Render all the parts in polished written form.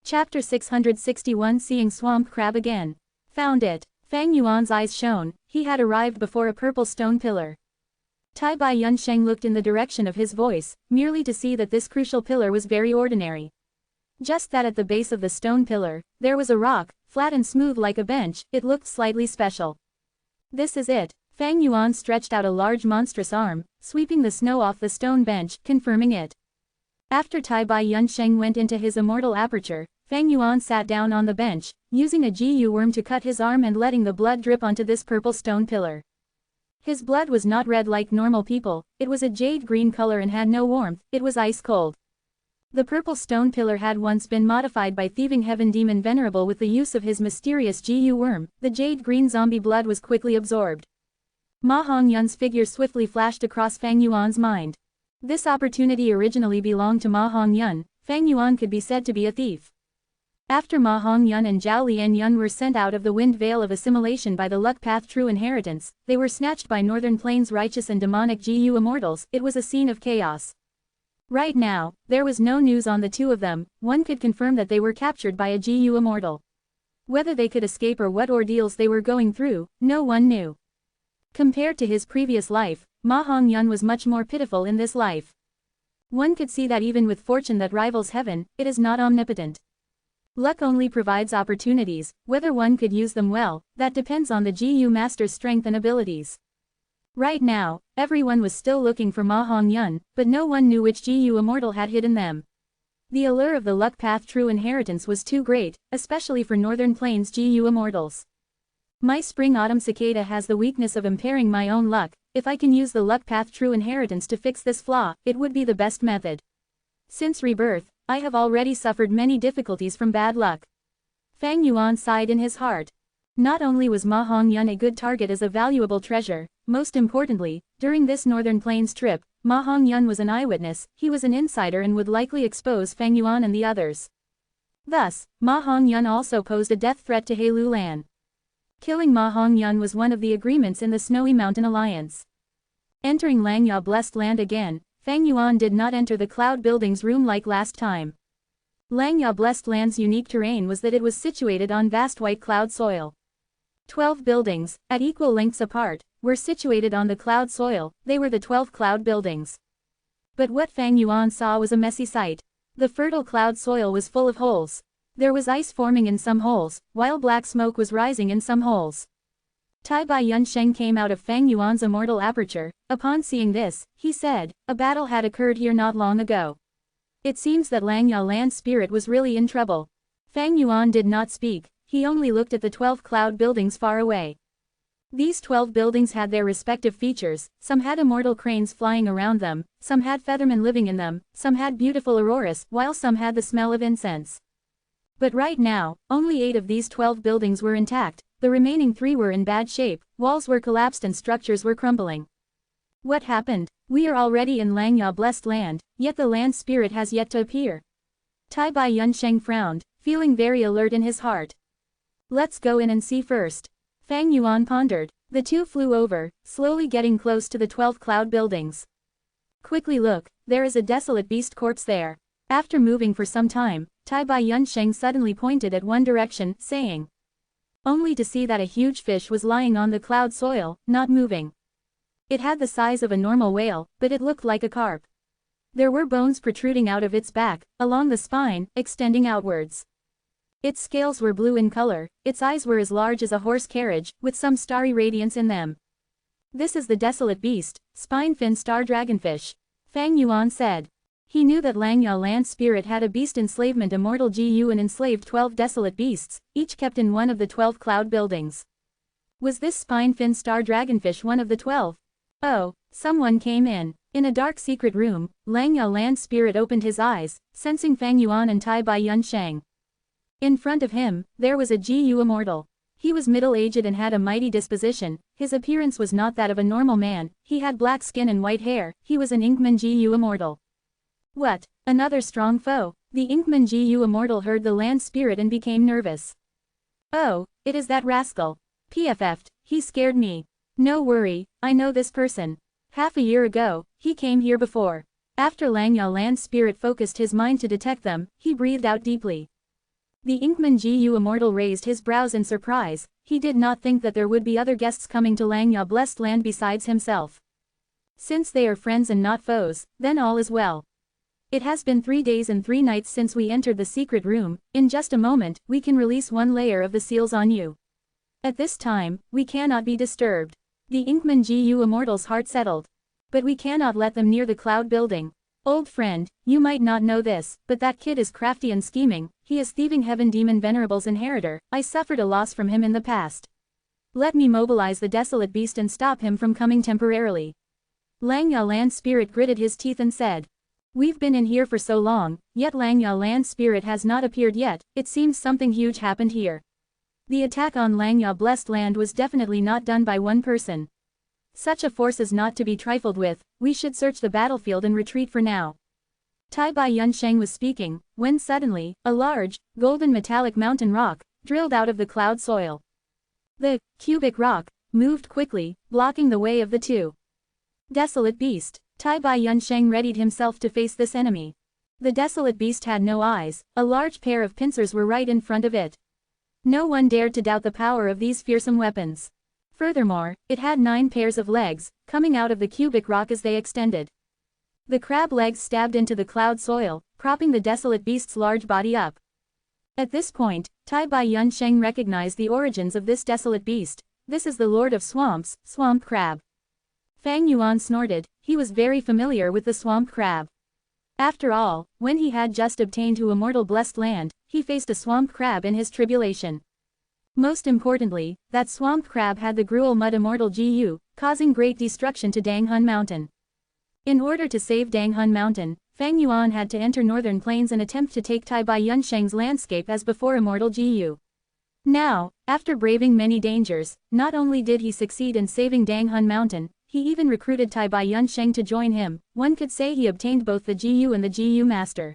Chapter 661 Seeing Swamp Crab Again. Found it. Fang Yuan's eyes shone, he had arrived before a purple stone pillar. Tai Bai Yunsheng looked in the direction of his voice, merely to see that this crucial pillar was very ordinary. Just that at the base of the stone pillar, there was a rock, flat and smooth like a bench, it looked slightly special. This is it. Fang Yuan stretched out a large monstrous arm, sweeping the snow off the stone bench, confirming it. After Tai Bai Yunsheng went into his immortal aperture, Fang Yuan sat down on the bench, using a Gu worm to cut his arm and letting the blood drip onto this purple stone pillar. His blood was not red like normal people, it was a jade green color and had no warmth, it was ice cold. The purple stone pillar had once been modified by thieving heaven demon Venerable with the use of his mysterious Gu worm, the jade green zombie blood was quickly absorbed. Ma Hongyun's figure swiftly flashed across Fang Yuan's mind. This opportunity originally belonged to Ma Hongyun, Fang Yuan could be said to be a thief. After Ma Hongyun and Zhao Lianyun were sent out of the wind veil of assimilation by the luck path true inheritance, they were snatched by Northern Plains righteous and demonic Gu immortals, it was a scene of chaos. Right now, there was no news on the two of them, one could confirm that they were captured by a Gu immortal. Whether they could escape or what ordeals they were going through, no one knew. Compared to his previous life, Ma Hongyun was much more pitiful in this life. One could see that even with fortune that rivals heaven, it is not omnipotent. Luck only provides opportunities, whether one could use them well, that depends on the Gu master's strength and abilities. Right now, everyone was still looking for Ma Hongyun, but no one knew which Gu immortal had hidden them. The allure of the luck path true inheritance was too great, especially for Northern Plains Gu immortals. My spring-autumn cicada has the weakness of impairing my own luck, if I can use the luck path true inheritance to fix this flaw, it would be the best method. Since rebirth, I have already suffered many difficulties from bad luck. Fang Yuan sighed in his heart. Not only was Ma Hongyun a good target as a valuable treasure, most importantly, during this Northern Plains trip, Ma Hongyun was an eyewitness, he was an insider and would likely expose Fang Yuan and the others. Thus, Ma Hongyun also posed a death threat to He Lulan. Killing Ma Hongyun was one of the agreements in the Snowy Mountain Alliance. Entering Langya Blessed Land again, Fang Yuan did not enter the cloud building's room like last time. Langya Blessed Land's unique terrain was that it was situated on vast white cloud soil. 12 buildings, at equal lengths apart, were situated on the cloud soil, they were the 12 cloud buildings. But what Fang Yuan saw was a messy sight. The fertile cloud soil was full of holes. There was ice forming in some holes, while black smoke was rising in some holes. Tai Bai Yunsheng came out of Fang Yuan's immortal aperture. Upon seeing this, he said, a battle had occurred here not long ago. It seems that Langya Land spirit was really in trouble. Fang Yuan did not speak, he only looked at the 12 cloud buildings far away. These 12 buildings had their respective features, some had immortal cranes flying around them, some had feathermen living in them, some had beautiful auroras, while some had the smell of incense. But right now, only 8 of these 12 buildings were intact, the remaining 3 were in bad shape, walls were collapsed and structures were crumbling. What happened? We are already in Langya Blessed Land, yet the land spirit has yet to appear. Tai Bai Yunsheng frowned, feeling very alert in his heart. Let's go in and see first. Fang Yuan pondered. The two flew over, slowly getting close to the 12 cloud buildings. Quickly look, there is a desolate beast corpse there. After moving for some time, Tai Bai Yunsheng suddenly pointed at one direction, saying. Only to see that a huge fish was lying on the cloud soil, not moving. It had the size of a normal whale, but it looked like a carp. There were bones protruding out of its back, along the spine, extending outwards. Its scales were blue in color, its eyes were as large as a horse carriage, with some starry radiance in them. This is the desolate beast, spine-fin star dragonfish. Fang Yuan said. He knew that Langya Land spirit had a beast enslavement immortal Gu and enslaved 12 desolate beasts, each kept in one of the 12 cloud buildings. Was this spine-fin star dragonfish one of the 12? Oh, someone came in. In a dark secret room, Langya Land spirit opened his eyes, sensing Fang Yuan and Tai Bai Yunsheng. In front of him, there was a Gu immortal. He was middle-aged and had a mighty disposition, his appearance was not that of a normal man, he had black skin and white hair, he was an Inkman Gu immortal. What? Another strong foe? The Inkman Gu immortal heard the land spirit and became nervous. Oh, it is that rascal. PFF'd, he scared me. No worry, I know this person. Half a year ago, he came here before. After Langya Land spirit focused his mind to detect them, he breathed out deeply. The Inkman Gu Immortal raised his brows in surprise. He did not think that there would be other guests coming to Langya Blessed Land besides himself. Since they are friends and not foes, then all is well. It has been 3 days and 3 nights since we entered the secret room. In just a moment, we can release one layer of the seals on you. At this time, we cannot be disturbed. The Inkman Gu Immortal's heart settled. But we cannot let them near the cloud building. Old friend, you might not know this, but that kid is crafty and scheming. He is thieving Heaven Demon Venerable's inheritor. I suffered a loss from him in the past. Let me mobilize the desolate beast and stop him from coming temporarily. Langya Land Spirit gritted his teeth and said. We've been in here for so long, yet Langya Land Spirit has not appeared yet. It seems something huge happened here. The attack on Langya Blessed Land was definitely not done by one person. Such a force is not to be trifled with. We should search the battlefield and retreat for now. Tai Bai Yunsheng was speaking, when suddenly, a large, golden metallic mountain rock, drilled out of the cloud soil. The cubic rock moved quickly, blocking the way of the two. Desolate beast. Tai Bai Yunsheng readied himself to face this enemy. The desolate beast had no eyes. A large pair of pincers were right in front of it. No one dared to doubt the power of these fearsome weapons. Furthermore, it had 9 pairs of legs, coming out of the cubic rock as they extended. The crab legs stabbed into the cloud soil, propping the desolate beast's large body up. At this point, Tai Bai Yunsheng recognized the origins of this desolate beast. This is the Lord of Swamps, Swamp Crab. Fang Yuan snorted. He was very familiar with the swamp crab. After all, when he had just obtained to Immortal Blessed Land, he faced a swamp crab in his tribulation. Most importantly, that swamp crab had the Gruel Mud Immortal Gu, causing great destruction to Danghun Mountain. In order to save Danghun Mountain, Fang Yuan had to enter northern plains and attempt to take Tai Bai Yunsheng's landscape as before Immortal Gu. Now, after braving many dangers, not only did he succeed in saving Danghun Mountain, he even recruited Tai Bai Yunsheng to join him. One could say he obtained both the Gu and the Gu Master.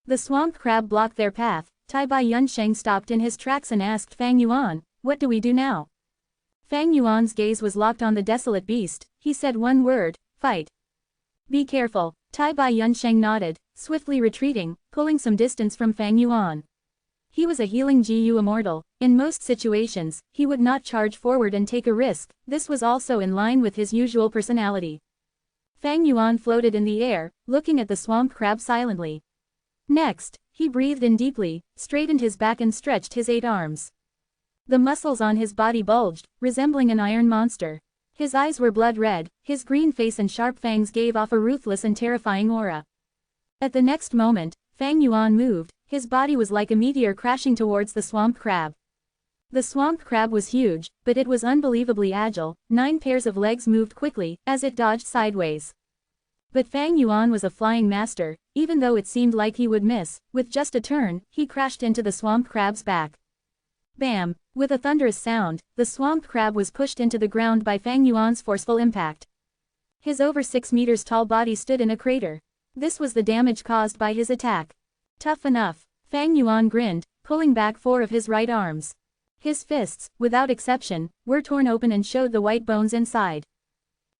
The swamp crab blocked their path. Tai Bai Yunsheng stopped in his tracks and asked Fang Yuan, "What do we do now?" Fang Yuan's gaze was locked on the desolate beast. He said one word, "Fight." "Be careful." Tai Bai Yunsheng nodded, swiftly retreating, pulling some distance from Fang Yuan. He was a healing Gu Immortal. In most situations, he would not charge forward and take a risk. This was also in line with his usual personality. Fang Yuan floated in the air, looking at the swamp crab silently. Next, he breathed in deeply, straightened his back and stretched his 8 arms. The muscles on his body bulged, resembling an iron monster. His eyes were blood red, his green face and sharp fangs gave off a ruthless and terrifying aura. At the next moment, Fang Yuan moved, his body was like a meteor crashing towards the swamp crab. The swamp crab was huge, but it was unbelievably agile. 9 pairs of legs moved quickly, as it dodged sideways. But Fang Yuan was a flying master. Even though it seemed like he would miss, with just a turn, he crashed into the swamp crab's back. Bam! With a thunderous sound, the swamp crab was pushed into the ground by Fang Yuan's forceful impact. His over 6 meters tall body stood in a crater. This was the damage caused by his attack. Tough enough. Fang Yuan grinned, pulling back 4 of his right arms. His fists, without exception, were torn open and showed the white bones inside.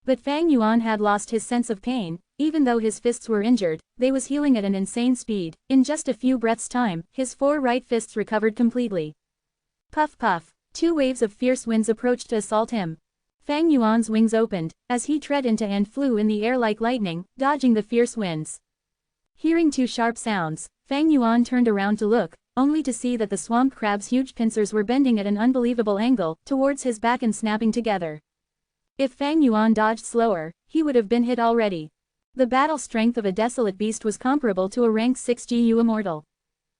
But Fang Yuan had lost his sense of pain. Even though his fists were injured, they was healing at an insane speed. In just a few breaths' time, his 4 right fists recovered completely. Puff puff. 2 waves of fierce winds approached to assault him. Fang Yuan's wings opened, as he tread into and flew in the air like lightning, dodging the fierce winds. Hearing 2 sharp sounds, Fang Yuan turned around to look, only to see that the swamp crab's huge pincers were bending at an unbelievable angle, towards his back and snapping together. If Fang Yuan dodged slower, he would have been hit already. The battle strength of a desolate beast was comparable to a rank 6 Gu Immortal.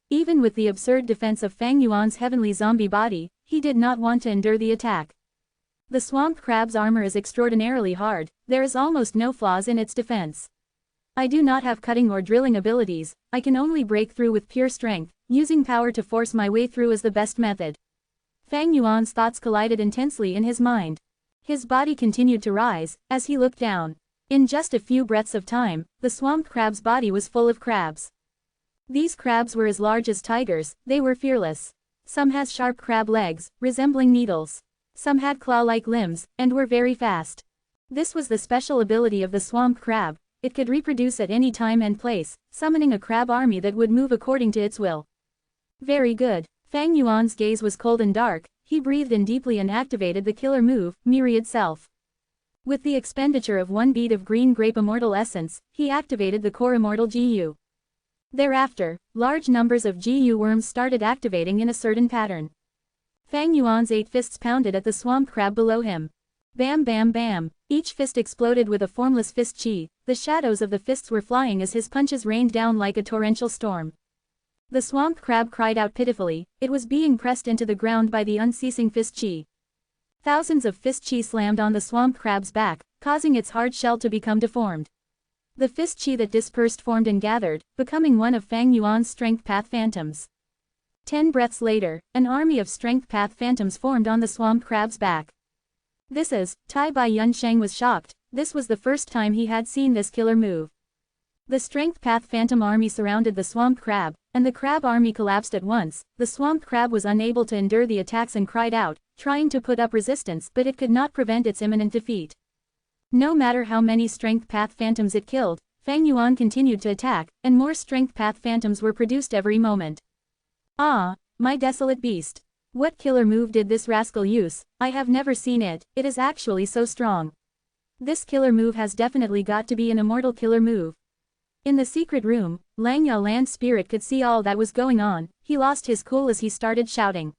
Even with the absurd defense of Fang Yuan's heavenly zombie body, he did not want to endure the attack. The swamp crab's armor is extraordinarily hard. There is almost no flaws in its defense. I do not have cutting or drilling abilities. I can only break through with pure strength. Using power to force my way through is the best method. Fang Yuan's thoughts collided intensely in his mind. His body continued to rise, as he looked down. In just a few breaths of time, the swamp crab's body was full of crabs. These crabs were as large as tigers. They were fearless. Some had sharp crab legs, resembling needles. Some had claw-like limbs, and were very fast. This was the special ability of the swamp crab. It could reproduce at any time and place, summoning a crab army that would move according to its will. Very good. Fang Yuan's gaze was cold and dark, he breathed in deeply and activated the killer move, Myriad Self. With the expenditure of 1 bead of green grape immortal essence, he activated the core immortal GU. Thereafter, large numbers of GU worms started activating in a certain pattern. Fang Yuan's 8 fists pounded at the swamp crab below him. Bam bam bam, each fist exploded with a formless fist chi, the shadows of the fists were flying as his punches rained down like a torrential storm. The swamp crab cried out pitifully, it was being pressed into the ground by the unceasing fist chi. Thousands of fist chi slammed on the swamp crab's back, causing its hard shell to become deformed. The fist chi that dispersed formed and gathered, becoming one of Fang Yuan's strength path phantoms. 10 breaths later, an army of strength path phantoms formed on the swamp crab's back. This is, Tai Bai Yunsheng was shocked, this was the first time he had seen this killer move. The strength path phantom army surrounded the swamp crab, and the crab army collapsed at once. The swamp crab was unable to endure the attacks and cried out, trying to put up resistance, but it could not prevent its imminent defeat. No matter how many strength path phantoms it killed, Fang Yuan continued to attack, and more strength path phantoms were produced every moment. Ah, my desolate beast. What killer move did this rascal use? I have never seen it, it is actually so strong. This killer move has definitely got to be an immortal killer move. In the secret room, Lang Yalan's spirit could see all that was going on, he lost his cool as he started shouting.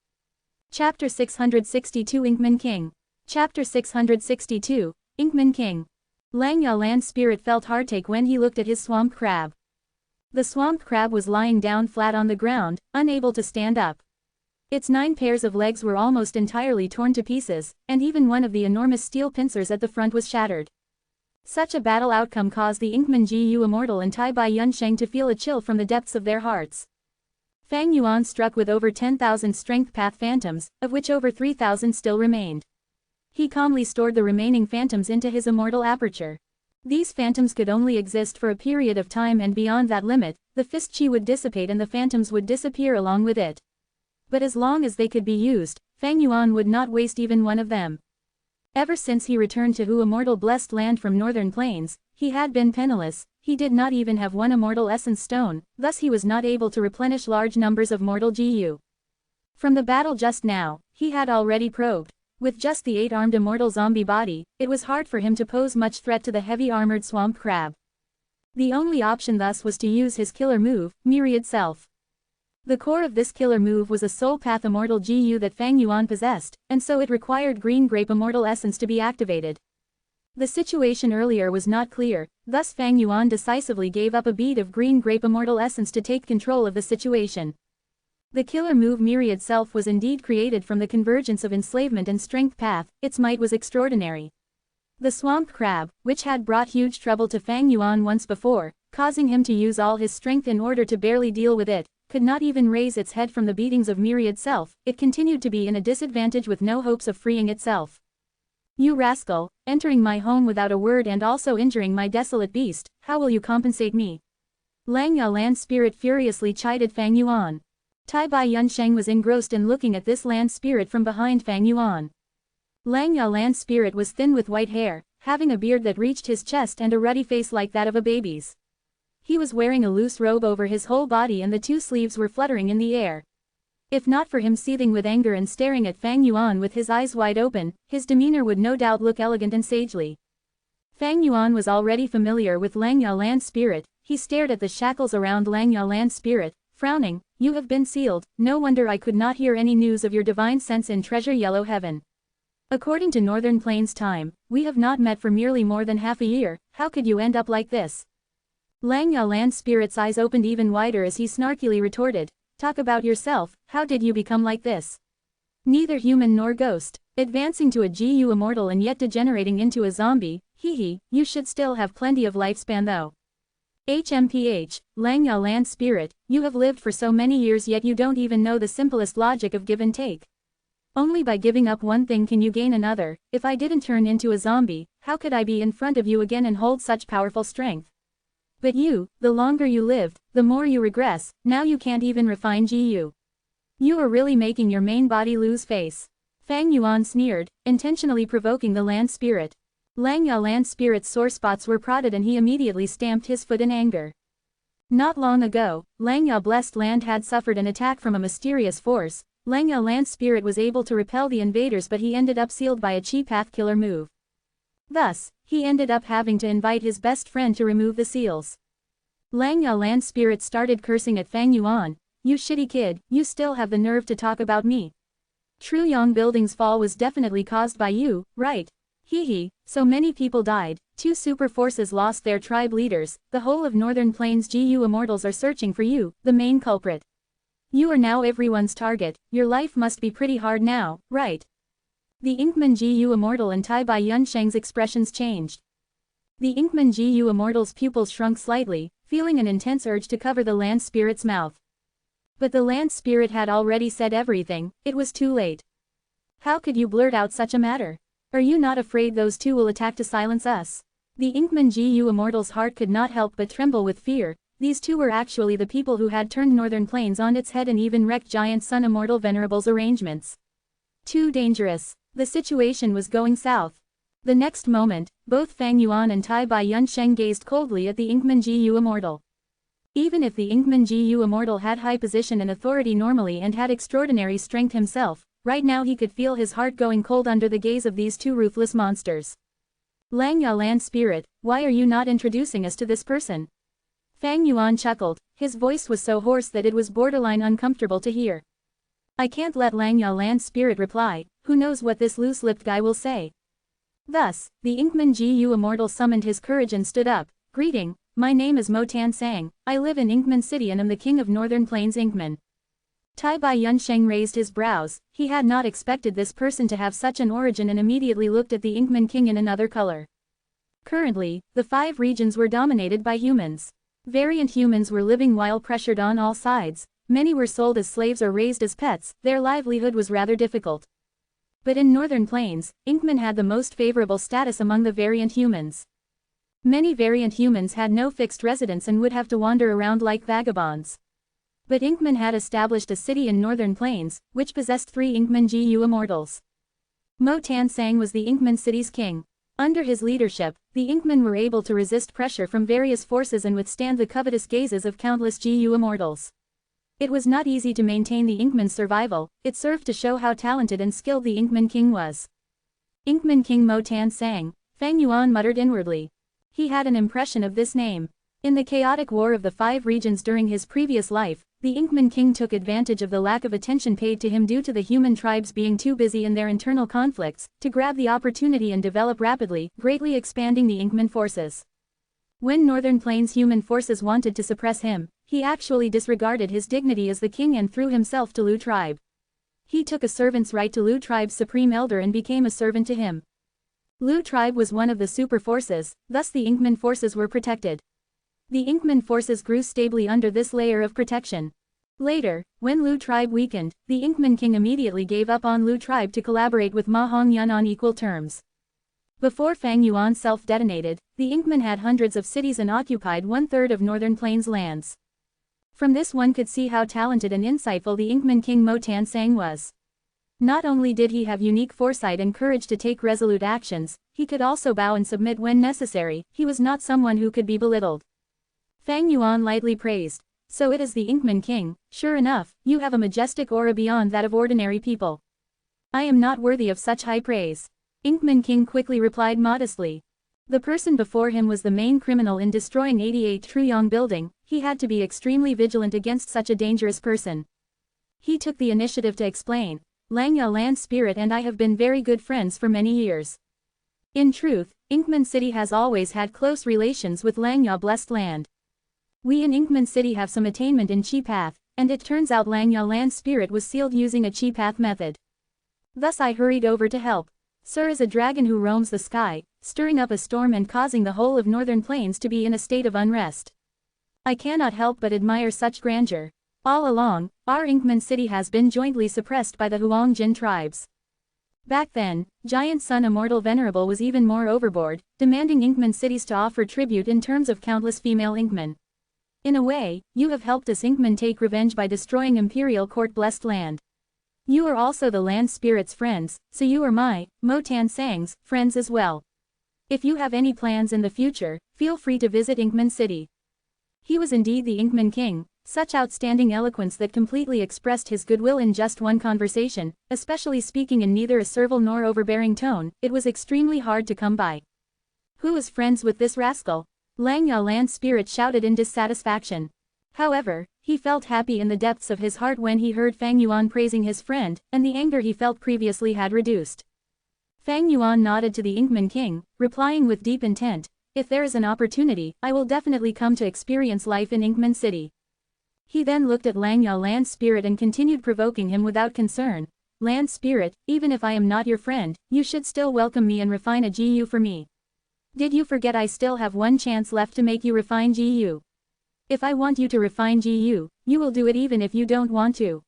Chapter 662 Inkman King. Chapter 662, Inkman King. Lang Yalan's spirit felt heartache when he looked at his swamp crab. The swamp crab was lying down flat on the ground, unable to stand up. Its 9 pairs of legs were almost entirely torn to pieces, and even one of the enormous steel pincers at the front was shattered. Such a battle outcome caused the Inkman Gu Immortal and Tai Bai Yunsheng to feel a chill from the depths of their hearts. Fang Yuan struck with over 10,000 strength path phantoms, of which over 3,000 still remained. He calmly stored the remaining phantoms into his immortal aperture. These phantoms could only exist for a period of time, and beyond that limit, the fist chi would dissipate and the phantoms would disappear along with it. But as long as they could be used, Fang Yuan would not waste even one of them. Ever since he returned to Hu Immortal Blessed Land from Northern Plains, he had been penniless, he did not even have 1 immortal essence stone, thus he was not able to replenish large numbers of mortal GU. From the battle just now, he had already probed. With just the 8-armed immortal zombie body, it was hard for him to pose much threat to the heavy-armored swamp crab. The only option thus was to use his killer move, Myriad Self. The core of this killer move was a soul path immortal GU that Fang Yuan possessed, and so it required green grape immortal essence to be activated. The situation earlier was not clear, thus Fang Yuan decisively gave up a bead of green grape immortal essence to take control of the situation. The killer move Myriad Self was indeed created from the convergence of enslavement and strength path, its might was extraordinary. The swamp crab, which had brought huge trouble to Fang Yuan once before, causing him to use all his strength in order to barely deal with it, could not even raise its head from the beatings of Myriad Self, it continued to be in a disadvantage with no hopes of freeing itself. You rascal, entering my home without a word and also injuring my desolate beast, how will you compensate me? Lang Yalan's spirit furiously chided Fang Yuan. Tai Bai Yunsheng was engrossed in looking at this land spirit from behind Fang Yuan. Lang Yalan's spirit was thin with white hair, having a beard that reached his chest and a ruddy face like that of a baby's. He was wearing a loose robe over his whole body and the 2 sleeves were fluttering in the air. If not for him seething with anger and staring at Fang Yuan with his eyes wide open, his demeanor would no doubt look elegant and sagely. Fang Yuan was already familiar with Lang Yalan's spirit, he stared at the shackles around Lang Yalan's spirit, frowning, you have been sealed, no wonder I could not hear any news of your divine sense in Treasure Yellow Heaven. According to Northern Plains time, we have not met for merely more than half a year, how could you end up like this? Lang Yalan's spirit's eyes opened even wider as he snarkily retorted, talk about yourself, how did you become like this? Neither human nor ghost, advancing to a GU immortal and yet degenerating into a zombie, you should still have plenty of lifespan though. HMPH, Lang Yalan's spirit, you have lived for so many years yet you don't even know the simplest logic of give and take. Only by giving up one thing can you gain another, if I didn't turn into a zombie, how could I be in front of you again and hold such powerful strength? But you, the longer you lived, the more you regress, now you can't even refine GU. You are really making your main body lose face. Fang Yuan sneered, intentionally provoking the land spirit. Lang Yalan's spirit's sore spots were prodded and he immediately stamped his foot in anger. Not long ago, Langya Blessed Land had suffered an attack from a mysterious force. Langya Land Spirit was able to repel the invaders, but he ended up sealed by a chi path killer move. Thus, he ended up having to invite his best friend to remove the seals. Langya Land Spirit started cursing at Fang Yuan. You shitty kid, you still have the nerve to talk about me. Truyong Building's fall was definitely caused by you, right? Hee, so many people died, 2 super forces lost their tribe leaders, the whole of Northern Plains GU Immortals are searching for you, the main culprit. You are now everyone's target, your life must be pretty hard now, right? The Inkman GU Immortal and Tai Bai Yunsheng's expressions changed. The Inkman GU Immortal's pupils shrunk slightly, feeling an intense urge to cover the land spirit's mouth. But the land spirit had already said everything, it was too late. How could you blurt out such a matter? Are you not afraid those 2 will attack to silence us? The Inkman GU Immortal's heart could not help but tremble with fear. These 2 were actually the people who had turned Northern Plains on its head and even wrecked Giant Sun Immortal Venerable's arrangements. Too dangerous. The situation was going south. The next moment, both Fang Yuan and Tai Bai Yunsheng gazed coldly at the Inkman GU Immortal. Even if the Inkman GU Immortal had high position and authority normally and had extraordinary strength himself, right now he could feel his heart going cold under the gaze of these 2 ruthless monsters. Langya Land Spirit, why are you not introducing us to this person? Fang Yuan chuckled, his voice was so hoarse that it was borderline uncomfortable to hear. I can't let Langya Land Spirit reply, who knows what this loose-lipped guy will say. Thus, the Inkman GU Immortal summoned his courage and stood up. Greeting, my name is Mo Tan Sang, I live in Inkman City and am the king of Northern Plains Inkman. Tai Bai Yunsheng raised his brows, he had not expected this person to have such an origin and immediately looked at the Inkman king in another color. Currently, the 5 regions were dominated by humans. Variant humans were living while pressured on all sides, many were sold as slaves or raised as pets, their livelihood was rather difficult. But in Northern Plains, Inkman had the most favorable status among the variant humans. Many variant humans had no fixed residence and would have to wander around like vagabonds. But Inkman had established a city in Northern Plains, which possessed 3 Inkman GU Immortals. Mo Tan Sang was the Inkman city's king. Under his leadership, the Inkman were able to resist pressure from various forces and withstand the covetous gazes of countless GU Immortals. It was not easy to maintain the Inkman's survival, it served to show how talented and skilled the Inkman king was. Inkman King Mo Tan Sang, Fang Yuan muttered inwardly. He had an impression of this name. In the chaotic war of the 5 regions during his previous life, the Inkman king took advantage of the lack of attention paid to him due to the human tribes being too busy in their internal conflicts, to grab the opportunity and develop rapidly, greatly expanding the Inkman forces. When Northern Plains human forces wanted to suppress him, he actually disregarded his dignity as the king and threw himself to Lu tribe. He took a servant's right to Lu tribe's supreme elder and became a servant to him. Lu tribe was one of the super forces, thus the Inkman forces were protected. The Inkman forces grew stably under this layer of protection. Later, when Lu tribe weakened, the Inkman king immediately gave up on Lu tribe to collaborate with Ma Hongyun on equal terms. Before Fang Yuan self-detonated, the Inkman had hundreds of cities and occupied 1/3 of Northern Plains lands. From this one could see how talented and insightful the Inkman king Mo Tan Sang was. Not only did he have unique foresight and courage to take resolute actions, he could also bow and submit when necessary, he was not someone who could be belittled. Fang Yuan lightly praised. So it is the Inkman king, sure enough, you have a majestic aura beyond that of ordinary people. I am not worthy of such high praise. Inkman king quickly replied modestly. The person before him was the main criminal in destroying 88 Truyong Building, he had to be extremely vigilant against such a dangerous person. He took the initiative to explain. Langya Land Spirit and I have been very good friends for many years. In truth, Inkman City has always had close relations with Langya Blessed Land. We in Inkman City have some attainment in Chi Path, and it turns out Langya Land Spirit was sealed using a Chi Path method. Thus I hurried over to help. Sir is a dragon who roams the sky, stirring up a storm and causing the whole of Northern Plains to be in a state of unrest. I cannot help but admire such grandeur. All along, our Inkman City has been jointly suppressed by the Huang Jin tribes. Back then, Giant Sun Immortal Venerable was even more overboard, demanding Inkman cities to offer tribute in terms of countless female Inkman. In a way, you have helped us Inkman take revenge by destroying Imperial Court Blessed Land. You are also the land spirit's friends, so you are my, Mo Tan Sang's, friends as well. If you have any plans in the future, feel free to visit Inkman City. He was indeed the Inkman King, such outstanding eloquence that completely expressed his goodwill in just one conversation, especially speaking in neither a servile nor overbearing tone. It was extremely hard to come by. Who is friends with this rascal? Lang Yalan's spirit shouted in dissatisfaction. However, he felt happy in the depths of his heart when he heard Fang Yuan praising his friend, and the anger he felt previously had reduced. Fang Yuan nodded to the Inkman King, replying with deep intent, "If there is an opportunity, I will definitely come to experience life in Inkman City." He then looked at Lang Yalan's spirit and continued provoking him without concern. "Land spirit, even if I am not your friend, you should still welcome me and refine a GU for me. Did you forget I still have one chance left to make you refine GU? If I want you to refine GU, you will do it even if you don't want to."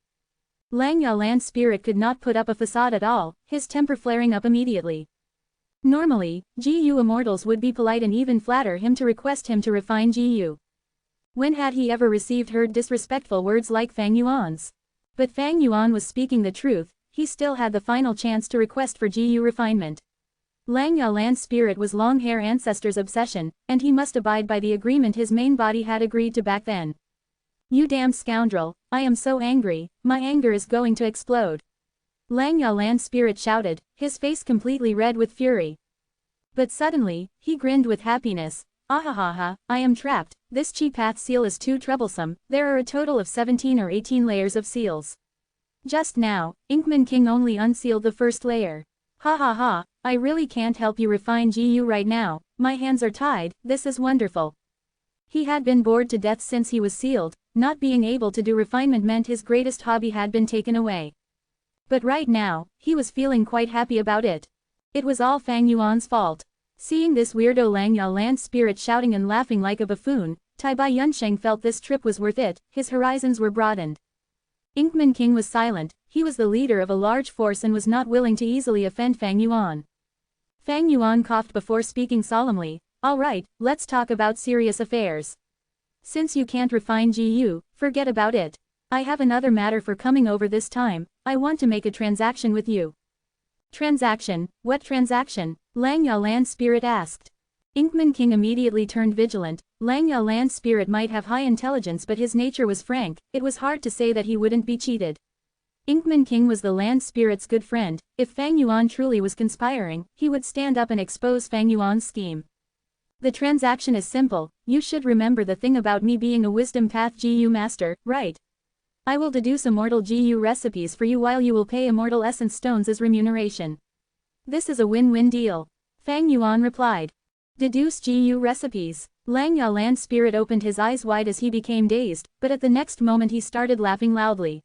Lang Yalan's spirit could not put up a facade at all, his temper flaring up immediately. Normally, GU immortals would be polite and even flatter him to request him to refine GU. When had he ever heard disrespectful words like Fang Yuan's? But Fang Yuan was speaking the truth, he still had the final chance to request for GU refinement. Lang Yalan's spirit was long-hair ancestors' obsession, and he must abide by the agreement his main body had agreed to back then. "You damned scoundrel, I am so angry, my anger is going to explode." Lang Yalan's spirit shouted, his face completely red with fury. But suddenly, he grinned with happiness. "Ahahaha, I am trapped, this Chi Path seal is too troublesome, there are a total of 17 or 18 layers of seals. Just now, Inkman King only unsealed the first layer. Ha ha ha, I really can't help you refine GU right now, my hands are tied, this is wonderful." He had been bored to death since he was sealed, not being able to do refinement meant his greatest hobby had been taken away. But right now, he was feeling quite happy about it. It was all Fang Yuan's fault. Seeing this weirdo Lang Yalan's spirit shouting and laughing like a buffoon, Taibai Yunsheng felt this trip was worth it, his horizons were broadened. Inkman King was silent, he was the leader of a large force and was not willing to easily offend Fang Yuan. Fang Yuan coughed before speaking solemnly, "All right, let's talk about serious affairs. Since you can't refine GU, forget about it. I have another matter for coming over this time, I want to make a transaction with you." "Transaction? What transaction?" Lang Yalan's spirit asked. Inkman King immediately turned vigilant. Lang Yalan's spirit might have high intelligence but his nature was frank, it was hard to say that he wouldn't be cheated. Inkman King was the land spirit's good friend, if Fang Yuan truly was conspiring, he would stand up and expose Fang Yuan's scheme. "The transaction is simple, you should remember the thing about me being a wisdom path GU master, right? I will deduce immortal GU recipes for you while you will pay immortal essence stones as remuneration. This is a win-win deal." Fang Yuan replied. "Deduce GU recipes?" Lang Yalan's spirit opened his eyes wide as he became dazed, but at the next moment he started laughing loudly.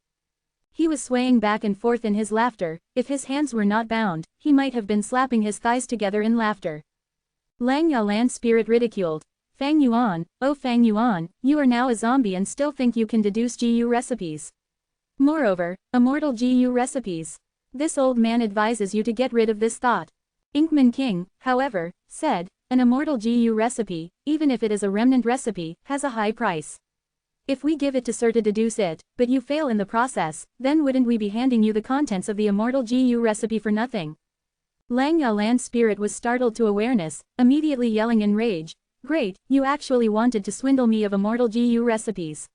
He was swaying back and forth in his laughter, if his hands were not bound, he might have been slapping his thighs together in laughter. Lang Yalan's spirit ridiculed. "Fang Yuan, oh Fang Yuan, you are now a zombie and still think you can deduce GU recipes. Moreover, immortal GU recipes. This old man advises you to get rid of this thought." Inkman King, however, said, "An immortal GU recipe, even if it is a remnant recipe, has a high price. If we give it to Sir to deduce it, but you fail in the process, then wouldn't we be handing you the contents of the immortal GU recipe for nothing?" Lang Yalan's spirit was startled to awareness, immediately yelling in rage, "Great, you actually wanted to swindle me of immortal GU recipes."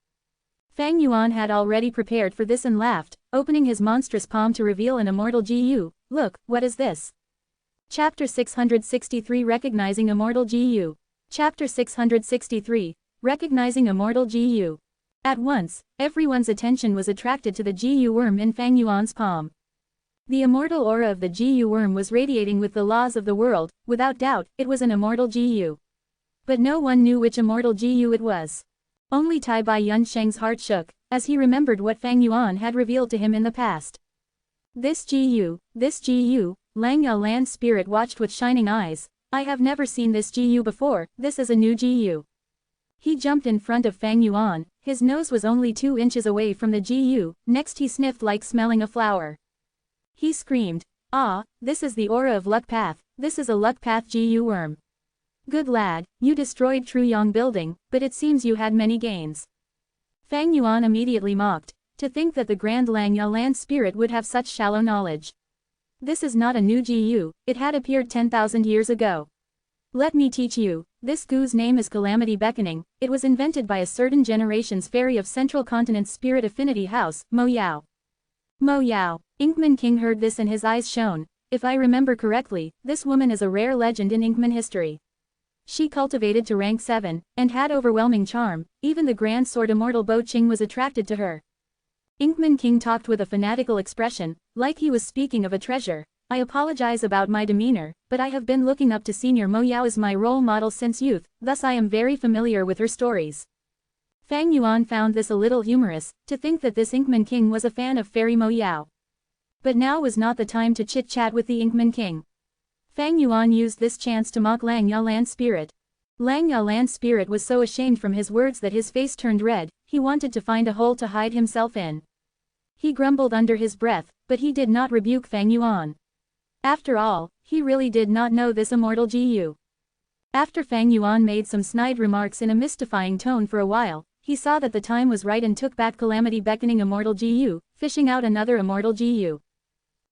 Fang Yuan had already prepared for this and laughed, opening his monstrous palm to reveal an immortal GU. "Look, what is this?" Chapter 663 Recognizing Immortal GU. Chapter 663, Recognizing Immortal GU. At once, everyone's attention was attracted to the GU worm in Fang Yuan's palm. The immortal aura of the GU worm was radiating with the laws of the world, without doubt, it was an immortal GU. But no one knew which immortal GU it was. Only Taibai Yunsheng's heart shook, as he remembered what Fang Yuan had revealed to him in the past. This GU, Lang Yalan's spirit watched with shining eyes. "I have never seen this GU before, this is a new GU." He jumped in front of Fang Yuan, his nose was only 2 inches away from the GU, next he sniffed like smelling a flower. He screamed, "Ah, this is the aura of Luck Path, this is a Luck Path GU worm. Good lad, you destroyed Truyong building, but it seems you had many gains." Fang Yuan immediately mocked, to think that the Grand Lang Yalan spirit would have such shallow knowledge. "This is not a new GU, it had appeared 10,000 years ago. Let me teach you, This goo's name is Calamity Beckoning. It was invented by a certain generation's fairy of Central Continent's Spirit Affinity House, Mo Yao. Mo Yao. Inkman King heard this and his eyes shone. If I remember correctly, this woman is a rare legend in Inkman history. She cultivated to rank 7, and had overwhelming charm. Even the Grand Sword Immortal Bo Ching was attracted to her. Inkman King talked with a fanatical expression, like he was speaking of a treasure. I apologize about my demeanor, but I have been looking up to Senior Mo Yao as my role model since youth, thus I am very familiar with her stories. Fang Yuan found this a little humorous, to think that this Inkman King was a fan of Fairy Mo Yao. But now was not the time to chit-chat with the Inkman King. Fang Yuan used this chance to mock Lang Yalan's spirit. Lang Yalan's spirit was so ashamed from his words that his face turned red. He wanted to find a hole to hide himself in. He grumbled under his breath, but he did not rebuke Fang Yuan. After all, he really did not know this immortal Gu. After Fang Yuan made some snide remarks in a mystifying tone for a while, he saw that the time was right and took back Calamity Beckoning Immortal Gu, fishing out another immortal Gu.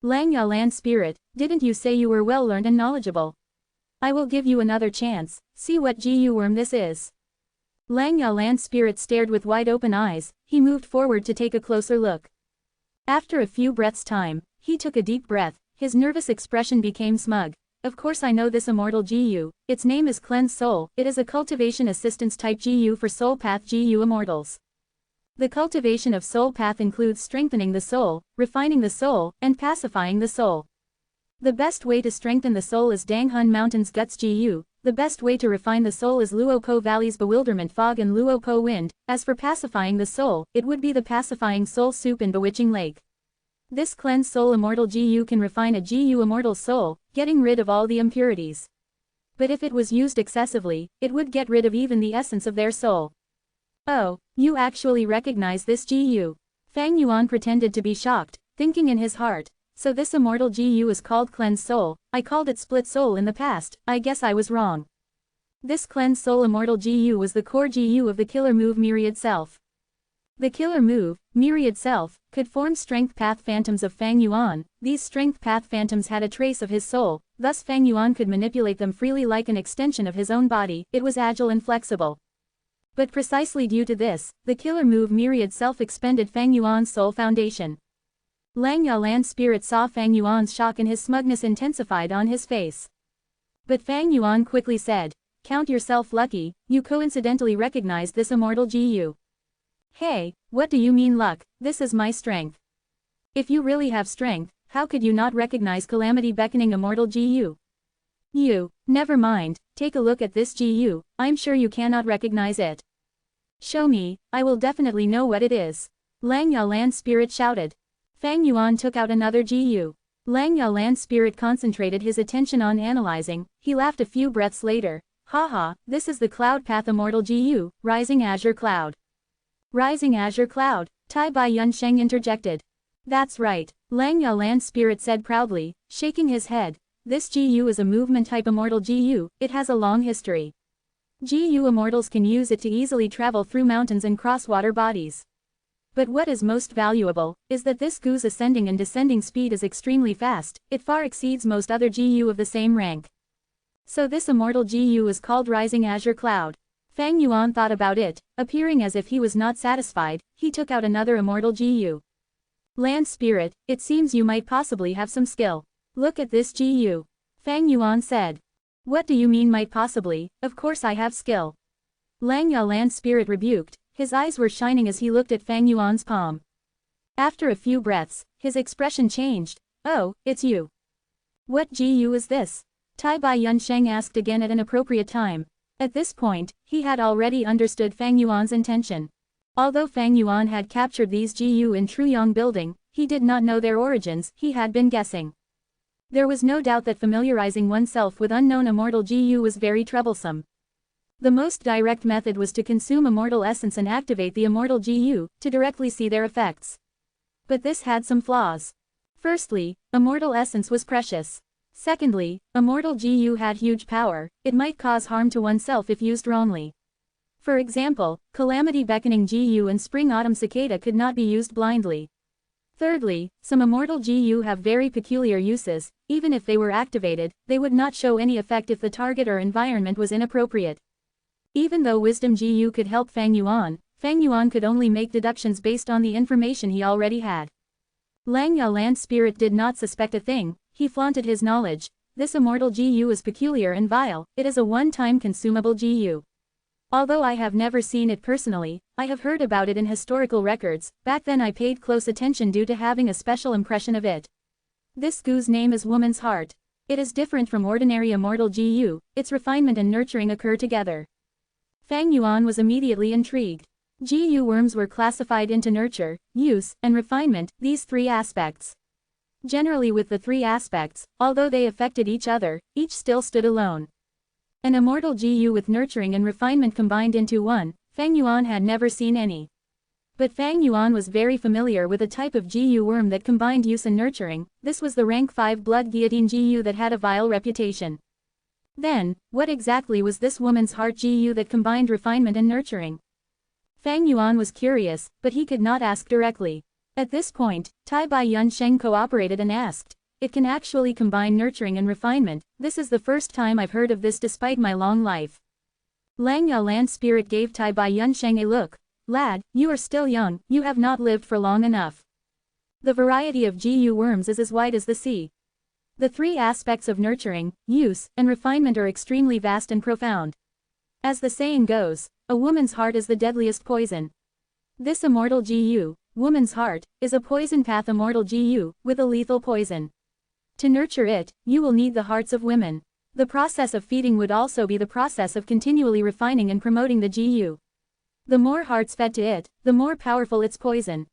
Lang Yalan spirit, didn't you say you were well learned and knowledgeable? I will give you another chance, see what Gu worm this is. Lang Yalan's spirit stared with wide open eyes. He moved forward to take a closer look. After a few breaths' time, he took a deep breath. His nervous expression became smug. Of course I know this immortal Gu, its name is Cleanse Soul, it is a cultivation assistance type Gu for soul path Gu immortals. The cultivation of soul path includes strengthening the soul, refining the soul, and pacifying the soul. The best way to strengthen the soul is Danghun Mountain's Guts Gu, the best way to refine the soul is Luo Po Valley's Bewilderment Fog and Luo Po Wind, as for pacifying the soul, it would be the pacifying soul soup in Bewitching Lake. This Cleanse Soul Immortal Gu can refine a Gu immortal soul, getting rid of all the impurities. But if it was used excessively, it would get rid of even the essence of their soul. Oh, you actually recognize this Gu? Fang Yuan pretended to be shocked, thinking in his heart, so this immortal Gu is called Cleanse Soul. I called it Split Soul in the past, I guess I was wrong. This Cleanse Soul Immortal Gu was the core Gu of the killer move Myriad Self. The killer move, Myriad Self, could form strength path phantoms of Fang Yuan. These strength path phantoms had a trace of his soul, thus Fang Yuan could manipulate them freely like an extension of his own body. It was agile and flexible. But precisely due to this, the killer move Myriad Self expended Fang Yuan's soul foundation. Lang Yalan's spirit saw Fang Yuan's shock and his smugness intensified on his face. But Fang Yuan quickly said, "Count yourself lucky, you coincidentally recognized this immortal Gu." Hey, what do you mean luck? This is my strength. If you really have strength, how could you not recognize Calamity Beckoning Immortal Gu? You, never mind, take a look at this Gu, I'm sure you cannot recognize it. Show me, I will definitely know what it is. Lang Yalan's spirit shouted. Fang Yuan took out another Gu. Lang Yalan's spirit concentrated his attention on analyzing. He laughed a few breaths later. Haha, this is the Cloud Path Immortal Gu, Rising Azure Cloud. Rising Azure Cloud, Tai Bai Yunsheng interjected. That's right, Lang Yalan's spirit said proudly, shaking his head. This Gu is a movement-type immortal Gu, it has a long history. Gu immortals can use it to easily travel through mountains and cross water bodies. But what is most valuable, is that this Gu's ascending and descending speed is extremely fast, it far exceeds most other Gu of the same rank. So this immortal Gu is called Rising Azure Cloud. Fang Yuan thought about it, appearing as if he was not satisfied, he took out another immortal Gu. Land Spirit, it seems you might possibly have some skill. Look at this Gu. Fang Yuan said. What do you mean might possibly? Of course I have skill. Lang Yalan's spirit rebuked, his eyes were shining as he looked at Fang Yuan's palm. After a few breaths, his expression changed. Oh, it's you. What Gu is this? Tai Bai Yunsheng asked again at an appropriate time. At this point, he had already understood Fang Yuan's intention. Although Fang Yuan had captured these Gu in Truyong Building, he did not know their origins, he had been guessing. There was no doubt that familiarizing oneself with unknown immortal Gu was very troublesome. The most direct method was to consume immortal essence and activate the immortal Gu, to directly see their effects. But this had some flaws. Firstly, immortal essence was precious. Secondly, immortal Gu had huge power, it might cause harm to oneself if used wrongly. For example, Calamity Beckoning Gu and Spring Autumn Cicada could not be used blindly. Thirdly, some immortal GU have very peculiar uses. Even if they were activated, they would not show any effect if the target or environment was inappropriate. Even though Wisdom GU could help Fang Yuan could only make deductions based on the information he already had. Lang Yalan's spirit did not suspect a thing. He flaunted his knowledge. This immortal GU is peculiar and vile. It is a one-time consumable GU. Although I have never seen it personally, I have heard about it in historical records. Back then I paid close attention due to having a special impression of it. This GU's name is Woman's Heart. It is different from ordinary immortal GU, its refinement and nurturing occur together. Fang Yuan was immediately intrigued. GU worms were classified into nurture, use, and refinement, these three aspects. Generally with the three aspects, although they affected each other, each still stood alone. An immortal GU with nurturing and refinement combined into one, Fang Yuan had never seen any. But Fang Yuan was very familiar with a type of GU worm that combined use and nurturing. This was the rank 5 blood guillotine GU that had a vile reputation. Then, what exactly was this woman's heart GU that combined refinement and nurturing? Fang Yuan was curious, but he could not ask directly. At this point, Tai Bai Yunsheng cooperated and asked. It can actually combine nurturing and refinement. This is the first time I've heard of this despite my long life. Lang Yalan's spirit gave Tai Bai Yunsheng a look. Lad, you are still young, you have not lived for long enough. The variety of GU worms is as wide as the sea. The three aspects of nurturing, use, and refinement are extremely vast and profound. As the saying goes, a woman's heart is the deadliest poison. This immortal GU, woman's heart, is a poison path immortal GU, with a lethal poison. To nurture it, you will need the hearts of women. The process of feeding would also be the process of continually refining and promoting the GU. The more hearts fed to it, the more powerful its poison.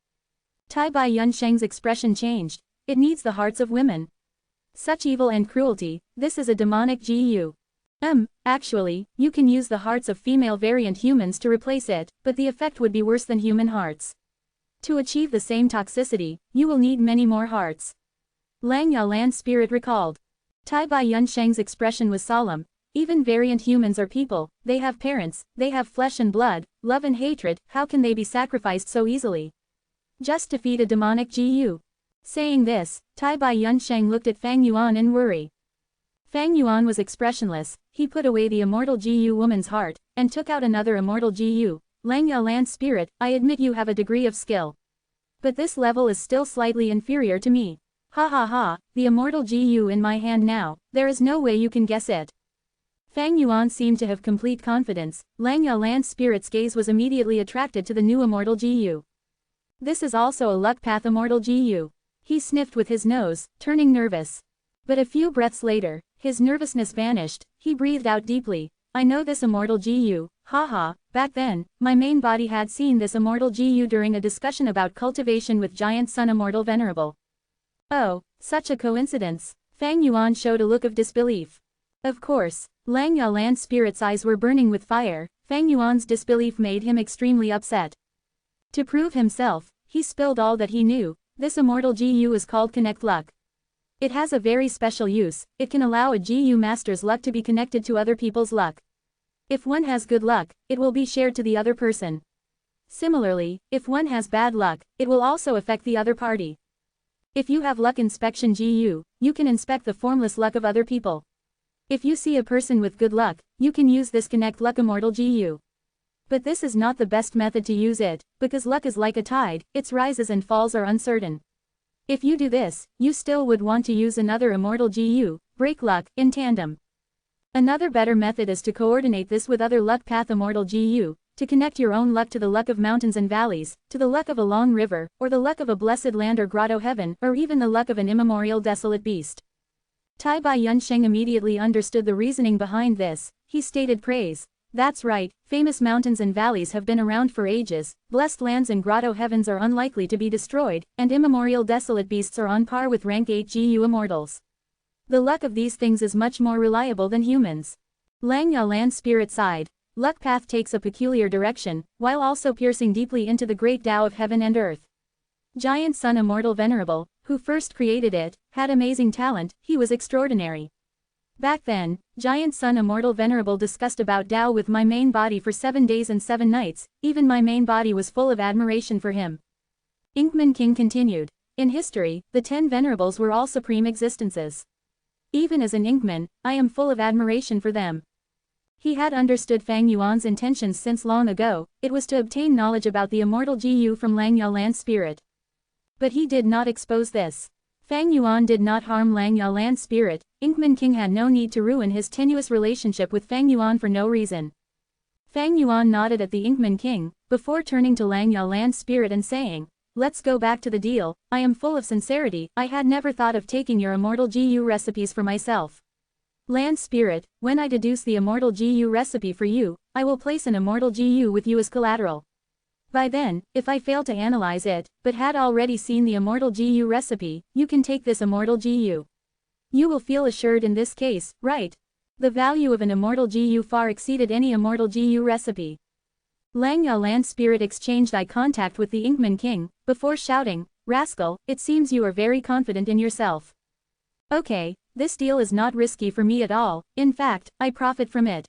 Tai Bai Yunsheng's expression changed. It needs the hearts of women. Such evil and cruelty, this is a demonic GU. Actually, you can use the hearts of female variant humans to replace it, but the effect would be worse than human hearts. To achieve the same toxicity, you will need many more hearts. Lang Yalan's spirit recalled. Tai Bai Yunsheng's expression was solemn. Even variant humans are people, they have parents, they have flesh and blood, love and hatred, how can they be sacrificed so easily? Just to feed a demonic GU. Saying this, Tai Bai Yunsheng looked at Fang Yuan in worry. Fang Yuan was expressionless. He put away the immortal GU woman's heart, and took out another immortal GU. Lang Yalan's spirit, I admit you have a degree of skill. But this level is still slightly inferior to me. Ha ha ha, the immortal GU in my hand now, there is no way you can guess it. Fang Yuan seemed to have complete confidence. Lang Yalan's spirit's gaze was immediately attracted to the new immortal GU. This is also a luck path immortal GU. He sniffed with his nose, turning nervous. But a few breaths later, his nervousness vanished. He breathed out deeply. I know this immortal GU, haha. Back then, my main body had seen this immortal GU during a discussion about cultivation with Giant Sun Immortal Venerable. Oh, such a coincidence. Fang Yuan showed a look of disbelief. Of course, Lang Yalan's spirit's eyes were burning with fire. Fang Yuan's disbelief made him extremely upset. To prove himself, he spilled all that he knew. This immortal GU is called Connect Luck. It has a very special use. It can allow a GU master's luck to be connected to other people's luck. If one has good luck, it will be shared to the other person. Similarly, if one has bad luck, it will also affect the other party. If you have luck inspection GU, you can inspect the formless luck of other people. If you see a person with good luck, you can use this Connect Luck Immortal GU. But this is not the best method to use it, because luck is like a tide, its rises and falls are uncertain. If you do this, you still would want to use another immortal GU, break luck, in tandem. Another better method is to coordinate this with other luck path immortal GU, to connect your own luck to the luck of mountains and valleys, to the luck of a long river, or the luck of a blessed land or grotto heaven, or even the luck of an immemorial desolate beast. Tai Bai Yunsheng immediately understood the reasoning behind this. He stated praise. That's right, famous mountains and valleys have been around for ages, blessed lands and grotto heavens are unlikely to be destroyed, and immemorial desolate beasts are on par with rank 8 GU immortals. The luck of these things is much more reliable than humans. Lang Yalan's spirit sighed. Luck path takes a peculiar direction, while also piercing deeply into the great Tao of heaven and earth. Giant Sun Immortal Venerable, who first created it, had amazing talent. He was extraordinary. Back then, Giant Sun Immortal Venerable discussed about Tao with my main body for 7 days and 7 nights, even my main body was full of admiration for him. Inkman King continued. In history, the 10 Venerables were all supreme existences. Even as an Inkman, I am full of admiration for them. He had understood Fang Yuan's intentions since long ago. It was to obtain knowledge about the immortal Gu from Langya Land spirit. But he did not expose this. Fang Yuan did not harm Langya Land spirit. Inkman King had no need to ruin his tenuous relationship with Fang Yuan for no reason. Fang Yuan nodded at the Inkman King, before turning to Langya Land spirit and saying, "Let's go back to the deal. I am full of sincerity. I had never thought of taking your immortal Gu recipes for myself. Land spirit, when I deduce the immortal Gu recipe for you, I will place an immortal Gu with you as collateral. By then, if I fail to analyze it, but had already seen the immortal Gu recipe, you can take this immortal Gu. You will feel assured in this case, right? The value of an immortal Gu far exceeded any immortal Gu recipe." Langya Land spirit exchanged eye contact with the Inkman King, before shouting, "Rascal, it seems you are very confident in yourself. Okay, this deal is not risky for me at all, in fact, I profit from it.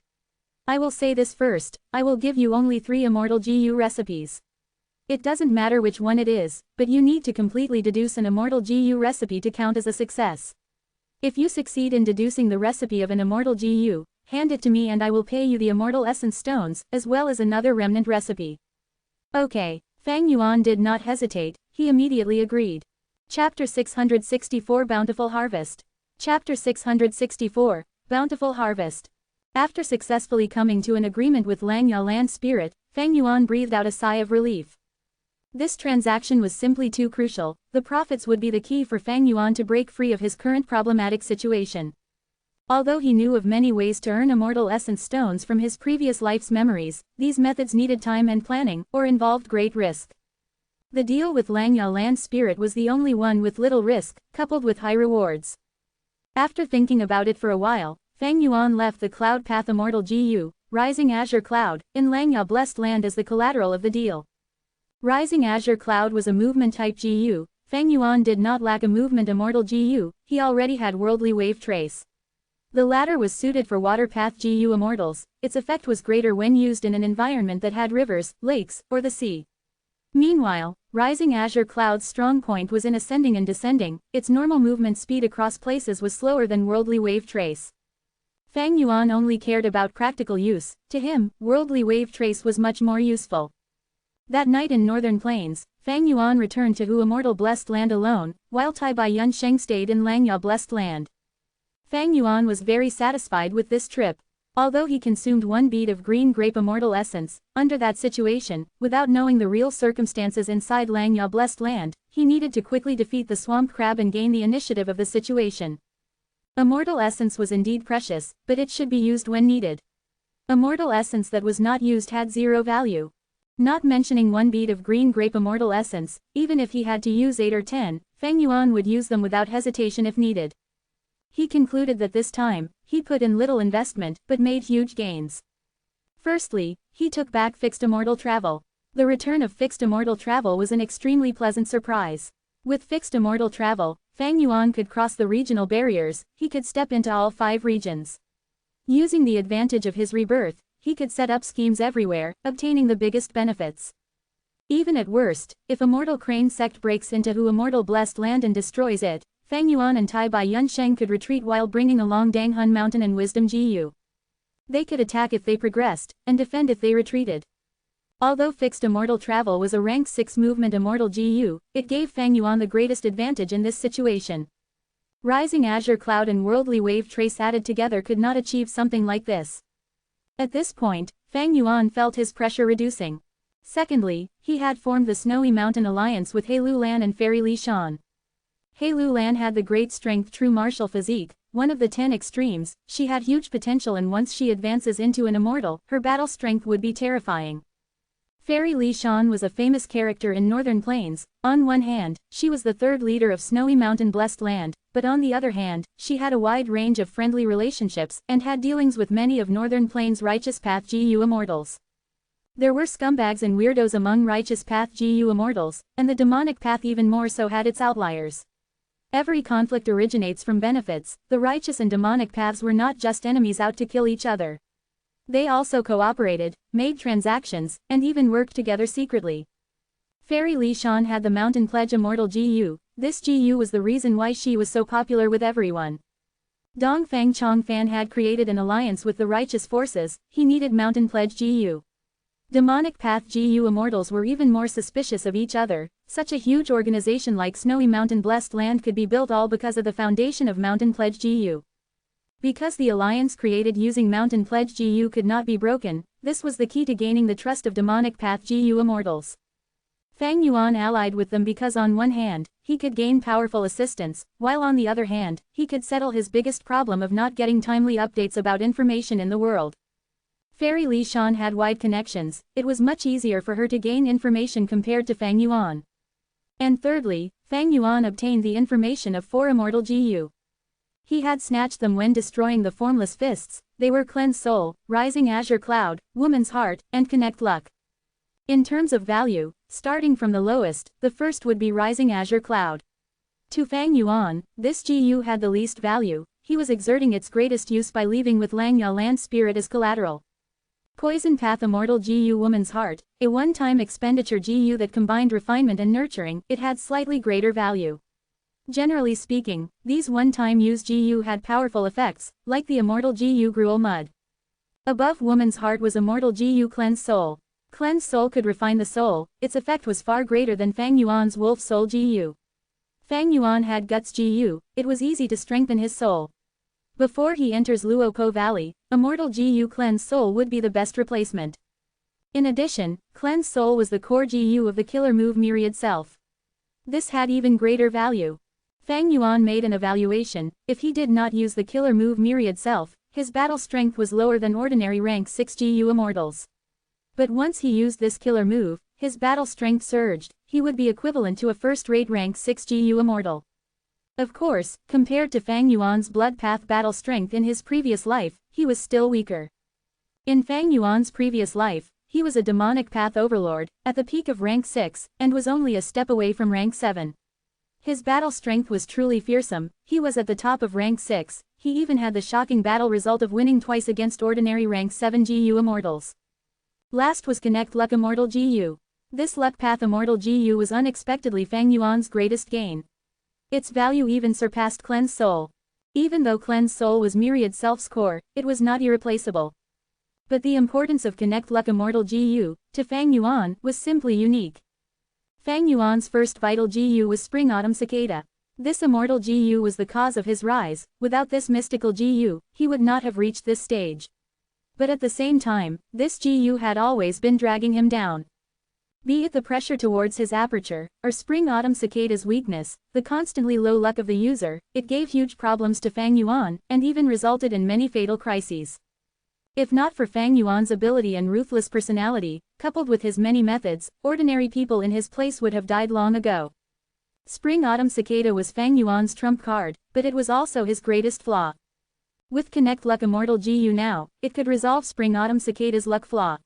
I will say this first, I will give you only 3 immortal Gu recipes. It doesn't matter which one it is, but you need to completely deduce an immortal Gu recipe to count as a success. If you succeed in deducing the recipe of an immortal Gu, hand it to me and I will pay you the immortal essence stones, as well as another remnant recipe." Okay, Fang Yuan did not hesitate, he immediately agreed. Chapter 664 Bountiful Harvest. Chapter 664, Bountiful Harvest. After successfully coming to an agreement with Langya Land spirit, Fang Yuan breathed out a sigh of relief. This transaction was simply too crucial. The profits would be the key for Fang Yuan to break free of his current problematic situation. Although he knew of many ways to earn immortal essence stones from his previous life's memories, these methods needed time and planning, or involved great risk. The deal with Langya Land spirit was the only one with little risk, coupled with high rewards. After thinking about it for a while, Fang Yuan left the Cloud Path Immortal Gu, Rising Azure Cloud, in Langya Blessed Land as the collateral of the deal. Rising Azure Cloud was a movement-type Gu. Fang Yuan did not lack a movement immortal Gu, he already had Worldly Wave Trace. The latter was suited for Water Path Gu immortals. Its effect was greater when used in an environment that had rivers, lakes, or the sea. Meanwhile, Rising Azure Cloud's strong point was in ascending and descending. Its normal movement speed across places was slower than Worldly Wave Trace. Fang Yuan only cared about practical use. To him, Worldly Wave Trace was much more useful. That night in Northern Plains, Fang Yuan returned to Hu Immortal Blessed Land alone, while Tai Bai Yunsheng stayed in Langya Blessed Land. Fang Yuan was very satisfied with this trip. Although he consumed 1 bead of green grape immortal essence, under that situation, without knowing the real circumstances inside Langya Blessed Land, he needed to quickly defeat the swamp crab and gain the initiative of the situation. Immortal essence was indeed precious, but it should be used when needed. Immortal essence that was not used had 0 value. Not mentioning 1 bead of green grape immortal essence, even if he had to use 8 or 10, Fang Yuan would use them without hesitation if needed. He concluded that this time, he put in little investment, but made huge gains. Firstly, he took back Fixed Immortal Travel. The return of Fixed Immortal Travel was an extremely pleasant surprise. With Fixed Immortal Travel, Fang Yuan could cross the regional barriers, he could step into all 5 regions. Using the advantage of his rebirth, he could set up schemes everywhere, obtaining the biggest benefits. Even at worst, if Immortal Crane Sect breaks into Hu Immortal Blessed Land and destroys it, Fang Yuan and Tai Bai Yunsheng could retreat while bringing along Danghun Mountain and Wisdom Gu. They could attack if they progressed, and defend if they retreated. Although Fixed Immortal Travel was a rank 6 movement immortal Gu, it gave Fang Yuan the greatest advantage in this situation. Rising Azure Cloud and Worldly Wave Trace added together could not achieve something like this. At this point, Fang Yuan felt his pressure reducing. Secondly, he had formed the Snowy Mountain Alliance with He Lu Lan and Fairy Li Shan. He Lu Lan had the great strength true martial physique, one of the 10 extremes. She had huge potential, and once she advances into an immortal, her battle strength would be terrifying. Fairy Li Shan was a famous character in Northern Plains. On one hand, she was the 3rd leader of Snowy Mountain Blessed Land, but on the other hand, she had a wide range of friendly relationships, and had dealings with many of Northern Plains Righteous Path Gu immortals. There were scumbags and weirdos among Righteous Path Gu immortals, and the demonic path even more so had its outliers. Every conflict originates from benefits. The righteous and demonic paths were not just enemies out to kill each other. They also cooperated, made transactions, and even worked together secretly. Fairy Li Shan had the Mountain Pledge Immortal Gu. This GU was the reason why she was so popular with everyone. Dongfang Chongfan had created an alliance with the righteous forces, he needed Mountain Pledge GU. Demonic Path GU Immortals were even more suspicious of each other. Such a huge organization like Snowy Mountain Blessed Land could be built all because of the foundation of Mountain Pledge GU. Because the alliance created using Mountain Pledge GU could not be broken, this was the key to gaining the trust of Demonic Path GU Immortals. Fang Yuan allied with them because on one hand, he could gain powerful assistance, while on the other hand, he could settle his biggest problem of not getting timely updates about information in the world. Fairy Li Shan had wide connections, it was much easier for her to gain information compared to Fang Yuan. And thirdly, Fang Yuan obtained the information of 4 immortal GU. He had snatched them when destroying the formless fists. They were Cleanse Soul, Rising Azure Cloud, Woman's Heart, and Connect Luck. In terms of value, starting from the lowest, the first would be Rising Azure Cloud. To Fang Yuan, this GU had the least value, he was exerting its greatest use by leaving with Langya Land Spirit as collateral. Poison Path Immortal GU Woman's Heart, a one-time expenditure GU that combined refinement and nurturing, it had slightly greater value. Generally speaking, these one-time use GU had powerful effects, like the Immortal GU Gruel Mud. Above Woman's Heart was Immortal GU Cleanse Soul. Cleanse Soul could refine the soul, its effect was far greater than Fang Yuan's Wolf Soul GU. Fang Yuan had Guts GU, it was easy to strengthen his soul. Before he enters Luokou Valley, Immortal GU Cleanse Soul would be the best replacement. In addition, Cleanse Soul was the core GU of the killer move Myriad Self. This had even greater value. Fang Yuan made an evaluation, if he did not use the killer move Myriad Self, his battle strength was lower than ordinary rank 6 GU Immortals. But once he used this killer move, his battle strength surged, he would be equivalent to a first-rate rank 6 GU Immortal. Of course, compared to Fang Yuan's Blood Path battle strength in his previous life, he was still weaker. In Fang Yuan's previous life, he was a Demonic Path Overlord, at the peak of rank 6, and was only a step away from rank 7. His battle strength was truly fearsome, he was at the top of rank 6, he even had the shocking battle result of winning twice against ordinary rank 7 GU Immortals. Last was Connect Luck Immortal GU. This Luck Path Immortal GU was unexpectedly Fang Yuan's greatest gain. Its value even surpassed Cleanse Soul. Even though Cleanse Soul was Myriad Self's core, it was not irreplaceable. But the importance of Connect Luck Immortal GU, to Fang Yuan, was simply unique. Fang Yuan's first vital GU was Spring Autumn Cicada. This immortal GU was the cause of his rise, without this mystical GU, he would not have reached this stage. But at the same time, this GU had always been dragging him down. Be it the pressure towards his aperture, or Spring Autumn Cicada's weakness, the constantly low luck of the user, it gave huge problems to Fang Yuan, and even resulted in many fatal crises. If not for Fang Yuan's ability and ruthless personality, coupled with his many methods, ordinary people in his place would have died long ago. Spring Autumn Cicada was Fang Yuan's trump card, but it was also his greatest flaw. With Connect Luck Immortal GU now, it could resolve Spring Autumn Cicada's luck flaw.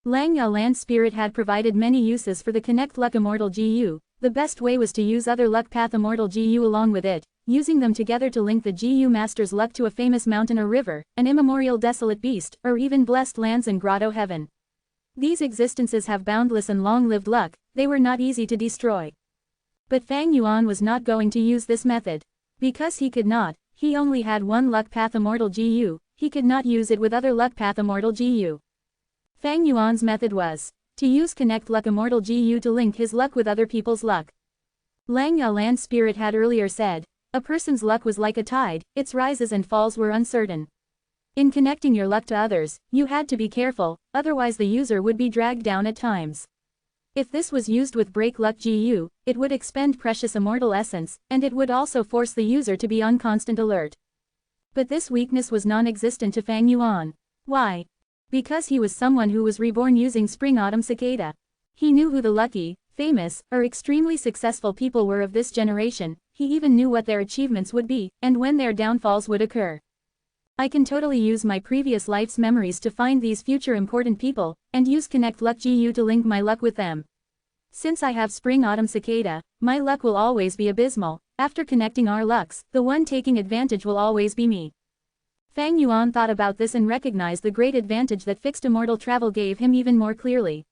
Langya Land Spirit had provided many uses for the Connect Luck Immortal GU, the best way was to use other Luck Path Immortal GU along with it, using them together to link the GU Master's luck to a famous mountain or river, an immemorial desolate beast, or even blessed lands and grotto heaven. These existences have boundless and long-lived luck, they were not easy to destroy. But Fang Yuan was not going to use this method. Because he could not, he only had one Luck Path Immortal GU, he could not use it with other Luck Path Immortal GU. Fang Yuan's method was to use Connect Luck Immortal GU to link his luck with other people's luck. Langya Land Spirit had earlier said, a person's luck was like a tide, its rises and falls were uncertain. In connecting your luck to others, you had to be careful, otherwise the user would be dragged down at times. If this was used with Break Luck GU, it would expend precious immortal essence, and it would also force the user to be on constant alert. But this weakness was non-existent to Fang Yuan. Why? Because he was someone who was reborn using Spring Autumn Cicada. He knew who the lucky, famous, or extremely successful people were of this generation, he even knew what their achievements would be, and when their downfalls would occur. I can totally use my previous life's memories to find these future important people, and use Connect Luck GU to link my luck with them. Since I have Spring Autumn Cicada, my luck will always be abysmal, after connecting our lucks, the one taking advantage will always be me. Fang Yuan thought about this and recognized the great advantage that fixed immortal travel gave him even more clearly.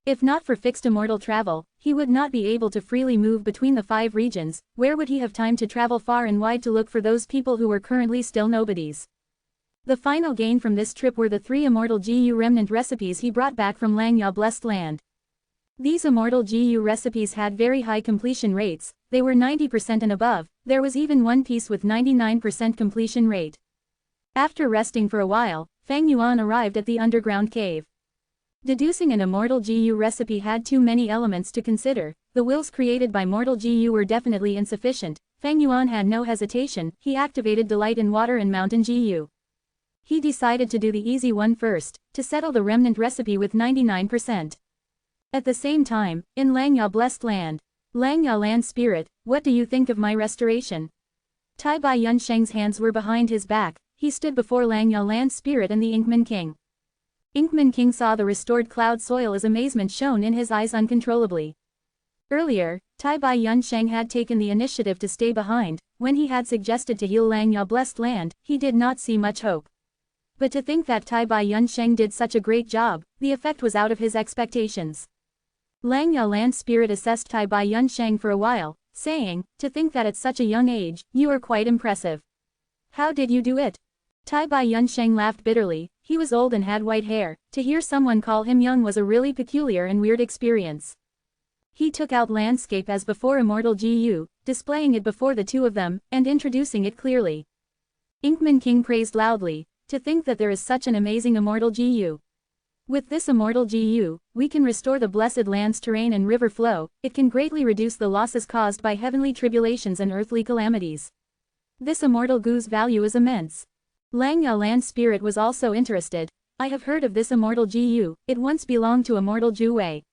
If not for fixed immortal travel, he would not be able to freely move between the 5 regions. Where would he have time to travel far and wide to look for those people who were currently still nobodies? The final gain from this trip were the 3 immortal GU remnant recipes he brought back from Langya Blessed Land. These immortal GU recipes had very high completion rates, they were 90% and above. There was even one piece with 99% completion rate. After resting for a while, Fang Yuan arrived at the underground cave. Deducing an immortal GU recipe had too many elements to consider. The wills created by mortal GU were definitely insufficient. Fang Yuan had no hesitation, he activated Delight in Water and Mountain GU. He decided to do the easy one first, to settle the remnant recipe with 99%. At the same time, in Langya Blessed Land, Langya Land Spirit, what do you think of my restoration? Tai Bai Yunsheng's hands were behind his back, he stood before Langya Land Spirit and the Inkman King. Inkman King saw the restored cloud soil as amazement shone in his eyes uncontrollably. Earlier, Tai Bai Yunsheng had taken the initiative to stay behind. When he had suggested to heal Langya Blessed Land, he did not see much hope. But to think that Tai Bai Yunsheng did such a great job, the effect was out of his expectations. Langya Land Spirit assessed Tai Bai Yunsheng for a while, saying, to think that at such a young age, you are quite impressive. How did you do it? Tai Bai Yunsheng laughed bitterly. He was old and had white hair. To hear someone call him young was a really peculiar and weird experience. He took out landscape as before immortal GU, displaying it before the 2 of them, and introducing it clearly. Inkman King praised loudly, to think that there is such an amazing immortal GU. With this immortal GU, we can restore the blessed land's terrain and river flow. It can greatly reduce the losses caused by heavenly tribulations and earthly calamities. This immortal GU's value is immense. Langya Land Spirit was also interested. I have heard of this immortal GU, it once belonged to Immortal Ju Wei.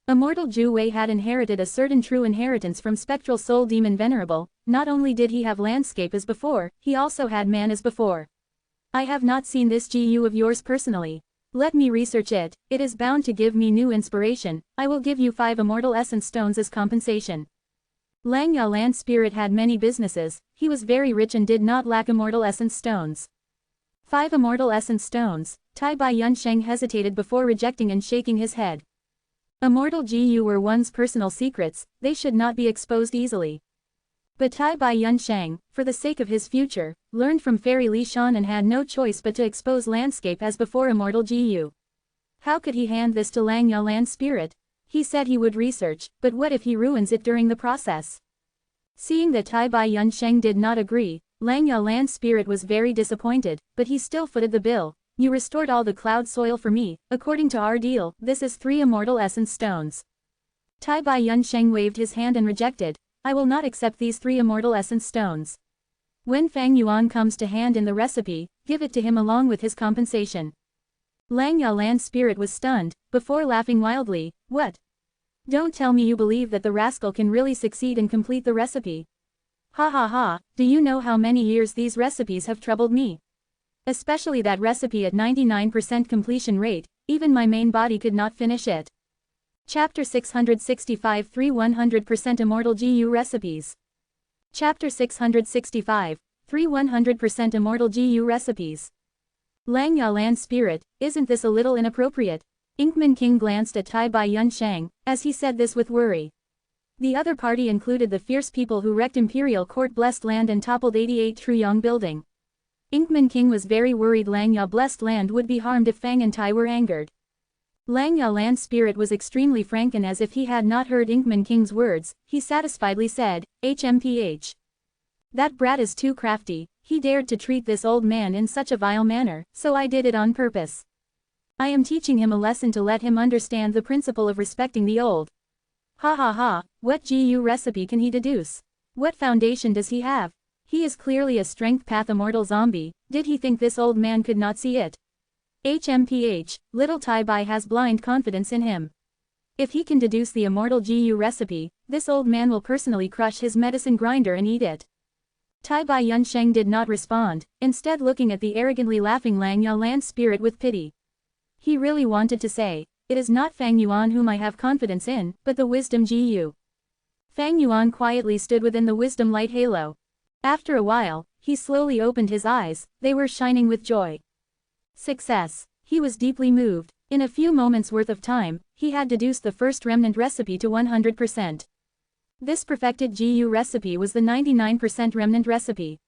Immortal Ju Wei had inherited a certain true inheritance from spectral soul demon Venerable. Not only did he have landscape as before, he also had man as before. I have not seen this GU of yours personally. Let me research it, it is bound to give me new inspiration. I will give you 5 immortal essence stones as compensation. Langya Land Spirit had many businesses, he was very rich and did not lack immortal essence stones. 5 immortal essence stones. Tai Bai Yunsheng hesitated before rejecting and shaking his head. Immortal GU were one's personal secrets, they should not be exposed easily. But Tai Bai Yunsheng, for the sake of his future, learned from Fairy Li Shan and had no choice but to expose landscape as before immortal GU. How could he hand this to Langya Land Spirit? He said he would research, but what if he ruins it during the process? Seeing that Tai Bai Yunsheng did not agree, Langya Land Spirit was very disappointed, but he still footed the bill. You restored all the cloud soil for me, according to our deal, this is 3 immortal essence stones. Tai Bai Yunsheng waved his hand and rejected, I will not accept these 3 immortal essence stones. When Fang Yuan comes to hand in the recipe, give it to him along with his compensation. Langya Land Spirit was stunned, before laughing wildly, what? Don't tell me you believe that the rascal can really succeed and complete the recipe. Ha ha ha, do you know how many years these recipes have troubled me? Especially that recipe at 99% completion rate, even my main body could not finish it. Chapter 665 3 100% Immortal GU Recipes. Chapter 665 3 100% Immortal GU Recipes. Langya Land Spirit, isn't this a little inappropriate? Inkman King glanced at Tai Bai Yunsheng, as he said this with worry. The other party included the fierce people who wrecked Imperial Court Blessed Land and toppled 88 Truyong Building. Inkman King was very worried Langya Blessed Land would be harmed if Fang and Tai were angered. Langya Land Spirit was extremely frank, and as if he had not heard Inkman King's words, he satisfiedly said, HMPH. That brat is too crafty, he dared to treat this old man in such a vile manner, so I did it on purpose. I am teaching him a lesson to let him understand the principle of respecting the old. Ha ha ha, what GU recipe can he deduce? What foundation does he have? He is clearly a strength path immortal zombie, did he think this old man could not see it? HMPH, little Tai Bai has blind confidence in him. If he can deduce the immortal GU recipe, this old man will personally crush his medicine grinder and eat it. Tai Bai Yunsheng did not respond, instead looking at the arrogantly laughing Langya Land Spirit with pity. He really wanted to say, it is not Fang Yuan whom I have confidence in, but the wisdom GU. Fang Yuan quietly stood within the wisdom light halo. After a while, he slowly opened his eyes, they were shining with joy. Success. He was deeply moved. In a few moments worth of time, he had deduced the first remnant recipe to 100%. This perfected GU recipe was the 99% remnant recipe.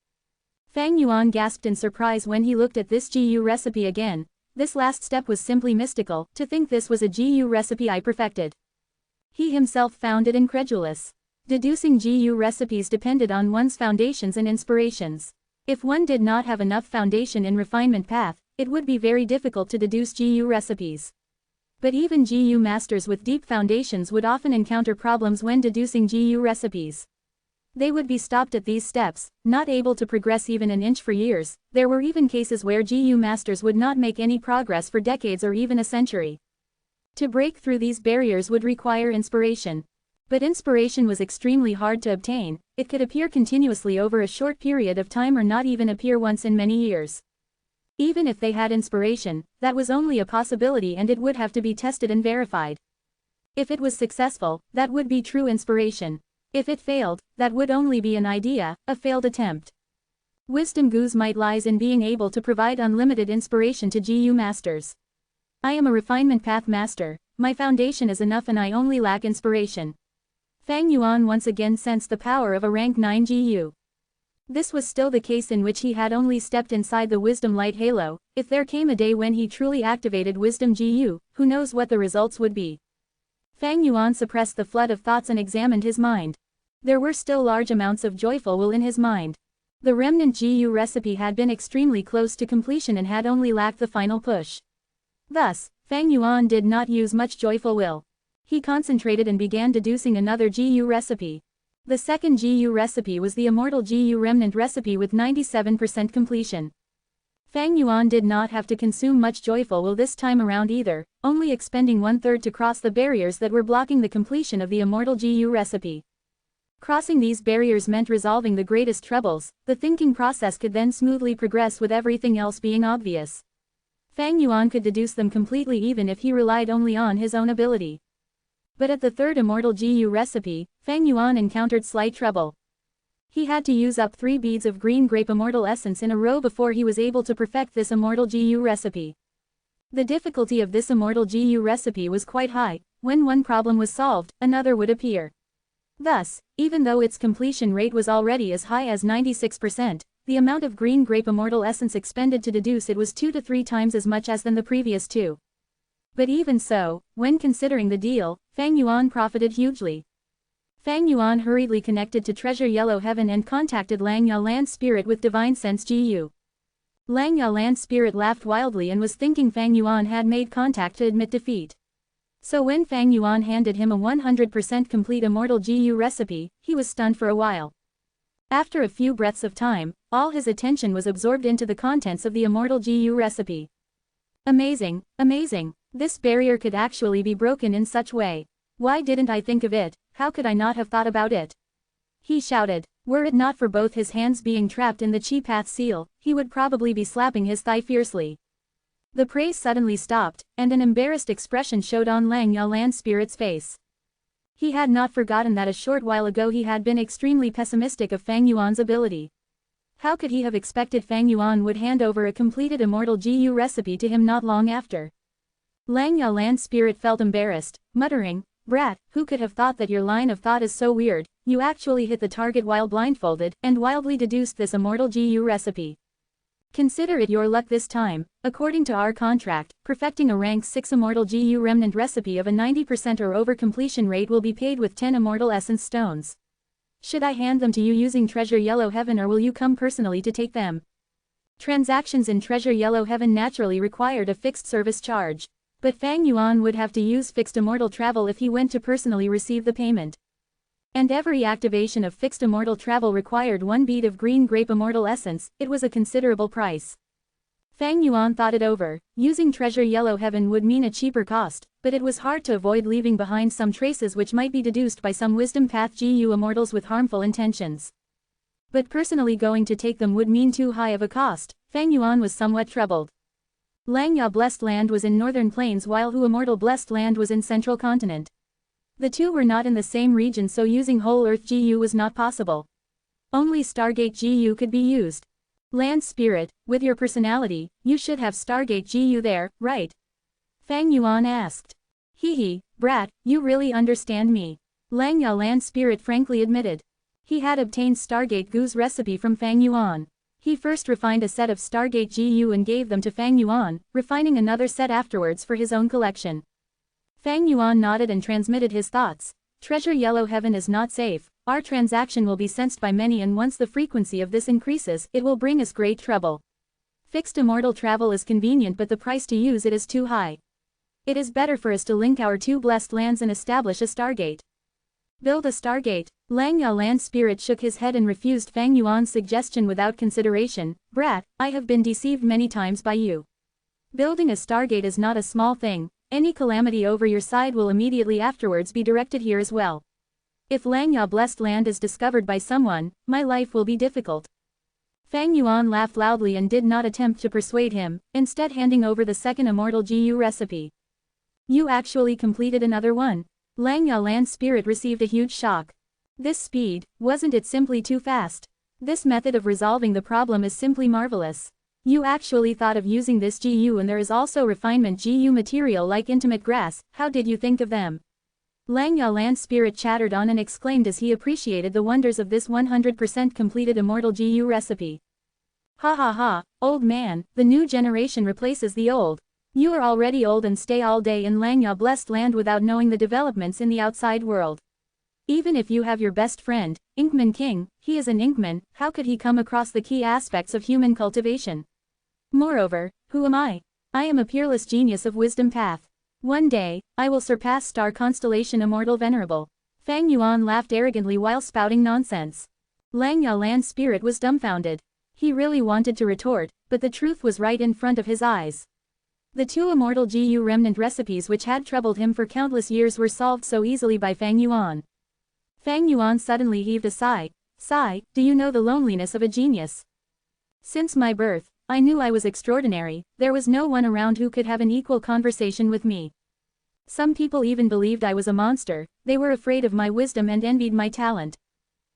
Fang Yuan gasped in surprise when he looked at this GU recipe again. This last step was simply mystical. To think this was a GU recipe I perfected. He himself found it incredulous. Deducing GU recipes depended on one's foundations and inspirations. If one did not have enough foundation in refinement path, it would be very difficult to deduce GU recipes. But even GU masters with deep foundations would often encounter problems when deducing GU recipes. They would be stopped at these steps, not able to progress even an inch for years. There were even cases where GU masters would not make any progress for decades or even a century. To break through these barriers would require inspiration. But inspiration was extremely hard to obtain. It could appear continuously over a short period of time or not even appear once in many years. Even if they had inspiration, that was only a possibility and it would have to be tested and verified. If it was successful, that would be true inspiration. If it failed, that would only be an idea, a failed attempt. Wisdom Gu's might lies in being able to provide unlimited inspiration to GU masters. I am a refinement path master, my foundation is enough and I only lack inspiration. Fang Yuan once again sensed the power of a rank 9 GU. This was still the case in which he had only stepped inside the wisdom light halo. If there came a day when he truly activated wisdom GU, who knows what the results would be. Fang Yuan suppressed the flood of thoughts and examined his mind. There were still large amounts of joyful will in his mind. The remnant GU recipe had been extremely close to completion and had only lacked the final push. Thus, Fang Yuan did not use much joyful will. He concentrated and began deducing another GU recipe. The second GU recipe was the Immortal GU remnant recipe with 97% completion. Fang Yuan did not have to consume much joyful will this time around either, only expending 1/3 to cross the barriers that were blocking the completion of the Immortal GU recipe. Crossing these barriers meant resolving the greatest troubles. The thinking process could then smoothly progress with everything else being obvious. Fang Yuan could deduce them completely even if he relied only on his own ability. But at the third Immortal GU recipe, Fang Yuan encountered slight trouble. He had to use up 3 beads of green grape Immortal essence in a row before he was able to perfect this Immortal GU recipe. The difficulty of this Immortal GU recipe was quite high. When one problem was solved, another would appear. Thus, even though its completion rate was already as high as 96%, the amount of green grape Immortal essence expended to deduce it was 2 to 3 times as much as than the previous 2. But even so, when considering the deal, Fang Yuan profited hugely. Fang Yuan hurriedly connected to Treasure Yellow Heaven and contacted Lang Ya Land Spirit with Divine Sense GU. Lang Ya Land Spirit laughed wildly and was thinking Fang Yuan had made contact to admit defeat. So when Fang Yuan handed him a 100% complete Immortal GU recipe, he was stunned for a while. After a few breaths of time, all his attention was absorbed into the contents of the Immortal GU recipe. Amazing, amazing. This barrier could actually be broken in such way. Why didn't I think of it? How could I not have thought about it? He shouted. Were it not for both his hands being trapped in the Chi Path seal, he would probably be slapping his thigh fiercely. The praise suddenly stopped, and an embarrassed expression showed on Lang Ya Land Spirit's face. He had not forgotten that a short while ago he had been extremely pessimistic of Fang Yuan's ability. How could he have expected Fang Yuan would hand over a completed Immortal GU recipe to him not long after? Lang Ya Land Spirit felt embarrassed, muttering, "Brat, who could have thought that your line of thought is so weird? You actually hit the target while blindfolded, and wildly deduced this Immortal GU recipe. Consider it your luck this time. According to our contract, perfecting a rank 6 Immortal GU remnant recipe of a 90% or over completion rate will be paid with 10 Immortal Essence Stones. Should I hand them to you using Treasure Yellow Heaven or will you come personally to take them?" Transactions in Treasure Yellow Heaven naturally required a fixed service charge. But Fang Yuan would have to use fixed Immortal travel if he went to personally receive the payment. And every activation of fixed Immortal travel required 1 bead of green grape Immortal essence. It was a considerable price. Fang Yuan thought it over. Using Treasure Yellow Heaven would mean a cheaper cost, but it was hard to avoid leaving behind some traces which might be deduced by some Wisdom Path GU Immortals with harmful intentions. But personally going to take them would mean too high of a cost. Fang Yuan was somewhat troubled. Lang Ya Blessed Land was in northern plains while Hu Immortal Blessed Land was in central continent. The two were not in the same region, so using Whole Earth GU was not possible. Only Stargate GU could be used. Land Spirit, with your personality, you should have Stargate GU there, right? Fang Yuan asked. Hee, brat, you really understand me. Lang Yalan spirit frankly admitted. He had obtained Stargate Gu's recipe from Fang Yuan. He first refined a set of Stargate GU and gave them to Fang Yuan, refining another set afterwards for his own collection. Fang Yuan nodded and transmitted his thoughts. Treasure Yellow Heaven is not safe. Our transaction will be sensed by many, and once the frequency of this increases, it will bring us great trouble. Fixed immortal travel is convenient, but the price to use it is too high. It is better for us to link our two blessed lands and establish a Stargate. Build a Stargate. Lang Yalan spirit shook his head and refused Fang Yuan's suggestion without consideration. Brat, I have been deceived many times by you. Building a Stargate is not a small thing. Any calamity over your side will immediately afterwards be directed here as well. If Lang Ya blessed land is discovered by someone, my life will be difficult. Fang Yuan laughed loudly and did not attempt to persuade him, instead handing over the second Immortal GU recipe. You actually completed another one. Lang Yalan's spirit received a huge shock. This speed, wasn't it simply too fast? This method of resolving the problem is simply marvelous. You actually thought of using this GU, and there is also refinement GU material like intimate grass. How did you think of them? Lang Yalan's spirit chattered on and exclaimed as he appreciated the wonders of this 100% completed Immortal GU recipe. Ha ha ha, old man, the new generation replaces the old. You are already old and stay all day in Lang Ya blessed land without knowing the developments in the outside world. Even if you have your best friend, Inkman King, he is an Inkman, how could he come across the key aspects of human cultivation? Moreover, who am I? I am a peerless genius of wisdom path. One day, I will surpass star constellation Immortal Venerable. Fang Yuan laughed arrogantly while spouting nonsense. Lang Yalan's spirit was dumbfounded. He really wanted to retort, but the truth was right in front of his eyes. The two Immortal GU remnant recipes which had troubled him for countless years were solved so easily by Fang Yuan. Fang Yuan suddenly heaved a sigh. Sigh, do you know the loneliness of a genius? Since my birth, I knew I was extraordinary. There was no one around who could have an equal conversation with me. Some people even believed I was a monster. They were afraid of my wisdom and envied my talent.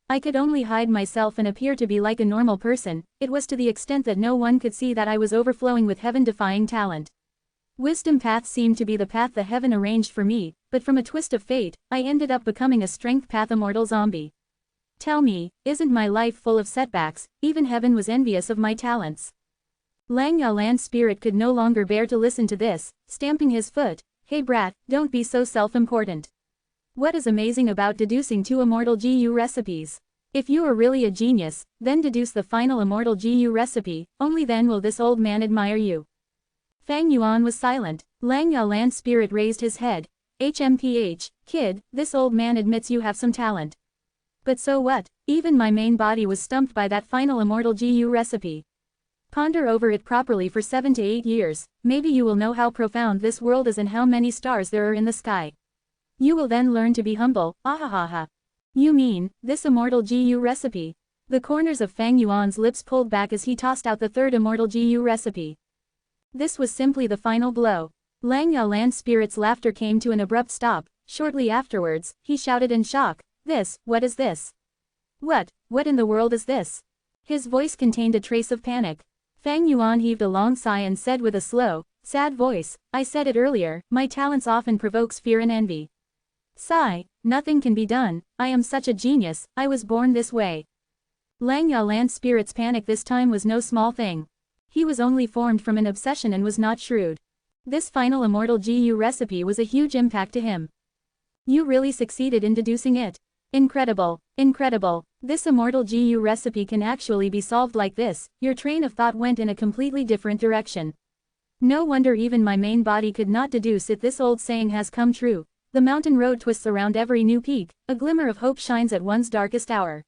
I could only hide myself and appear to be like a normal person. It was to the extent that no one could see that I was overflowing with heaven-defying talent. Wisdom path seemed to be the path the heaven arranged for me, but from a twist of fate, I ended up becoming a strength path immortal zombie. Tell me, isn't my life full of setbacks? Even heaven was envious of my talents. Lang Yalan's spirit could no longer bear to listen to this, stamping his foot. Hey brat, don't be so self-important. What is amazing about deducing two Immortal GU recipes? If you are really a genius, then deduce the final Immortal GU recipe, only then will this old man admire you. Fang Yuan was silent. Lang Yalan's spirit raised his head. HMPH, kid, this old man admits you have some talent. But so what? Even my main body was stumped by that final Immortal GU recipe. Ponder over it properly for 7 to 8 years, maybe you will know how profound this world is and how many stars there are in the sky. You will then learn to be humble. Ahahaha. You mean, this Immortal GU recipe? The corners of Fang Yuan's lips pulled back as he tossed out the third Immortal GU recipe. This was simply the final blow. Lang Yalan's spirit's laughter came to an abrupt stop. Shortly afterwards, he shouted in shock. What is this? What in the world is this? His voice contained a trace of panic. Fang Yuan heaved a long sigh and said with a slow, sad voice, I said it earlier, my talents often provokes fear and envy. Sigh, nothing can be done, I am such a genius, I was born this way. Lang Yalan's spirit's panic this time was no small thing. He was only formed from an obsession and was not shrewd. This final Immortal GU recipe was a huge impact to him. You really succeeded in deducing it. Incredible, incredible. This Immortal GU recipe can actually be solved like this. Your train of thought went in a completely different direction. No wonder even my main body could not deduce it. This old saying has come true. The mountain road twists around every new peak. A glimmer of hope shines at one's darkest hour.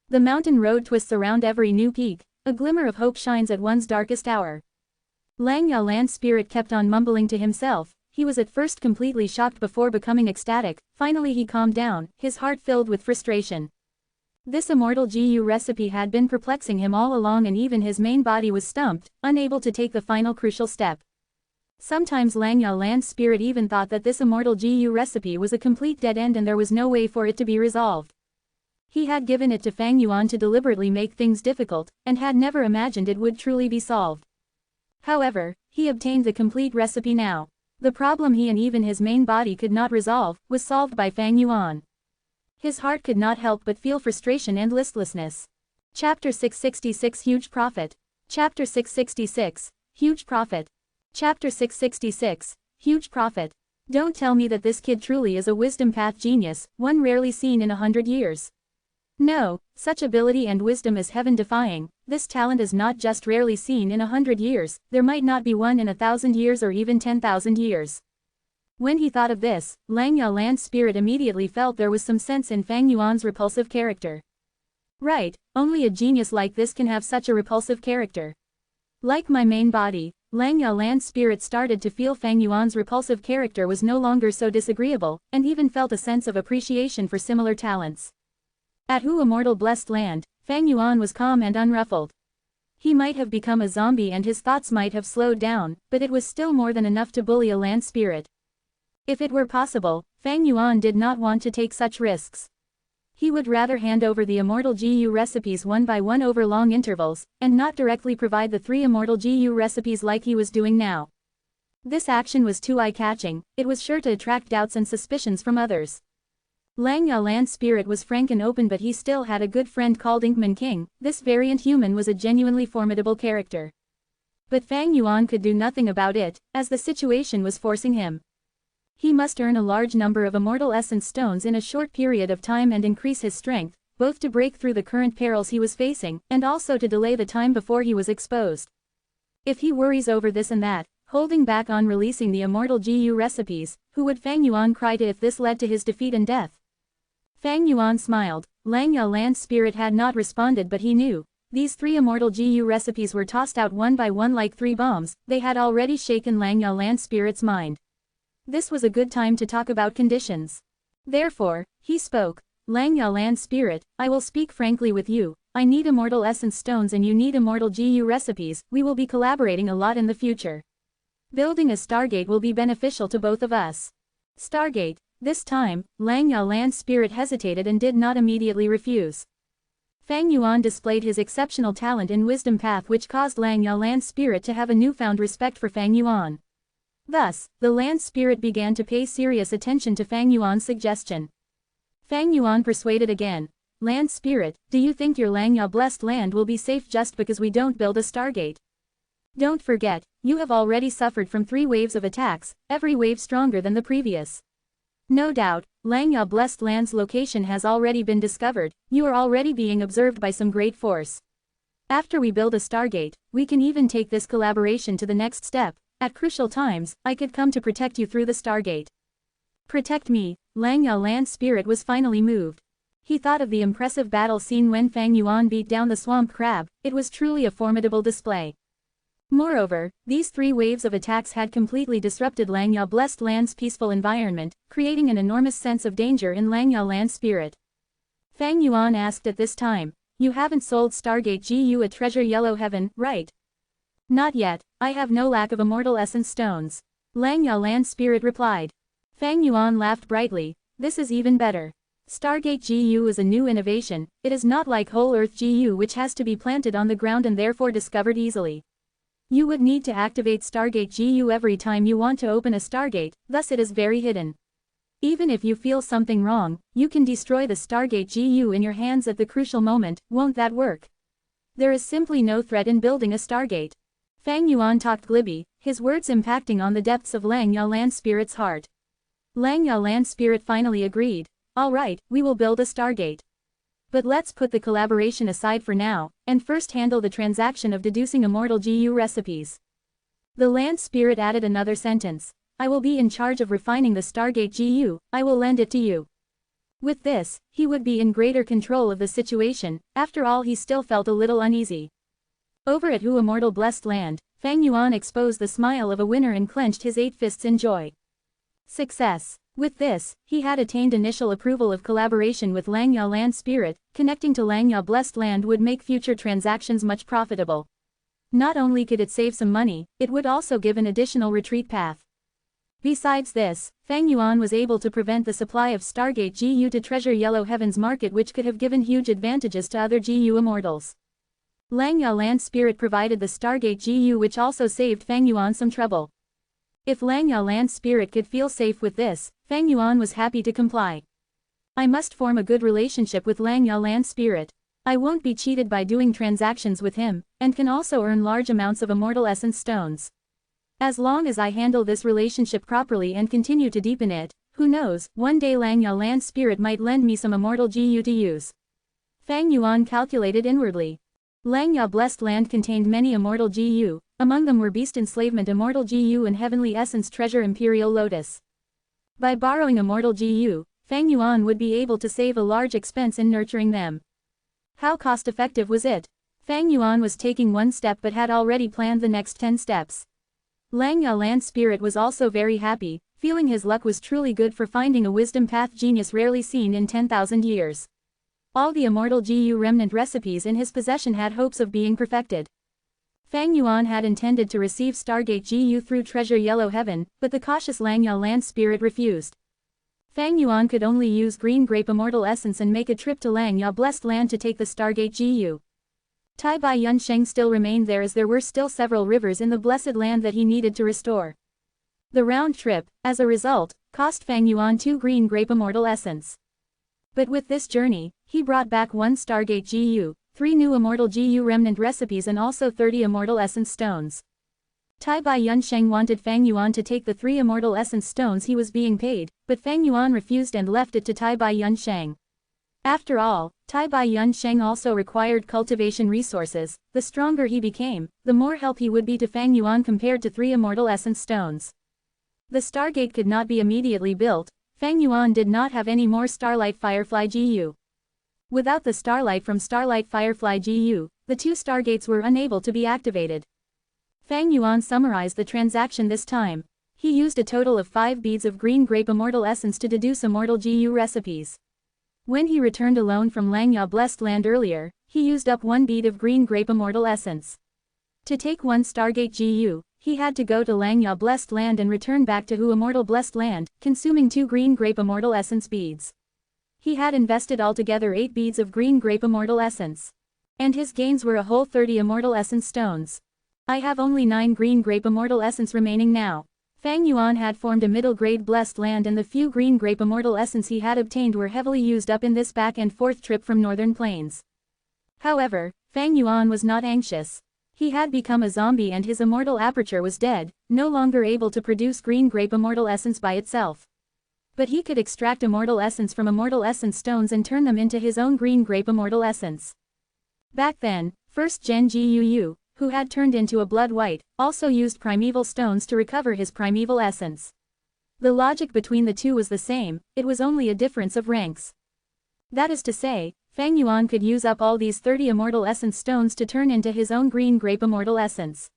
The mountain road twists around every new peak. A glimmer of hope shines at one's darkest hour. Lang Yalan's spirit kept on mumbling to himself. He was at first completely shocked before becoming ecstatic. Finally he calmed down, his heart filled with frustration. This Immortal GU recipe had been perplexing him all along, and even his main body was stumped, unable to take the final crucial step. Sometimes Lang Yalan's spirit even thought that this Immortal GU recipe was a complete dead end and there was no way for it to be resolved. He had given it to Fang Yuan to deliberately make things difficult, and had never imagined it would truly be solved. However, he obtained the complete recipe now. The problem he and even his main body could not resolve, was solved by Fang Yuan. His heart could not help but feel frustration and listlessness. Chapter 666 Huge Profit. Chapter 666, Huge Profit. Chapter 666, Huge Profit. Don't tell me that this kid truly is a wisdom path genius, one rarely seen in 100 years. No, such ability and wisdom is heaven-defying. This talent is not just rarely seen in 100 years, there might not be one in 1,000 years or even 10,000 years. When he thought of this, Lang Yalan's spirit immediately felt there was some sense in Fang Yuan's repulsive character. Right, only a genius like this can have such a repulsive character. Like my main body, Lang Yalan's spirit started to feel Fang Yuan's repulsive character was no longer so disagreeable, and even felt a sense of appreciation for similar talents. At Hu Immortal Blessed Land, Fang Yuan was calm and unruffled. He might have become a zombie and his thoughts might have slowed down, but it was still more than enough to bully a land spirit. If it were possible, Fang Yuan did not want to take such risks. He would rather hand over the Immortal GU recipes one by one over long intervals, and not directly provide the 3 Immortal GU recipes like he was doing now. This action was too eye-catching, it was sure to attract doubts and suspicions from others. Lang Yalan's spirit was frank and open, but he still had a good friend called Inkman King. This variant human was a genuinely formidable character. But Fang Yuan could do nothing about it, as the situation was forcing him. He must earn a large number of Immortal Essence Stones in a short period of time and increase his strength, both to break through the current perils he was facing, and also to delay the time before he was exposed. If he worries over this and that, holding back on releasing the Immortal GU recipes, who would Fang Yuan cry to if this led to his defeat and death? Fang Yuan smiled. Lang Yalan's spirit had not responded, but he knew. These 3 Immortal GU recipes were tossed out one by one like 3 bombs, they had already shaken Lang Yalan's spirit's mind. This was a good time to talk about conditions. Therefore, he spoke. Lang Yalan's spirit, I will speak frankly with you. I need Immortal Essence Stones and you need Immortal GU recipes. We will be collaborating a lot in the future. Building a Stargate will be beneficial to both of us. Stargate. This time, Lang Yalan's spirit hesitated and did not immediately refuse. Fang Yuan displayed his exceptional talent in Wisdom Path, which caused Lang Yalan's spirit to have a newfound respect for Fang Yuan. Thus, the land spirit began to pay serious attention to Fang Yuan's suggestion. Fang Yuan persuaded again. Land spirit, do you think your Lang Ya blessed land will be safe just because we don't build a Stargate? Don't forget, you have already suffered from 3 waves of attacks, every wave stronger than the previous. No doubt, Lang Ya Blessed Land's location has already been discovered, you are already being observed by some great force. After we build a Stargate, we can even take this collaboration to the next step. At crucial times, I could come to protect you through the Stargate. Protect me. Lang Yalan's spirit was finally moved. He thought of the impressive battle scene when Fang Yuan beat down the swamp crab. It was truly a formidable display. Moreover, these 3 waves of attacks had completely disrupted Lang Ya Blessed Land's peaceful environment, creating an enormous sense of danger in Lang Yalan's spirit. Fang Yuan asked at this time, you haven't sold Stargate GU a treasure yellow heaven, right? Not yet, I have no lack of Immortal Essence Stones. Lang Yalan's spirit replied. Fang Yuan laughed brightly, this is even better. Stargate GU is a new innovation, it is not like Whole Earth GU which has to be planted on the ground and therefore discovered easily. You would need to activate Stargate GU every time you want to open a Stargate, thus it is very hidden. Even if you feel something wrong, you can destroy the Stargate GU in your hands at the crucial moment, won't that work? There is simply no threat in building a Stargate. Fang Yuan talked glibly, his words impacting on the depths of Lang Yalan's spirit's heart. Lang Yalan's spirit finally agreed. Alright, we will build a Stargate. But let's put the collaboration aside for now, and first handle the transaction of deducing Immortal GU recipes. The land spirit added another sentence. I will be in charge of refining the Stargate GU, I will lend it to you. With this, he would be in greater control of the situation, after all he still felt a little uneasy. Over at Hu Immortal Blessed Land, Fang Yuan exposed the smile of a winner and clenched his 8 fists in joy. Success. With this, he had attained initial approval of collaboration with Lang Ya Land Spirit. Connecting to Lang Ya Blessed Land would make future transactions much profitable. Not only could it save some money, it would also give an additional retreat path. Besides this, Fang Yuan was able to prevent the supply of Stargate GU to Treasure Yellow Heaven's market, which could have given huge advantages to other GU immortals. Lang Ya Land Spirit provided the Stargate GU, which also saved Fang Yuan some trouble. If Lang Yalan's spirit could feel safe with this, Fang Yuan was happy to comply. I must form a good relationship with Lang Yalan's spirit. I won't be cheated by doing transactions with him, and can also earn large amounts of immortal essence stones. As long as I handle this relationship properly and continue to deepen it, who knows, one day Lang Yalan's spirit might lend me some immortal GU to use. Fang Yuan calculated inwardly. Lang Ya blessed land contained many immortal GU, among them were beast enslavement immortal GU and heavenly essence treasure imperial lotus. By borrowing immortal GU, Fang Yuan would be able to save a large expense in nurturing them. How cost-effective was it? Fang Yuan was taking one step but had already planned the next 10 steps. Lang Yalan's spirit was also very happy, feeling his luck was truly good for finding a wisdom path genius rarely seen in 10,000 years. All the immortal GU remnant recipes in his possession had hopes of being perfected. Fang Yuan had intended to receive Stargate GU through Treasure Yellow Heaven, but the cautious Lang Yalan's spirit refused. Fang Yuan could only use green grape immortal essence and make a trip to Lang Ya blessed land to take the Stargate GU. Tai Bai Yun Sheng still remained there as there were still several rivers in the blessed land that he needed to restore. The round trip, as a result, cost Fang Yuan 2 green grape immortal essence. But with this journey, he brought back 1 Stargate GU, 3 new immortal GU remnant recipes and also 30 immortal essence stones. Tai Bai Yun Sheng wanted Fang Yuan to take the 3 immortal essence stones he was being paid, but Fang Yuan refused and left it to Tai Bai Yun Sheng. After all, Tai Bai Yun Sheng also required cultivation resources. The stronger he became, the more help he would be to Fang Yuan compared to 3 immortal essence stones. The Stargate could not be immediately built. Fang Yuan did not have any more Starlight Firefly GU. Without the Starlight from Starlight Firefly GU, the 2 Stargates were unable to be activated. Fang Yuan summarized the transaction this time. He used a total of 5 beads of green grape immortal essence to deduce immortal GU recipes. When he returned alone from Lang Ya blessed land earlier, he used up 1 bead of green grape immortal essence. To take 1 Stargate GU, he had to go to Lang Ya blessed land and return back to Hu immortal blessed land, consuming 2 green grape immortal essence beads. He had invested altogether 8 beads of green grape immortal essence. And his gains were a whole 30 immortal essence stones. I have only 9 green grape immortal essence remaining now. Fang Yuan had formed a middle-grade blessed land and the few green grape immortal essence he had obtained were heavily used up in this back and forth trip from northern plains. However, Fang Yuan was not anxious. He had become a zombie and his immortal aperture was dead, no longer able to produce green grape immortal essence by itself. But he could extract immortal essence from immortal essence stones and turn them into his own green grape immortal essence. Back then, first Gen Guu, who had turned into a blood white, also used primeval stones to recover his primeval essence. The logic between the two was the same, it was only a difference of ranks. That is to say, Fang Yuan could use up all these 30 immortal essence stones to turn into his own green grape immortal essence.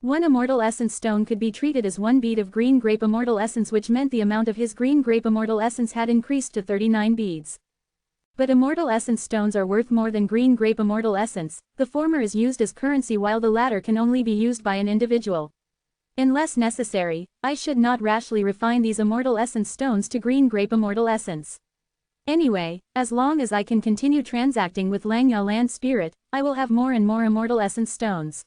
1 immortal essence stone could be treated as 1 bead of green grape immortal essence, which meant the amount of his green grape immortal essence had increased to 39 beads. But immortal essence stones are worth more than green grape immortal essence, the former is used as currency while the latter can only be used by an individual. Unless necessary, I should not rashly refine these immortal essence stones to green grape immortal essence. Anyway, as long as I can continue transacting with Lang Ya land spirit, I will have more and more immortal essence stones.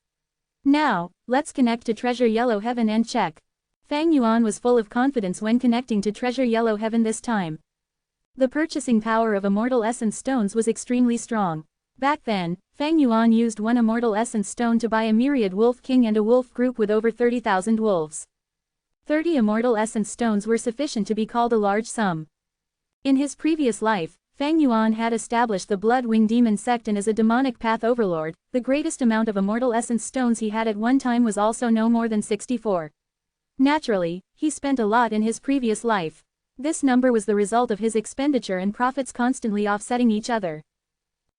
Now, let's connect to Treasure Yellow Heaven and check. Fang Yuan was full of confidence when connecting to Treasure Yellow Heaven this time. The purchasing power of immortal essence stones was extremely strong. Back then, Fang Yuan used 1 immortal essence stone to buy a myriad wolf king and a wolf group with over 30,000 wolves. 30 immortal essence stones were sufficient to be called a large sum. In his previous life, Fang Yuan had established the Blood Wing Demon sect and as a demonic path overlord, the greatest amount of immortal essence stones he had at one time was also no more than 64. Naturally, he spent a lot in his previous life. This number was the result of his expenditure and profits constantly offsetting each other.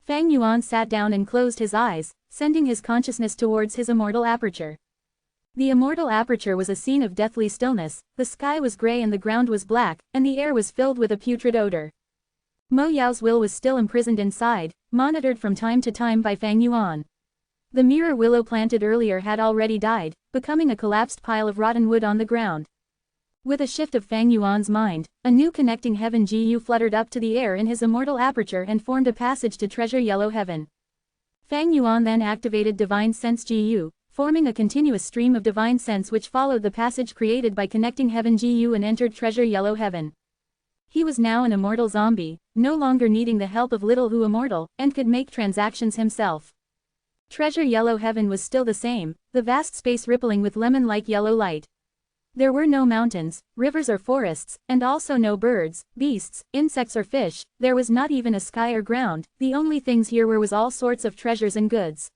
Fang Yuan sat down and closed his eyes, sending his consciousness towards his immortal aperture. The immortal aperture was a scene of deathly stillness, the sky was gray and the ground was black, and the air was filled with a putrid odor. Mo Yao's will was still imprisoned inside, monitored from time to time by Fang Yuan. The mirror willow planted earlier had already died, becoming a collapsed pile of rotten wood on the ground. With a shift of Fang Yuan's mind, a new connecting heaven GU fluttered up to the air in his immortal aperture and formed a passage to Treasure Yellow Heaven. Fang Yuan then activated Divine Sense GU, forming a continuous stream of divine sense which followed the passage created by connecting heaven GU and entered treasure yellow heaven. He was now an immortal zombie, no longer needing the help of little who immortal, and could make transactions himself. Treasure yellow heaven was still the same, the vast space rippling with lemon-like yellow light. There were no mountains, rivers or forests, and also no birds, beasts, insects or fish. There was not even a sky or ground. The only things here were all sorts of treasures and goods.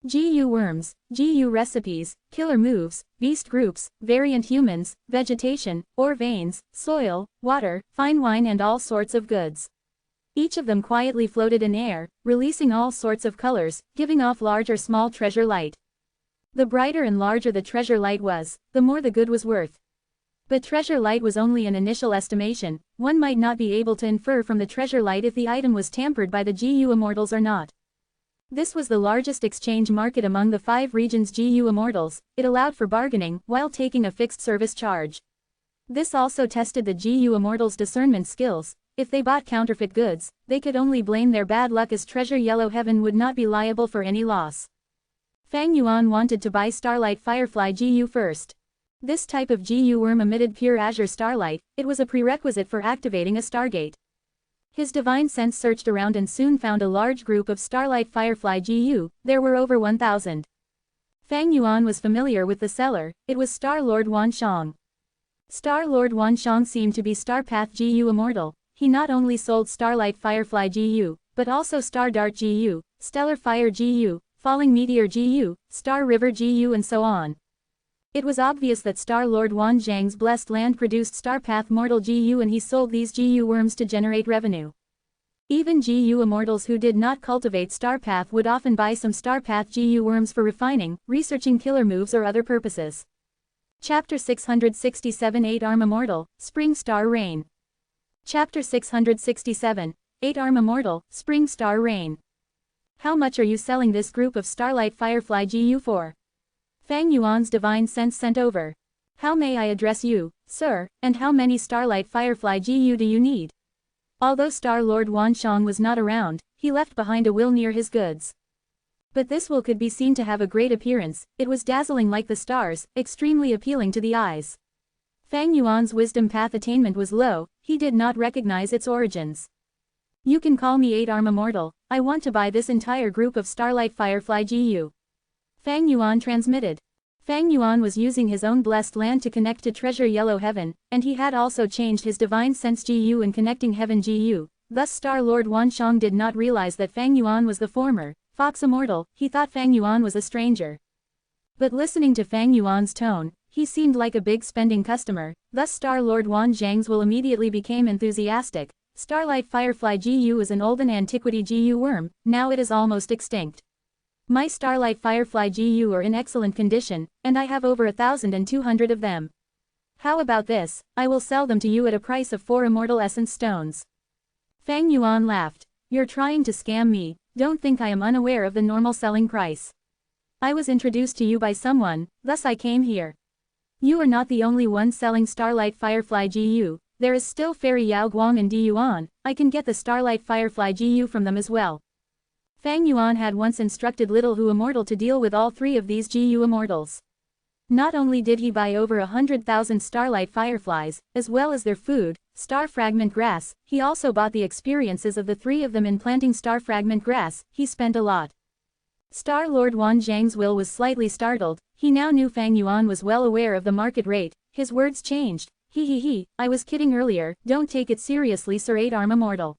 GU worms, GU recipes, killer moves, beast groups, variant humans, vegetation, ore veins, soil, water, fine wine and all sorts of goods. Each of them quietly floated in air, releasing all sorts of colors, giving off large or small treasure light. The brighter and larger the treasure light was, the more the good was worth. But treasure light was only an initial estimation. One might not be able to infer from the treasure light if the item was tampered by the GU immortals or not. This was the largest exchange market among the 5 regions GU immortals. It allowed for bargaining, while taking a fixed service charge. This also tested the GU immortals' discernment skills. If they bought counterfeit goods, they could only blame their bad luck as treasure yellow heaven would not be liable for any loss. Fang Yuan wanted to buy Starlight Firefly GU first. This type of GU worm emitted pure azure starlight. It was a prerequisite for activating a Stargate. His divine sense searched around and soon found a large group of Starlight Firefly GU. There were over 1,000. Fang Yuan was familiar with the seller. It was Star Lord Wan Shang. Star Lord Wan Shang seemed to be Starpath GU immortal. He not only sold Starlight Firefly GU, but also Star Dart GU, Stellar Fire GU, Falling Meteor GU, Star River GU and so on. It was obvious that Star Lord Wan Zhang's blessed land produced Starpath Mortal GU and he sold these GU worms to generate revenue. Even GU immortals who did not cultivate Starpath would often buy some Starpath GU worms for refining, researching killer moves or other purposes. Chapter 667 8-Arm Immortal, Spring Star Rain. Chapter 667, 8-Arm Immortal, Spring Star Rain. How much are you selling this group of Starlight Firefly GU for? Fang Yuan's divine sense sent over. How may I address you, sir, and how many Starlight Firefly GU do you need? Although Star Lord Wan Shang was not around, he left behind a will near his goods. But this will could be seen to have a great appearance. It was dazzling like the stars, extremely appealing to the eyes. Fang Yuan's wisdom path attainment was low, he did not recognize its origins. You can call me 8-Arm Immortal. I want to buy this entire group of Starlight Firefly GU. Fang Yuan transmitted. Fang Yuan was using his own blessed land to connect to treasure yellow heaven, and he had also changed his divine sense GU in connecting heaven GU. Thus Star Lord Wan Shang did not realize that Fang Yuan was the former, Fox Immortal. He thought Fang Yuan was a stranger. But listening to Fang Yuan's tone, he seemed like a big spending customer. Thus Star Lord Wan Zhang's will immediately became enthusiastic. Starlight Firefly GU is an olden antiquity GU worm, now it is almost extinct. My Starlight Firefly GU are in excellent condition, and I have over 1,200 of them. How about this? I will sell them to you at a price of 4 immortal essence stones. Fang Yuan laughed. You're trying to scam me. Don't think I am unaware of the normal selling price. I was introduced to you by someone, thus I came here. You are not the only one selling Starlight Firefly GU. There is still Fairy Yao Guang and Di Yuan. I can get the Starlight Firefly GU from them as well. Fang Yuan had once instructed Little Who Immortal to deal with all 3 of these GU immortals. Not only did he buy over 100,000 Starlight Fireflies, as well as their food, Star Fragment Grass, he also bought the experiences of the 3 of them in planting Star Fragment Grass. He spent a lot. Star Lord Wan Zhang's will was slightly startled. He now knew Fang Yuan was well aware of the market rate. His words changed. I was kidding earlier, don't take it seriously, Sir 8-Arm Immortal.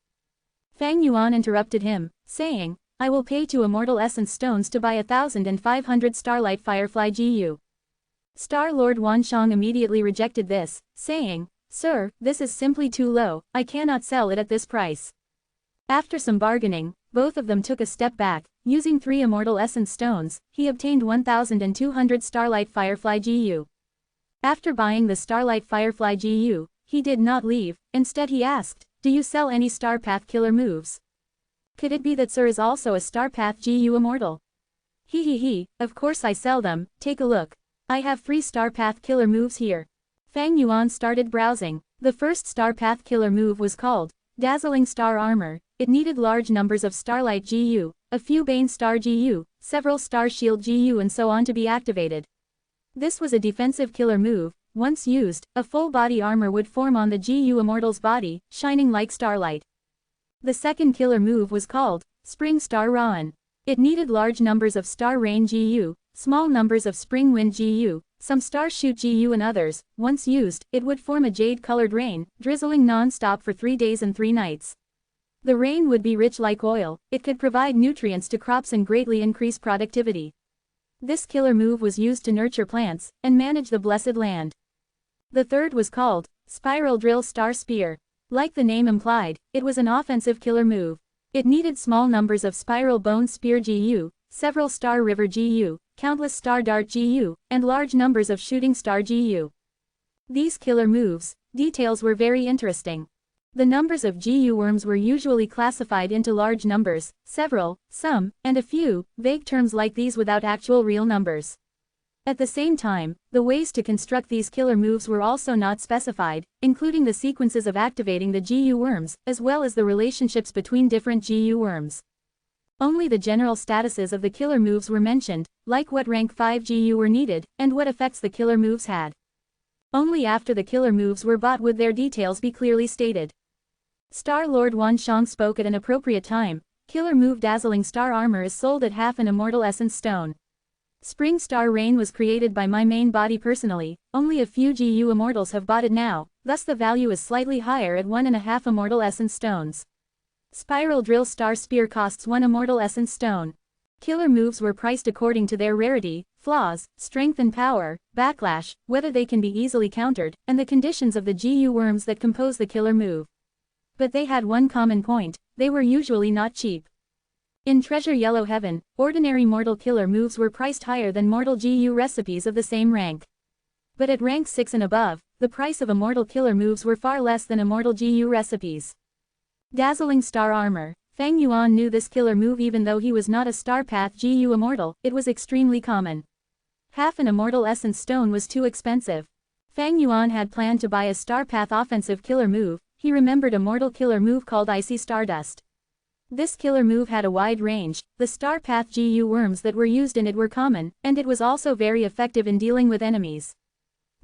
Fang Yuan interrupted him, saying, I will pay 2 immortal essence stones to buy 1,500 Starlight Firefly GU. Star Lord Wan Shang immediately rejected this, saying, Sir, this is simply too low, I cannot sell it at this price. After some bargaining, both of them took a step back. Using 3 immortal essence stones, he obtained 1,200 Starlight Firefly GU. After buying the Starlight Firefly GU, he did not leave. Instead he asked, do you sell any Starpath killer moves? Could it be that Sir is also a Starpath GU immortal? Of course I sell them, take a look. I have 3 Starpath killer moves here. Fang Yuan started browsing. The first Starpath killer move was called Dazzling Star Armor. It needed large numbers of Starlight GU, a few Bane Star GU, several star shield GU and so on to be activated. This was a defensive killer move. Once used, a full body armor would form on the GU Immortal's body, shining like starlight. The second killer move was called Spring Star Rain. It needed large numbers of Star Rain GU, small numbers of Spring Wind GU, some Star Shoot GU and others. Once used, it would form a jade-colored rain, drizzling non-stop for 3 days and 3 nights. The rain would be rich like oil, it could provide nutrients to crops and greatly increase productivity. This killer move was used to nurture plants, and manage the blessed land. The third was called Spiral Drill Star Spear. Like the name implied, it was an offensive killer move. It needed small numbers of Spiral Bone Spear GU, several Star River GU, countless Star Dart GU, and large numbers of Shooting Star GU. These killer moves' details were very interesting. The numbers of GU worms were usually classified into large numbers, several, some, and a few, vague terms like these without actual real numbers. At the same time, the ways to construct these killer moves were also not specified, including the sequences of activating the GU worms, as well as the relationships between different GU worms. Only the general statuses of the killer moves were mentioned, like what rank 5 GU were needed, and what effects the killer moves had. Only after the killer moves were bought would their details be clearly stated. Star Lord Wanshang spoke at an appropriate time. Killer move Dazzling Star Armor is sold at half an Immortal Essence Stone. Spring Star Rain was created by my main body personally, only a few GU Immortals have bought it now, thus the value is slightly higher at 1.5 Immortal Essence Stones. Spiral Drill Star Spear costs 1 Immortal Essence Stone. Killer moves were priced according to their rarity, flaws, strength and power, backlash, whether they can be easily countered, and the conditions of the GU worms that compose the killer move. But they had one common point: they were usually not cheap. In Treasure Yellow Heaven, ordinary mortal killer moves were priced higher than mortal GU recipes of the same rank. But at rank 6 and above, the price of immortal killer moves were far less than immortal GU recipes. Dazzling Star Armor. Feng Yuan knew this killer move even though he was not a Star Path GU Immortal, it was extremely common. Half an Immortal Essence Stone was too expensive. Feng Yuan had planned to buy a Star Path offensive killer move. He remembered a mortal killer move called Icy Stardust. This killer move had a wide range. The Star Path GU worms that were used in it were common, and it was also very effective in dealing with enemies.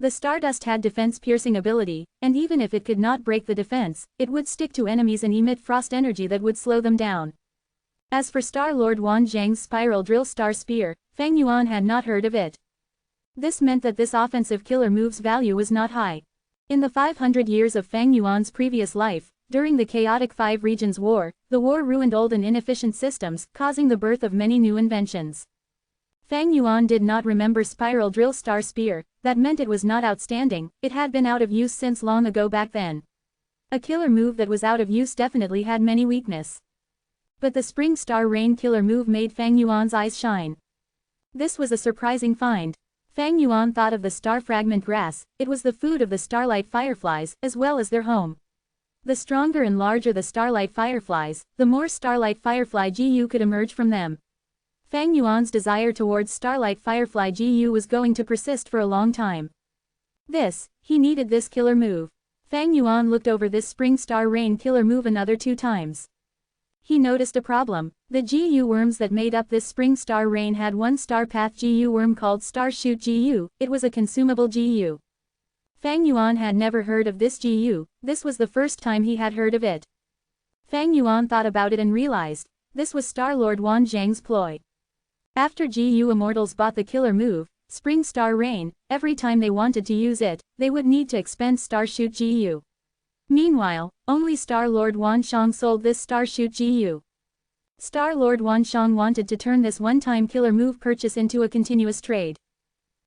The Stardust had defense-piercing ability, and even if it could not break the defense, it would stick to enemies and emit frost energy that would slow them down. As for Star Lord Wanzhang's Spiral Drill Star Spear, Feng Yuan had not heard of it. This meant that this offensive killer move's value was not high. In the 500 years of Feng Yuan's previous life, during the chaotic Five Regions War, the war ruined old and inefficient systems, causing the birth of many new inventions. Feng Yuan did not remember Spiral Drill Star Spear. That meant it was not outstanding, it had been out of use since long ago back then. A killer move that was out of use definitely had many weaknesses. But the Spring Star Rain killer move made Feng Yuan's eyes shine. This was a surprising find. Feng Yuan thought of the star fragment grass. It was the food of the starlight fireflies, as well as their home. The stronger and larger the starlight fireflies, the more starlight firefly GU could emerge from them. Feng Yuan's desire towards starlight firefly GU was going to persist for a long time. He needed this killer move. Feng Yuan looked over this Spring Star Rain killer move another 2 times. He noticed a problem. The GU worms that made up this Spring Star Rain had one Star Path GU worm called Star Shoot GU, it was a consumable GU. Feng Yuan had never heard of this GU, this was the first time he had heard of it. Feng Yuan thought about it and realized, this was Star Lord Wanzhang's ploy. After GU Immortals bought the killer move, Spring Star Rain, every time they wanted to use it, they would need to expend Star Shoot GU. Meanwhile, only Star Lord Wanshang sold this Star Shoot GU. Star Lord Wanshang wanted to turn this one-time killer move purchase into a continuous trade.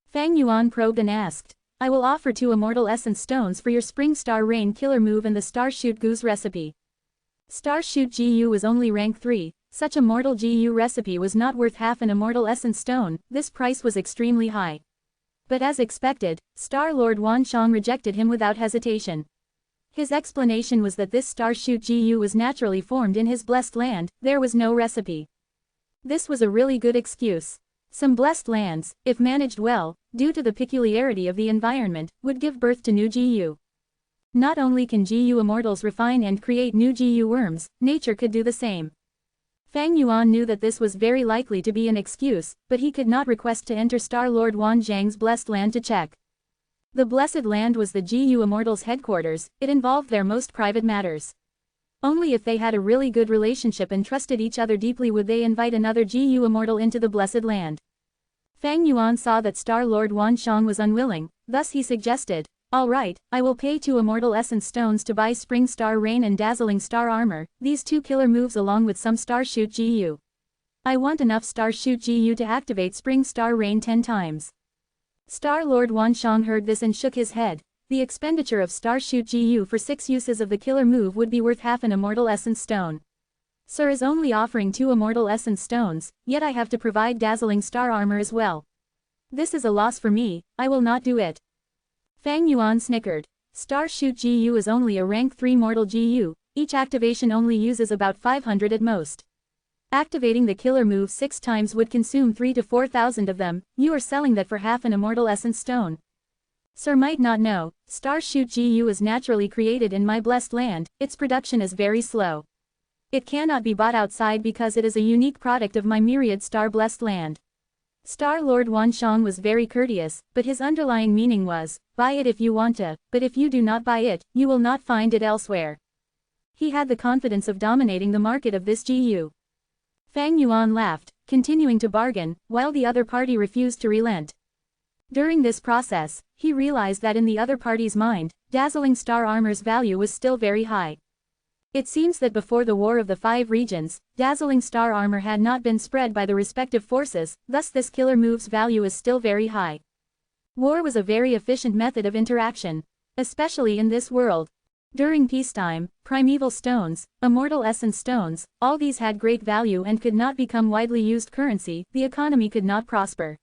Feng Yuan probed and asked, I will offer 2 Immortal Essence Stones for your Spring Star Rain killer move and the Star Shoot GU's recipe. Star Shoot GU was only rank 3, such a mortal GU recipe was not worth half an Immortal Essence Stone, this price was extremely high. But as expected, Star Lord Wanshang rejected him without hesitation. His explanation was that this Star Shoot GU was naturally formed in his blessed land, there was no recipe. This was a really good excuse. Some blessed lands, if managed well, due to the peculiarity of the environment, would give birth to new GU. Not only can GU Immortals refine and create new GU worms, nature could do the same. Fang Yuan knew that this was very likely to be an excuse, but he could not request to enter Star Lord Wan Zhang's blessed land to check. The blessed land was the GU Immortals' headquarters, it involved their most private matters. Only if they had a really good relationship and trusted each other deeply would they invite another GU Immortal into the blessed land. Fang Yuan saw that Star Lord Wan Shang was unwilling, thus he suggested, "All right, I will pay 2 Immortal Essence Stones to buy Spring Star Rain and Dazzling Star Armor, these 2 killer moves along with some Star Shoot GU. I want enough Star Shoot GU to activate Spring Star Rain 10 times. Star Lord Wan Shang heard this and shook his head. The expenditure of Star Shoot GU for 6 uses of the killer move would be worth half an Immortal Essence Stone. Sir is only offering 2 Immortal Essence Stones, yet I have to provide Dazzling Star Armor as well. This is a loss for me, I will not do it." Fang Yuan snickered. Star Shoot GU is only a rank 3 mortal GU, each activation only uses about 500 at most. Activating the killer move 6 times would consume 3 to 4,000 of them, you are selling that for half an Immortal Essence Stone. Sir might not know, Star Shoot GU is naturally created in my blessed land, its production is very slow. It cannot be bought outside because it is a unique product of my myriad star blessed land. Star Lord Wan Shang was very courteous, but his underlying meaning was, buy it if you want to, but if you do not buy it, you will not find it elsewhere. He had the confidence of dominating the market of this GU. Fang Yuan laughed, continuing to bargain, while the other party refused to relent. During this process, he realized that in the other party's mind, Dazzling Star Armor's value was still very high. It seems that before the War of the 5 Regions, Dazzling Star Armor had not been spread by the respective forces, thus this killer move's value is still very high. War was a very efficient method of interaction, especially in this world. During peacetime, primeval stones, Immortal Essence Stones, all these had great value and could not become widely used currency, the economy could not prosper.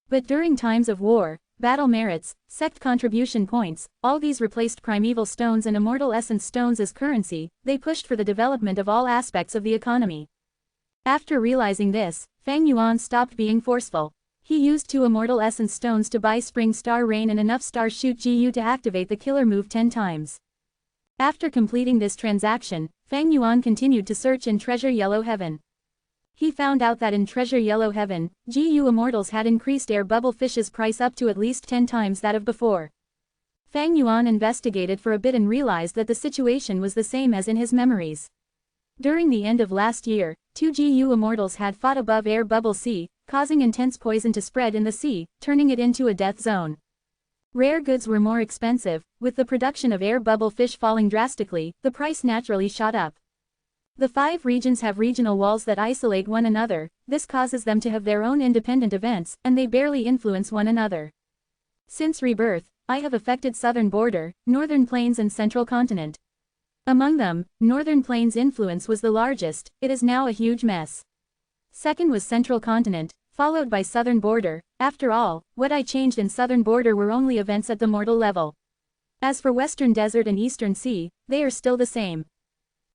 But during times of war, battle merits, sect contribution points, all these replaced primeval stones and Immortal Essence Stones as currency, they pushed for the development of all aspects of the economy. After realizing this, Fang Yuan stopped being forceful. He used 2 Immortal Essence Stones to buy Spring Star Rain and enough Star Shoot GU to activate the killer move 10 times. After completing this transaction, Fang Yuan continued to search in Treasure Yellow Heaven. He found out that in Treasure Yellow Heaven, GU Immortals had increased air bubble fish's price up to at least 10 times that of before. Fang Yuan investigated for a bit and realized that the situation was the same as in his memories. During the end of last year, 2 GU Immortals had fought above air bubble sea, causing intense poison to spread in the sea, turning it into a death zone. Rare goods were more expensive, with the production of air bubble fish falling drastically, the price naturally shot up. The 5 regions have regional walls that isolate one another, this causes them to have their own independent events, and they barely influence one another. Since rebirth, I have affected southern border, northern plains and central continent. Among them, northern plains' influence was the largest, it is now a huge mess. Second was central continent, followed by southern border. After all, what I changed in southern border were only events at the mortal level. As for western desert and eastern sea, they are still the same.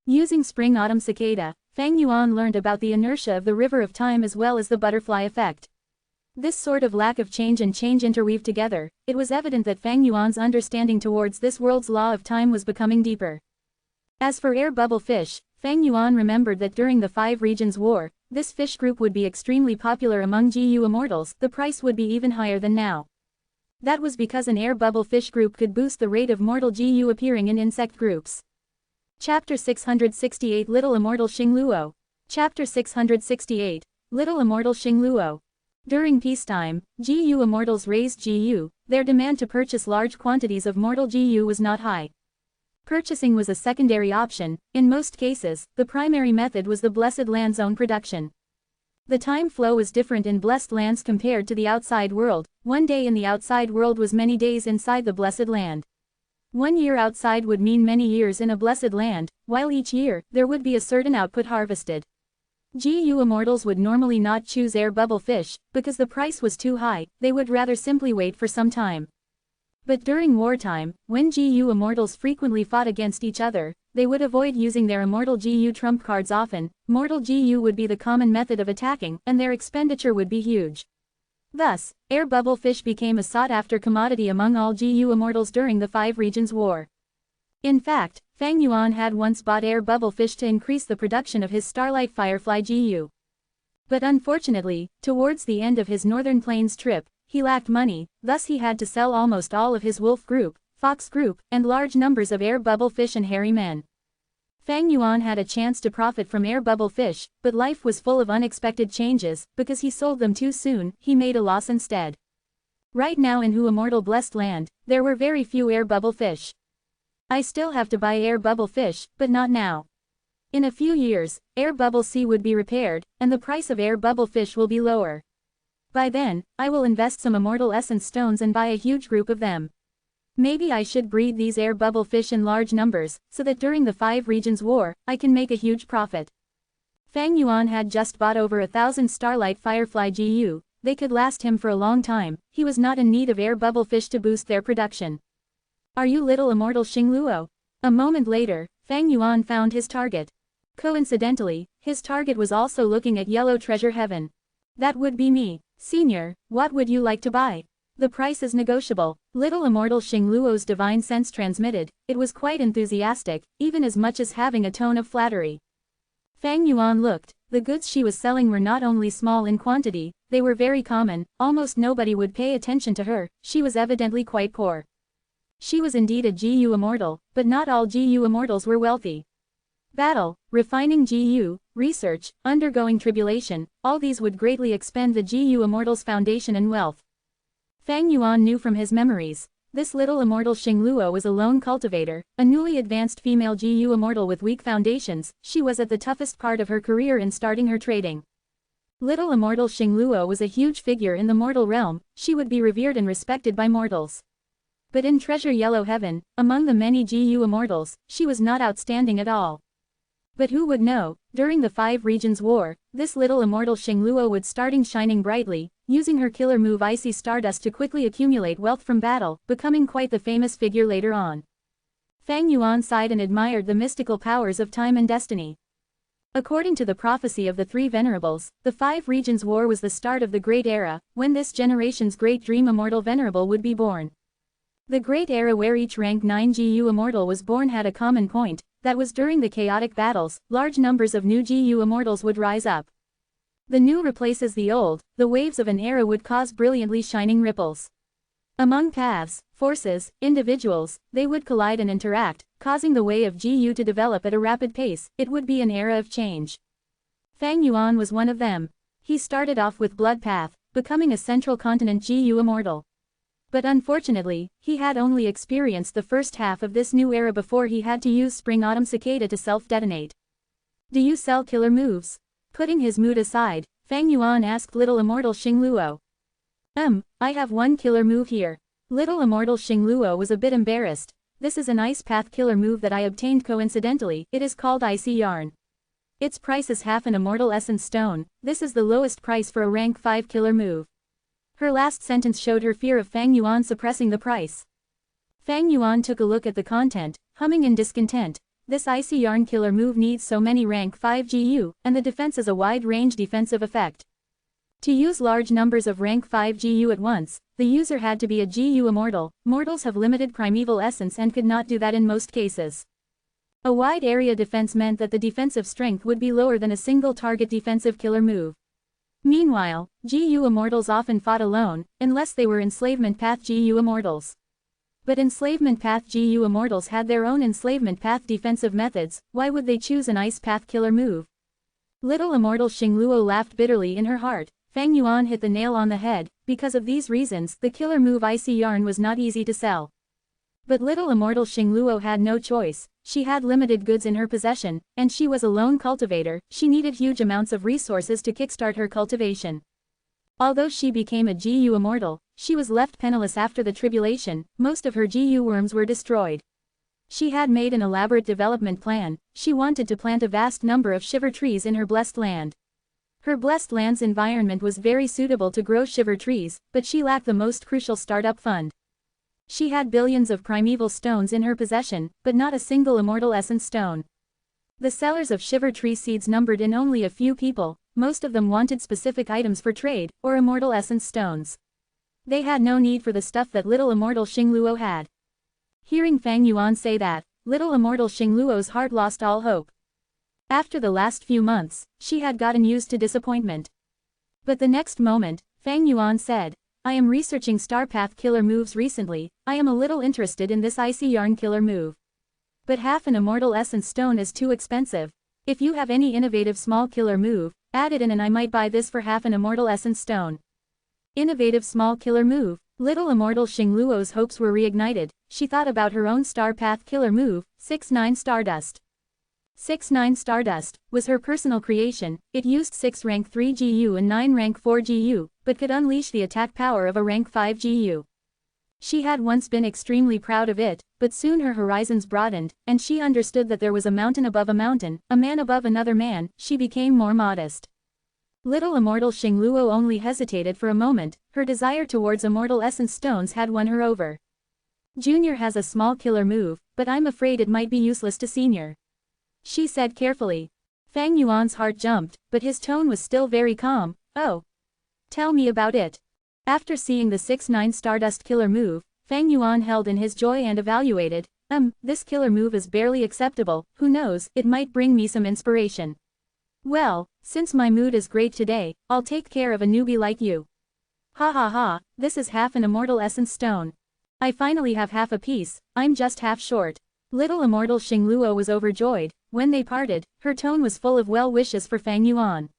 Using spring-autumn cicada, Fang Yuan learned about the inertia of the river of time as well as the butterfly effect. This sort of lack of change and change interweaved together, it was evident that Fang Yuan's understanding towards this world's law of time was becoming deeper. As for air bubble fish, Fang Yuan remembered that during the 5 Regions War, this fish group would be extremely popular among GU Immortals, the price would be even higher than now. That was because an air bubble fish group could boost the rate of mortal GU appearing in insect groups. Chapter 668 Little Immortal Xingluo. Chapter 668 Little Immortal Xingluo. During peacetime, GU Immortals raised GU, their demand to purchase large quantities of mortal GU was not high. Purchasing was a secondary option, in most cases, the primary method was the Blessed Land's own production. The time flow was different in Blessed Lands compared to the outside world, one day in the outside world was many days inside the Blessed Land. 1 year outside would mean many years in a blessed land, while each year, there would be a certain output harvested. GU Immortals would normally not choose air bubble fish, because the price was too high, they would rather simply wait for some time. But during wartime, when GU Immortals frequently fought against each other, they would avoid using their Immortal GU trump cards often, mortal GU would be the common method of attacking, and their expenditure would be huge. Thus, air bubble fish became a sought-after commodity among all GU Immortals during the 5 Regions War. In fact, Fang Yuan had once bought air bubble fish to increase the production of his starlight firefly GU. But unfortunately, towards the end of his Northern Plains trip, he lacked money, thus he had to sell almost all of his wolf group, fox group, and large numbers of air bubble fish and hairy men. Fang Yuan had a chance to profit from air bubble fish, but life was full of unexpected changes. Because he sold them too soon, he made a loss instead. Right now in Immortal blessed land, there were very few air bubble fish. I still have to buy air bubble fish, but not now. In a few years, air bubble sea would be repaired, and the price of air bubble fish will be lower. By then, I will invest some Immortal essence stones and buy a huge group of them. Maybe I should breed these air bubble fish in large numbers, so that during the 5 regions war, I can make a huge profit. Fang Yuan had just bought over 1,000 starlight firefly GU, they could last him for a long time, he was not in need of air bubble fish to boost their production. Are you little Immortal Xingluo? A moment later, Fang Yuan found his target. Coincidentally, his target was also looking at Yellow Treasure Heaven. That would be me. Senior, what would you like to buy? The price is negotiable. Little Immortal Xingluo's divine sense transmitted, it was quite enthusiastic, even as much as having a tone of flattery. Fang Yuan looked, the goods she was selling were not only small in quantity, they were very common, almost nobody would pay attention to her, she was evidently quite poor. She was indeed a GU Immortal, but not all GU Immortals were wealthy. Battle, refining GU, research, undergoing tribulation, all these would greatly expend the GU Immortal's foundation and wealth. Fang Yuan knew from his memories, this little Immortal Xingluo was a lone cultivator, a newly advanced female GU Immortal with weak foundations, she was at the toughest part of her career in starting her trading. Little Immortal Xingluo was a huge figure in the mortal realm, she would be revered and respected by mortals. But in Treasure Yellow Heaven, among the many GU Immortals, she was not outstanding at all. But who would know, during the 5 regions war, this little Immortal Xingluo would starting shining brightly, using her killer move Icy Stardust to quickly accumulate wealth from battle, becoming quite the famous figure later on. Fang Yuan sighed and admired the mystical powers of time and destiny. According to the prophecy of the 3 Venerables, the 5 regions war was the start of the Great Era, when this generation's great dream Immortal Venerable would be born. The Great Era where each rank 9 GU Immortal was born had a common point, that was during the chaotic battles, large numbers of new GU Immortals would rise up. The new replaces the old, the waves of an era would cause brilliantly shining ripples. Among paths, forces, individuals, they would collide and interact, causing the way of GU to develop at a rapid pace, it would be an era of change. Fang Yuan was one of them. He started off with Blood Path, becoming a Central Continent GU Immortal. But unfortunately, he had only experienced the first half of this new era before he had to use Spring-Autumn Cicada to self-detonate. Do you sell killer moves? Putting his mood aside, Fang Yuan asked little Immortal Xingluo. I have one killer move here. Little Immortal Xingluo was a bit embarrassed. This is an Ice Path killer move that I obtained coincidentally, it is called Icy Yarn. Its price is half an Immortal Essence Stone, this is the lowest price for a rank 5 killer move. Her last sentence showed her fear of Fang Yuan suppressing the price. Fang Yuan took a look at the content, humming in discontent. This Icy Yarn killer move needs so many rank 5 GU, and the defense is a wide-range defensive effect. To use large numbers of rank 5 GU at once, the user had to be a GU Immortal. Mortals have limited primeval essence and could not do that in most cases. A wide area defense meant that the defensive strength would be lower than a single target defensive killer move. Meanwhile, GU Immortals often fought alone, unless they were Enslavement Path GU Immortals. But Enslavement Path GU Immortals had their own Enslavement Path defensive methods, why would they choose an Ice Path killer move? Little Immortal Xingluo laughed bitterly in her heart. Fang Yuan hit the nail on the head, because of these reasons, the killer move Icy Yarn was not easy to sell. But little Immortal Xingluo had no choice, she had limited goods in her possession, and she was a lone cultivator, she needed huge amounts of resources to kickstart her cultivation. Although she became a GU Immortal, she was left penniless after the tribulation, most of her GU worms were destroyed. She had made an elaborate development plan, she wanted to plant a vast number of shiver trees in her blessed land. Her blessed land's environment was very suitable to grow shiver trees, but she lacked the most crucial startup fund. She had billions of primeval stones in her possession, but not a single Immortal Essence stone. The sellers of shiver tree seeds numbered in only a few people, most of them wanted specific items for trade, or Immortal Essence stones. They had no need for the stuff that little Immortal Xingluo had. Hearing Fang Yuan say that, little Immortal Xingluo's heart lost all hope. After the last few months, she had gotten used to disappointment. But the next moment, Fang Yuan said, I am researching star path killer moves recently, I am a little interested in this icy yarn killer move. But half an immortal essence stone is too expensive. If you have any innovative small killer move, add it in and I might buy this for half an immortal essence stone. Innovative small killer move. Little Immortal Xingluo's hopes were reignited. She thought about her own star path killer move, 6-9 Stardust. 6-9 Stardust was her personal creation. It used 6 rank 3 GU and 9 rank 4 GU, but could unleash the attack power of a rank 5 GU. She had once been extremely proud of it, but soon her horizons broadened, and she understood that there was a mountain above a mountain, a man above another man. She became more modest. Little Immortal Xingluo only hesitated for a moment. Her desire towards immortal essence stones had won her over. Junior has a small killer move, but I'm afraid it might be useless to Senior, she said carefully. Fang Yuan's heart jumped, but his tone was still very calm. Oh. Tell me about it. After seeing the 6-9 Stardust killer move, Fang Yuan held in his joy and evaluated, this killer move is barely acceptable, who knows, it might bring me some inspiration. Well, since my mood is great today, I'll take care of a newbie like you. Ha ha ha, this is half an immortal essence stone. I finally have half a piece, I'm just half short. Little Immortal Xingluo was overjoyed. When they parted, her tone was full of well wishes for Fang Yuan.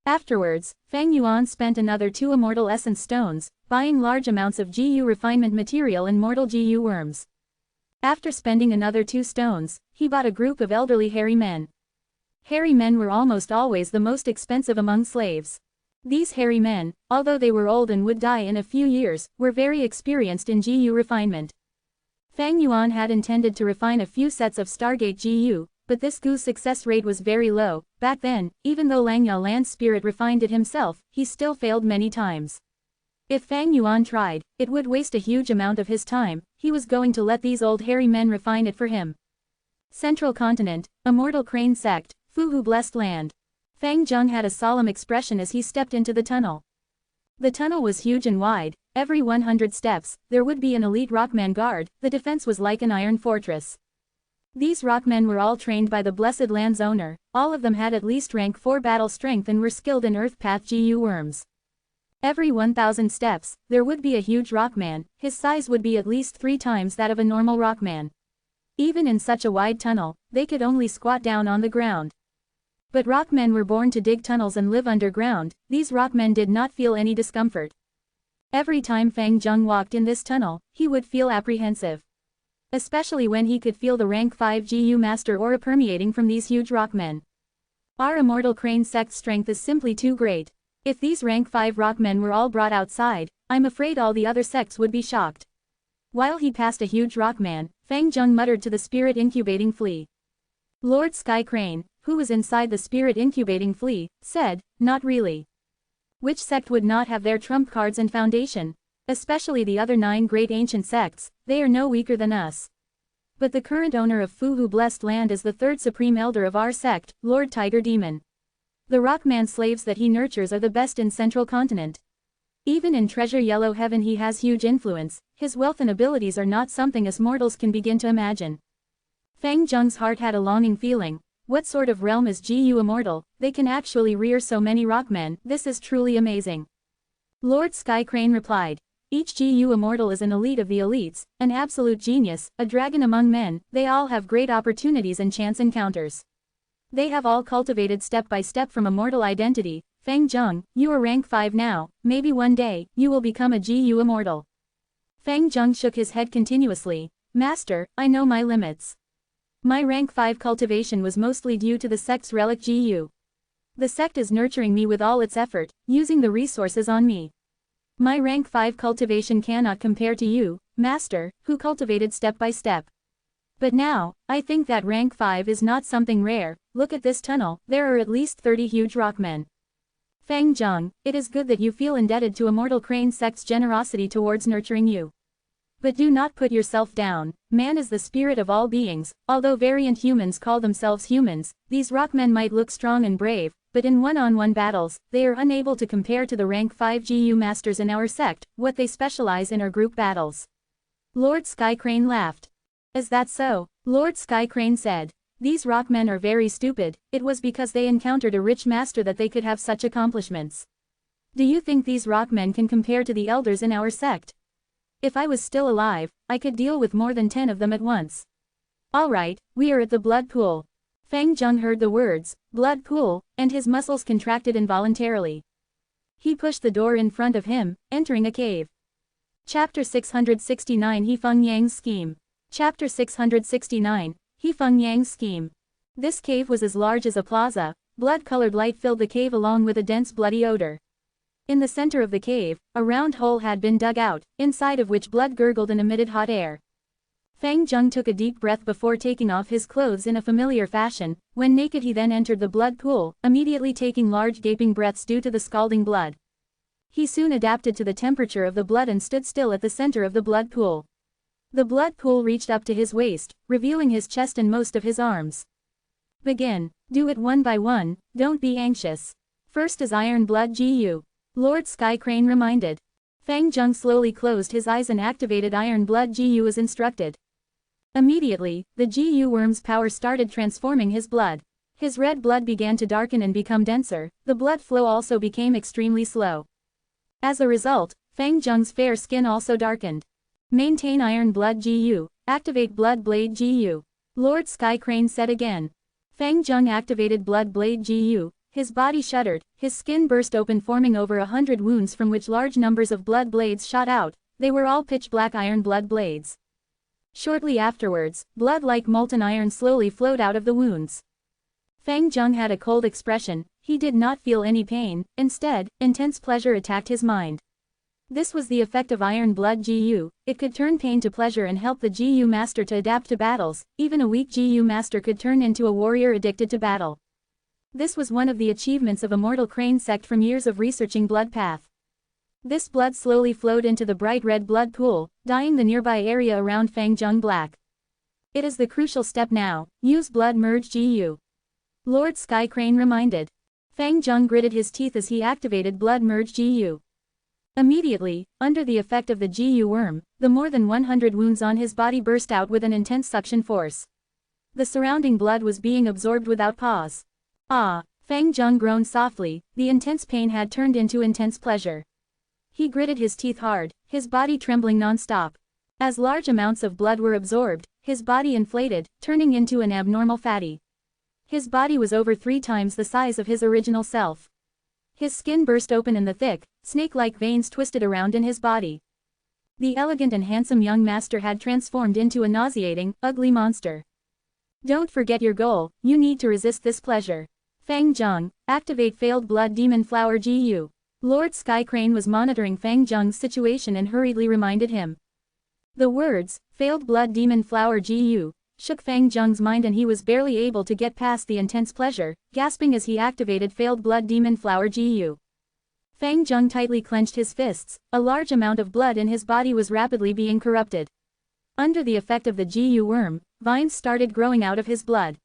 Afterwards, Fang Yuan spent another 2 immortal essence stones, buying large amounts of GU refinement material and mortal GU worms. After spending another 2 stones, he bought a group of elderly hairy men. Hairy men were almost always the most expensive among slaves. These hairy men, although they were old and would die in a few years, were very experienced in GU refinement. Fang Yuan had intended to refine a few sets of Stargate GU, but this GU success rate was very low. Back then, even though Langya Land Spirit refined it himself, he still failed many times. If Fang Yuan tried, it would waste a huge amount of his time. He was going to let these old hairy men refine it for him. Central Continent, Immortal Crane Sect, Fuhu Blessed Land. Fang Zheng had a solemn expression as he stepped into the tunnel. The tunnel was huge and wide. Every 100 steps, there would be an elite rockman guard. The defense was like an iron fortress. These rockmen were all trained by the Blessed Land's owner. All of them had at least rank 4 battle strength and were skilled in Earth Path GU worms. Every 1,000 steps, there would be a huge rockman. His size would be at least 3 times that of a normal rockman. Even in such a wide tunnel, they could only squat down on the ground. But rockmen were born to dig tunnels and live underground. These rockmen did not feel any discomfort. Every time Fang Zheng walked in this tunnel, he would feel apprehensive. Especially when he could feel the rank 5 GU master aura permeating from these huge rockmen. Our Immortal Crane Sect's strength is simply too great. If these rank 5 rockmen were all brought outside, I'm afraid all the other sects would be shocked. While he passed a huge rockman, Fang Zheng muttered to the spirit incubating flea. Lord Sky Crane, who was inside the spirit incubating flea, said, not really. Which sect would not have their trump cards and foundation? Especially the other 9 great ancient sects, they are no weaker than us. But the current owner of Fuhu Blessed Land is the 3rd supreme elder of our sect, Lord Tiger Demon. The rockman slaves that he nurtures are the best in Central Continent. Even in Treasure Yellow Heaven he has huge influence. His wealth and abilities are not something us mortals can begin to imagine. Fang Zheng's heart had a longing feeling. What sort of realm is GU Immortal? They can actually rear so many rockmen. This is truly amazing. Lord Sky Crane replied. Each GU Immortal is an elite of the elites, an absolute genius, a dragon among men. They all have great opportunities and chance encounters. They have all cultivated step by step from immortal identity. Fang Zheng, you are rank 5 now, maybe one day, you will become a GU Immortal. Fang Zheng shook his head continuously. Master, I know my limits. My rank 5 cultivation was mostly due to the sect's relic GU. The sect is nurturing me with all its effort, using the resources on me. My rank 5 cultivation cannot compare to you, Master, who cultivated step by step. But now, I think that rank 5 is not something rare. Look at this tunnel, there are at least 30 huge rockmen. Fang Zheng, it is good that you feel indebted to Immortal Crane Sect's generosity towards nurturing you. But do not put yourself down. Man is the spirit of all beings. Although variant humans call themselves humans, these rockmen might look strong and brave, but in one-on-one battles, they are unable to compare to the rank 5 GU masters in our sect. What they specialize in are group battles. Lord Sky Crane laughed. Is that so? Lord Sky Crane said. These rockmen are very stupid. It was because they encountered a rich master that they could have such accomplishments. Do you think these rockmen can compare to the elders in our sect? If I was still alive, I could deal with more than 10 of them at once. Alright, we are at the blood pool. Fang Zheng heard the words, blood pool, and his muscles contracted involuntarily. He pushed the door in front of him, entering a cave. Chapter 669 He Feng Yang's Scheme. Chapter 669, He Feng Yang's Scheme. This cave was as large as a plaza. Blood-colored light filled the cave along with a dense bloody odor. In the center of the cave, a round hole had been dug out, inside of which blood gurgled and emitted hot air. Fang Zheng took a deep breath before taking off his clothes in a familiar fashion. When naked he then entered the blood pool, immediately taking large gaping breaths due to the scalding blood. He soon adapted to the temperature of the blood and stood still at the center of the blood pool. The blood pool reached up to his waist, revealing his chest and most of his arms. Begin. Do it one by one, don't be anxious. First is Iron Blood GU. Lord Sky Crane reminded. Fang Zheng slowly closed his eyes and activated Iron Blood GU as instructed. Immediately, the GU worm's power started transforming his blood. His red blood began to darken and become denser. The blood flow also became extremely slow. As a result, Fang Zheng's fair skin also darkened. Maintain Iron Blood GU. Activate Blood Blade GU. Lord Sky Crane said again. Fang Zheng activated Blood Blade GU. His body shuddered, his skin burst open forming over 100 wounds from which large numbers of blood blades shot out. They were all pitch-black iron blood blades. Shortly afterwards, blood like molten iron slowly flowed out of the wounds. Fang Zheng had a cold expression. He did not feel any pain. Instead, intense pleasure attacked his mind. This was the effect of Iron Blood GU. It could turn pain to pleasure and help the GU master to adapt to battles. Even a weak GU master could turn into a warrior addicted to battle. This was one of the achievements of Immortal Crane sect from years of researching blood path. This blood slowly flowed into the bright red blood pool, dyeing the nearby area around Fang Zheng black. It is the crucial step now. Use Blood Merge GU. Lord Sky Crane reminded. Fang Zheng gritted his teeth as he activated Blood Merge GU. Immediately, under the effect of the GU worm, the more than 100 wounds on his body burst out with an intense suction force. The surrounding blood was being absorbed without pause. Ah! Fang Zheng groaned softly. The intense pain had turned into intense pleasure. He gritted his teeth hard, his body trembling non-stop. As large amounts of blood were absorbed, his body inflated, turning into an abnormal fatty. His body was over 3 times the size of his original self. His skin burst open and the thick, snake-like veins twisted around in his body. The elegant and handsome young master had transformed into a nauseating, ugly monster. Don't forget your goal. You need to resist this pleasure. Fang Zheng, activate Failed Blood Demon Flower GU. Lord Sky Crane was monitoring Fang Zheng's situation and hurriedly reminded him. The words, Failed Blood Demon Flower GU, shook Fang Zheng's mind and he was barely able to get past the intense pleasure, gasping as he activated Failed Blood Demon Flower GU. Fang Zheng tightly clenched his fists. A large amount of blood in his body was rapidly being corrupted. Under the effect of the GU worm, vines started growing out of his blood.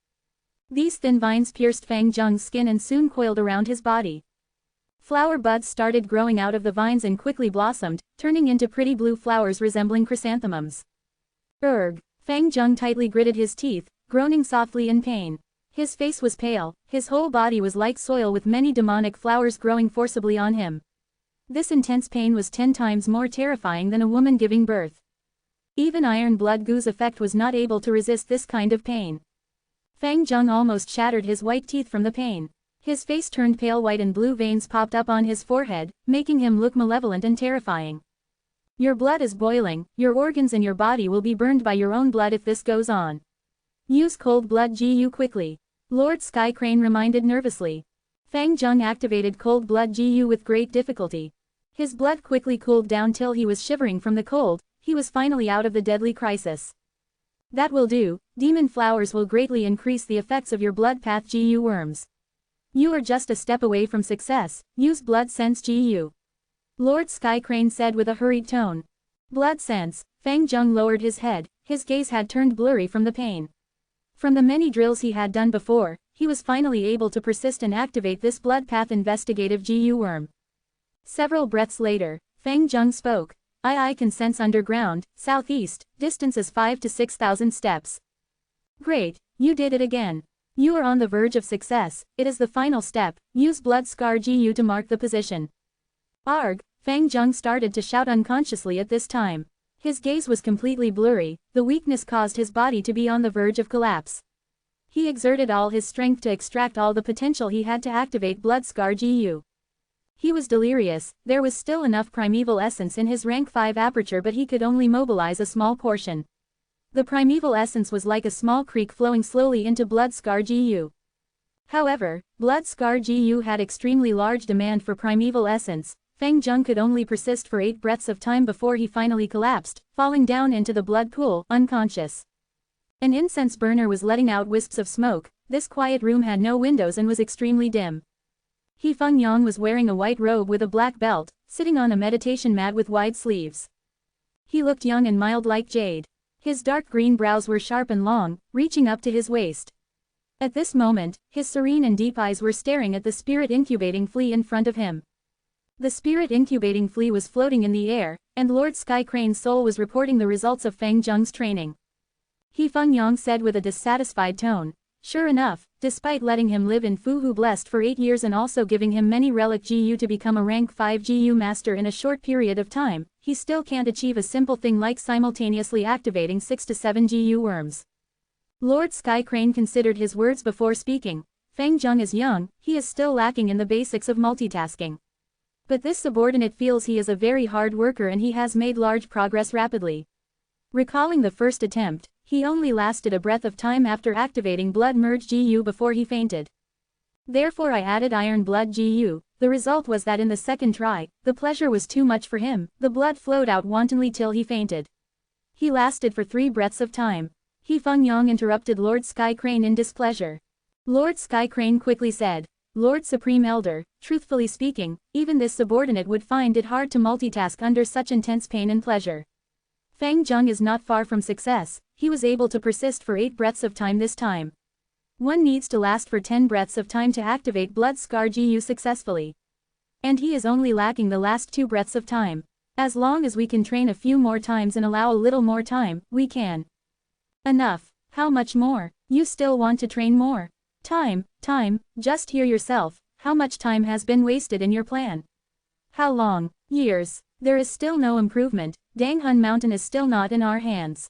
These thin vines pierced Fang Zheng's skin and soon coiled around his body. Flower buds started growing out of the vines and quickly blossomed, turning into pretty blue flowers resembling chrysanthemums. Urgh! Fang Zheng tightly gritted his teeth, groaning softly in pain. His face was pale, his whole body was like soil with many demonic flowers growing forcibly on him. This intense pain was 10 times more terrifying than a woman giving birth. Even Iron Blood GU's effect was not able to resist this kind of pain. Fang Zheng almost shattered his white teeth from the pain. His face turned pale white and blue veins popped up on his forehead, making him look malevolent and terrifying. Your blood is boiling, your organs and your body will be burned by your own blood if this goes on. Use Cold Blood GU quickly. Lord Sky Crane reminded nervously. Fang Zheng activated Cold Blood GU with great difficulty. His blood quickly cooled down till he was shivering from the cold. He was finally out of the deadly crisis. That will do. Demon flowers will greatly increase the effects of your blood path GU worms. You are just a step away from success. Use Blood Sense GU. Lord Sky Crane said with a hurried tone. Blood Sense. Fang Zheng lowered his head. His gaze had turned blurry from the pain. From the many drills he had done before, he was finally able to persist and activate this blood path investigative GU worm. Several breaths later, Fang Zheng spoke. I can sense underground, southeast, distance is 5 to 6,000 steps. Great, you did it again. You are on the verge of success, it is the final step, use blood scar GU to mark the position. Arg, Fang Zheng started to shout unconsciously at this time. His gaze was completely blurry, the weakness caused his body to be on the verge of collapse. He exerted all his strength to extract all the potential he had to activate blood scar GU. He was delirious, there was still enough primeval essence in his rank 5 aperture but he could only mobilize a small portion. The primeval essence was like a small creek flowing slowly into blood scar GU. However, blood scar GU had extremely large demand for primeval essence. Fang Zheng could only persist for 8 breaths of time before he finally collapsed, falling down into the blood pool, unconscious. An incense burner was letting out wisps of smoke. This quiet room had no windows and was extremely dim. He Feng Yang was wearing a white robe with a black belt, sitting on a meditation mat with wide sleeves. He looked young and mild like jade. His dark green brows were sharp and long, reaching up to his waist. At this moment, his serene and deep eyes were staring at the spirit incubating flea in front of him. The spirit incubating flea was floating in the air, and Lord Sky Crane's soul was reporting the results of Fang Zheng's training. He Feng Yang said with a dissatisfied tone. Sure enough, despite letting him live in Fuhu Blessed for 8 years and also giving him many relic GU to become a rank 5 GU master in a short period of time, he still can't achieve a simple thing like simultaneously activating 6 to 7 GU worms. Lord Sky Crane considered his words before speaking. Fang Zheng is young, he is still lacking in the basics of multitasking. But this subordinate feels he is a very hard worker and he has made large progress rapidly. Recalling the first attempt, he only lasted a breath of time after activating blood merge GU before he fainted. Therefore I added iron blood GU, the result was that in the second try, the pleasure was too much for him, the blood flowed out wantonly till he fainted. He lasted for 3 breaths of time. He Feng Yang interrupted Lord Sky Crane in displeasure. Lord Sky Crane quickly said, Lord Supreme Elder, truthfully speaking, even this subordinate would find it hard to multitask under such intense pain and pleasure. Fang Zheng is not far from success, he was able to persist for 8 breaths of time this time. One needs to last for 10 breaths of time to activate blood scar GU successfully. And he is only lacking the last 2 breaths of time. As long as we can train a few more times and allow a little more time, we can. Enough. How much more? You still want to train more? Time, just hear yourself, how much time has been wasted in your plan? How long? Years. There is still no improvement, Danghun Mountain is still not in our hands.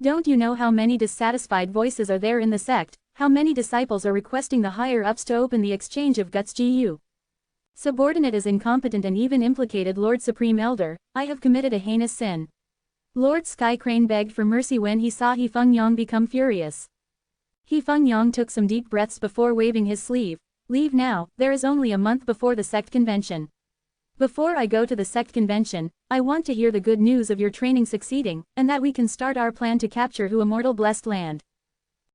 Don't you know how many dissatisfied voices are there in the sect, how many disciples are requesting the higher-ups to open the exchange of guts GU? Subordinate is incompetent and even implicated Lord Supreme Elder, I have committed a heinous sin. Lord Sky Crane begged for mercy when he saw He Feng Yang become furious. He Feng Yang took some deep breaths before waving his sleeve. Leave now, there is only a month before the sect convention. Before I go to the sect convention, I want to hear the good news of your training succeeding, and that we can start our plan to capture Hu Immortal Blessed Land.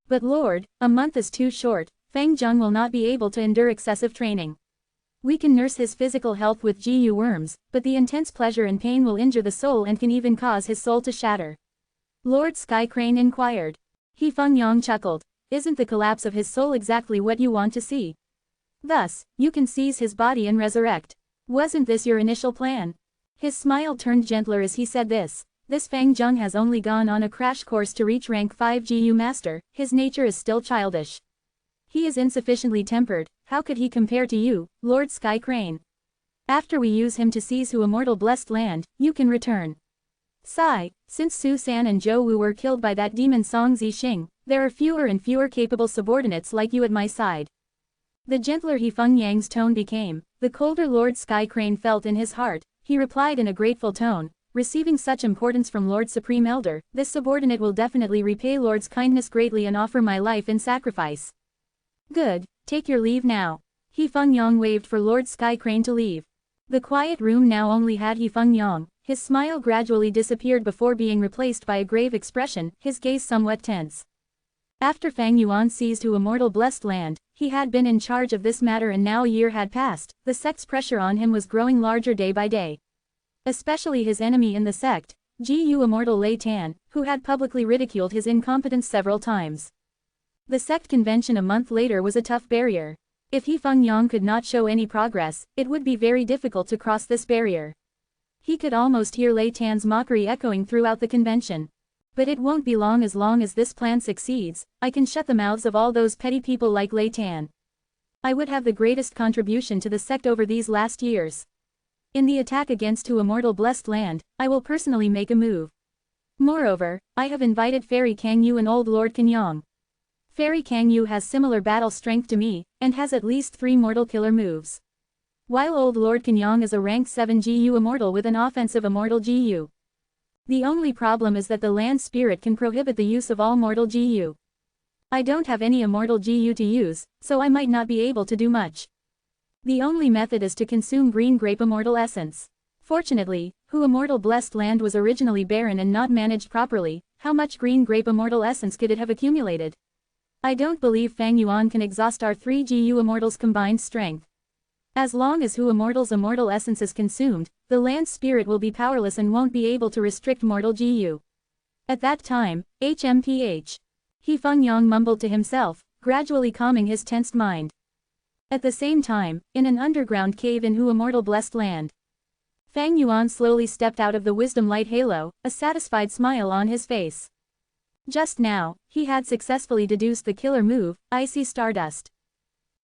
But Lord, a month is too short, Fang Zheng will not be able to endure excessive training. We can nurse his physical health with GU worms, but the intense pleasure and pain will injure the soul and can even cause his soul to shatter. Lord Sky Crane inquired. He Feng Yang chuckled. Isn't the collapse of his soul exactly what you want to see? Thus, you can seize his body and resurrect. Wasn't this your initial plan? His smile turned gentler as he said this. This Fang Zheng has only gone on a crash course to reach rank 5 GU master, his nature is still childish. He is insufficiently tempered, how could he compare to you, Lord Sky Crane? After we use him to seize Hu Immortal Blessed Land, you can return. Sigh, since Su San and Zhou Wu were killed by that demon Song Zixing, there are fewer and fewer capable subordinates like you at my side. The gentler He Feng Yang's tone became, the colder Lord Sky Crane felt in his heart, he replied in a grateful tone, receiving such importance from Lord Supreme Elder, this subordinate will definitely repay Lord's kindness greatly and offer my life in sacrifice. Good, take your leave now. He Feng Yang waved for Lord Sky Crane to leave. The quiet room now only had He Feng Yang, his smile gradually disappeared before being replaced by a grave expression, his gaze somewhat tense. After Fang Yuan seized Hu Immortal Blessed Land, he had been in charge of this matter and now a year had passed, the sect's pressure on him was growing larger day by day. Especially his enemy in the sect, Gu Immortal Lei Tan, who had publicly ridiculed his incompetence several times. The sect convention a month later was a tough barrier. If He Feng Yang could not show any progress, it would be very difficult to cross this barrier. He could almost hear Lei Tan's mockery echoing throughout the convention. But it won't be long as this plan succeeds. I can shut the mouths of all those petty people like Lei Tan. I would have the greatest contribution to the sect over these last years. In the attack against Immortal Blessed Land, I will personally make a move. Moreover, I have invited Fairy Kangyu and Old Lord Kanyang. Fairy Kangyu has similar battle strength to me, and has at least 3 mortal killer moves. While Old Lord Kanyang is a rank 7 GU Immortal with an offensive Immortal GU. The only problem is that the land spirit can prohibit the use of all mortal GU. I don't have any Immortal GU to use, so I might not be able to do much. The only method is to consume green grape Immortal essence. Fortunately, Immortal Blessed Land was originally barren and not managed properly. How much green grape Immortal essence could it have accumulated? I don't believe Fang Yuan can exhaust our 3 GU Immortals' combined strength. As long as Immortal's Immortal essence is consumed, the land spirit will be powerless and won't be able to restrict mortal GU. At that time, HMPH. He Feng Yang mumbled to himself, gradually calming his tensed mind. At the same time, in an underground cave in Immortal Blessed Land, Fang Yuan slowly stepped out of the wisdom light halo, a satisfied smile on his face. Just now, he had successfully deduced the killer move, Icy Stardust.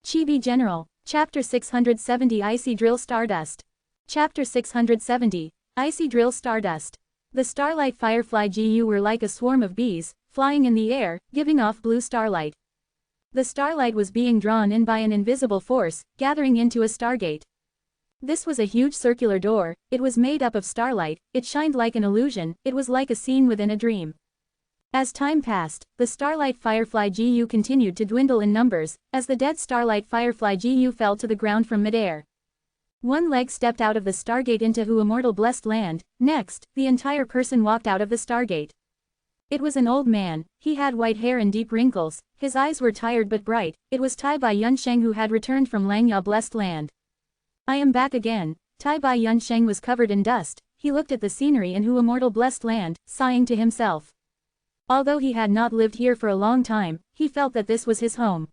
Chibi General, Chapter 670 Icy Drill Stardust. Chapter 670, Icy Drill Stardust. The Starlight Firefly GU were like a swarm of bees, flying in the air, giving off blue starlight. The starlight was being drawn in by an invisible force, gathering into a stargate. This was a huge circular door. It was made up of starlight, it shined like an illusion, it was like a scene within a dream. As time passed, the Starlight Firefly GU continued to dwindle in numbers, as the dead Starlight Firefly GU fell to the ground from midair. One leg stepped out of the stargate into Immortal Blessed Land. Next, the entire person walked out of the stargate. It was an old man. He had white hair and deep wrinkles, his eyes were tired but bright. It was Tai Bai Yunsheng who had returned from Langya Blessed Land. I am back again. Tai Bai Yunsheng was covered in dust. He looked at the scenery in Immortal Blessed Land, sighing to himself. Although he had not lived here for a long time, he felt that this was his home.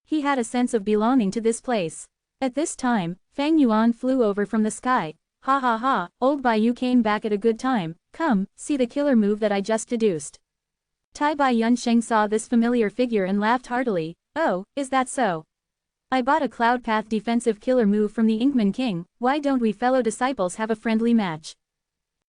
He had a sense of belonging to this place. At this time, Fang Yuan flew over from the sky. Ha ha ha, old Bai, you came back at a good time. Come, see the killer move that I just deduced. Tai Bai Yunsheng saw this familiar figure and laughed heartily. Oh, is that so? I bought a Cloud Path defensive killer move from the Inkman King. Why don't we fellow disciples have a friendly match?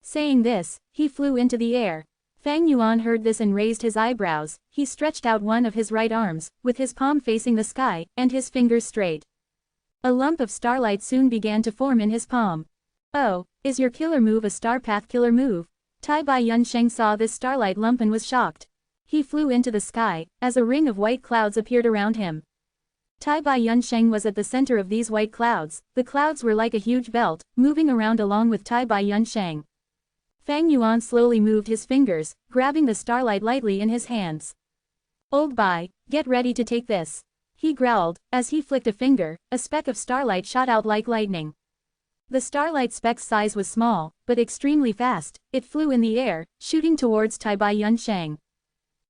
Saying this, he flew into the air. Fang Yuan heard this and raised his eyebrows. He stretched out one of his right arms, with his palm facing the sky, and his fingers straight. A lump of starlight soon began to form in his palm. Oh, is your killer move a Star Path killer move? Tai Bai Yunsheng saw this starlight lump and was shocked. He flew into the sky, as a ring of white clouds appeared around him. Tai Bai Yunsheng was at the center of these white clouds. The clouds were like a huge belt, moving around along with Tai Bai Yunsheng. Fang Yuan slowly moved his fingers, grabbing the starlight lightly in his hands. Old Bai, get ready to take this. He growled, as he flicked a finger, a speck of starlight shot out like lightning. The starlight speck's size was small, but extremely fast. It flew in the air, shooting towards Tai Bai Yunsheng.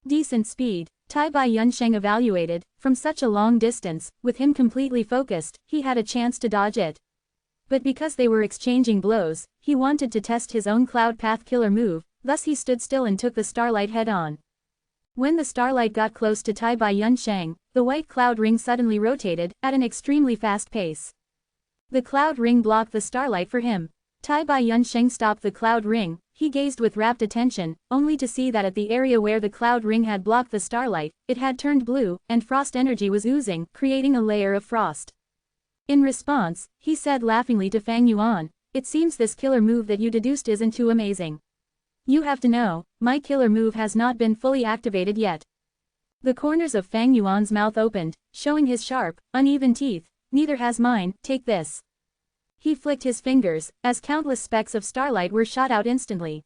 Decent speed, Tai Bai Yunsheng evaluated. From such a long distance, with him completely focused, he had a chance to dodge it. But because they were exchanging blows, he wanted to test his own Cloud Path killer move, thus he stood still and took the starlight head-on. When the starlight got close to Tai Bai Yunsheng, the white cloud ring suddenly rotated, at an extremely fast pace. The cloud ring blocked the starlight for him. Tai Bai Yunsheng stopped the cloud ring. He gazed with rapt attention, only to see that at the area where the cloud ring had blocked the starlight, it had turned blue, and frost energy was oozing, creating a layer of frost. In response, he said laughingly to Fang Yuan, "It seems this killer move that you deduced isn't too amazing. You have to know, my killer move has not been fully activated yet." The corners of Fang Yuan's mouth opened, showing his sharp, uneven teeth. "Neither has mine, take this." He flicked his fingers, as countless specks of starlight were shot out instantly.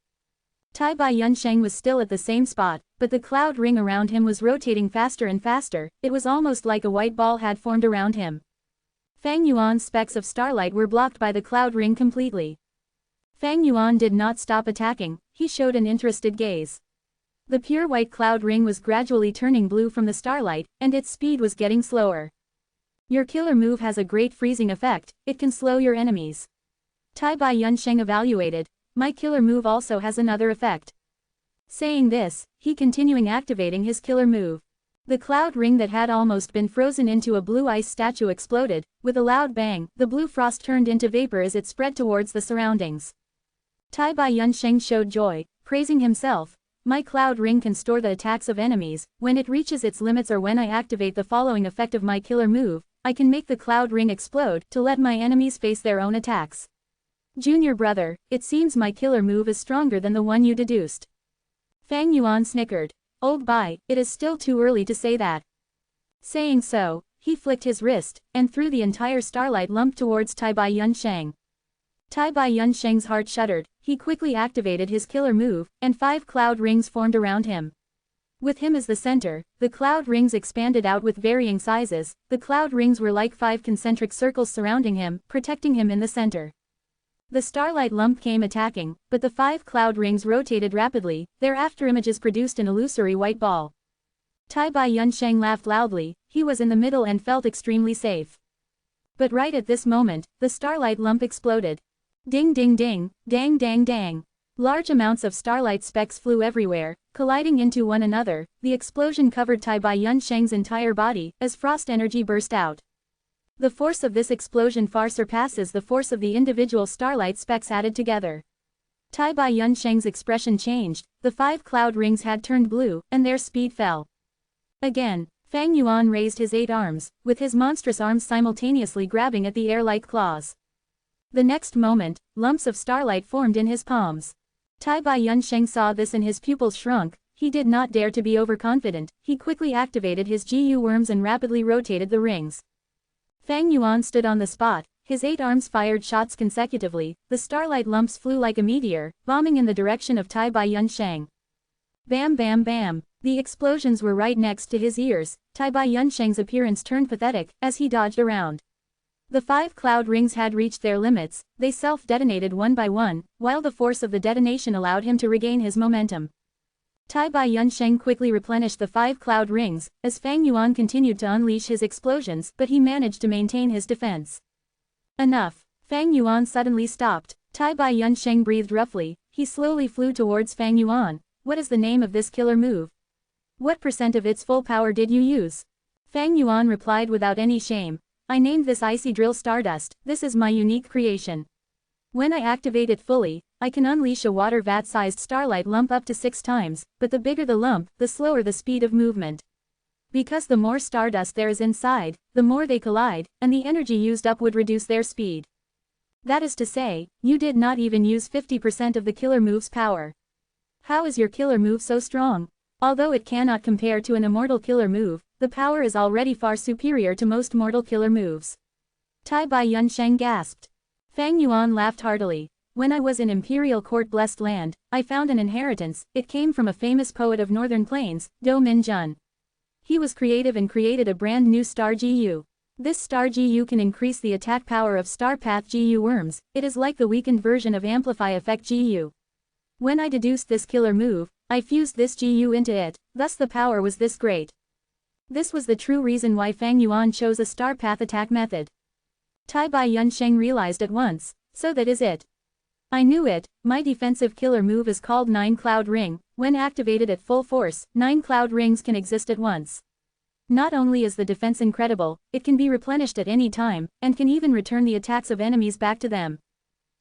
Tai Bai Yunsheng was still at the same spot, but the cloud ring around him was rotating faster and faster. It was almost like a white ball had formed around him. Fang Yuan's specks of starlight were blocked by the cloud ring completely. Fang Yuan did not stop attacking, he showed an interested gaze. The pure white cloud ring was gradually turning blue from the starlight, and its speed was getting slower. Your killer move has a great freezing effect, it can slow your enemies. Tai Bai Yunsheng evaluated. My killer move also has another effect. Saying this, he continuing activating his killer move. The cloud ring that had almost been frozen into a blue ice statue exploded. With a loud bang, the blue frost turned into vapor as it spread towards the surroundings. Tai Bai Yunsheng showed joy, praising himself. My cloud ring can store the attacks of enemies. When it reaches its limits or when I activate the following effect of my killer move, I can make the cloud ring explode to let my enemies face their own attacks. Junior brother, it seems my killer move is stronger than the one you deduced. Fang Yuan snickered. Old Bai, it is still too early to say that. Saying so, he flicked his wrist, and threw the entire starlight lump towards Tai Bai Yunsheng. Tai Bai Yunsheng's heart shuddered, he quickly activated his killer move, and 5 cloud rings formed around him. With him as the center, the cloud rings expanded out with varying sizes. The cloud rings were like 5 concentric circles surrounding him, protecting him in the center. The starlight lump came attacking, but the 5 cloud rings rotated rapidly, their afterimages produced an illusory white ball. Tai Bai Yunsheng laughed loudly, he was in the middle and felt extremely safe. But right at this moment, the starlight lump exploded. Ding ding ding, dang dang dang. Large amounts of starlight specks flew everywhere, colliding into one another. The explosion covered Tai Bai Yunsheng's entire body, as frost energy burst out. The force of this explosion far surpasses the force of the individual starlight specks added together. Tai Bai Yunsheng's expression changed, the 5 cloud rings had turned blue, and their speed fell. Again, Fang Yuan raised his 8 arms, with his monstrous arms simultaneously grabbing at the air like claws. The next moment, lumps of starlight formed in his palms. Tai Bai Yunsheng saw this and his pupils shrunk. He did not dare to be overconfident. He quickly activated his GU worms and rapidly rotated the rings. Fang Yuan stood on the spot, his 8 arms fired shots consecutively. The starlight lumps flew like a meteor, bombing in the direction of Tai Bai Yunsheng. Bam bam bam. The explosions were right next to his ears. Tai Bai Yunsheng's appearance turned pathetic, as he dodged around. The 5 cloud rings had reached their limits, they self-detonated one by one, while the force of the detonation allowed him to regain his momentum. Tai Bai Yunsheng quickly replenished the 5 cloud rings, as Fang Yuan continued to unleash his explosions, but he managed to maintain his defense. Enough. Fang Yuan suddenly stopped. Tai Bai Yunsheng breathed roughly, he slowly flew towards Fang Yuan. What is the name of this killer move? What % of its full power did you use? Fang Yuan replied without any shame. I named this Icy Drill Stardust. This is my unique creation. When I activate it fully, I can unleash a water vat-sized starlight lump up to 6 times, but the bigger the lump, the slower the speed of movement. Because the more stardust there is inside, the more they collide, and the energy used up would reduce their speed. That is to say, you did not even use 50% of the killer move's power. How is your killer move so strong? Although it cannot compare to an immortal killer move, the power is already far superior to most mortal killer moves. Tai Bai Yunsheng gasped. Fang Yuan laughed heartily. When I was in Imperial Court Blessed Land, I found an inheritance. It came from a famous poet of Northern Plains, Do Min Jun. He was creative and created a brand new star GU. This star GU can increase the attack power of Star Path GU worms. It is like the weakened version of Amplify Effect GU. When I deduced this killer move, I fused this GU into it, thus the power was this great. This was the true reason why Fang Yuan chose a star path attack method. Tai Bai Yunsheng realized at once, so that is it. I knew it. My defensive killer move is called 9 Cloud Ring. When activated at full force, 9 cloud rings can exist at once. Not only is the defense incredible, it can be replenished at any time, and can even return the attacks of enemies back to them.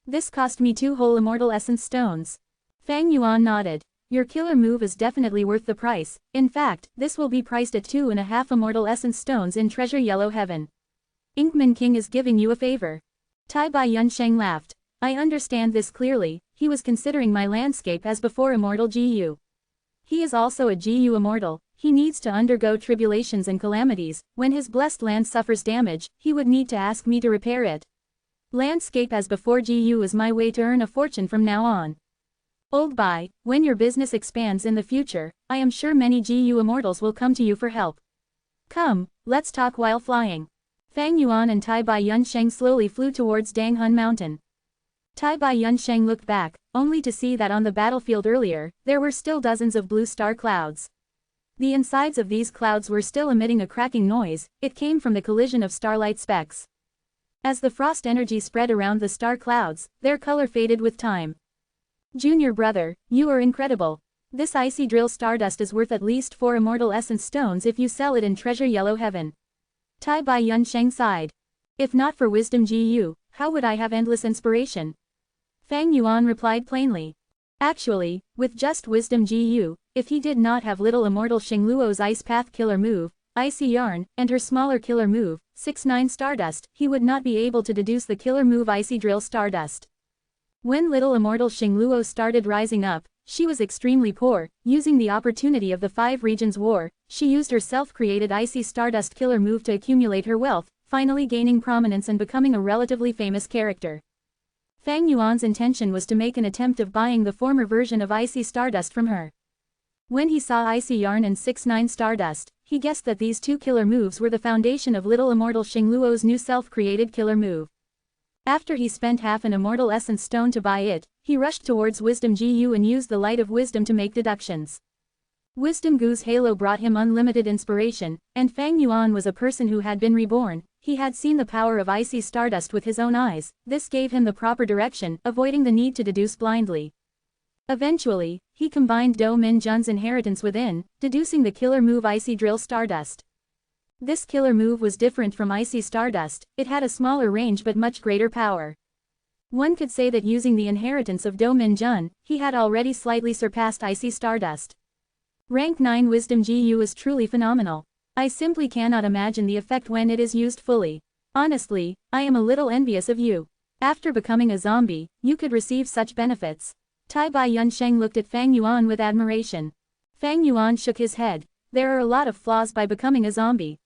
This cost me 2 whole Immortal Essence Stones. Fang Yuan nodded. Your killer move is definitely worth the price. In fact, this will be priced at 2.5 Immortal Essence Stones in Treasure Yellow Heaven. Inkman King is giving you a favor. Tai Bai Yunsheng laughed. I understand this clearly. He was considering my landscape as before Immortal GU. He is also a GU Immortal. He needs to undergo tribulations and calamities. When his blessed land suffers damage, he would need to ask me to repair it. Landscape as before GU is my way to earn a fortune from now on. Old Bai, when your business expands in the future, I am sure many GU Immortals will come to you for help. Come, let's talk while flying. Fang Yuan and Tai Bai Yunsheng slowly flew towards Danghun Mountain. Tai Bai Yunsheng looked back, only to see that on the battlefield earlier, there were still dozens of blue star clouds. The insides of these clouds were still emitting a cracking noise. It came from the collision of starlight specks. As the frost energy spread around the star clouds, their color faded with time. Junior brother, you are incredible. This icy drill stardust is worth at least 4 immortal essence stones if you sell it in treasure yellow heaven. Tai Bai Yunsheng sighed. If not for wisdom Gu, how would I have endless inspiration? Fang Yuan replied plainly. Actually, with just wisdom Gu, if he did not have little immortal Xingluo's ice path killer move, icy yarn, and her smaller killer move, 6-9 stardust, he would not be able to deduce the killer move icy drill stardust. When little immortal Xingluo started rising up, she was extremely poor. Using the opportunity of the 5 regions war, she used her self-created icy stardust killer move to accumulate her wealth, finally gaining prominence and becoming a relatively famous character. Fang Yuan's intention was to make an attempt of buying the former version of icy stardust from her. When he saw icy yarn and 6-9 stardust, he guessed that these 2 killer moves were the foundation of little immortal Xingluo's new self-created killer move. After he spent half an immortal essence stone to buy it, he rushed towards wisdom Gu and used the light of wisdom to make deductions. Wisdom Gu's halo brought him unlimited inspiration, and Fang Yuan was a person who had been reborn. He had seen the power of icy stardust with his own eyes. This gave him the proper direction, avoiding the need to deduce blindly. Eventually, he combined Do Min Jun's inheritance within, deducing the killer move icy drill stardust. This killer move was different from icy stardust. It had a smaller range but much greater power. One could say that using the inheritance of Do Min Jun, he had already slightly surpassed icy stardust. Rank 9 wisdom Gu is truly phenomenal. I simply cannot imagine the effect when it is used fully. Honestly, I am a little envious of you. After becoming a zombie, you could receive such benefits. Tai Bai Yunsheng looked at Fang Yuan with admiration. Fang Yuan shook his head. There are a lot of flaws by becoming a zombie.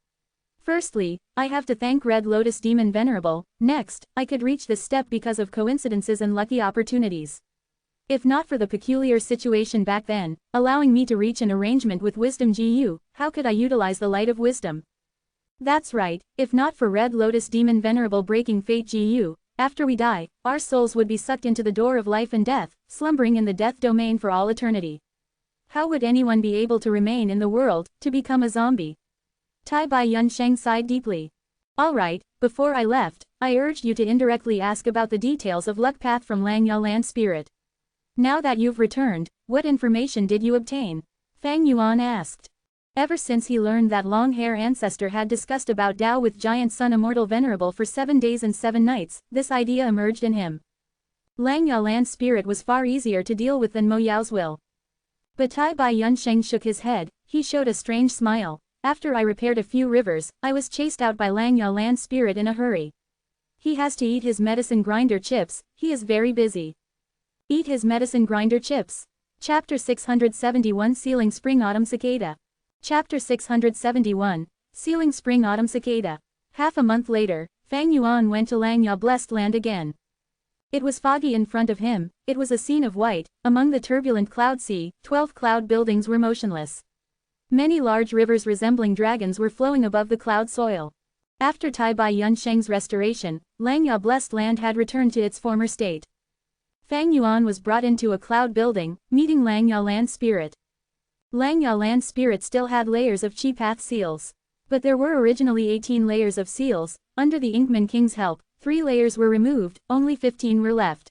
Firstly, I have to thank Red Lotus Demon Venerable. Next, I could reach this step because of coincidences and lucky opportunities. If not for the peculiar situation back then, allowing me to reach an arrangement with wisdom Gu, how could I utilize the light of wisdom? That's right, if not for Red Lotus Demon Venerable breaking fate Gu, after we die, our souls would be sucked into the door of life and death, slumbering in the death domain for all eternity. How would anyone be able to remain in the world, to become a zombie? Tai Bai Yunsheng sighed deeply. Alright, before I left, I urged you to indirectly ask about the details of Luck Path from Langya Land Spirit. Now that you've returned, what information did you obtain? Fang Yuan asked. Ever since he learned that long-hair ancestor had discussed about Tao with Giant Sun Immortal Venerable for 7 days and 7 nights, this idea emerged in him. Langya Land Spirit was far easier to deal with than Mo Yao's will. But Tai Bai Yunsheng shook his head. He showed a strange smile. After I repaired a few rivers, I was chased out by Langya Land Spirit in a hurry. He has to eat his medicine grinder chips. He is very busy. Eat his medicine grinder chips. Chapter 671 Sealing Spring Autumn Cicada. Chapter 671 Sealing Spring Autumn Cicada. Half a month later, Fang Yuan went to Langya Blessed Land again. It was foggy in front of him. It was a scene of white. Among the turbulent cloud sea, 12 cloud buildings were motionless. Many large rivers resembling dragons were flowing above the cloud soil. After Tai Bai Yunsheng's restoration, Langya Blessed Land had returned to its former state. Fang Yuan was brought into a cloud building, meeting Langya Land Spirit. Langya Land Spirit still had layers of Chi Path seals. But there were originally 18 layers of seals. Under the Inkman King's help, 3 layers were removed, only 15 were left.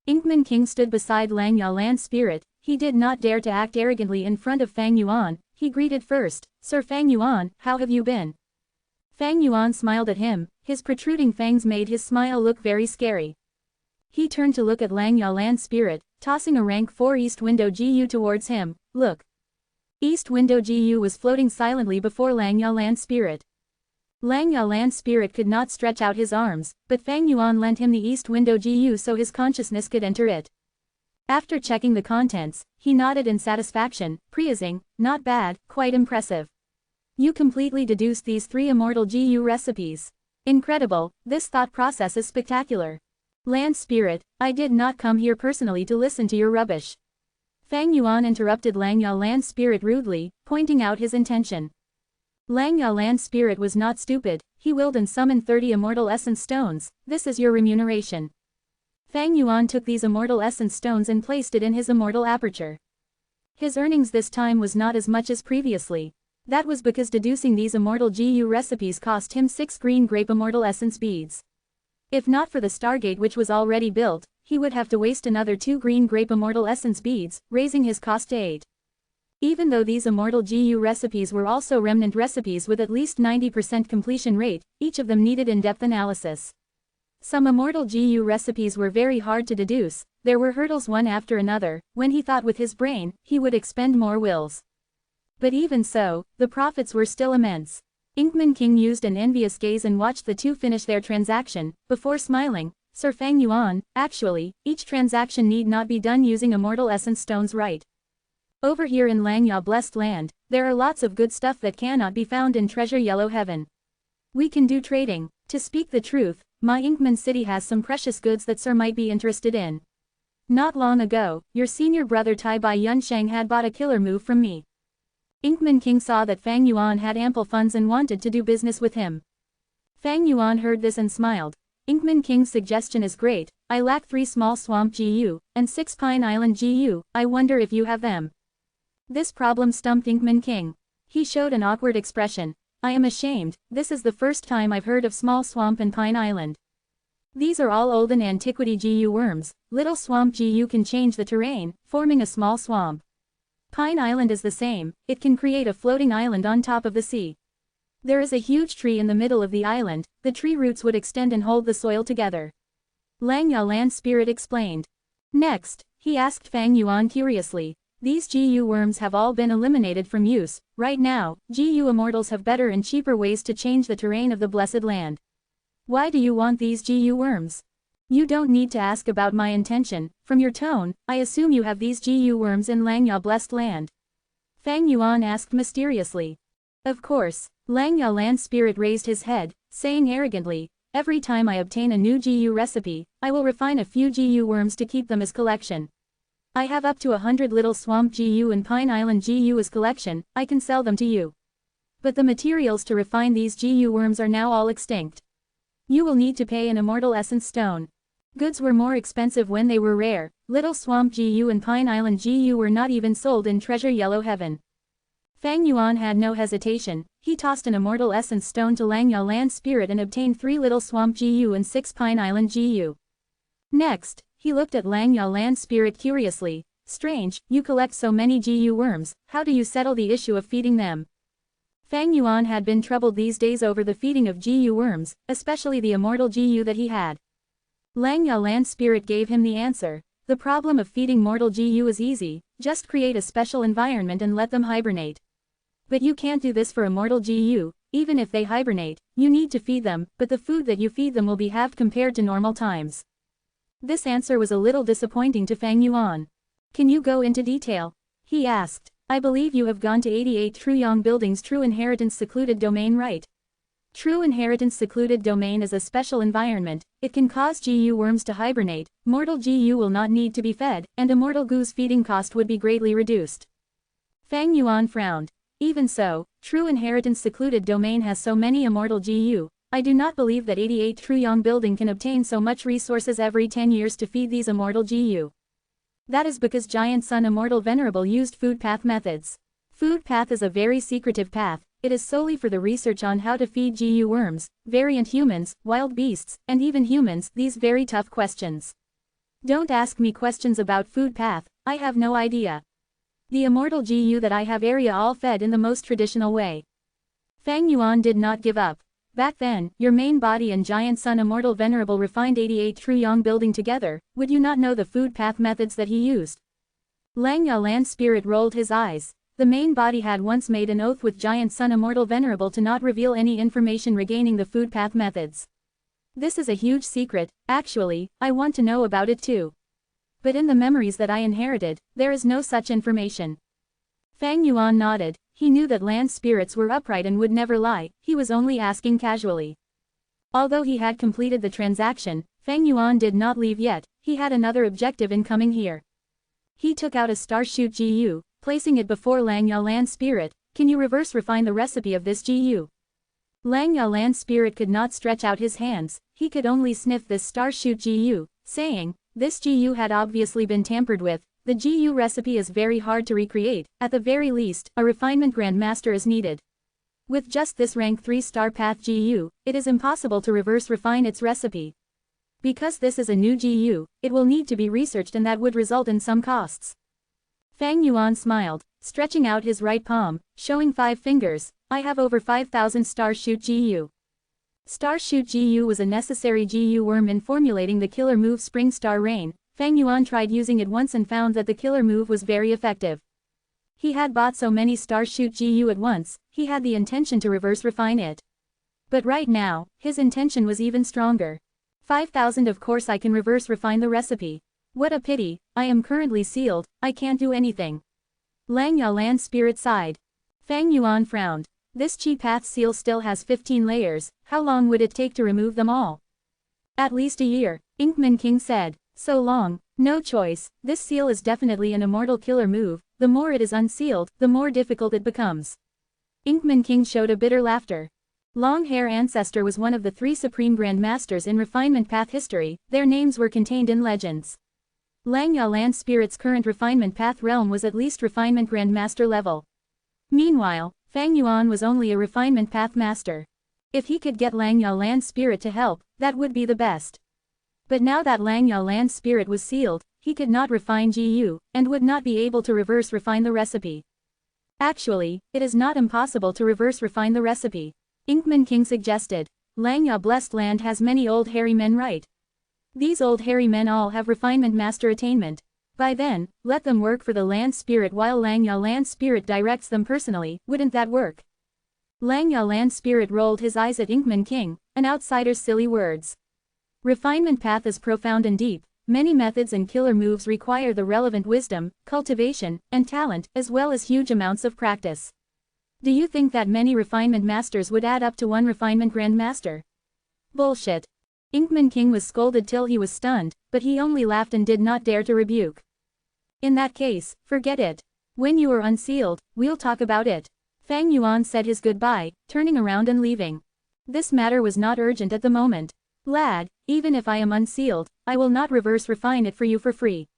Inkman King stood beside Langya Land Spirit. He did not dare to act arrogantly in front of Fang Yuan. He greeted first. Sir Fang Yuan, how have you been? Fang Yuan smiled at him. His protruding fangs made his smile look very scary. He turned to look at Langya Land Spirit, tossing a rank 4 East Window Gu towards him. Look. East Window Gu was floating silently before Langya Land Spirit. Langya Land Spirit could not stretch out his arms, but Fang Yuan lent him the East Window Gu so his consciousness could enter it. After checking the contents, he nodded in satisfaction, praising, not bad, quite impressive. You completely deduced these 3 immortal Gu recipes. Incredible, this thought process is spectacular. Land Spirit, I did not come here personally to listen to your rubbish. Fang Yuan interrupted Langya Land Spirit rudely, pointing out his intention. Langya Land Spirit was not stupid. He willed and summoned 30 immortal essence stones. This is your remuneration. Fang Yuan took these immortal essence stones and placed it in his immortal aperture. His earnings this time was not as much as previously. That was because deducing these immortal Gu recipes cost him 6 green grape immortal essence beads. If not for the Stargate which was already built, he would have to waste another 2 green grape Immortal essence beads, raising his cost to 8. Even though these Immortal GU recipes were also remnant recipes with at least 90% completion rate, each of them needed in-depth analysis. Some Immortal GU recipes were very hard to deduce, there were hurdles one after another, when he thought with his brain, he would expend more wills. But even so, the profits were still immense. Inkman King used an envious gaze and watched the two finish their transaction, before smiling. Sir Fang Yuan, actually, each transaction need not be done using Immortal Essence stones, right? Over here in Langya Blessed Land, there are lots of good stuff that cannot be found in Treasure Yellow Heaven. We can do trading. To speak the truth, my Inkman City has some precious goods that Sir might be interested in. Not long ago, your senior brother Tai Bai Yunsheng had bought a killer move from me. Inkman King saw that Fang Yuan had ample funds and wanted to do business with him. Fang Yuan heard this and smiled. Inkman King's suggestion is great. I lack 3 small swamp GU, and 6 Pine Island GU, I wonder if you have them. This problem stumped Inkman King. He showed an awkward expression. I am ashamed, this is the first time I've heard of small swamp and Pine Island. These are all olden antiquity GU worms. Little swamp GU can change the terrain, forming a small swamp. Pine Island is the same, it can create a floating island on top of the sea. There is a huge tree in the middle of the island, the tree roots would extend and hold the soil together. Langya Land Spirit explained. Next, he asked Fang Yuan curiously. These GU worms have all been eliminated from use. Right now, GU Immortals have better and cheaper ways to change the terrain of the Blessed Land. Why do you want these GU worms? You don't need to ask about my intention. From your tone, I assume you have these GU worms in Langya Blessed Land. Fang Yuan asked mysteriously. Of course. Langya Land Spirit raised his head, saying arrogantly, every time I obtain a new GU recipe, I will refine a few GU worms to keep them as collection. I have up to 100 little swamp GU and Pine Island GU as collection, I can sell them to you. But the materials to refine these GU worms are now all extinct. You will need to pay an Immortal Essence stone. Goods were more expensive when they were rare. Little swamp GU and Pine Island GU were not even sold in Treasure Yellow Heaven. Fang Yuan had no hesitation. He tossed an Immortal Essence stone to Langya Land Spirit and obtained 3 little swamp GU and 6 Pine Island GU. Next, he looked at Langya Land Spirit curiously. Strange, you collect so many GU worms, how do you settle the issue of feeding them? Fang Yuan had been troubled these days over the feeding of GU worms, especially the Immortal GU that he had. Langya Land Spirit gave him the answer. The problem of feeding mortal GU is easy, just create a special environment and let them hibernate. But you can't do this for Immortal GU, even if they hibernate, you need to feed them, but the food that you feed them will be halved compared to normal times. This answer was a little disappointing to Fang Yuan. Can you go into detail? He asked. I believe you have gone to 88 Truyong Building's True Inheritance Secluded Domain, right? True Inheritance Secluded Domain is a special environment, it can cause GU worms to hibernate, mortal GU will not need to be fed, and Immortal GU's feeding cost would be greatly reduced. Fang Yuan frowned. Even so, True Inheritance Secluded Domain has so many Immortal GU, I do not believe that 88 Truyong Building can obtain so much resources every 10 years to feed these Immortal GU. That is because Giant Sun Immortal Venerable used food path methods. Food path is a very secretive path, it is solely for the research on how to feed GU worms, variant humans, wild beasts, and even humans, these very tough questions. Don't ask me questions about food path, I have no idea. The Immortal GU that I have area all fed in the most traditional way. Fang Yuan did not give up. Back then, your main body and Giant Sun Immortal Venerable refined 88 Truyong Building together, would you not know the food path methods that he used? Langya Land Spirit rolled his eyes. The main body had once made an oath with Giant Sun Immortal Venerable to not reveal any information regarding the food path methods. This is a huge secret, actually, I want to know about it too. But in the memories that I inherited, there is no such information. Fang Yuan nodded, he knew that land spirits were upright and would never lie, he was only asking casually. Although he had completed the transaction, Fang Yuan did not leave yet, he had another objective in coming here. He took out a Starshoot GU, placing it before Langya Land Spirit. Can you reverse refine the recipe of this GU? Langya Land Spirit could not stretch out his hands, he could only sniff this Starshoot GU, saying, this GU had obviously been tampered with, the GU recipe is very hard to recreate, at the very least, a refinement grandmaster is needed. With just this rank 3-star path GU, it is impossible to reverse refine its recipe. Because this is a new GU, it will need to be researched and that would result in some costs. Fang Yuan smiled, stretching out his right palm, showing 5 fingers. I have over 5,000 star shoot GU. Star shoot GU was a necessary GU worm in formulating the killer move Spring Star Rain. Fang Yuan tried using it once and found that the killer move was very effective. He had bought so many Star shoot GU at once, he had the intention to reverse refine it. But right now, his intention was even stronger. 5,000 of course I can reverse refine the recipe. What a pity, I am currently sealed, I can't do anything. Lang Yalan's spirit sighed. Fang Yuan frowned. This Chi Path seal still has 15 layers, how long would it take to remove them all? At least a year, Inkman King said. So long, no choice, this seal is definitely an immortal killer move, the more it is unsealed, the more difficult it becomes. Inkman King showed a bitter laughter. Long Hair Ancestor was one of the 3 Supreme Grand Masters in Refinement Path history, their names were contained in legends. Lang Yalan Spirit's current Refinement Path realm was at least Refinement Grand Master level. Meanwhile, Fang Yuan was only a Refinement Path Master. If he could get Lang Yalan's Spirit to help, that would be the best. But now that Lang Yalan's Spirit was sealed, he could not refine GU, and would not be able to reverse refine the recipe. Actually, it is not impossible to reverse refine the recipe. Inkman King suggested. Lang Ya Blessed Land has many old hairy men, right? These old hairy men all have refinement master attainment. By then, let them work for the land spirit while Lang Ya Land Spirit directs them personally, wouldn't that work? Lang Ya Land Spirit rolled his eyes at Inkman King, an outsider's silly words. Refinement path is profound and deep, many methods and killer moves require the relevant wisdom, cultivation, and talent, as well as huge amounts of practice. Do you think that many refinement masters would add up to one refinement grandmaster? Bullshit. Inkman King was scolded till he was stunned, but he only laughed and did not dare to rebuke. In that case, forget it. When you are unsealed, we'll talk about it. Fang Yuan said his goodbye, turning around and leaving. This matter was not urgent at the moment. Lad, even if I am unsealed, I will not reverse refine it for you for free.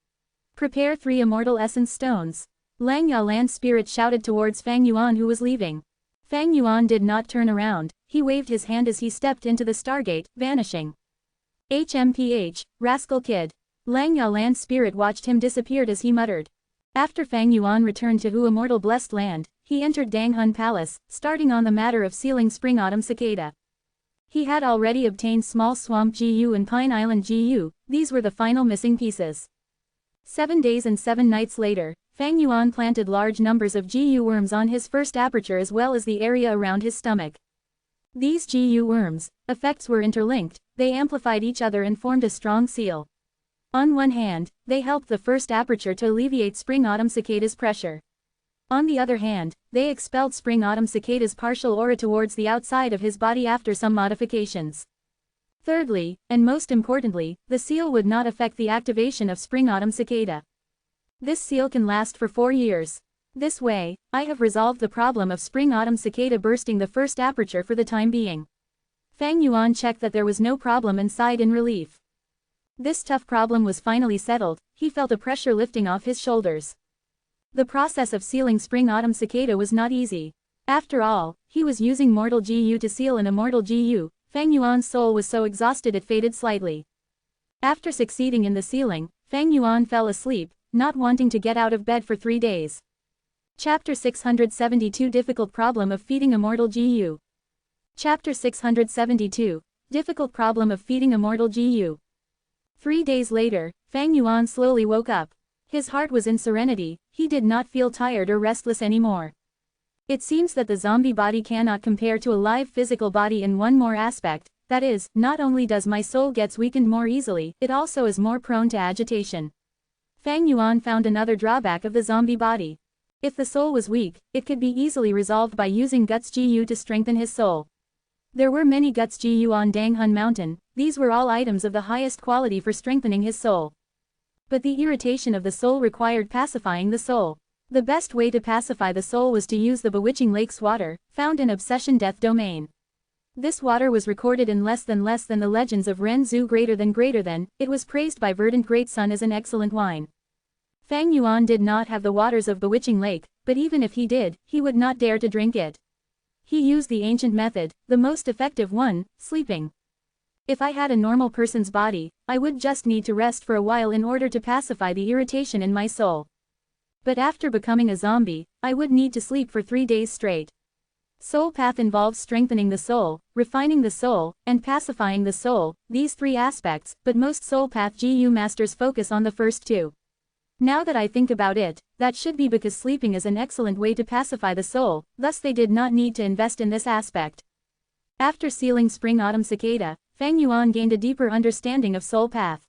Prepare 3 immortal essence stones. Lang Yalan's Spirit shouted towards Fang Yuan who was leaving. Fang Yuan did not turn around, he waved his hand as he stepped into the Stargate, vanishing. HMPH, rascal kid. Lang Yalan's Spirit watched him disappear as he muttered. After Fang Yuan returned to Hu Immortal Blessed Land, he entered Danghun Palace, starting on the matter of sealing Spring Autumn Cicada. He had already obtained Small Swamp GU and Pine Island GU, these were the final missing pieces. 7 days and 7 nights later, Fang Yuan planted large numbers of GU worms on his first aperture as well as the area around his stomach. These GU worms' effects were interlinked, they amplified each other and formed a strong seal. On one hand, they helped the first aperture to alleviate Spring-Autumn Cicada's pressure. On the other hand, they expelled Spring-Autumn Cicada's partial aura towards the outside of his body after some modifications. Thirdly, and most importantly, the seal would not affect the activation of Spring-Autumn Cicada. This seal can last for 4 years. This way, I have resolved the problem of Spring-Autumn Cicada bursting the first aperture for the time being. Fang Yuan checked that there was no problem and sighed in relief. This tough problem was finally settled, he felt a pressure lifting off his shoulders. The process of sealing Spring-Autumn Cicada was not easy. After all, he was using mortal GU to seal an immortal GU, Fang Yuan's soul was so exhausted it faded slightly. After succeeding in the sealing, Fang Yuan fell asleep, not wanting to get out of bed for 3 days. Chapter 672 Difficult Problem of Feeding Immortal GU. Chapter 672 Difficult Problem of Feeding Immortal GU. 3 days later, Fang Yuan slowly woke up. His heart was in serenity, he did not feel tired or restless anymore. It seems that the zombie body cannot compare to a live physical body in one more aspect, that is, not only does my soul gets weakened more easily, it also is more prone to agitation. Fang Yuan found another drawback of the zombie body. If the soul was weak, it could be easily resolved by using Guts GU to strengthen his soul. There were many Guts GU on Danghun Mountain, these were all items of the highest quality for strengthening his soul. But the irritation of the soul required pacifying the soul. The best way to pacify the soul was to use the Bewitching Lake's water, found in Obsession Death Domain. This water was recorded in less than the legends of Ren Zhu greater than, it was praised by Verdant Great Sun as an excellent wine. Fang Yuan did not have the waters of Bewitching Lake, but even if he did, he would not dare to drink it. He used the ancient method, the most effective one, sleeping. If I had a normal person's body, I would just need to rest for a while in order to pacify the irritation in my soul. But after becoming a zombie, I would need to sleep for 3 days straight. Soul path involves strengthening the soul, refining the soul, and pacifying the soul, these 3 aspects, but most soul path GU masters focus on the first 2. Now that I think about it, that should be because sleeping is an excellent way to pacify the soul, thus they did not need to invest in this aspect. After sealing Spring-Autumn Cicada, Fang Yuan gained a deeper understanding of soul path.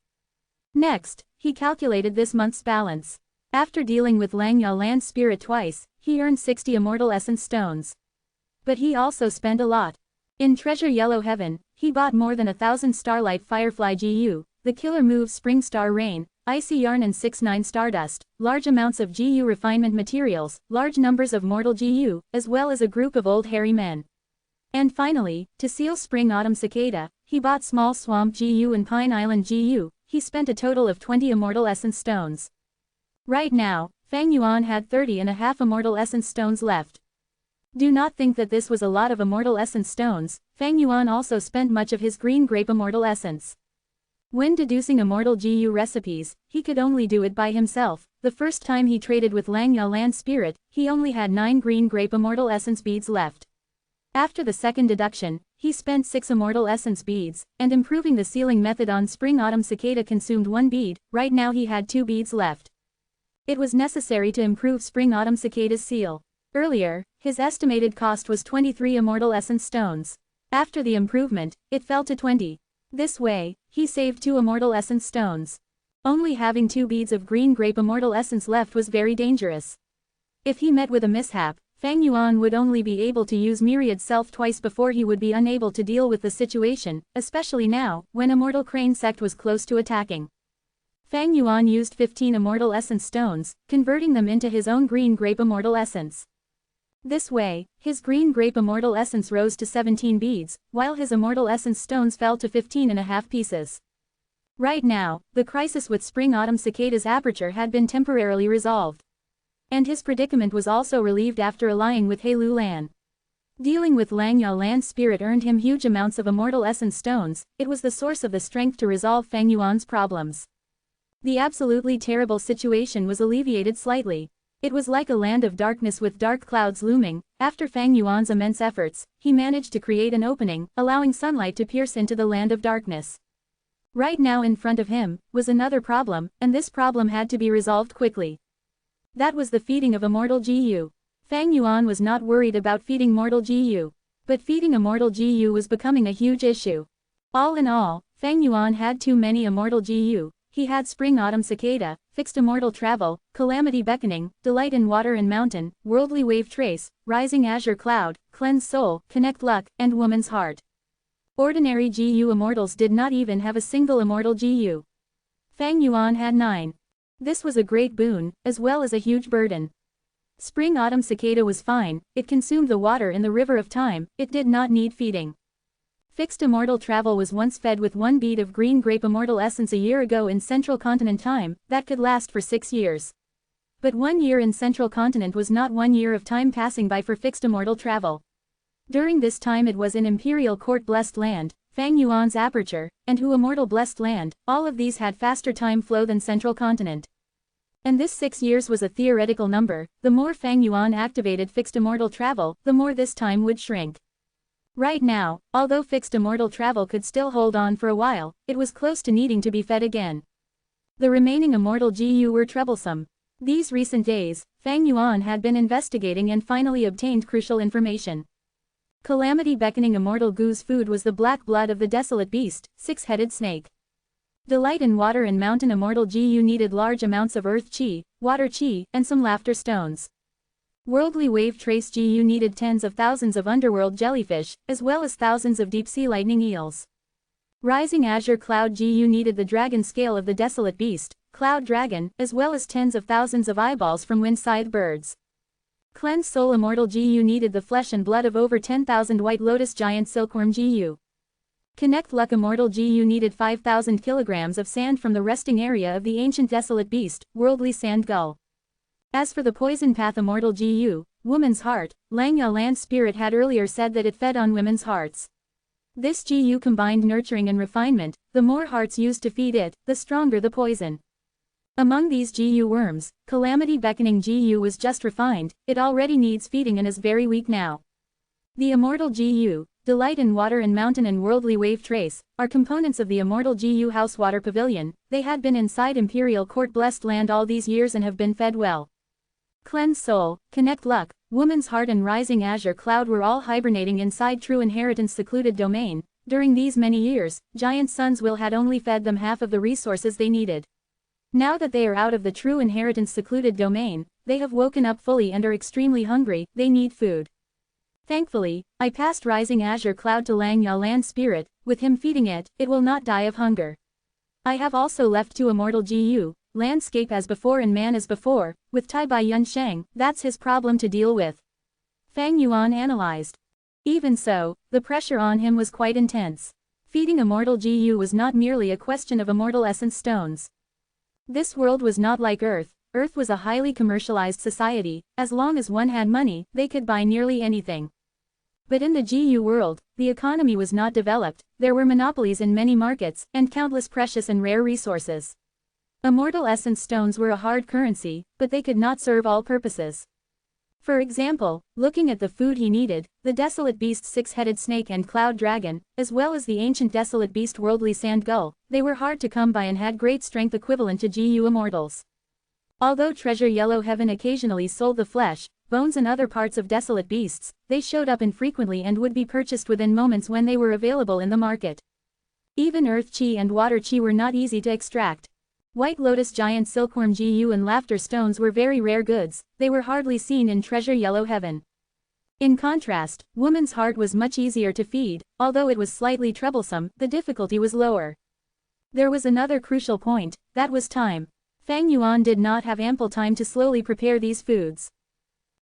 Next, he calculated this month's balance. After dealing with Lang Ya land spirit twice, he earned 60 immortal essence stones. But he also spent a lot. In Treasure Yellow Heaven, he bought more than 1,000 Starlight Firefly GU, the killer move Spring Star Rain, Icy Yarn and 6-9 Stardust, large amounts of GU refinement materials, large numbers of mortal GU, as well as a group of old hairy men. And finally, to seal Spring-Autumn Cicada, he bought Small Swamp GU and Pine Island GU, he spent a total of 20 immortal essence stones. Right now, Fang Yuan had 30.5 immortal essence stones left. Do not think that this was a lot of immortal essence stones, Fang Yuan also spent much of his green grape immortal essence. When deducing immortal GU recipes, he could only do it by himself. The first time he traded with Lang Ya land spirit, he only had 9 green grape immortal essence beads left. After the second deduction, he spent 6 immortal essence beads, and improving the sealing method on Spring-Autumn Cicada consumed 1 bead, right now he had 2 beads left. It was necessary to improve Spring-Autumn Cicada's seal. Earlier, his estimated cost was 23 immortal essence stones. After the improvement, it fell to 20. This way, he saved 2 immortal essence stones. Only having 2 beads of green grape immortal essence left was very dangerous. If he met with a mishap, Fang Yuan would only be able to use Myriad Self twice before he would be unable to deal with the situation, especially now, when Immortal Crane Sect was close to attacking. Fang Yuan used 15 immortal essence stones, converting them into his own green grape immortal essence. This way, his green grape immortal essence rose to 17 beads, while his immortal essence stones fell to 15.5 pieces. Right now, the crisis with Spring-Autumn Cicada's aperture had been temporarily resolved. And his predicament was also relieved after allying with He Lu Lan. Dealing with Lang Ya land spirit earned him huge amounts of immortal essence stones, it was the source of the strength to resolve Fang Yuan's problems. The absolutely terrible situation was alleviated slightly. It was like a land of darkness with dark clouds looming. After Fang Yuan's immense efforts, he managed to create an opening, allowing sunlight to pierce into the land of darkness. Right now in front of him was another problem, and this problem had to be resolved quickly. That was the feeding of immortal GU. Fang Yuan was not worried about feeding mortal GU. But feeding immortal GU was becoming a huge issue. All in all, Fang Yuan had too many immortal GU. He had Spring-Autumn Cicada, Fixed Immortal Travel, Calamity Beckoning, Delight in Water and Mountain, Worldly Wave Trace, Rising Azure Cloud, Cleanse Soul, Connect Luck, and Woman's Heart. Ordinary GU immortals did not even have a single immortal GU. Fang Yuan had 9. This was a great boon, as well as a huge burden. Spring-Autumn Cicada was fine, it consumed the water in the river of time, it did not need feeding. Fixed Immortal Travel was once fed with 1 bead of green grape immortal essence a year ago in Central Continent time, that could last for 6 years. But 1 year in Central Continent was not 1 year of time passing by for Fixed Immortal Travel. During this time it was in Imperial Court Blessed Land, Fang Yuan's aperture, and Hu Immortal Blessed Land, all of these had faster time flow than Central Continent. And this 6 years was a theoretical number. The more Fang Yuan activated Fixed Immortal Travel, the more this time would shrink. Right now, although Fixed Immortal Travel could still hold on for a while, it was close to needing to be fed again. The remaining immortal GU were troublesome. These recent days, Fang Yuan had been investigating and finally obtained crucial information. Calamity Beckoning Immortal Gu's food was the black blood of the desolate beast, 6-headed snake. Delight in Water and Mountain Immortal GU needed large amounts of earth chi, water chi, and some laughter stones. Worldly Wave Trace GU needed tens of thousands of underworld jellyfish, as well as thousands of deep-sea lightning eels. Rising Azure Cloud GU needed the dragon scale of the desolate beast, Cloud Dragon, as well as tens of thousands of eyeballs from wind-scythed birds. Cleanse Soul Immortal GU needed the flesh and blood of over 10,000 White Lotus Giant Silkworm GU. Connect Luck Immortal GU needed 5,000 kilograms of sand from the resting area of the ancient desolate beast, Worldly Sand Gull. As for the Poison Path Immortal GU, Woman's Heart, Lang Ya land spirit had earlier said that it fed on women's hearts. This GU combined nurturing and refinement. The more hearts used to feed it, the stronger the poison. Among these GU worms, Calamity Beckoning GU was just refined, it already needs feeding and is very weak now. The Immortal GU, Delight in Water and Mountain and Worldly Wave Trace, are components of the Immortal GU House Water Pavilion. They had been inside Imperial Court Blessed Land all these years and have been fed well. Cleanse Soul, Connect Luck, Woman's Heart and Rising Azure Cloud were all hibernating inside True Inheritance Secluded Domain. During these many years, Giant Sun's will had only fed them half of the resources they needed. Now that they are out of the True Inheritance Secluded Domain, they have woken up fully and are extremely hungry. They need food. Thankfully, I passed Rising Azure Cloud to Lang Ya Land Spirit. With him feeding it, it will not die of hunger. I have also left 2 Immortal GU, Landscape as before and Man as before, with Tai Bai Yun Sheng. That's his problem to deal with. Fang Yuan analyzed. Even so, the pressure on him was quite intense. Feeding Immortal GU was not merely a question of Immortal Essence Stones. This world was not like Earth. Earth was a highly commercialized society. As long as one had money, they could buy nearly anything. But in the GU world, the economy was not developed, there were monopolies in many markets, and countless precious and rare resources. Immortal Essence Stones were a hard currency, but they could not serve all purposes. For example, looking at the food he needed, the Desolate Beast Six-Headed Snake and Cloud Dragon, as well as the ancient Desolate Beast Worldly Sand Gull, they were hard to come by and had great strength equivalent to GU Immortals. Although Treasure Yellow Heaven occasionally sold the flesh, bones and other parts of Desolate Beasts, they showed up infrequently and would be purchased within moments when they were available in the market. Even Earth Chi and Water Chi were not easy to extract. White Lotus Giant Silkworm GU and Laughter Stones were very rare goods, they were hardly seen in Treasure Yellow Heaven. In contrast, Woman's Heart was much easier to feed, although it was slightly troublesome, the difficulty was lower. There was another crucial point, that was time. Fang Yuan did not have ample time to slowly prepare these foods.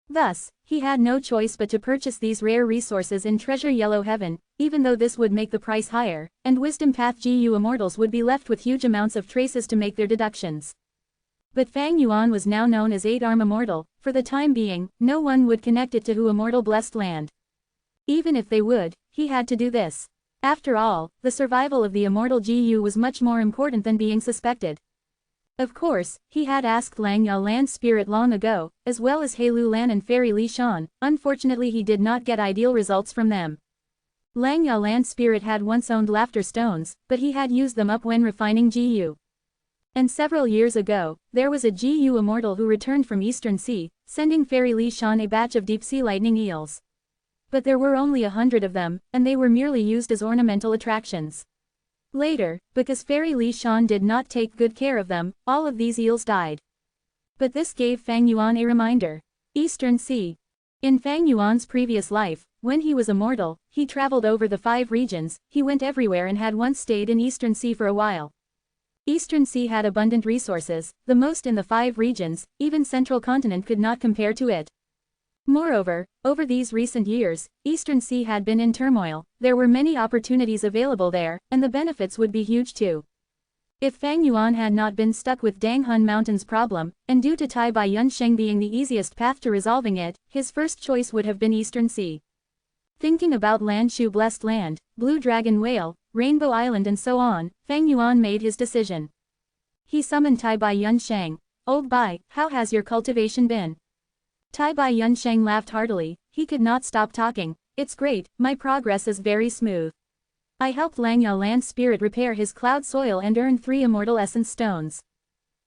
Thus, he had no choice but to purchase these rare resources in Treasure Yellow Heaven, even though this would make the price higher, and Wisdom Path GU Immortals would be left with huge amounts of traces to make their deductions. But Fang Yuan was now known as 8-Arm Immortal. For the time being, no one would connect it to Hu Immortal Blessed Land. Even if they would, he had to do this. After all, the survival of the Immortal GU was much more important than being suspected. Of course, he had asked Lang Ya Land Spirit long ago, as well as He Lu Lan and Fairy Li Shan. Unfortunately he did not get ideal results from them. Lang Ya Land Spirit had once owned Laughter Stones, but he had used them up when refining GU. And several years ago, there was a GU Immortal who returned from Eastern Sea, sending Fairy Li Shan a batch of deep-sea lightning eels. But there were only 100 of them, and they were merely used as ornamental attractions. Later, because Fairy Li Shan did not take good care of them, all of these eels died. But this gave Fang Yuan a reminder. Eastern Sea. In Fang Yuan's previous life, when he was immortal, he traveled over the 5 regions, he went everywhere and had once stayed in Eastern Sea for a while. Eastern Sea had abundant resources, the most in the 5 regions, even Central Continent could not compare to it. Moreover, over these recent years, Eastern Sea had been in turmoil, there were many opportunities available there, and the benefits would be huge too. If Fang Yuan had not been stuck with Danghun Mountain's problem, and due to Tai Bai Yun Sheng being the easiest path to resolving it, his first choice would have been Eastern Sea. Thinking about Landshu Blessed Land, Blue Dragon Whale, Rainbow Island and so on, Fang Yuan made his decision. He summoned Tai Bai Yun Sheng. "Old Bai, how has your cultivation been?" Tai Bai Yun Sheng laughed heartily, he could not stop talking. "It's great, my progress is very smooth. I helped Lang Ya Land Spirit repair his cloud soil and earned 3 Immortal Essence Stones.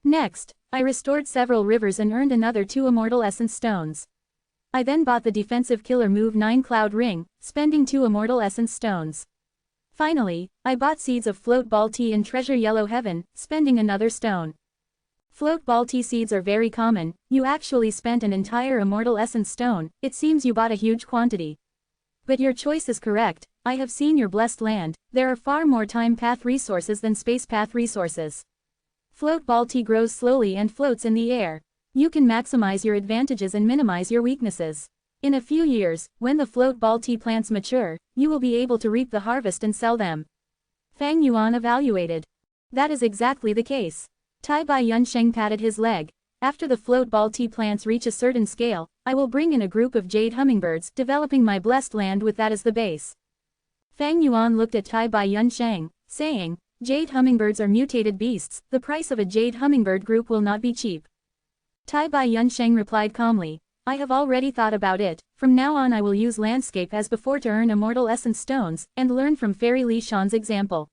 Next, I restored several rivers and earned another 2 Immortal Essence Stones. I then bought the defensive killer move 9 Cloud Ring, spending 2 Immortal Essence Stones. Finally, I bought seeds of Float Ball Tea in Treasure Yellow Heaven, spending another stone. Float Ball Tea seeds are very common, you actually spent an entire Immortal Essence Stone, it seems you bought a huge quantity. But your choice is correct, I have seen your blessed land, there are far more time path resources than space path resources. Float Ball Tea grows slowly and floats in the air. You can maximize your advantages and minimize your weaknesses. In a few years, when the Float Ball Tea plants mature, you will be able to reap the harvest and sell them." Fang Yuan evaluated. That is exactly the case. Tai Bai Yun Sheng patted his leg. "After the Float Ball Tea plants reach a certain scale, I will bring in a group of jade hummingbirds, developing my blessed land with that as the base." Fang Yuan looked at Tai Bai Yunsheng, saying, "Jade hummingbirds are mutated beasts, the price of a jade hummingbird group will not be cheap." Tai Bai Yunsheng replied calmly, "I have already thought about it, from now on I will use landscape as before to earn immortal essence stones, and learn from Fairy Li Shan's example.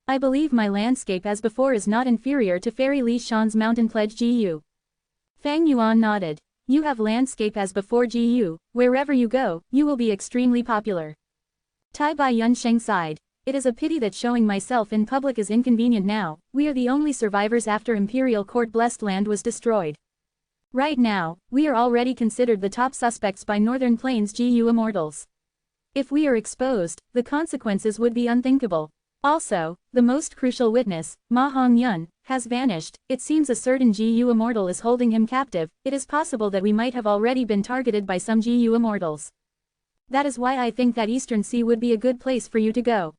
I believe my landscape as before is not inferior to Fairy Li Shan's mountain pledge GU." Fang Yuan nodded. "You have landscape as before GU, wherever you go, you will be extremely popular." Tai Bai Yunsheng sighed. "It is a pity that showing myself in public is inconvenient now, we are the only survivors after Imperial Court Blessed Land was destroyed. Right now, we are already considered the top suspects by Northern Plains GU Immortals. If we are exposed, the consequences would be unthinkable. Also, the most crucial witness, Ma Hongyun, has vanished. It seems a certain GU Immortal is holding him captive. It is possible that we might have already been targeted by some GU Immortals. That is why I think that Eastern Sea would be a good place for you to go."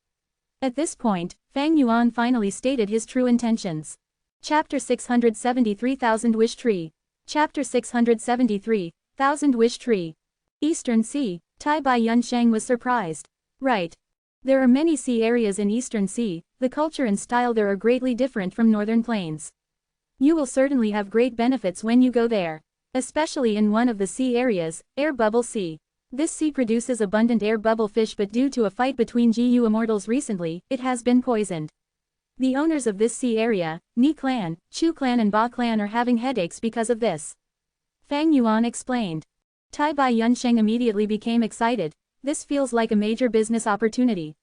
At this point, Fang Yuan finally stated his true intentions. Chapter 673 Thousand Wish Tree. Chapter 673, Thousand Wish Tree. Eastern Sea. Tai Bai Yunsheng was surprised. Right. There are many sea areas in Eastern Sea, the culture and style there are greatly different from Northern Plains. You will certainly have great benefits when you go there. Especially in one of the sea areas, Air Bubble Sea. This sea produces abundant air bubble fish, but due to a fight between GU Immortals recently, it has been poisoned. The owners of this sea area, Ni Clan, Chu Clan and Ba Clan are having headaches because of this. Fang Yuan explained. Tai Bai Yunsheng immediately became excited. This feels like a major business opportunity.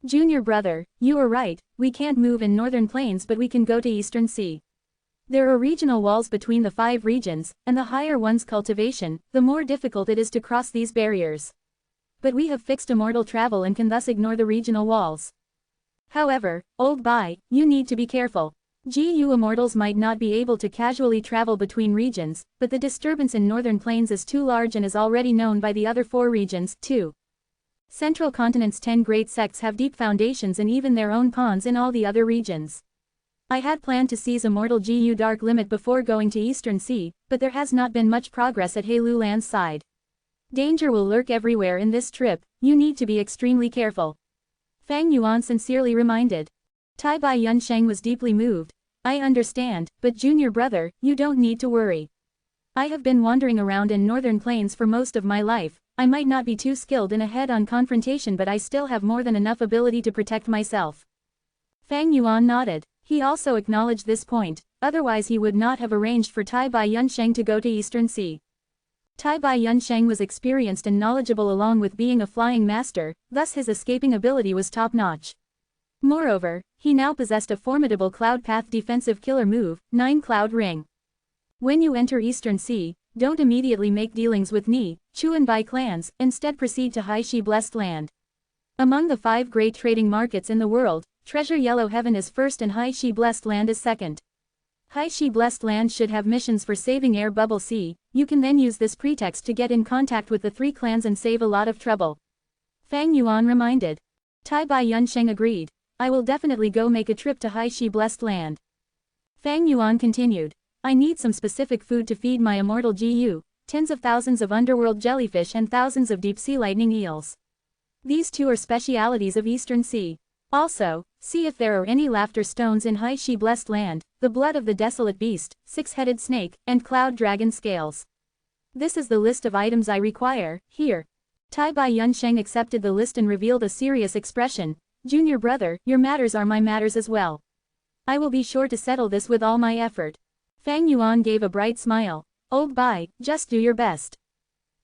"Junior brother, you are right, we can't move in Northern Plains but we can go to Eastern Sea. There are regional walls between the 5 regions, and the higher one's cultivation, the more difficult it is to cross these barriers. But we have fixed immortal travel and can thus ignore the regional walls. However, old Bai, you need to be careful. GU Immortals might not be able to casually travel between regions, but the disturbance in Northern Plains is too large and is already known by the other 4 regions, too. Central Continent's 10 great sects have deep foundations and even their own pawns in all the other regions. I had planned to seize Immortal GU Dark Limit before going to Eastern Sea, but there has not been much progress at Heilu Land's side. Danger will lurk everywhere in this trip, you need to be extremely careful." Fang Yuan sincerely reminded. Tai Bai Yunsheng was deeply moved. "I understand, but junior brother, you don't need to worry. I have been wandering around in Northern Plains for most of my life. I might not be too skilled in a head-on confrontation, but I still have more than enough ability to protect myself." Fang Yuan nodded. He also acknowledged this point, otherwise he would not have arranged for Tai Bai Yunsheng to go to Eastern Sea. Tai Bai Yunsheng was experienced and knowledgeable along with being a flying master, thus his escaping ability was top-notch. Moreover, he now possessed a formidable Cloud Path defensive killer move, 9 Cloud Ring. When you enter Eastern Sea, don't immediately make dealings with Ni, Chu and Bai clans, instead proceed to Haishi Blessed Land. Among the 5 great trading markets in the world, Treasure Yellow Heaven is first and Haishi Blessed Land is second. Haishi Blessed Land should have missions for saving Air Bubble Sea. You can then use this pretext to get in contact with the 3 clans and save a lot of trouble. Fang Yuan reminded. Tai Bai Yunsheng agreed. "I will definitely go make a trip to Haishi Blessed Land." Fang Yuan continued. "I need some specific food to feed my immortal GU, tens of thousands of underworld jellyfish and thousands of deep-sea lightning eels. These 2 are specialities of Eastern Sea. Also, see if there are any laughter stones in Haishi Blessed Land, the blood of the desolate beast, 6-headed snake, and cloud dragon scales. This is the list of items I require, here." Tai Bai Yunsheng accepted the list and revealed a serious expression. "Junior brother, your matters are my matters as well. I will be sure to settle this with all my effort." Fang Yuan gave a bright smile. "Old Bai, just do your best.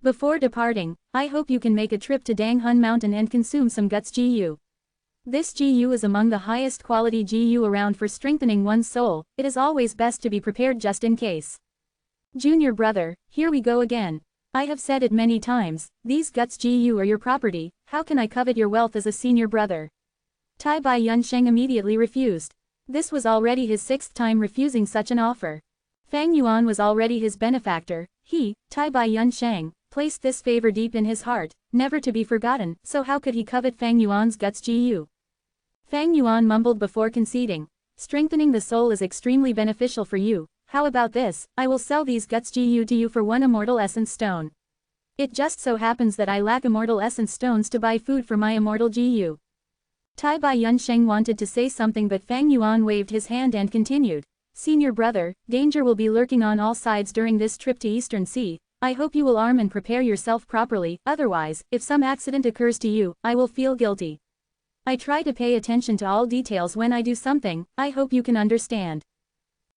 Before departing, I hope you can make a trip to Danghun Mountain and consume some guts GU. This GU is among the highest quality GU around for strengthening one's soul. It is always best to be prepared just in case." "Junior brother, here we go again. I have said it many times, these guts GU are your property, how can I covet your wealth as a senior brother?" Tai Bai Yunsheng immediately refused. This was already his 6th time refusing such an offer. Fang Yuan was already his benefactor. He, Tai Bai Yunsheng, placed this favor deep in his heart, never to be forgotten, so how could he covet Fang Yuan's guts GU? Fang Yuan mumbled before conceding. "Strengthening the soul is extremely beneficial for you. How about this? I will sell these guts GU to you for 1 immortal essence stone." It just so happens that I lack immortal essence stones to buy food for my immortal GU. Tai Bai Yunsheng wanted to say something, but Fang Yuan waved his hand and continued. Senior brother, danger will be lurking on all sides during this trip to Eastern Sea. I hope you will arm and prepare yourself properly, otherwise, if some accident occurs to you, I will feel guilty. I try to pay attention to all details when I do something, I hope you can understand.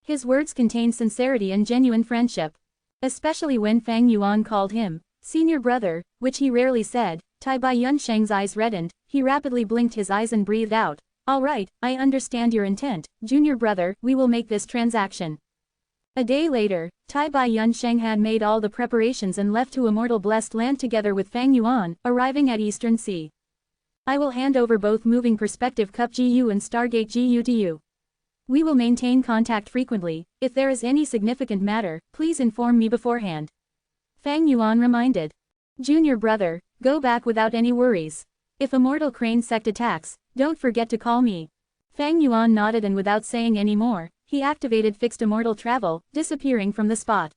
His words contained sincerity and genuine friendship. Especially when Fang Yuan called him senior brother, which he rarely said. Tai Bai Yunsheng's eyes reddened, he rapidly blinked his eyes and breathed out. All right, I understand your intent, junior brother, we will make this transaction. A day later, Tai Bai Yunsheng had made all the preparations and left to Immortal Blessed Land together with Fang Yuan, arriving at Eastern Sea. I will hand over both Moving Perspective Cup GU and Stargate GU to you. We will maintain contact frequently. If there is any significant matter, please inform me beforehand. Fang Yuan reminded. Junior brother, go back without any worries. If Immortal Crane sect attacks, don't forget to call me. Fang Yuan nodded, and without saying any more, he activated fixed immortal travel, disappearing from the spot.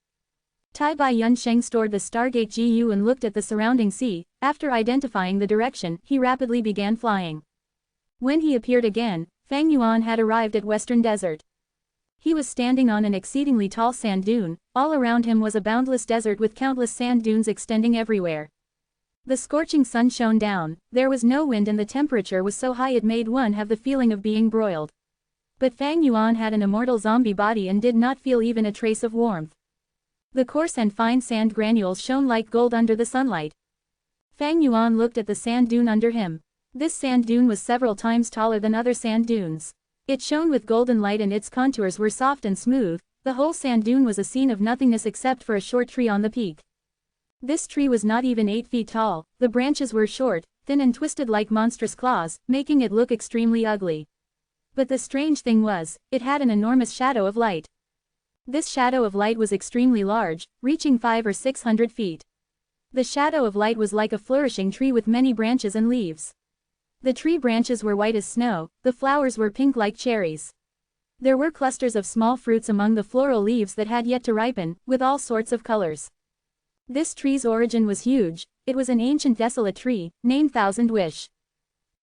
Tai Bai Yunsheng stored the Stargate GU and looked at the surrounding sea. After identifying the direction, he rapidly began flying. When he appeared again, Fang Yuan had arrived at Western Desert. He was standing on an exceedingly tall sand dune. All around him was a boundless desert with countless sand dunes extending everywhere. The scorching sun shone down, there was no wind, and the temperature was so high it made one have the feeling of being broiled. But Fang Yuan had an immortal zombie body and did not feel even a trace of warmth. The coarse and fine sand granules shone like gold under the sunlight. Fang Yuan looked at the sand dune under him. This sand dune was several times taller than other sand dunes. It shone with golden light and its contours were soft and smooth. The whole sand dune was a scene of nothingness except for a short tree on the peak. This tree was not even 8 feet tall, the branches were short, thin and twisted like monstrous claws, making it look extremely ugly. But the strange thing was, it had an enormous shadow of light. This shadow of light was extremely large, reaching 500 or 600 feet. The shadow of light was like a flourishing tree with many branches and leaves. The tree branches were white as snow, the flowers were pink like cherries. There were clusters of small fruits among the floral leaves that had yet to ripen, with all sorts of colors. This tree's origin was huge. It was an ancient desolate tree, named Thousand Wish.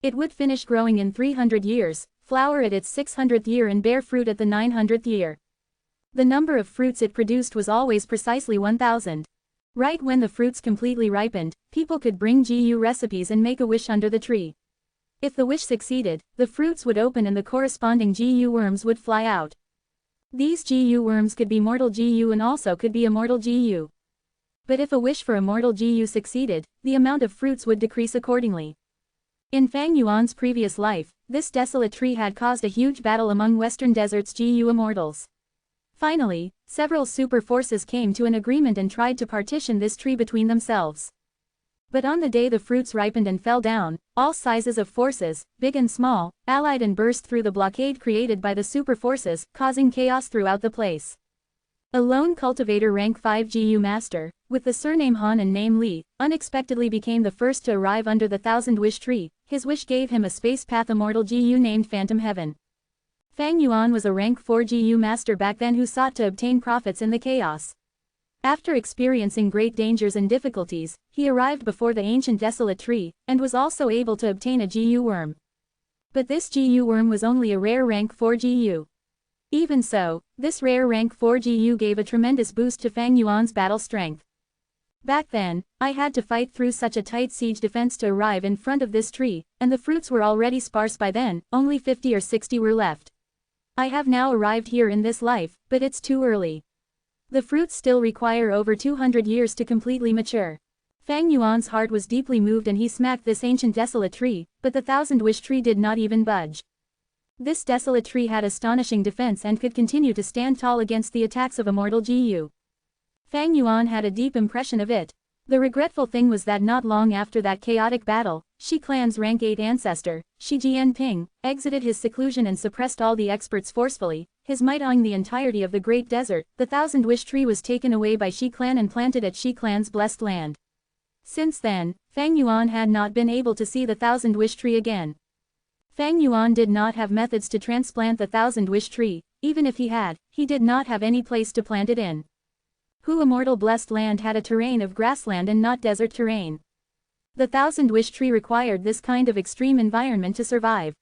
It would finish growing in 300 years, flower at its 600th year and bear fruit at the 900th year. The number of fruits it produced was always precisely 1,000. Right when the fruits completely ripened, people could bring GU recipes and make a wish under the tree. If the wish succeeded, the fruits would open and the corresponding GU worms would fly out. These GU worms could be mortal GU and also could be immortal GU. But if a wish for immortal GU succeeded, the amount of fruits would decrease accordingly. In Fang Yuan's previous life, this desolate tree had caused a huge battle among Western Desert's GU immortals. Finally, several super forces came to an agreement and tried to partition this tree between themselves. But on the day the fruits ripened and fell down, all sizes of forces, big and small, allied and burst through the blockade created by the super forces, causing chaos throughout the place. A lone cultivator rank 5 GU master, with the surname Han and name Li, unexpectedly became the first to arrive under the Thousand Wish tree. His wish gave him a space path immortal GU named Phantom Heaven. Fang Yuan was a rank 4 GU master back then who sought to obtain profits in the chaos. After experiencing great dangers and difficulties, he arrived before the ancient desolate tree, and was also able to obtain a GU worm. But this GU worm was only a rare rank 4 GU. Even so, this rare rank 4 GU gave a tremendous boost to Fang Yuan's battle strength. Back then, I had to fight through such a tight siege defense to arrive in front of this tree, and the fruits were already sparse by then, only 50 or 60 were left. I have now arrived here in this life, but it's too early. The fruits still require over 200 years to completely mature. Fang Yuan's heart was deeply moved and he smacked this ancient desolate tree, but the Thousand Wish tree did not even budge. This desolate tree had astonishing defense and could continue to stand tall against the attacks of immortal GU. Fang Yuan had a deep impression of it. The regretful thing was that not long after that chaotic battle, Shi clan's rank 8 ancestor, Shi Jianping, exited his seclusion and suppressed all the experts forcefully, his might awing the entirety of the Great Desert. The Thousand Wish tree was taken away by Shi clan and planted at Shi clan's blessed land. Since then, Fang Yuan had not been able to see the Thousand Wish tree again. Fang Yuan did not have methods to transplant the Thousand Wish tree. Even if he had, he did not have any place to plant it in. Who Immortal blessed land had a terrain of grassland and not desert terrain. The Thousand Wish Tree required this kind of extreme environment to survive.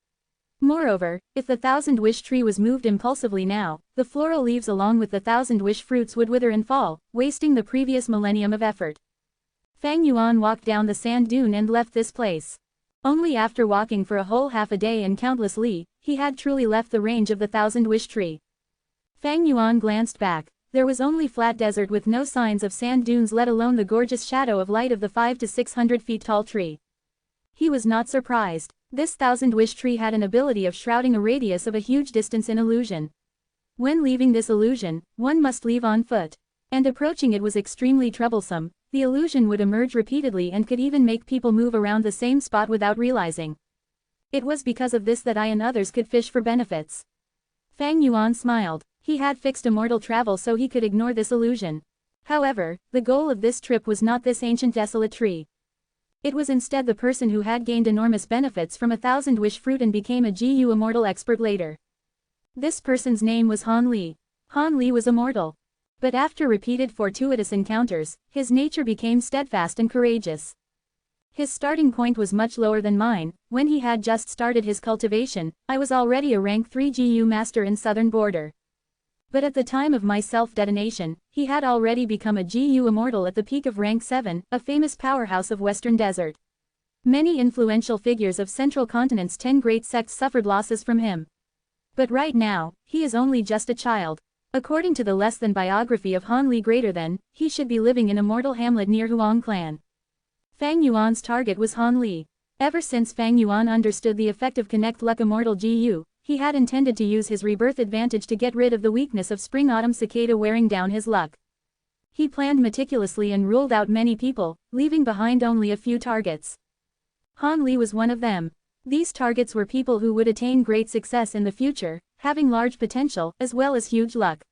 Moreover, if the Thousand Wish Tree was moved impulsively now, the floral leaves along with the Thousand Wish fruits would wither and fall, wasting the previous millennium of effort. Fang Yuan walked down the sand dune and left this place. Only after walking for a whole half a day and countless li, he had truly left the range of the Thousand Wish Tree. Fang Yuan glanced back. There was only flat desert with no signs of sand dunes, let alone the gorgeous shadow of light of the 500 to 600 feet tall tree. He was not surprised. This Thousand Wish Tree had an ability of shrouding a radius of a huge distance in illusion. When leaving this illusion, one must leave on foot. And approaching it was extremely troublesome. The illusion would emerge repeatedly and could even make people move around the same spot without realizing. It was because of this that I and others could fish for benefits. Fang Yuan smiled. He had fixed immortal travel so he could ignore this illusion. However, the goal of this trip was not this ancient desolate tree. It was instead the person who had gained enormous benefits from a Thousand Wish fruit and became a GU immortal expert later. This person's name was Han Li. Han Li was immortal. But after repeated fortuitous encounters, his nature became steadfast and courageous. His starting point was much lower than mine. When he had just started his cultivation, I was already a rank 3 GU master in southern border. But at the time of my self-detonation, he had already become a GU immortal at the peak of rank 7, a famous powerhouse of Western Desert. Many influential figures of Central Continent's 10 great sects suffered losses from him. But right now, he is only just a child. According to the less than biography of Han Li greater than, he should be living in immortal hamlet near Huang Clan. Fang Yuan's target was Han Li. Ever since Fang Yuan understood the effect of Connect Luck Immortal GU, he had intended to use his rebirth advantage to get rid of the weakness of Spring-Autumn Cicada wearing down his luck. He planned meticulously and ruled out many people, leaving behind only a few targets. Han Li was one of them. These targets were people who would attain great success in the future, having large potential, as well as huge luck.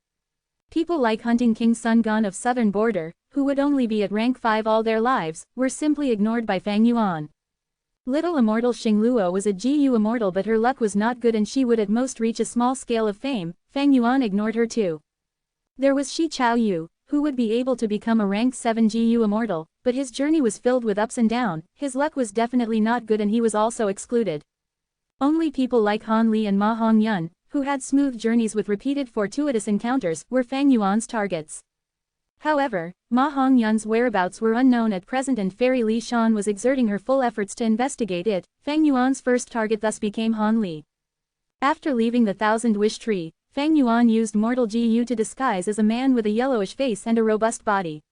People like Hunting King Sun Gon of Southern Border, who would only be at rank 5 all their lives, were simply ignored by Fang Yuan. Little immortal Xing Luo was a GU immortal, but her luck was not good and she would at most reach a small scale of fame. Fang Yuan ignored her too. There was Shi Chao Yu, who would be able to become a rank 7 GU immortal, but his journey was filled with ups and downs. His luck was definitely not good and he was also excluded. Only people like Han Li and Ma Hongyun, who had smooth journeys with repeated fortuitous encounters, were Fang Yuan's targets. However, Ma Hongyun's whereabouts were unknown at present and Fairy Li Shan was exerting her full efforts to investigate it. Fang Yuan's first target thus became Han Li. After leaving the Thousand Wish Tree, Fang Yuan used Mortal GU to disguise as a man with a yellowish face and a robust body.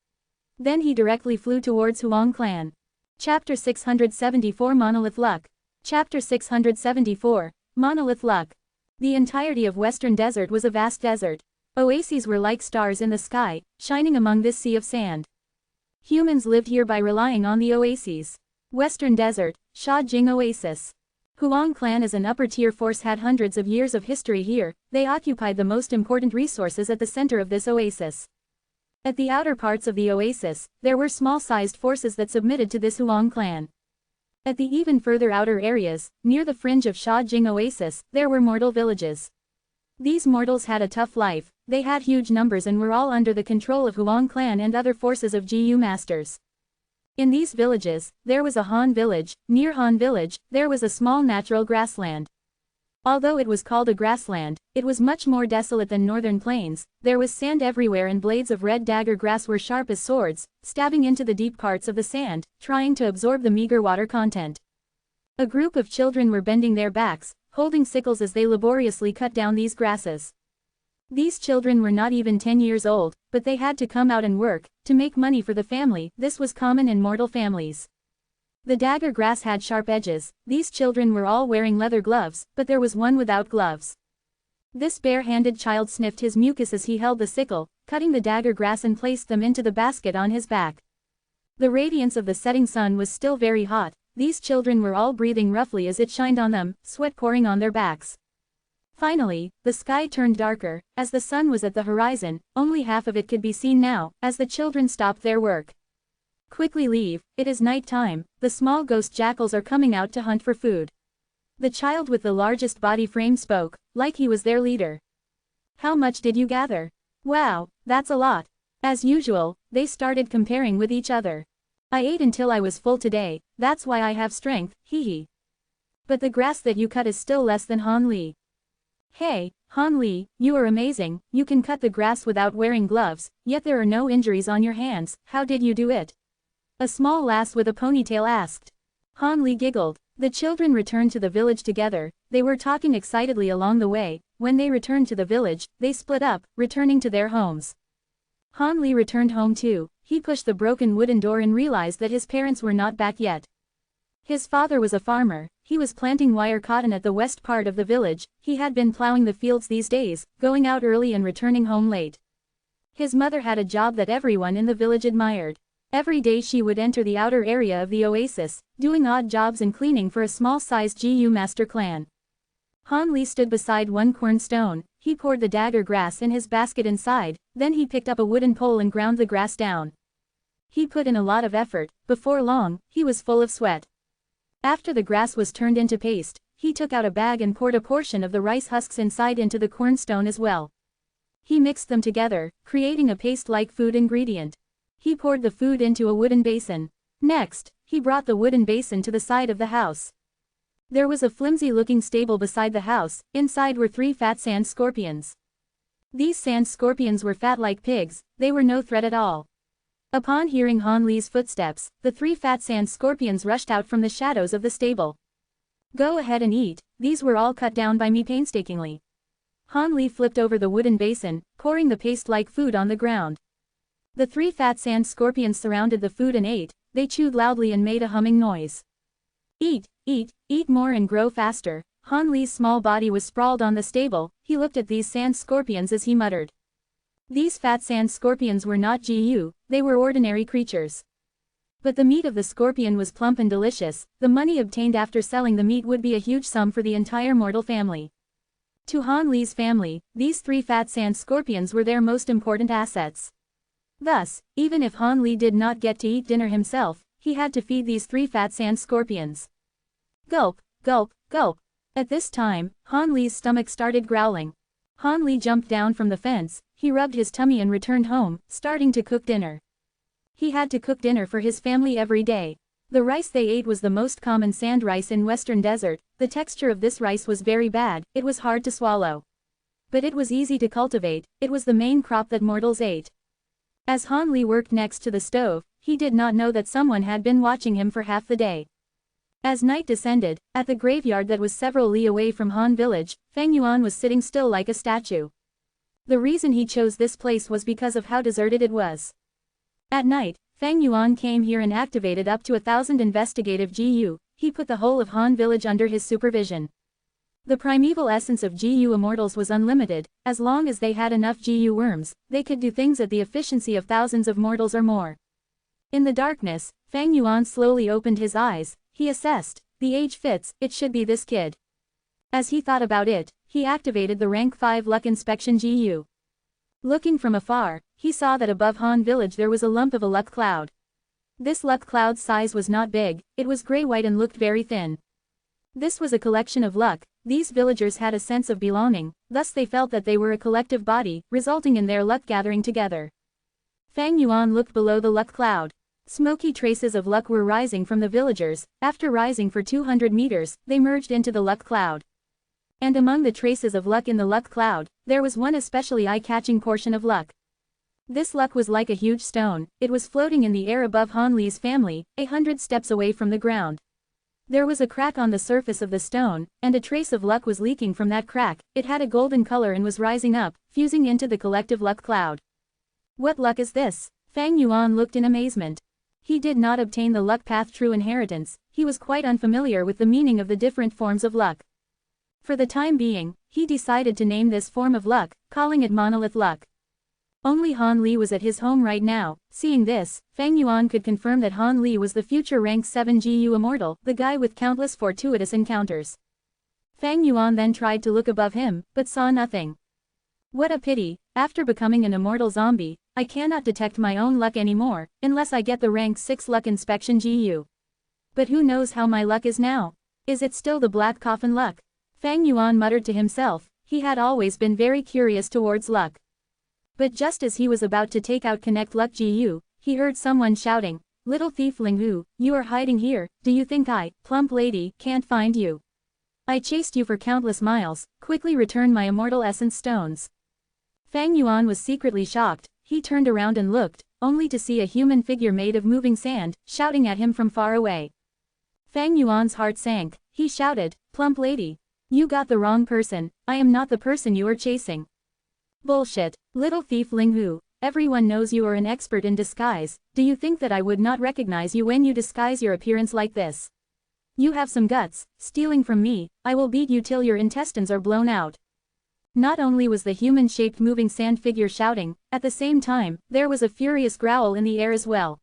Then he directly flew towards Huang Clan. Chapter 674 Monolith Luck. Chapter 674, Monolith Luck. The entirety of Western Desert was a vast desert. Oases were like stars in the sky, shining among this sea of sand. Humans lived here by relying on the oases. Western Desert, Sha Jing Oasis. Huang Clan as an upper-tier force had hundreds of years of history here. They occupied the most important resources at the center of this oasis. At the outer parts of the oasis, there were small-sized forces that submitted to this Huang Clan. At the even further outer areas, near the fringe of Sha Jing Oasis, there were mortal villages. These mortals had a tough life. They had huge numbers and were all under the control of Huang Clan and other forces of GU masters. In these villages, there was a Han village. Near Han village, there was a small natural grassland. Although it was called a grassland, it was much more desolate than northern plains. There was sand everywhere and blades of red dagger grass were sharp as swords, stabbing into the deep parts of the sand, trying to absorb the meager water content. A group of children were bending their backs, holding sickles as they laboriously cut down these grasses. These children were not even 10 years old, but they had to come out and work, to make money for the family. This was common in mortal families. The dagger grass had sharp edges. These children were all wearing leather gloves, but there was one without gloves. This bare-handed child sniffed his mucus as he held the sickle, cutting the dagger grass and placed them into the basket on his back. The radiance of the setting sun was still very hot. These children were all breathing roughly as it shined on them, sweat pouring on their backs. Finally, the sky turned darker. As the sun was at the horizon, only half of it could be seen now, as the children stopped their work. Quickly leave, it is night time. The small ghost jackals are coming out to hunt for food. The child with the largest body frame spoke, like he was their leader. How much did you gather? Wow, that's a lot. As usual, they started comparing with each other. I ate until I was full today, that's why I have strength, hee. But the grass that you cut is still less than Han Li. Hey, Han Li, you are amazing, you can cut the grass without wearing gloves, yet there are no injuries on your hands, how did you do it? A small lass with a ponytail asked. Han Li giggled. The children returned to the village together, they were talking excitedly along the way. When they returned to the village, they split up, returning to their homes. Han Li returned home too. He pushed the broken wooden door and realized that his parents were not back yet. His father was a farmer, he was planting wire cotton at the west part of the village, he had been plowing the fields these days, going out early and returning home late. His mother had a job that everyone in the village admired. Every day she would enter the outer area of the oasis, doing odd jobs and cleaning for a small-sized GU master clan. Han Li stood beside one cornstone, he poured the dagger grass in his basket inside, then he picked up a wooden pole and ground the grass down. He put in a lot of effort, before long, he was full of sweat. After the grass was turned into paste, he took out a bag and poured a portion of the rice husks inside into the cornstone as well. He mixed them together, creating a paste-like food ingredient. He poured the food into a wooden basin. Next, he brought the wooden basin to the side of the house. There was a flimsy-looking stable beside the house, inside were 3 fat sand scorpions. These sand scorpions were fat like pigs, they were no threat at all. Upon hearing Han Li's footsteps, the 3 fat sand scorpions rushed out from the shadows of the stable. Go ahead and eat, these were all cut down by me painstakingly. Han Li flipped over the wooden basin, pouring the paste-like food on the ground. The 3 fat sand scorpions surrounded the food and ate, they chewed loudly and made a humming noise. Eat, eat, eat more and grow faster. Han Li's small body was sprawled on the stable, he looked at these sand scorpions as he muttered. These fat sand scorpions were not GU, they were ordinary creatures. But the meat of the scorpion was plump and delicious, the money obtained after selling the meat would be a huge sum for the entire mortal family. To Han Li's family, these 3 fat sand scorpions were their most important assets. Thus, even if Han Li did not get to eat dinner himself, he had to feed these 3 fat sand scorpions. Gulp, gulp, gulp. At this time, Han Li's stomach started growling. Han Li jumped down from the fence, he rubbed his tummy and returned home, starting to cook dinner. He had to cook dinner for his family every day. The rice they ate was the most common sand rice in Western Desert, the texture of this rice was very bad, it was hard to swallow. But it was easy to cultivate, it was the main crop that mortals ate. As Han Li worked next to the stove, he did not know that someone had been watching him for half the day. As night descended, at the graveyard that was several li away from Han village, Feng Yuan was sitting still like a statue. The reason he chose this place was because of how deserted it was. At night, Feng Yuan came here and activated up to 1,000 investigative GU, he put the whole of Han village under his supervision. The primeval essence of GU immortals was unlimited, as long as they had enough GU worms, they could do things at the efficiency of thousands of mortals or more. In the darkness, Feng Yuan slowly opened his eyes, he assessed, the age fits, it should be this kid. As he thought about it, he activated the rank 5 luck inspection GU. Looking from afar, he saw that above Han village there was a lump of a luck cloud. This luck cloud's size was not big, it was gray-white and looked very thin. This was a collection of luck, these villagers had a sense of belonging, thus they felt that they were a collective body, resulting in their luck gathering together. Feng Yuan looked below the luck cloud. Smoky traces of luck were rising from the villagers, after rising for 200 meters, they merged into the luck cloud. And among the traces of luck in the luck cloud, there was one especially eye-catching portion of luck. This luck was like a huge stone, it was floating in the air above Han Li's family, 100 steps away from the ground. There was a crack on the surface of the stone, and a trace of luck was leaking from that crack, it had a golden color and was rising up, fusing into the collective luck cloud. What luck is this? Feng Yuan looked in amazement. He did not obtain the luck path true inheritance, he was quite unfamiliar with the meaning of the different forms of luck. For the time being, he decided to name this form of luck, calling it monolith luck. Only Han Li was at his home right now, seeing this, Feng Yuan could confirm that Han Li was the future rank 7 GU immortal, the guy with countless fortuitous encounters. Feng Yuan then tried to look above him, but saw nothing. What a pity, after becoming an immortal zombie, I cannot detect my own luck anymore, unless I get the rank 6 luck inspection GU. But who knows how my luck is now? Is it still the black coffin luck? Feng Yuan muttered to himself, he had always been very curious towards luck. But just as he was about to take out Connect Luck GU, he heard someone shouting, "Little thief Ling Hu, you are hiding here, do you think I, plump lady, can't find you? I chased you for countless miles, quickly return my immortal essence stones." Fang Yuan was secretly shocked, he turned around and looked, only to see a human figure made of moving sand, shouting at him from far away. Fang Yuan's heart sank, he shouted, "Plump lady. You got the wrong person, I am not the person you are chasing." "Bullshit, little thief Ling Hu, everyone knows you are an expert in disguise, do you think that I would not recognize you when you disguise your appearance like this? You have some guts, stealing from me, I will beat you till your intestines are blown out." Not only was the human-shaped moving sand figure shouting, at the same time, there was a furious growl in the air as well.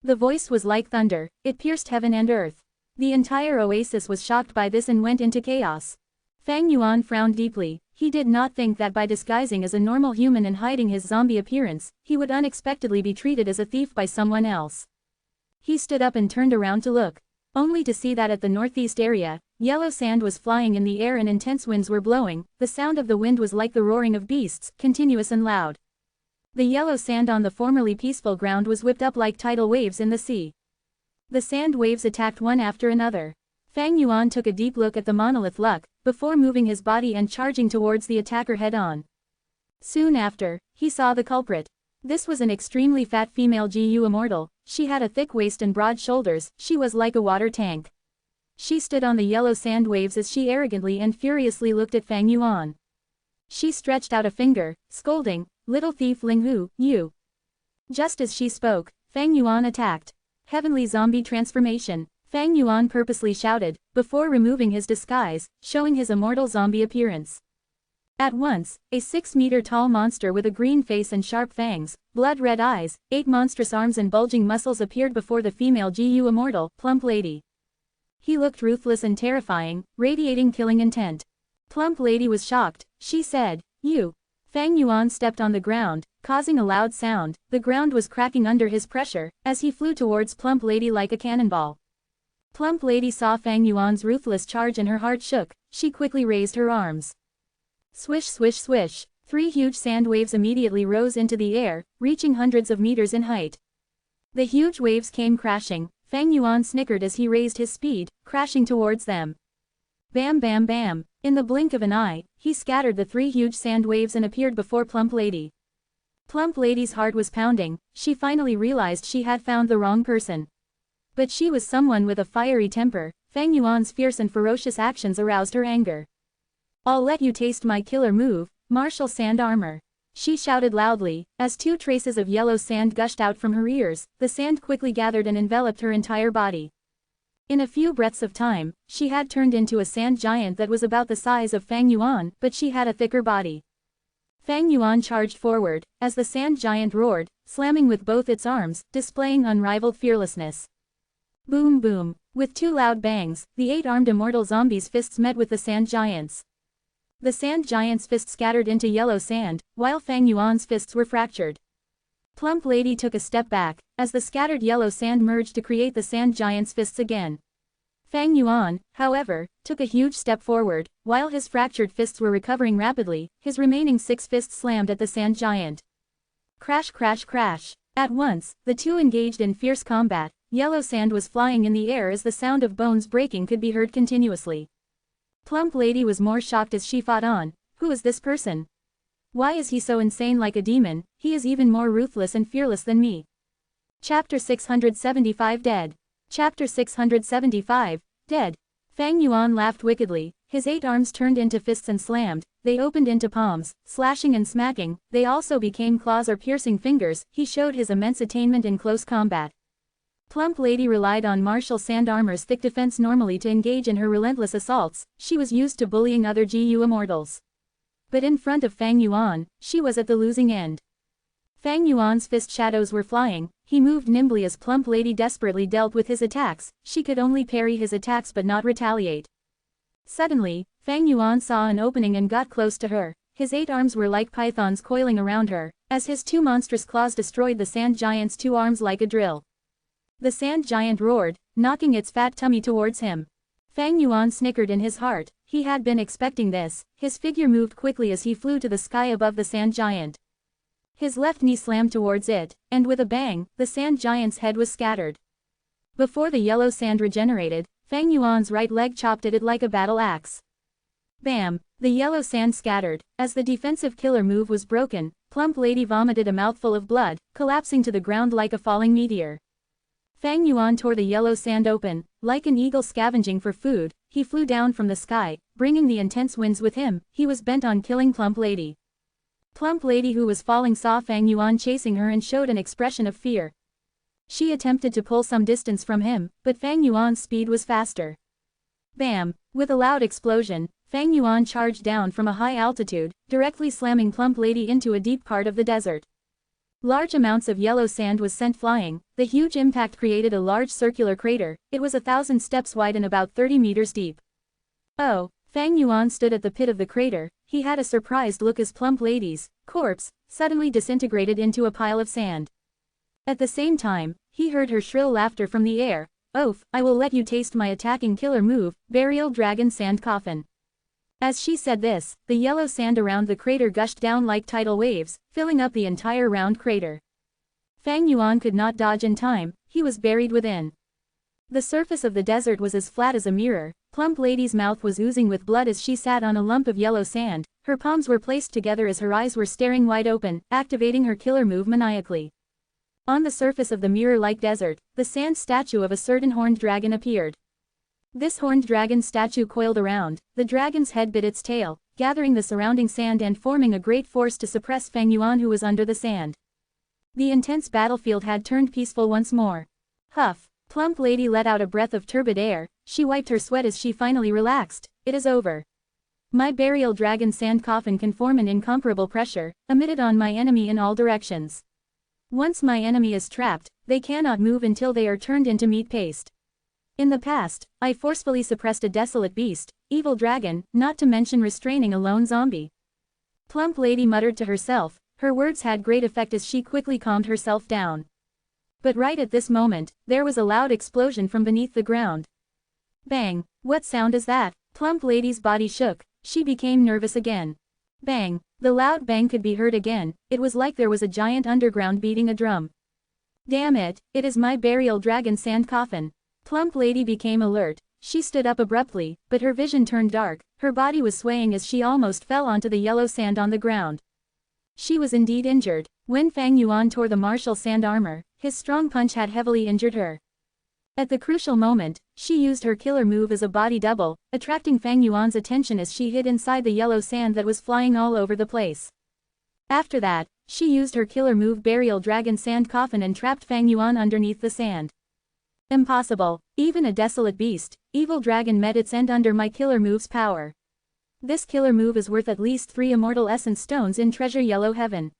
The voice was like thunder, it pierced heaven and earth. The entire oasis was shocked by this and went into chaos. Fang Yuan frowned deeply, he did not think that by disguising as a normal human and hiding his zombie appearance, he would unexpectedly be treated as a thief by someone else. He stood up and turned around to look, only to see that at the northeast area, yellow sand was flying in the air and intense winds were blowing, the sound of the wind was like the roaring of beasts, continuous and loud. The yellow sand on the formerly peaceful ground was whipped up like tidal waves in the sea. The sand waves attacked one after another. Fang Yuan took a deep look at the monolith Luck, before moving his body and charging towards the attacker head-on. Soon after, he saw the culprit. This was an extremely fat female GU Immortal, she had a thick waist and broad shoulders, she was like a water tank. She stood on the yellow sand waves as she arrogantly and furiously looked at Fang Yuan. She stretched out a finger, scolding, "Little thief Ling Hu, you." Just as she spoke, Fang Yuan attacked. Heavenly zombie transformation, Fang Yuan purposely shouted, before removing his disguise, showing his immortal zombie appearance. At once, a 6-meter-tall monster with a green face and sharp fangs, blood-red eyes, 8 monstrous arms and bulging muscles appeared before the female GU Immortal, Plump Lady. He looked ruthless and terrifying, radiating killing intent. Plump Lady was shocked, she said, "You." Fang Yuan stepped on the ground, causing a loud sound, the ground was cracking under his pressure, as he flew towards Plump Lady like a cannonball. Plump Lady saw Fang Yuan's ruthless charge and her heart shook, she quickly raised her arms. Swish swish swish, 3 huge sand waves immediately rose into the air, reaching hundreds of meters in height. The huge waves came crashing, Fang Yuan snickered as he raised his speed, crashing towards them. Bam bam bam, in the blink of an eye, he scattered the 3 huge sand waves and appeared before Plump Lady. Plump Lady's heart was pounding, she finally realized she had found the wrong person. But she was someone with a fiery temper, Fang Yuan's fierce and ferocious actions aroused her anger. "I'll let you taste my killer move, martial sand armor," she shouted loudly, as 2 traces of yellow sand gushed out from her ears, the sand quickly gathered and enveloped her entire body. In a few breaths of time, she had turned into a sand giant that was about the size of Fang Yuan, but she had a thicker body. Fang Yuan charged forward, as the sand giant roared, slamming with both its arms, displaying unrivaled fearlessness. Boom boom, with 2 loud bangs, the 8-armed immortal zombie's fists met with the sand giant's. The sand giant's fists scattered into yellow sand, while Fang Yuan's fists were fractured. Plump Lady took a step back, as the scattered yellow sand merged to create the sand giant's fists again. Fang Yuan, however, took a huge step forward, while his fractured fists were recovering rapidly, his remaining 6 fists slammed at the sand giant. Crash crash crash. At once, the 2 engaged in fierce combat. Yellow sand was flying in the air as the sound of bones breaking could be heard continuously. Plump Lady was more shocked as she fought on. Who is this person? Why is he so insane like a demon? He is even more ruthless and fearless than me. Chapter 675 Dead. Chapter 675, Dead. Fang Yuan laughed wickedly, his 8 arms turned into fists and slammed, they opened into palms, slashing and smacking, they also became claws or piercing fingers, he showed his immense attainment in close combat. Plump Lady relied on martial sand armor's thick defense normally to engage in her relentless assaults, she was used to bullying other GU Immortals. But in front of Fang Yuan, she was at the losing end. Fang Yuan's fist shadows were flying, he moved nimbly as Plump Lady desperately dealt with his attacks, she could only parry his attacks but not retaliate. Suddenly, Fang Yuan saw an opening and got close to her, his 8 arms were like pythons coiling around her, as his 2 monstrous claws destroyed the sand giant's 2 arms like a drill. The sand giant roared, knocking its fat tummy towards him. Fang Yuan snickered in his heart, he had been expecting this, his figure moved quickly as he flew to the sky above the sand giant. His left knee slammed towards it, and with a bang, the sand giant's head was scattered. Before the yellow sand regenerated, Fang Yuan's right leg chopped at it like a battle axe. Bam! The yellow sand scattered. As the defensive killer move was broken, Plump Lady vomited a mouthful of blood, collapsing to the ground like a falling meteor. Fang Yuan tore the yellow sand open. Like an eagle scavenging for food, he flew down from the sky, bringing the intense winds with him. He was bent on killing Plump Lady. Plump Lady, who was falling, saw Fang Yuan chasing her and showed an expression of fear. She attempted to pull some distance from him, but Fang Yuan's speed was faster. Bam! With a loud explosion, Fang Yuan charged down from a high altitude, directly slamming Plump Lady into a deep part of the desert. Large amounts of yellow sand was sent flying. The huge impact created a large circular crater. It was 1,000 steps wide and about 30 meters deep. Oh! Fang Yuan stood at the pit of the crater. He had a surprised look as Plump Lady's corpse suddenly disintegrated into a pile of sand. At the same time, he heard her shrill laughter from the air. "Oaf, I will let you taste my attacking killer move, Burial Dragon Sand Coffin." As she said this, the yellow sand around the crater gushed down like tidal waves, filling up the entire round crater. Fang Yuan could not dodge in time. He was buried within. The surface of the desert was as flat as a mirror. Plump Lady's mouth was oozing with blood as she sat on a lump of yellow sand. Her palms were placed together as her eyes were staring wide open, activating her killer move maniacally. On the surface of the mirror-like desert, the sand statue of a certain horned dragon appeared. This horned dragon statue coiled around. The dragon's head bit its tail, gathering the surrounding sand and forming a great force to suppress Fang Yuan, who was under the sand. The intense battlefield had turned peaceful once more. Huff! Plump Lady let out a breath of turbid air. She wiped her sweat as she finally relaxed. It is over. My burial dragon sand coffin can form an incomparable pressure, emitted on my enemy in all directions. Once my enemy is trapped, they cannot move until they are turned into meat paste. In the past, I forcefully suppressed a desolate beast, evil dragon, not to mention restraining a lone zombie. Plump Lady muttered to herself. Her words had great effect as she quickly calmed herself down. But right at this moment, there was a loud explosion from beneath the ground. Bang! What sound is that? Plump Lady's body shook. She became nervous again. Bang! The loud bang could be heard again. It was like there was a giant underground beating a drum. Damn it, it is my burial dragon sand coffin. Plump Lady became alert. She stood up abruptly, but her vision turned dark. Her body was swaying as she almost fell onto the yellow sand on the ground. She was indeed injured. When Fang Yuan tore the martial sand armor, his strong punch had heavily injured her. At the crucial moment, she used her killer move as a body double, attracting Fang Yuan's attention as she hid inside the yellow sand that was flying all over the place. After that, she used her killer move Burial Dragon Sand Coffin and trapped Fang Yuan underneath the sand. Impossible. Even a desolate beast, evil dragon met its end under my killer move's power. This killer move is worth at least 3 immortal essence stones in Treasure Yellow Heaven.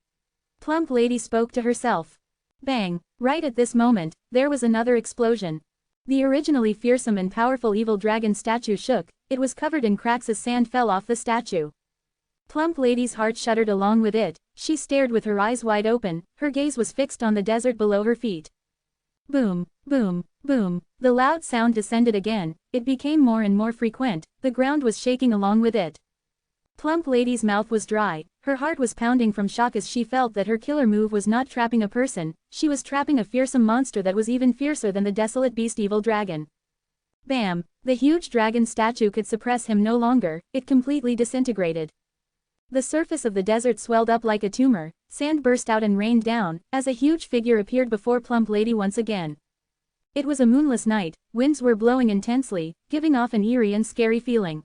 Plump Lady spoke to herself. Bang! Right at this moment, there was another explosion. The originally fearsome and powerful evil dragon statue shook. It was covered in cracks as sand fell off the statue. Plump Lady's heart shuddered along with it. She stared with her eyes wide open. Her gaze was fixed on the desert below her feet. Boom! Boom! Boom! The loud sound descended again. It became more and more frequent. The ground was shaking along with it. Plump Lady's mouth was dry. Her heart was pounding from shock as she felt that her killer move was not trapping a person. She was trapping a fearsome monster that was even fiercer than the desolate beast evil dragon. Bam! The huge dragon statue could suppress him no longer. It completely disintegrated. The surface of the desert swelled up like a tumor. Sand burst out and rained down, as a huge figure appeared before Plump Lady once again. It was a moonless night. Winds were blowing intensely, giving off an eerie and scary feeling.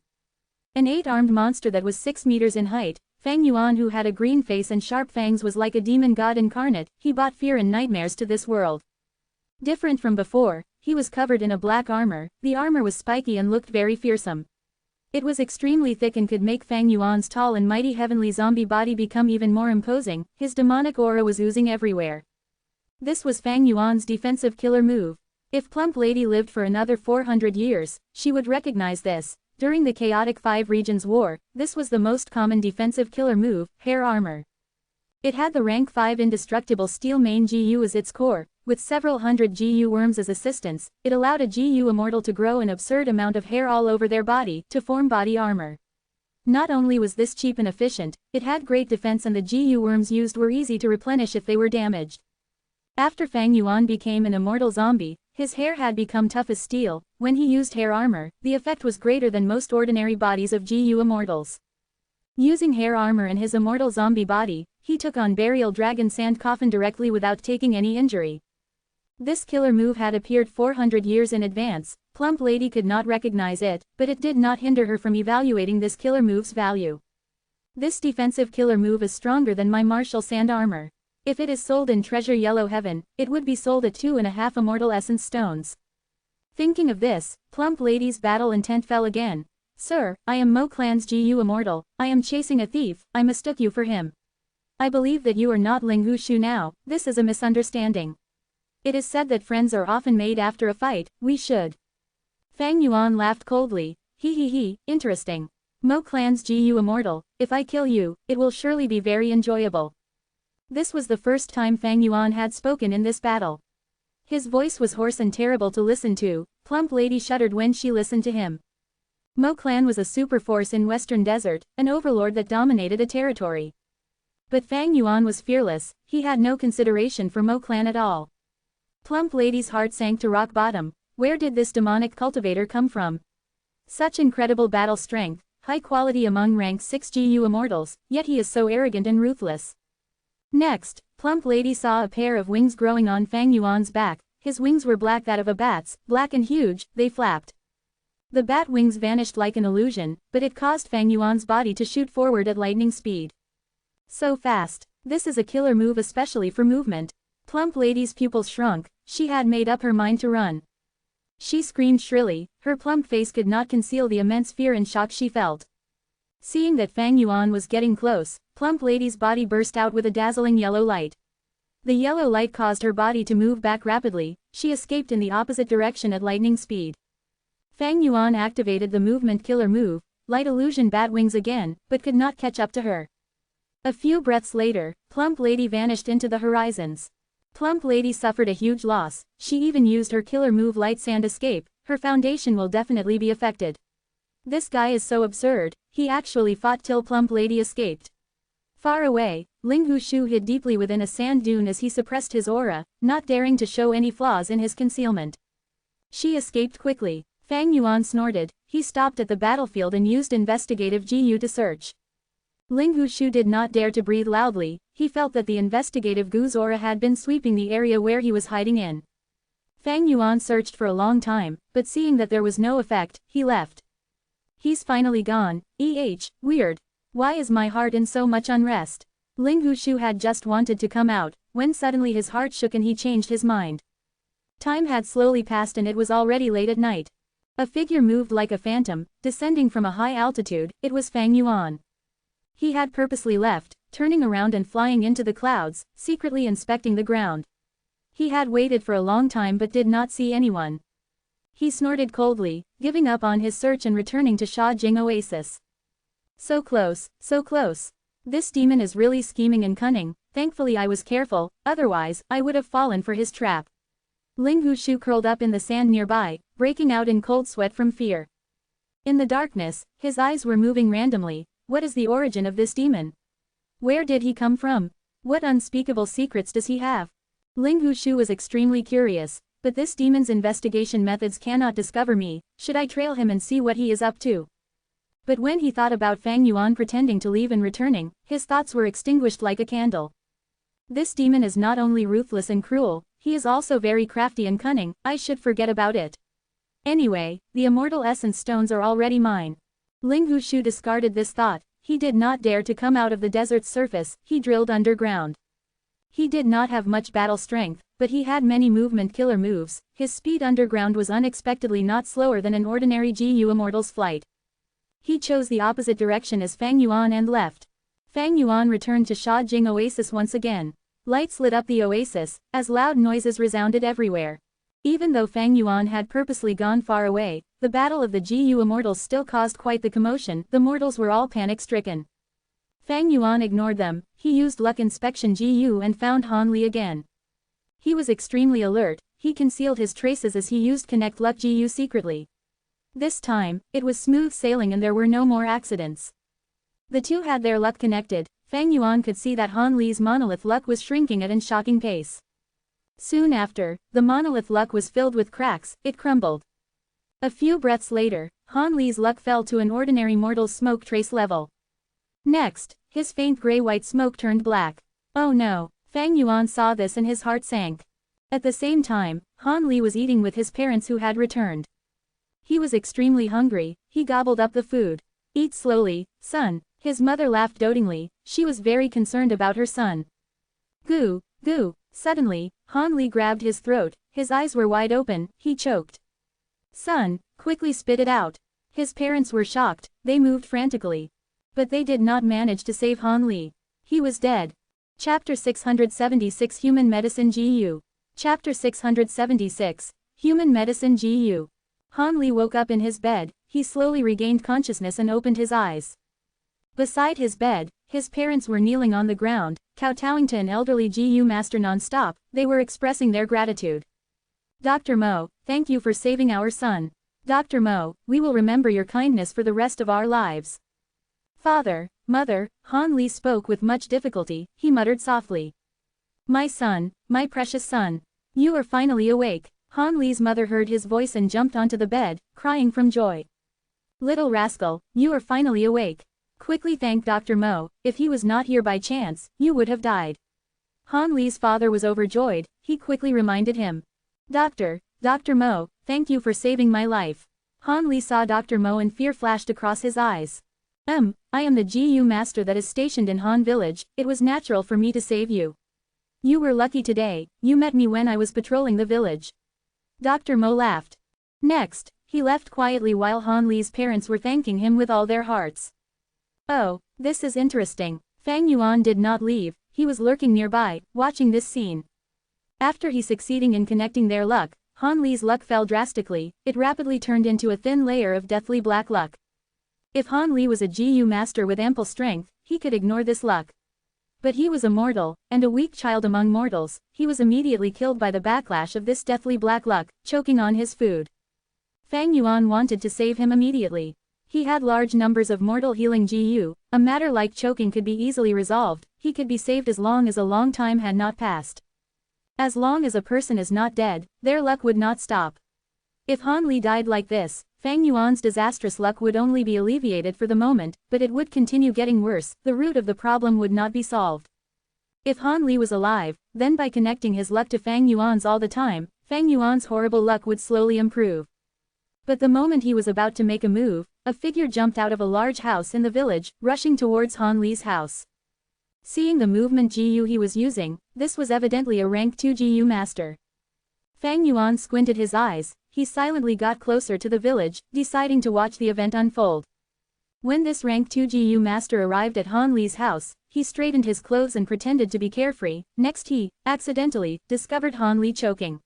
An 8-armed monster that was 6 meters in height, Fang Yuan, who had a green face and sharp fangs, was like a demon god incarnate. He brought fear and nightmares to this world. Different from before, he was covered in a black armor. The armor was spiky and looked very fearsome. It was extremely thick and could make Fang Yuan's tall and mighty heavenly zombie body become even more imposing. His demonic aura was oozing everywhere. This was Fang Yuan's defensive killer move. If Plump Lady lived for another 400 years, she would recognize this. During the chaotic 5 regions war, this was the most common defensive killer move, hair armor. It had the rank 5 indestructible steel main GU as its core, with several hundred GU worms as assistants. It allowed a GU immortal to grow an absurd amount of hair all over their body to form body armor. Not only was this cheap and efficient, it had great defense and the GU worms used were easy to replenish if they were damaged. After Fang Yuan became an immortal zombie, his hair had become tough as steel. When he used hair armor, the effect was greater than most ordinary bodies of GU immortals. Using hair armor in his immortal zombie body, he took on Burial Dragon Sand Coffin directly without taking any injury. This killer move had appeared 400 years in advance. Plump Lady could not recognize it, but it did not hinder her from evaluating this killer move's value. This defensive killer move is stronger than my martial sand armor. If it is sold in Treasure Yellow Heaven, it would be sold at 2.5 Immortal Essence Stones. Thinking of this, Plump Lady's battle intent fell again. Sir, I am Mo Clan's GU Immortal, I am chasing a thief, I mistook you for him. I believe that you are not Ling Hu Shu now, this is a misunderstanding. It is said that friends are often made after a fight, we should. Fang Yuan laughed coldly, he, interesting. Mo Clan's GU Immortal, if I kill you, it will surely be very enjoyable. This was the first time Fang Yuan had spoken in this battle. His voice was hoarse and terrible to listen to. Plump Lady shuddered when she listened to him. Mo Clan was a super force in Western Desert, an overlord that dominated a territory. But Fang Yuan was fearless, he had no consideration for Mo Clan at all. Plump Lady's heart sank to rock bottom. Where did this demonic cultivator come from? Such incredible battle strength, high quality among rank 6 GU immortals, yet he is so arrogant and ruthless. Next, Plump Lady saw a pair of wings growing on Fang Yuan's back. His wings were black, that of a bat's, black and huge, they flapped. The bat wings vanished like an illusion, but it caused Fang Yuan's body to shoot forward at lightning speed. So fast. This is a killer move especially for movement. Plump Lady's pupils shrunk, she had made up her mind to run. She screamed shrilly, her plump face could not conceal the immense fear and shock she felt. Seeing that Fang Yuan was getting close, Plump Lady's body burst out with a dazzling yellow light. The yellow light caused her body to move back rapidly, she escaped in the opposite direction at lightning speed. Fang Yuan activated the movement killer move, light illusion bat wings again, but could not catch up to her. A few breaths later, Plump Lady vanished into the horizons. Plump Lady suffered a huge loss, she even used her killer move light sand escape, her foundation will definitely be affected. This guy is so absurd, he actually fought till Plump Lady escaped. Far away, Ling Hu Shu hid deeply within a sand dune as he suppressed his aura, not daring to show any flaws in his concealment. She escaped quickly. Fang Yuan snorted, he stopped at the battlefield and used investigative GU to search. Ling Hu Shu did not dare to breathe loudly, he felt that the investigative Gu's aura had been sweeping the area where he was hiding in. Fang Yuan searched for a long time, but seeing that there was no effect, he left. He's finally gone, weird. Why is my heart in so much unrest? Ling Hu Shu had just wanted to come out, when suddenly his heart shook and he changed his mind. Time had slowly passed and it was already late at night. A figure moved like a phantom, descending from a high altitude, it was Fang Yuan. He had purposely left, turning around and flying into the clouds, secretly inspecting the ground. He had waited for a long time but did not see anyone. He snorted coldly, giving up on his search and returning to Sha Jing Oasis. So close, so close. This demon is really scheming and cunning, thankfully I was careful, otherwise, I would have fallen for his trap. Ling Hu Shu curled up in the sand nearby, breaking out in cold sweat from fear. In the darkness, his eyes were moving randomly. What is the origin of this demon? Where did he come from? What unspeakable secrets does he have? Ling Hu Shu was extremely curious, but this demon's investigation methods cannot discover me, should I trail him and see what he is up to? But when he thought about Fang Yuan pretending to leave and returning, his thoughts were extinguished like a candle. This demon is not only ruthless and cruel, he is also very crafty and cunning, I should forget about it. Anyway, the Immortal Essence Stones are already mine. Ling Hu Shu discarded this thought, he did not dare to come out of the desert's surface, he drilled underground. He did not have much battle strength, but he had many movement killer moves, his speed underground was unexpectedly not slower than an ordinary GU Immortal's flight. He chose the opposite direction as Fang Yuan and left. Fang Yuan returned to Sha Jing Oasis once again. Lights lit up the oasis, as loud noises resounded everywhere. Even though Fang Yuan had purposely gone far away, the battle of the GU Immortals still caused quite the commotion, the mortals were all panic-stricken. Fang Yuan ignored them, he used luck inspection GU and found Han Li again. He was extremely alert, he concealed his traces as he used connect luck GU secretly. This time, it was smooth sailing and there were no more accidents. The two had their luck connected. Fang Yuan could see that Han Li's monolith luck was shrinking at a shocking pace. Soon after, the monolith luck was filled with cracks, it crumbled. A few breaths later, Han Li's luck fell to an ordinary mortal's smoke trace level. Next, his faint gray-white smoke turned black. Oh no, Fang Yuan saw this and his heart sank. At the same time, Han Li was eating with his parents who had returned. He was extremely hungry, he gobbled up the food. Eat slowly, son, his mother laughed dotingly, she was very concerned about her son. Goo, goo, suddenly, Han Li grabbed his throat, his eyes were wide open, he choked. Son, quickly spit it out. His parents were shocked, they moved frantically. But they did not manage to save Han Li. He was dead. Chapter 676 Human Medicine GU. Chapter 676, Human Medicine GU. Han Li woke up in his bed, he slowly regained consciousness and opened his eyes. Beside his bed, his parents were kneeling on the ground, kowtowing to an elderly GU master non-stop, they were expressing their gratitude. Dr. Mo, thank you for saving our son. Dr. Mo, we will remember your kindness for the rest of our lives. Father, mother, Han Li spoke with much difficulty, he muttered softly. My son, my precious son. You are finally awake. Han Li's mother heard his voice and jumped onto the bed, crying from joy. Little rascal, you are finally awake. Quickly thank Dr. Mo, if he was not here by chance, you would have died. Han Li's father was overjoyed, he quickly reminded him. Dr. Mo, thank you for saving my life. Han Li saw Dr. Mo and fear flashed across his eyes. I am the GU master that is stationed in Han village, it was natural for me to save you. You were lucky today, you met me when I was patrolling the village. Dr. Mo laughed. Next, he left quietly while Han Li's parents were thanking him with all their hearts. Oh, this is interesting. Fang Yuan did not leave, he was lurking nearby, watching this scene. After he succeeding in connecting their luck, Han Li's luck fell drastically, it rapidly turned into a thin layer of deathly black luck. If Han Li was a GU master with ample strength, he could ignore this luck. But he was a mortal, and a weak child among mortals, he was immediately killed by the backlash of this deathly black luck, choking on his food. Fang Yuan wanted to save him immediately. He had large numbers of mortal healing GU, a matter like choking could be easily resolved, he could be saved as long as a long time had not passed. As long as a person is not dead, their luck would not stop. If Han Li died like this, Fang Yuan's disastrous luck would only be alleviated for the moment, but it would continue getting worse, the root of the problem would not be solved. If Han Li was alive, then by connecting his luck to Fang Yuan's all the time, Fang Yuan's horrible luck would slowly improve. But the moment he was about to make a move, a figure jumped out of a large house in the village, rushing towards Han Li's house. Seeing the movement GU he was using, this was evidently a rank 2 GU master. Fang Yuan squinted his eyes, he silently got closer to the village, deciding to watch the event unfold. When this rank 2 GU master arrived at Han Li's house, he straightened his clothes and pretended to be carefree, next he, accidentally, discovered Han Li choking.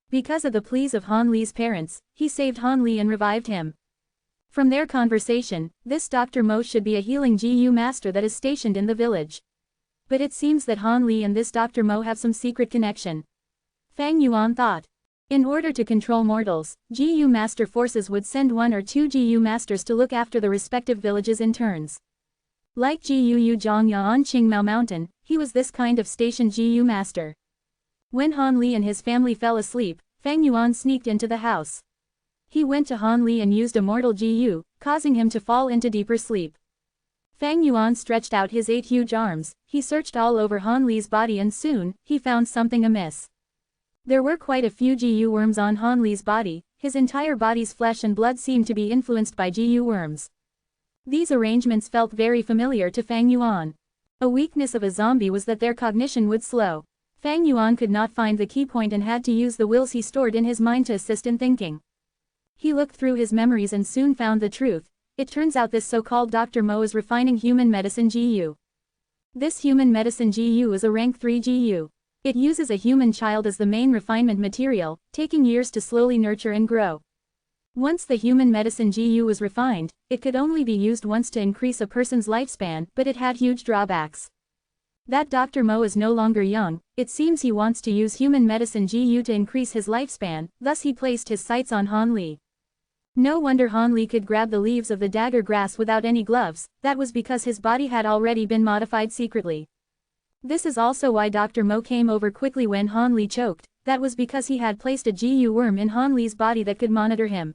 Because of the pleas of Han Li's parents, he saved Han Li and revived him. From their conversation, this Dr. Mo should be a healing GU master that is stationed in the village. But it seems that Han Li and this Dr. Mo have some secret connection. Fang Yuan thought. In order to control mortals, GU master forces would send 1 or 2 GU masters to look after the respective villages in turns. Like GU Yu Zhongya on Qingmao Mountain, he was this kind of stationed GU master. When Han Li and his family fell asleep, Fang Yuan sneaked into the house. He went to Han Li and used a mortal GU, causing him to fall into deeper sleep. Fang Yuan stretched out his 8 huge arms, he searched all over Han Li's body and soon, he found something amiss. There were quite a few GU worms on Han Li's body, his entire body's flesh and blood seemed to be influenced by GU worms. These arrangements felt very familiar to Fang Yuan. A weakness of a zombie was that their cognition would slow. Fang Yuan could not find the key point and had to use the wills he stored in his mind to assist in thinking. He looked through his memories and soon found the truth. It turns out this so-called Dr. Mo is refining human medicine GU. This human medicine GU is a rank 3 GU. It uses a human child as the main refinement material, taking years to slowly nurture and grow. Once the human medicine GU was refined, it could only be used once to increase a person's lifespan, but it had huge drawbacks. That Dr. Mo is no longer young, it seems he wants to use human medicine GU to increase his lifespan, thus he placed his sights on Han Li. No wonder Han Li could grab the leaves of the dagger grass without any gloves, that was because his body had already been modified secretly. This is also why Dr. Mo came over quickly when Han Li choked, that was because he had placed a GU worm in Han Li's body that could monitor him.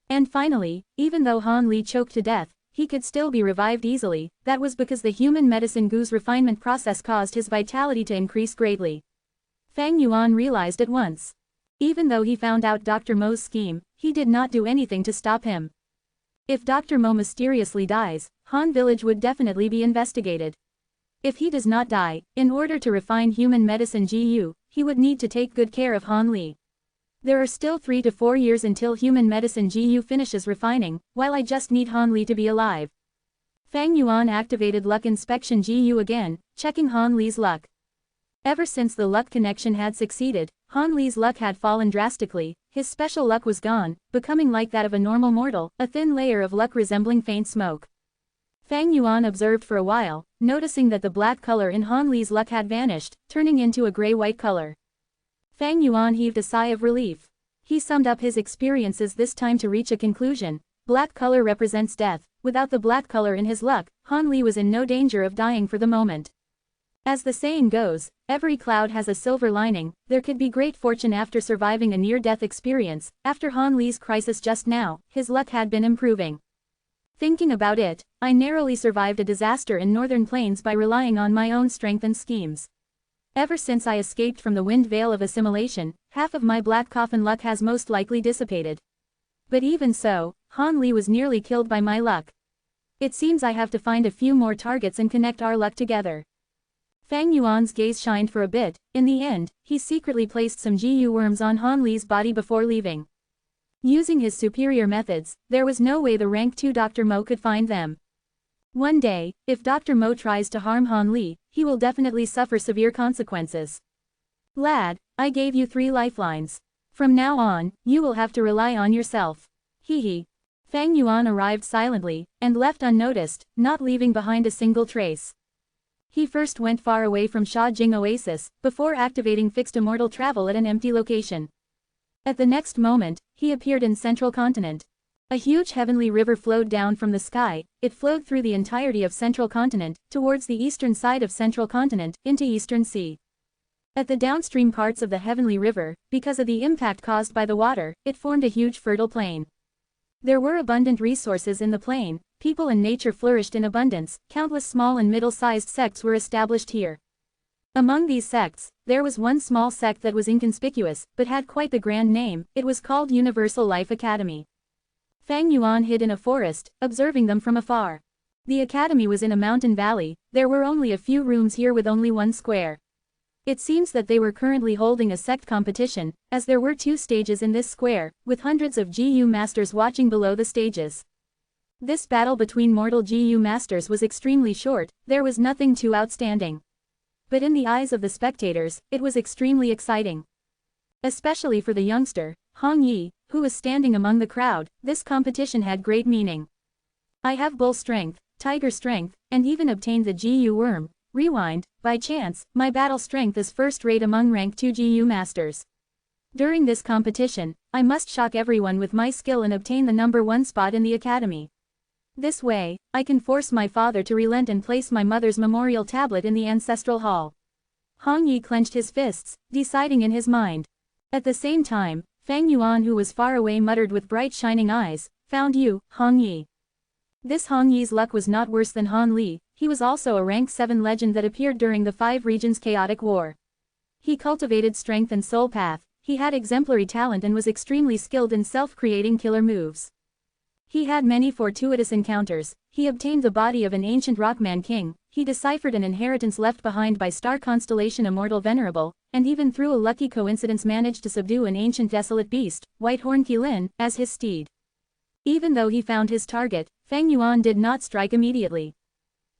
And finally, even though Han Li choked to death, he could still be revived easily, that was because the human medicine gu's refinement process caused his vitality to increase greatly. Fang Yuan realized at once. Even though he found out Dr. Mo's scheme, he did not do anything to stop him. If Dr. Mo mysteriously dies, Han Village would definitely be investigated. If he does not die, in order to refine human medicine GU, he would need to take good care of Han Li. There are still 3 to 4 years until human medicine GU finishes refining, while I just need Han Li to be alive. Fang Yuan activated luck inspection GU again, checking Han Li's luck. Ever since the luck connection had succeeded, Han Li's luck had fallen drastically, his special luck was gone, becoming like that of a normal mortal, a thin layer of luck resembling faint smoke. Fang Yuan observed for a while, noticing that the black color in Han Li's luck had vanished, turning into a gray-white color. Fang Yuan heaved a sigh of relief. He summed up his experiences this time to reach a conclusion. Black color represents death. Without the black color in his luck, Han Li was in no danger of dying for the moment. As the saying goes, every cloud has a silver lining. There could be great fortune after surviving a near-death experience. After Han Li's crisis just now, his luck had been improving. Thinking about it, I narrowly survived a disaster in Northern Plains by relying on my own strength and schemes. Ever since I escaped from the wind veil of assimilation, half of my black coffin luck has most likely dissipated. But even so, Han Li was nearly killed by my luck. It seems I have to find a few more targets and connect our luck together. Fang Yuan's gaze shined for a bit. In the end, he secretly placed some GU worms on Han Li's body before leaving. Using his superior methods, there was no way the rank 2 Dr. Mo could find them. One day, if Dr. Mo tries to harm Han Li, he will definitely suffer severe consequences. Lad, I gave you 3 lifelines. From now on, you will have to rely on yourself. Hee. Fang Yuan arrived silently, and left unnoticed, not leaving behind a single trace. He first went far away from Sha Jing Oasis, before activating fixed immortal travel at an empty location. At the next moment, he appeared in Central Continent. A huge heavenly river flowed down from the sky. It flowed through the entirety of Central Continent, towards the eastern side of Central Continent, into Eastern Sea. At the downstream parts of the heavenly river, because of the impact caused by the water, it formed a huge fertile plain. There were abundant resources in the plain, people and nature flourished in abundance, countless small and middle-sized sects were established here. Among these sects, there was one small sect that was inconspicuous, but had quite the grand name. It was called Universal Life Academy. Fang Yuan hid in a forest, observing them from afar. The academy was in a mountain valley. There were only a few rooms here with only one square. It seems that they were currently holding a sect competition, as there were 2 stages in this square, with hundreds of GU masters watching below the stages. This battle between mortal GU masters was extremely short, there was nothing too outstanding. But in the eyes of the spectators, it was extremely exciting. Especially for the youngster, Hong Yi, who was standing among the crowd, this competition had great meaning. I have bull strength, tiger strength, and even obtained the GU worm. Rewind, by chance, my battle strength is first rate among rank 2 GU masters. During this competition, I must shock everyone with my skill and obtain the number 1 spot in the academy. This way, I can force my father to relent and place my mother's memorial tablet in the ancestral hall. Hong Yi clenched his fists, deciding in his mind. At the same time, Fang Yuan, who was far away, muttered with bright shining eyes, "Found you, Hong Yi." This Hong Yi's luck was not worse than Han Li. He was also a rank 7 legend that appeared during the 5 regions chaotic war. He cultivated strength and soul path, he had exemplary talent and was extremely skilled in self-creating killer moves. He had many fortuitous encounters. He obtained the body of an ancient Rockman king, he deciphered an inheritance left behind by star constellation Immortal Venerable, and even through a lucky coincidence managed to subdue an ancient desolate beast, Whitehorn Qilin, as his steed. Even though he found his target, Fang Yuan did not strike immediately.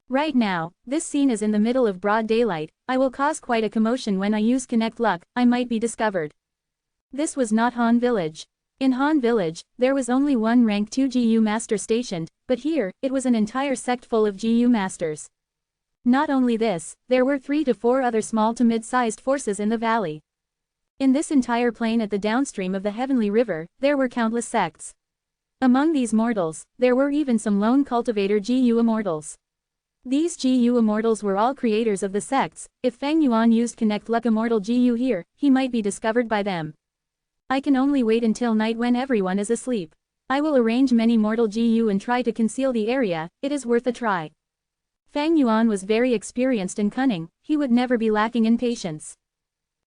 Right now, this scene is in the middle of broad daylight. I will cause quite a commotion when I use Connect Luck, I might be discovered. This was not Han Village. In Han Village, there was only one rank 2 GU master stationed, but here, it was an entire sect full of GU masters. Not only this, there were 3 to 4 other small to mid-sized forces in the valley. In this entire plain at the downstream of the Heavenly River, there were countless sects. Among these mortals, there were even some lone cultivator GU immortals. These GU immortals were all creators of the sects. If Fang Yuan used Connect Luck Immortal GU here, he might be discovered by them. I can only wait until night when everyone is asleep. I will arrange many mortal GU and try to conceal the area. It is worth a try. Fang Yuan was very experienced and cunning, he would never be lacking in patience.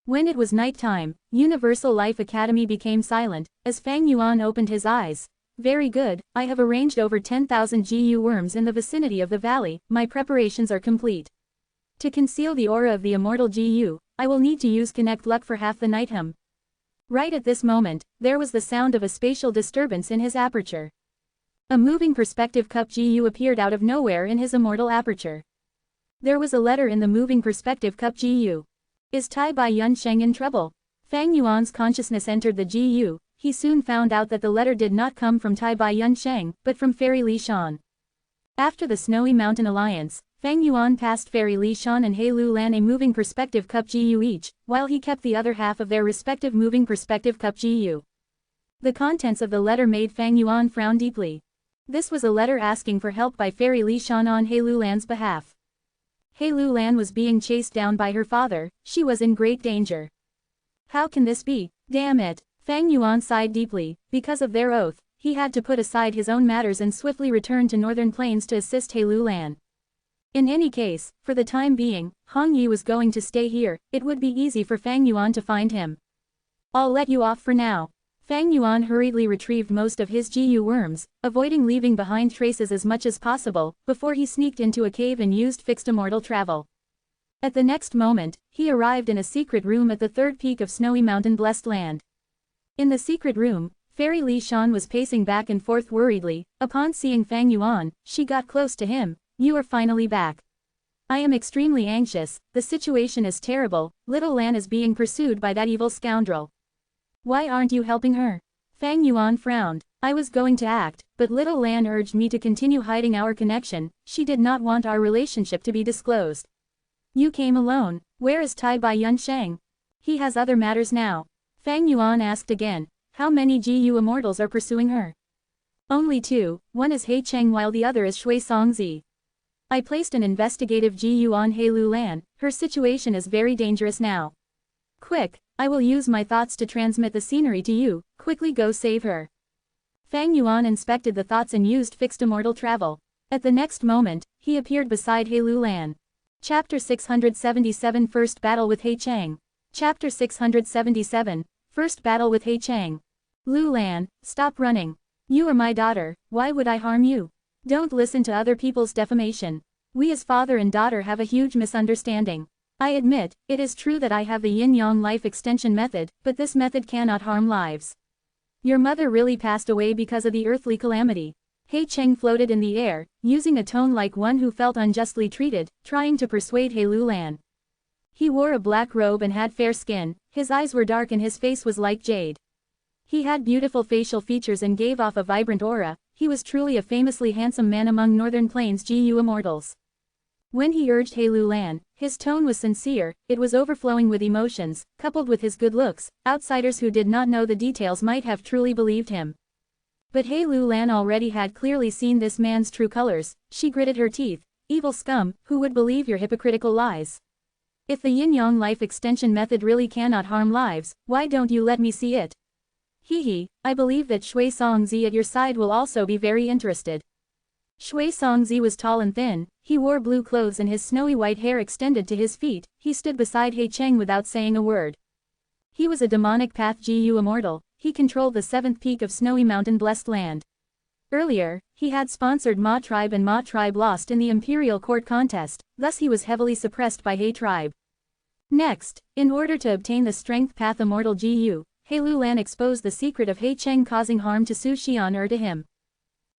When it was night time, Universal Life Academy became silent, as Fang Yuan opened his eyes. Very good, I have arranged over 10,000 GU worms in the vicinity of the valley, my preparations are complete. To conceal the aura of the immortal GU, I will need to use Connect Luck for half the night. Right at this moment, there was the sound of a spatial disturbance in his aperture. A moving perspective cup GU appeared out of nowhere in his immortal aperture. There was a letter in the moving perspective cup GU. Is Tai Bai Yunsheng in trouble? Fang Yuan's consciousness entered the GU. He soon found out that the letter did not come from Tai Bai Yunsheng, but from Fairy Li Shan. After the Snowy Mountain Alliance, Fang Yuan passed Fairy Li Shan and He Lu Lan a moving perspective cup GU each, while he kept the other half of their respective moving perspective cup GU. The contents of the letter made Fang Yuan frown deeply. This was a letter asking for help by Fairy Li Shan on He Lu Lan's behalf. He Lu Lan was being chased down by her father, she was in great danger. How can this be? Damn it! Fang Yuan sighed deeply. Because of their oath, he had to put aside his own matters and swiftly return to Northern Plains to assist He Lu Lan. In any case, for the time being, Hong Yi was going to stay here, it would be easy for Fang Yuan to find him. I'll let you off for now. Fang Yuan hurriedly retrieved most of his GU worms, avoiding leaving behind traces as much as possible, before he sneaked into a cave and used fixed immortal travel. At the next moment, he arrived in a secret room at the third peak of Snowy Mountain Blessed Land. In the secret room, Fairy Li Shan was pacing back and forth worriedly. Upon seeing Fang Yuan, she got close to him. You are finally back. I am extremely anxious, the situation is terrible, little Lan is being pursued by that evil scoundrel. Why aren't you helping her? Fang Yuan frowned. I was going to act, but little Lan urged me to continue hiding our connection, she did not want our relationship to be disclosed. You came alone, where is Tai Bai Yunsheng? He has other matters now. Fang Yuan asked again, how many GU immortals are pursuing her? Only two, one is He Cheng while the other is Shui Songzi. I placed an investigative GU on He Lu Lan, her situation is very dangerous now. Quick, I will use my thoughts to transmit the scenery to you, quickly go save her. Fang Yuan inspected the thoughts and used fixed immortal travel. At the next moment, he appeared beside He Lu Lan. Chapter 677 First Battle with He Cheng. Chapter 677, First Battle with He Cheng. Lu Lan, stop running. You are my daughter, why would I harm you? Don't listen to other people's defamation. We as father and daughter have a huge misunderstanding. I admit, it is true that I have the yin-yang life extension method, but this method cannot harm lives. Your mother really passed away because of the earthly calamity. He Cheng floated in the air, using a tone like one who felt unjustly treated, trying to persuade He Lu Lan. He wore a black robe and had fair skin, his eyes were dark and his face was like jade. He had beautiful facial features and gave off a vibrant aura, he was truly a famously handsome man among Northern Plains GU immortals. When he urged He Lu Lan, his tone was sincere, it was overflowing with emotions, coupled with his good looks, outsiders who did not know the details might have truly believed him. But He Lu Lan already had clearly seen this man's true colors, she gritted her teeth, evil scum, who would believe your hypocritical lies? If the yin-yang life extension method really cannot harm lives, why don't you let me see it? I believe that Shui Songzi at your side will also be very interested. Shui Songzi was tall and thin, he wore blue clothes and his snowy white hair extended to his feet, he stood beside He Cheng without saying a word. He was a demonic path GU immortal, he controlled the 7th peak of Snowy Mountain Blessed Land. Earlier, he had sponsored Ma tribe and Ma tribe lost in the Imperial Court contest, thus he was heavily suppressed by He tribe. Next, in order to obtain the Strength Path Immortal GU, He Lu Lan exposed the secret of He Cheng causing harm to Su Xian to him.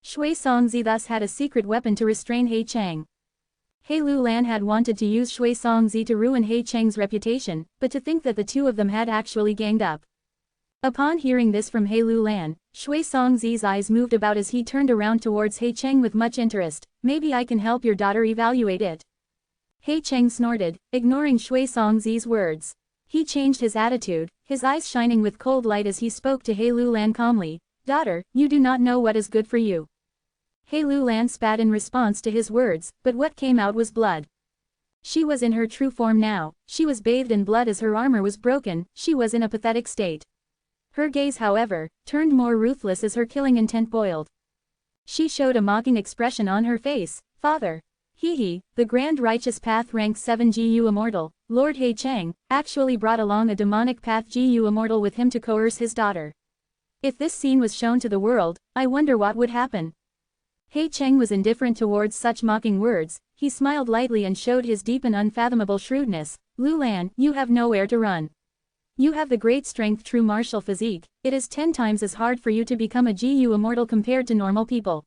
Shui Songzi thus had a secret weapon to restrain He Cheng. He Lu Lan had wanted to use Shui Songzi to ruin He Cheng's reputation, but to think that the two of them had actually ganged up. Upon hearing this from He Lu Lan, Shui Songzi's eyes moved about as he turned around towards He Cheng with much interest. Maybe I can help your daughter evaluate it. He Cheng snorted, ignoring Shui Songzi's words. He changed his attitude, his eyes shining with cold light as he spoke to He Lu Lan calmly. Daughter, you do not know what is good for you. He Lu Lan spat in response to his words, but what came out was blood. She was in her true form now, she was bathed in blood as her armor was broken, she was in a pathetic state. Her gaze however, turned more ruthless as her killing intent boiled. She showed a mocking expression on her face. Father. He, the Grand Righteous Path Rank 7 GU Immortal, Lord He Cheng, actually brought along a demonic path GU Immortal with him to coerce his daughter. If this scene was shown to the world, I wonder what would happen. He Cheng was indifferent towards such mocking words, he smiled lightly and showed his deep and unfathomable shrewdness. Lu Lan, you have nowhere to run. You have the great strength true martial physique, it is 10 times as hard for you to become a GU Immortal compared to normal people.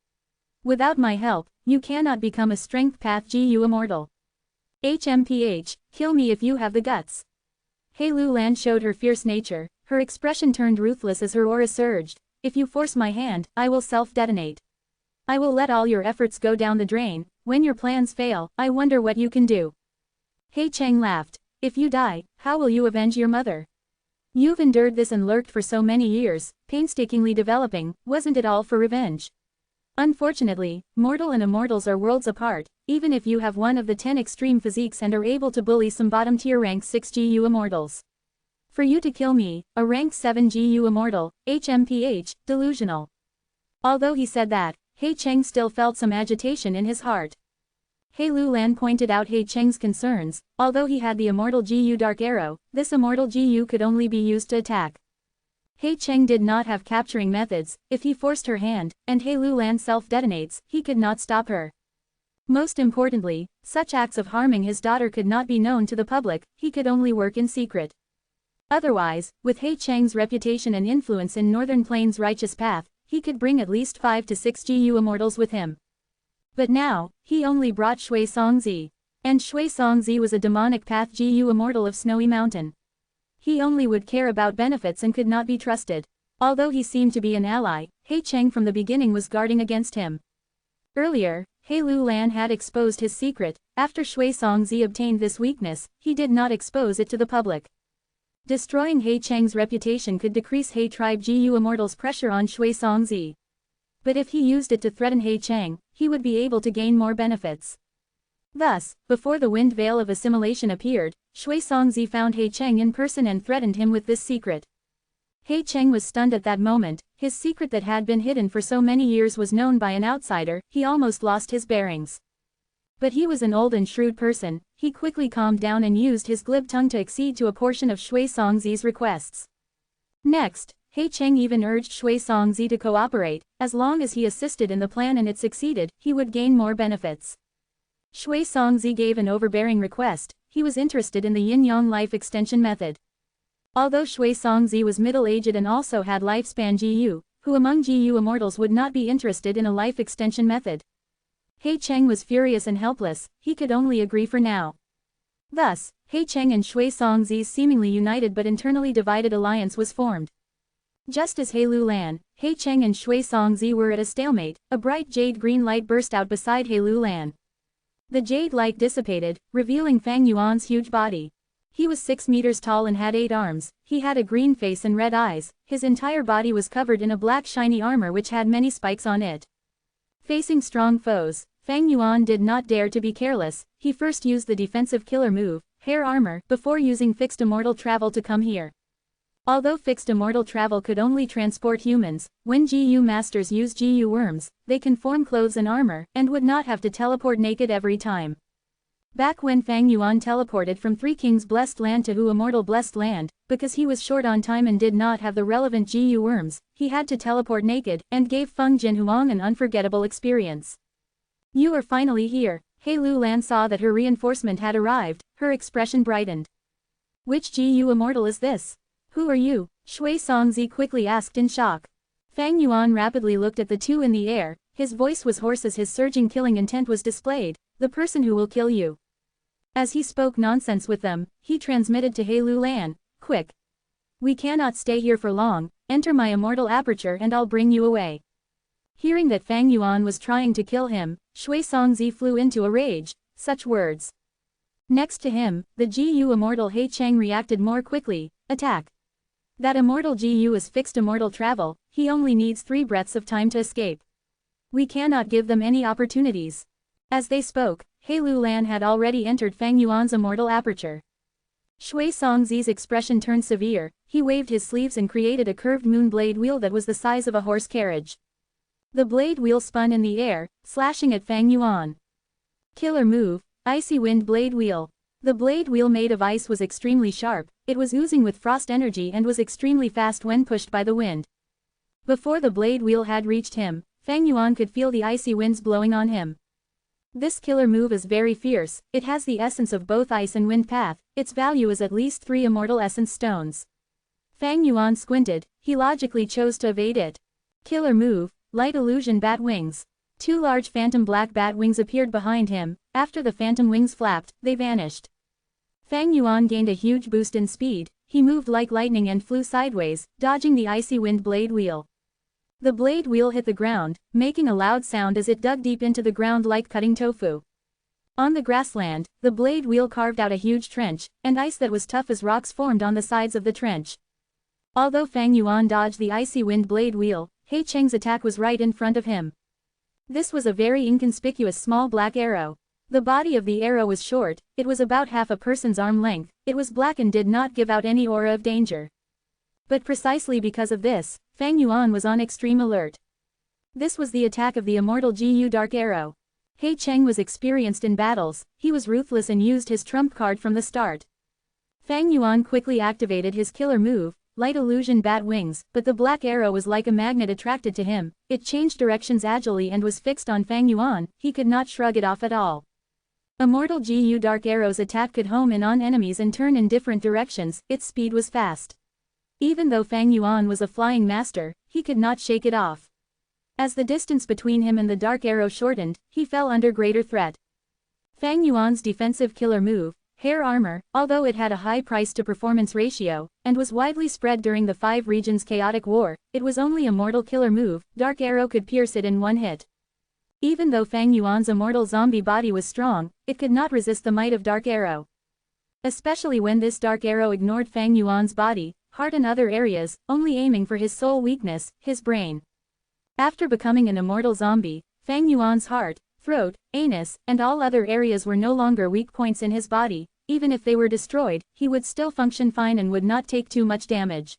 Without my help, you cannot become a strength path GU Immortal. HMPH, kill me if you have the guts. He Lu Lan showed her fierce nature, her expression turned ruthless as her aura surged. If you force my hand, I will self-detonate. I will let all your efforts go down the drain. When your plans fail, I wonder what you can do. He Cheng laughed. If you die, how will you avenge your mother? You've endured this and lurked for so many years, painstakingly developing, wasn't it all for revenge? Unfortunately, mortal and immortals are worlds apart, even if you have one of the 10 extreme physiques and are able to bully some bottom-tier rank 6 GU immortals. For you to kill me, a rank 7 GU immortal, HMPH, delusional. Although he said that, He Cheng still felt some agitation in his heart. He Lu Lan pointed out He Cheng's concerns. Although he had the immortal GU Dark Arrow, this immortal GU could only be used to attack. He Cheng did not have capturing methods. If he forced her hand, and He Lu Lan self-detonates, he could not stop her. Most importantly, such acts of harming his daughter could not be known to the public, he could only work in secret. Otherwise, with He Cheng's reputation and influence in Northern Plains' righteous path, he could bring at least 5 to 6 GU immortals with him. But now, he only brought Shui Songzi. And Shui Songzi was a demonic path GU immortal of Snowy Mountain. He only would care about benefits and could not be trusted. Although he seemed to be an ally, He Cheng from the beginning was guarding against him. Earlier, He Lu Lan had exposed his secret. After Shui Songzi obtained this weakness, he did not expose it to the public. Destroying He Cheng's reputation could decrease He Tribe GU Immortal's pressure on Shui Songzi. But if he used it to threaten He Cheng, he would be able to gain more benefits. Thus, before the wind veil of assimilation appeared, Shui Songzi found He Cheng in person and threatened him with this secret. He Cheng was stunned at that moment, his secret that had been hidden for so many years was known by an outsider, he almost lost his bearings. But he was an old and shrewd person, he quickly calmed down and used his glib tongue to accede to a portion of Shui Songzi's requests. Next, He Cheng even urged Shui Songzi to cooperate, as long as he assisted in the plan and it succeeded, he would gain more benefits. Shui Songzi gave an overbearing request, he was interested in the yin-yang life extension method. Although Shui Songzi was middle-aged and also had lifespan GU, who among GU immortals would not be interested in a life extension method? He Cheng was furious and helpless, he could only agree for now. Thus, He Cheng and Shui Songzi's seemingly united but internally divided alliance was formed. Just as He Lu Lan, He Cheng and Shui Songzi were at a stalemate, a bright jade-green light burst out beside He Lu Lan. The jade light dissipated, revealing Fang Yuan's huge body. He was 6 meters tall and had 8 arms, he had a green face and red eyes, his entire body was covered in a black shiny armor which had many spikes on it. Facing strong foes, Fang Yuan did not dare to be careless, he first used the defensive killer move, hair armor, before using fixed immortal travel to come here. Although fixed immortal travel could only transport humans, when GU masters use GU worms, they can form clothes and armor, and would not have to teleport naked every time. Back when Fang Yuan teleported from Three Kings Blessed Land to Hu Immortal Blessed Land, because he was short on time and did not have the relevant GU worms, he had to teleport naked, and gave Feng Jinhuang an unforgettable experience. You are finally here. He Lu Lan saw that her reinforcement had arrived, her expression brightened. Which GU immortal is this? Who are you? Shui Songzi quickly asked in shock. Fang Yuan rapidly looked at the two in the air, his voice was hoarse as his surging killing intent was displayed, the person who will kill you. As he spoke nonsense with them, he transmitted to He Lu Lan, quick. We cannot stay here for long, enter my immortal aperture and I'll bring you away. Hearing that Fang Yuan was trying to kill him, Shui Songzi flew into a rage, such words. Next to him, the GU immortal He Cheng reacted more quickly, attack. That immortal GU is fixed immortal travel, he only needs 3 breaths of time to escape. We cannot give them any opportunities. As they spoke, He Lulan had already entered Fang Yuan's immortal aperture. Shui Songzi's expression turned severe, he waved his sleeves and created a curved moon blade wheel that was the size of a horse carriage. The blade wheel spun in the air, slashing at Fang Yuan. Killer move, Icy Wind Blade Wheel. The blade wheel made of ice was extremely sharp, it was oozing with frost energy and was extremely fast when pushed by the wind. Before the blade wheel had reached him, Fang Yuan could feel the icy winds blowing on him. This killer move is very fierce, it has the essence of both ice and wind path, its value is at least 3 immortal essence stones. Fang Yuan squinted, he logically chose to evade it. Killer move, Light Illusion Bat Wings. 2 large phantom black bat wings appeared behind him, after the phantom wings flapped, they vanished. Fang Yuan gained a huge boost in speed, he moved like lightning and flew sideways, dodging the icy wind blade wheel. The blade wheel hit the ground, making a loud sound as it dug deep into the ground like cutting tofu. On the grassland, the blade wheel carved out a huge trench, and ice that was tough as rocks formed on the sides of the trench. Although Fang Yuan dodged the icy wind blade wheel, He Cheng's attack was right in front of him. This was a very inconspicuous small black arrow. The body of the arrow was short, it was about half a person's arm length, it was black and did not give out any aura of danger. But precisely because of this, Fang Yuan was on extreme alert. This was the attack of the immortal GU Dark Arrow. He Cheng was experienced in battles, he was ruthless and used his trump card from the start. Fang Yuan quickly activated his killer move, Light Illusion Bat Wings, but the black arrow was like a magnet attracted to him, it changed directions agilely and was fixed on Fang Yuan, he could not shrug it off at all. Immortal GU Dark Arrow's attack could home in on enemies and turn in different directions, its speed was fast. Even though Fang Yuan was a flying master, he could not shake it off. As the distance between him and the dark arrow shortened, he fell under greater threat. Fang Yuan's defensive killer move, Hair Armor, although it had a high price-to-performance ratio, and was widely spread during the 5 regions chaotic war, it was only a mortal killer move, Dark Arrow could pierce it in one hit. Even though Fang Yuan's immortal zombie body was strong, it could not resist the might of Dark Arrow. Especially when this Dark Arrow ignored Fang Yuan's body, heart and other areas, only aiming for his sole weakness, his brain. After becoming an immortal zombie, Fang Yuan's heart, throat, anus, and all other areas were no longer weak points in his body, even if they were destroyed, he would still function fine and would not take too much damage.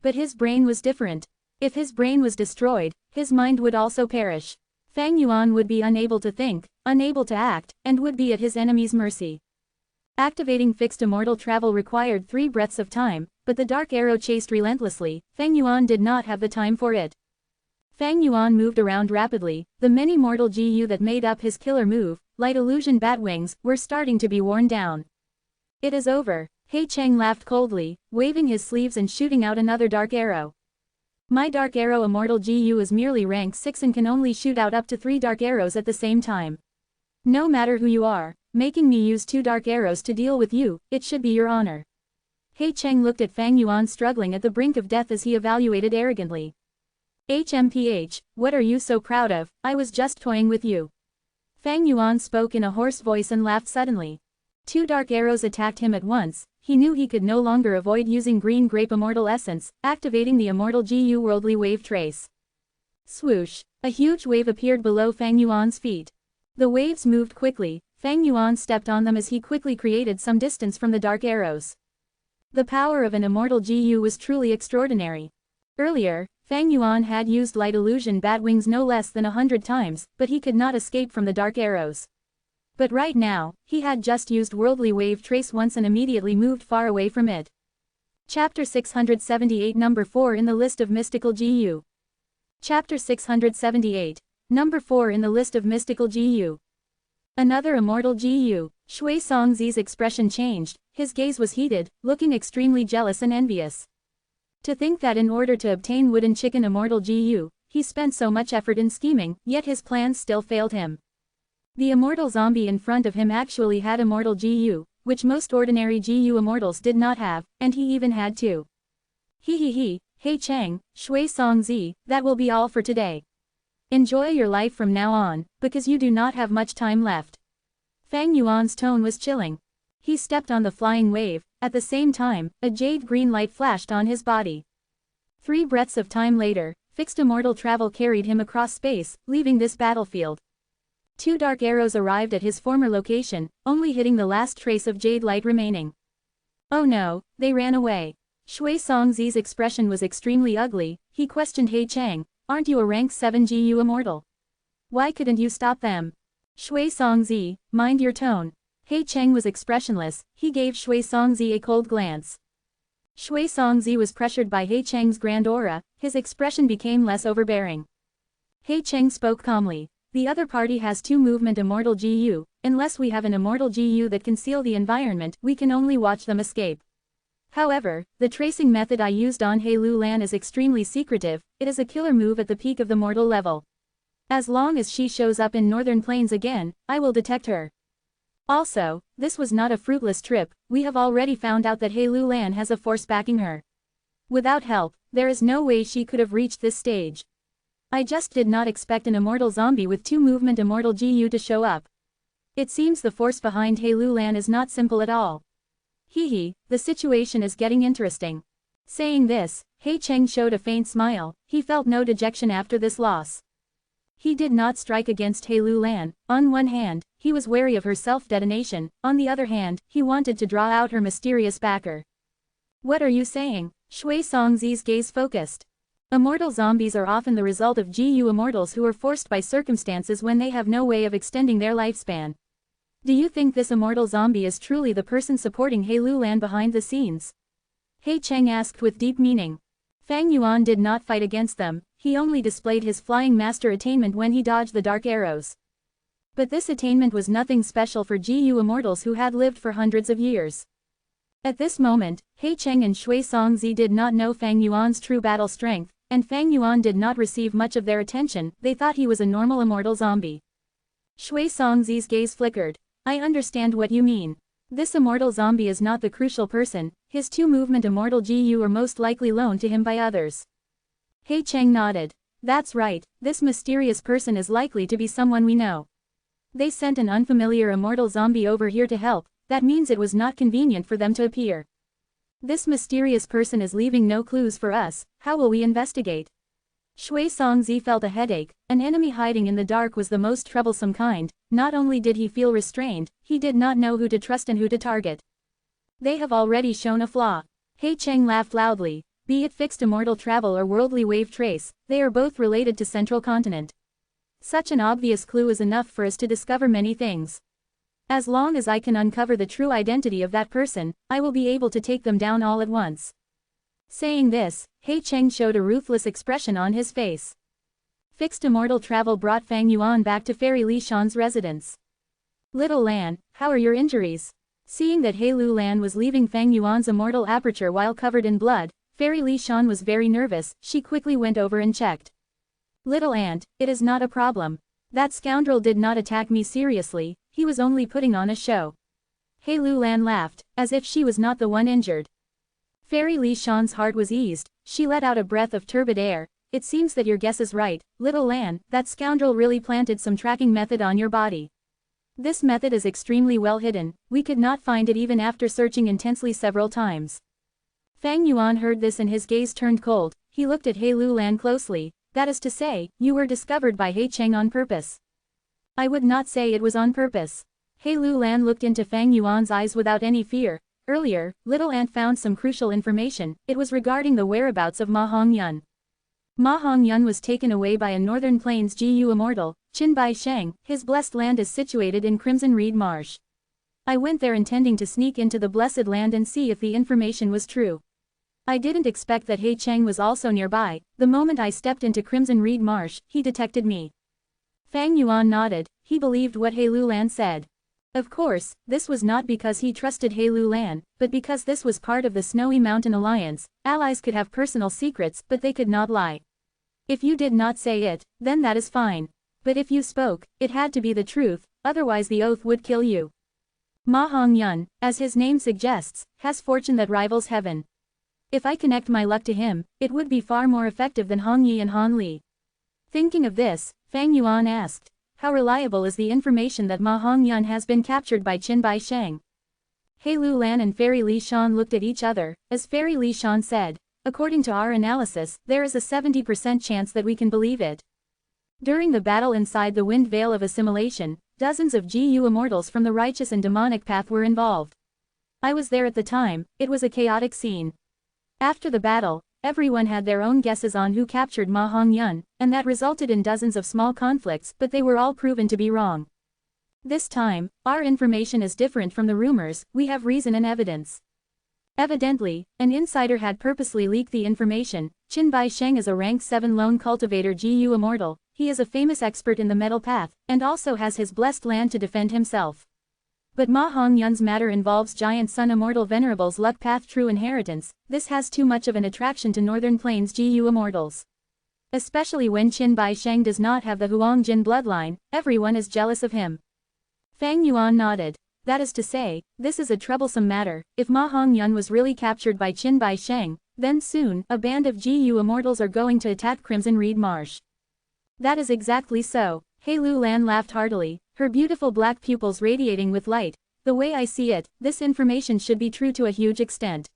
But his brain was different. If his brain was destroyed, his mind would also perish. Fang Yuan would be unable to think, unable to act, and would be at his enemy's mercy. Activating fixed immortal travel required 3 breaths of time, but the dark arrow chased relentlessly, Fang Yuan did not have the time for it. Fang Yuan moved around rapidly, the many mortal GU that made up his killer move, Light Illusion Bat Wings, were starting to be worn down. It is over, He Cheng laughed coldly, waving his sleeves and shooting out another dark arrow. My dark arrow immortal GU is merely rank 6 and can only shoot out up to 3 dark arrows at the same time. No matter who you are, making me use 2 dark arrows to deal with you, it should be your honor. He Cheng looked at Fang Yuan struggling at the brink of death as he evaluated arrogantly. HMPH, what are you so proud of? I was just toying with you. Fang Yuan spoke in a hoarse voice and laughed suddenly. 2 dark arrows attacked him at once, he knew he could no longer avoid using green grape immortal essence, activating the immortal GU worldly wave trace. Swoosh, a huge wave appeared below Fang Yuan's feet. The waves moved quickly, Fang Yuan stepped on them as he quickly created some distance from the dark arrows. The power of an immortal GU was truly extraordinary. Earlier, Fang Yuan had used Light Illusion Bat Wings no less than 100 times, but he could not escape from the dark arrows. But right now, he had just used Worldly Wave Trace once and immediately moved far away from it. Chapter 678 Number 4 in the list of mystical GU. Chapter 678. Number 4 in the list of mystical GU. Another immortal GU. Shui Songzi's expression changed, his gaze was heated, looking extremely jealous and envious. To think that in order to obtain Wooden Chicken immortal GU, he spent so much effort in scheming, yet his plans still failed him. The immortal zombie in front of him actually had immortal GU, which most ordinary GU immortals did not have, and he even had 2. He Cheng, Shui Songzi, that will be all for today. Enjoy your life from now on, because you do not have much time left. Fang Yuan's tone was chilling. He stepped on the flying wave. At the same time, a jade green light flashed on his body. 3 breaths of time later, fixed immortal travel carried him across space, leaving this battlefield. 2 dark arrows arrived at his former location, only hitting the last trace of jade light remaining. Oh no, they ran away. Shui Songzi's expression was extremely ugly. He questioned He Cheng, aren't you a rank 7 GU immortal? Why couldn't you stop them? Shui Songzi, mind your tone. He Cheng was expressionless. He gave Shui Songzi a cold glance. Shui Songzi was pressured by He Cheng's grand aura. His expression became less overbearing. He Cheng spoke calmly. The other party has 2 movement immortal GU. Unless we have an immortal GU that can seal the environment, we can only watch them escape. However, the tracing method I used on He Lu Lan is extremely secretive. It is a killer move at the peak of the mortal level. As long as she shows up in Northern Plains again, I will detect her. Also, this was not a fruitless trip. We have already found out that He Lu Lan has a force backing her. Without help, there is no way she could have reached this stage. I just did not expect an immortal zombie with 2 movement immortal GU to show up. It seems the force behind He Lu Lan is not simple at all. Hehe, the situation is getting interesting. Saying this, He Cheng showed a faint smile. He felt no dejection after this loss. He did not strike against He Lu Lan. On one hand, he was wary of her self-detonation. On the other hand, he wanted to draw out her mysterious backer. What are you saying? Shui Songzi's gaze focused. Immortal zombies are often the result of GU immortals who are forced by circumstances when they have no way of extending their lifespan. Do you think this immortal zombie is truly the person supporting He Lu Lan behind the scenes? He Cheng asked with deep meaning. Fang Yuan did not fight against them. He only displayed his flying master attainment when he dodged the dark arrows. But this attainment was nothing special for GU immortals who had lived for hundreds of years. At this moment, He Cheng and Shui Songzi did not know Fang Yuan's true battle strength, and Fang Yuan did not receive much of their attention. They thought he was a normal immortal zombie. Shui Songzi's gaze flickered. I understand what you mean. This immortal zombie is not the crucial person. His 2 movement immortal GU are most likely loaned to him by others. He Cheng nodded. That's right, this mysterious person is likely to be someone we know. They sent an unfamiliar immortal zombie over here to help. That means it was not convenient for them to appear. This mysterious person is leaving no clues for us. How will we investigate? Shui Songzi felt a headache. An enemy hiding in the dark was the most troublesome kind. Not only did he feel restrained, he did not know who to trust and who to target. They have already shown a flaw. He Cheng laughed loudly. Be it fixed immortal travel or worldly wave trace, they are both related to Central Continent. Such an obvious clue is enough for us to discover many things. As long as I can uncover the true identity of that person, I will be able to take them down all at once. Saying this, He Cheng showed a ruthless expression on his face. Fixed immortal travel brought Fang Yuan back to Fairy Li Shan's residence. Little Lan, how are your injuries? Seeing that He Lu Lan was leaving Fang Yuan's immortal aperture while covered in blood, Fairy Li Shan was very nervous. She quickly went over and checked. Little aunt, it is not a problem. That scoundrel did not attack me seriously, he was only putting on a show. He Lu Lan laughed, as if she was not the one injured. Fairy Li Shan's heart was eased. She let out a breath of turbid air. It seems that your guess is right, Little Lan. That scoundrel really planted some tracking method on your body. This method is extremely well hidden. We could not find it even after searching intensely several times. Fang Yuan heard this and his gaze turned cold. He looked at He Lu Lan closely. That is to say, you were discovered by He Cheng on purpose. I would not say it was on purpose. He Lu Lan looked into Fang Yuan's eyes without any fear. Earlier, Little Ant found some crucial information. It was regarding the whereabouts of Ma Hongyun. Ma Hongyun was taken away by a Northern Plains GU immortal, Qin Bai Sheng. His blessed land is situated in Crimson Reed Marsh. I went there intending to sneak into the blessed land and see if the information was true. I didn't expect that He Cheng was also nearby. The moment I stepped into Crimson Reed Marsh, he detected me. Fang Yuan nodded. He believed what He Lu Lan said. Of course, this was not because he trusted He Lu Lan, but because this was part of the Snowy Mountain Alliance. Allies could have personal secrets, but they could not lie. If you did not say it, then that is fine. But if you spoke, it had to be the truth, otherwise the oath would kill you. Ma Hongyun, as his name suggests, has fortune that rivals heaven. If I connect my luck to him, it would be far more effective than Hong Yi and Han Li. Thinking of this, Fang Yuan asked, how reliable is the information that Ma Hongyun has been captured by Qin Bai Sheng? He Lu Lan and Fairy Li Shan looked at each other, as Fairy Li Shan said, according to our analysis, there is a 70% chance that we can believe it. During the battle inside the Wind Veil of Assimilation, dozens of GU immortals from the righteous and demonic path were involved. I was there at the time, it was a chaotic scene. After the battle, everyone had their own guesses on who captured Ma Hongyun, and that resulted in dozens of small conflicts, but they were all proven to be wrong. This time, our information is different from the rumors, we have reason and evidence. Evidently, an insider had purposely leaked the information. Qin Bai Sheng is a rank 7 lone cultivator GU immortal, he is a famous expert in the metal path, and also has his blessed land to defend himself. But Ma Hongyun's matter involves Giant Sun Immortal Venerable's luck path true inheritance, this has too much of an attraction to Northern Plains GU immortals. Especially when Qin Bai Sheng does not have the Huang Jin bloodline, everyone is jealous of him. Fang Yuan nodded. That is to say, this is a troublesome matter. If Ma Hongyun was really captured by Qin Bai Sheng, then soon, a band of GU immortals are going to attack Crimson Reed Marsh. That is exactly so. He Lu Lan laughed heartily, her beautiful black pupils radiating with light. The way I see it, this information should be true to a huge extent.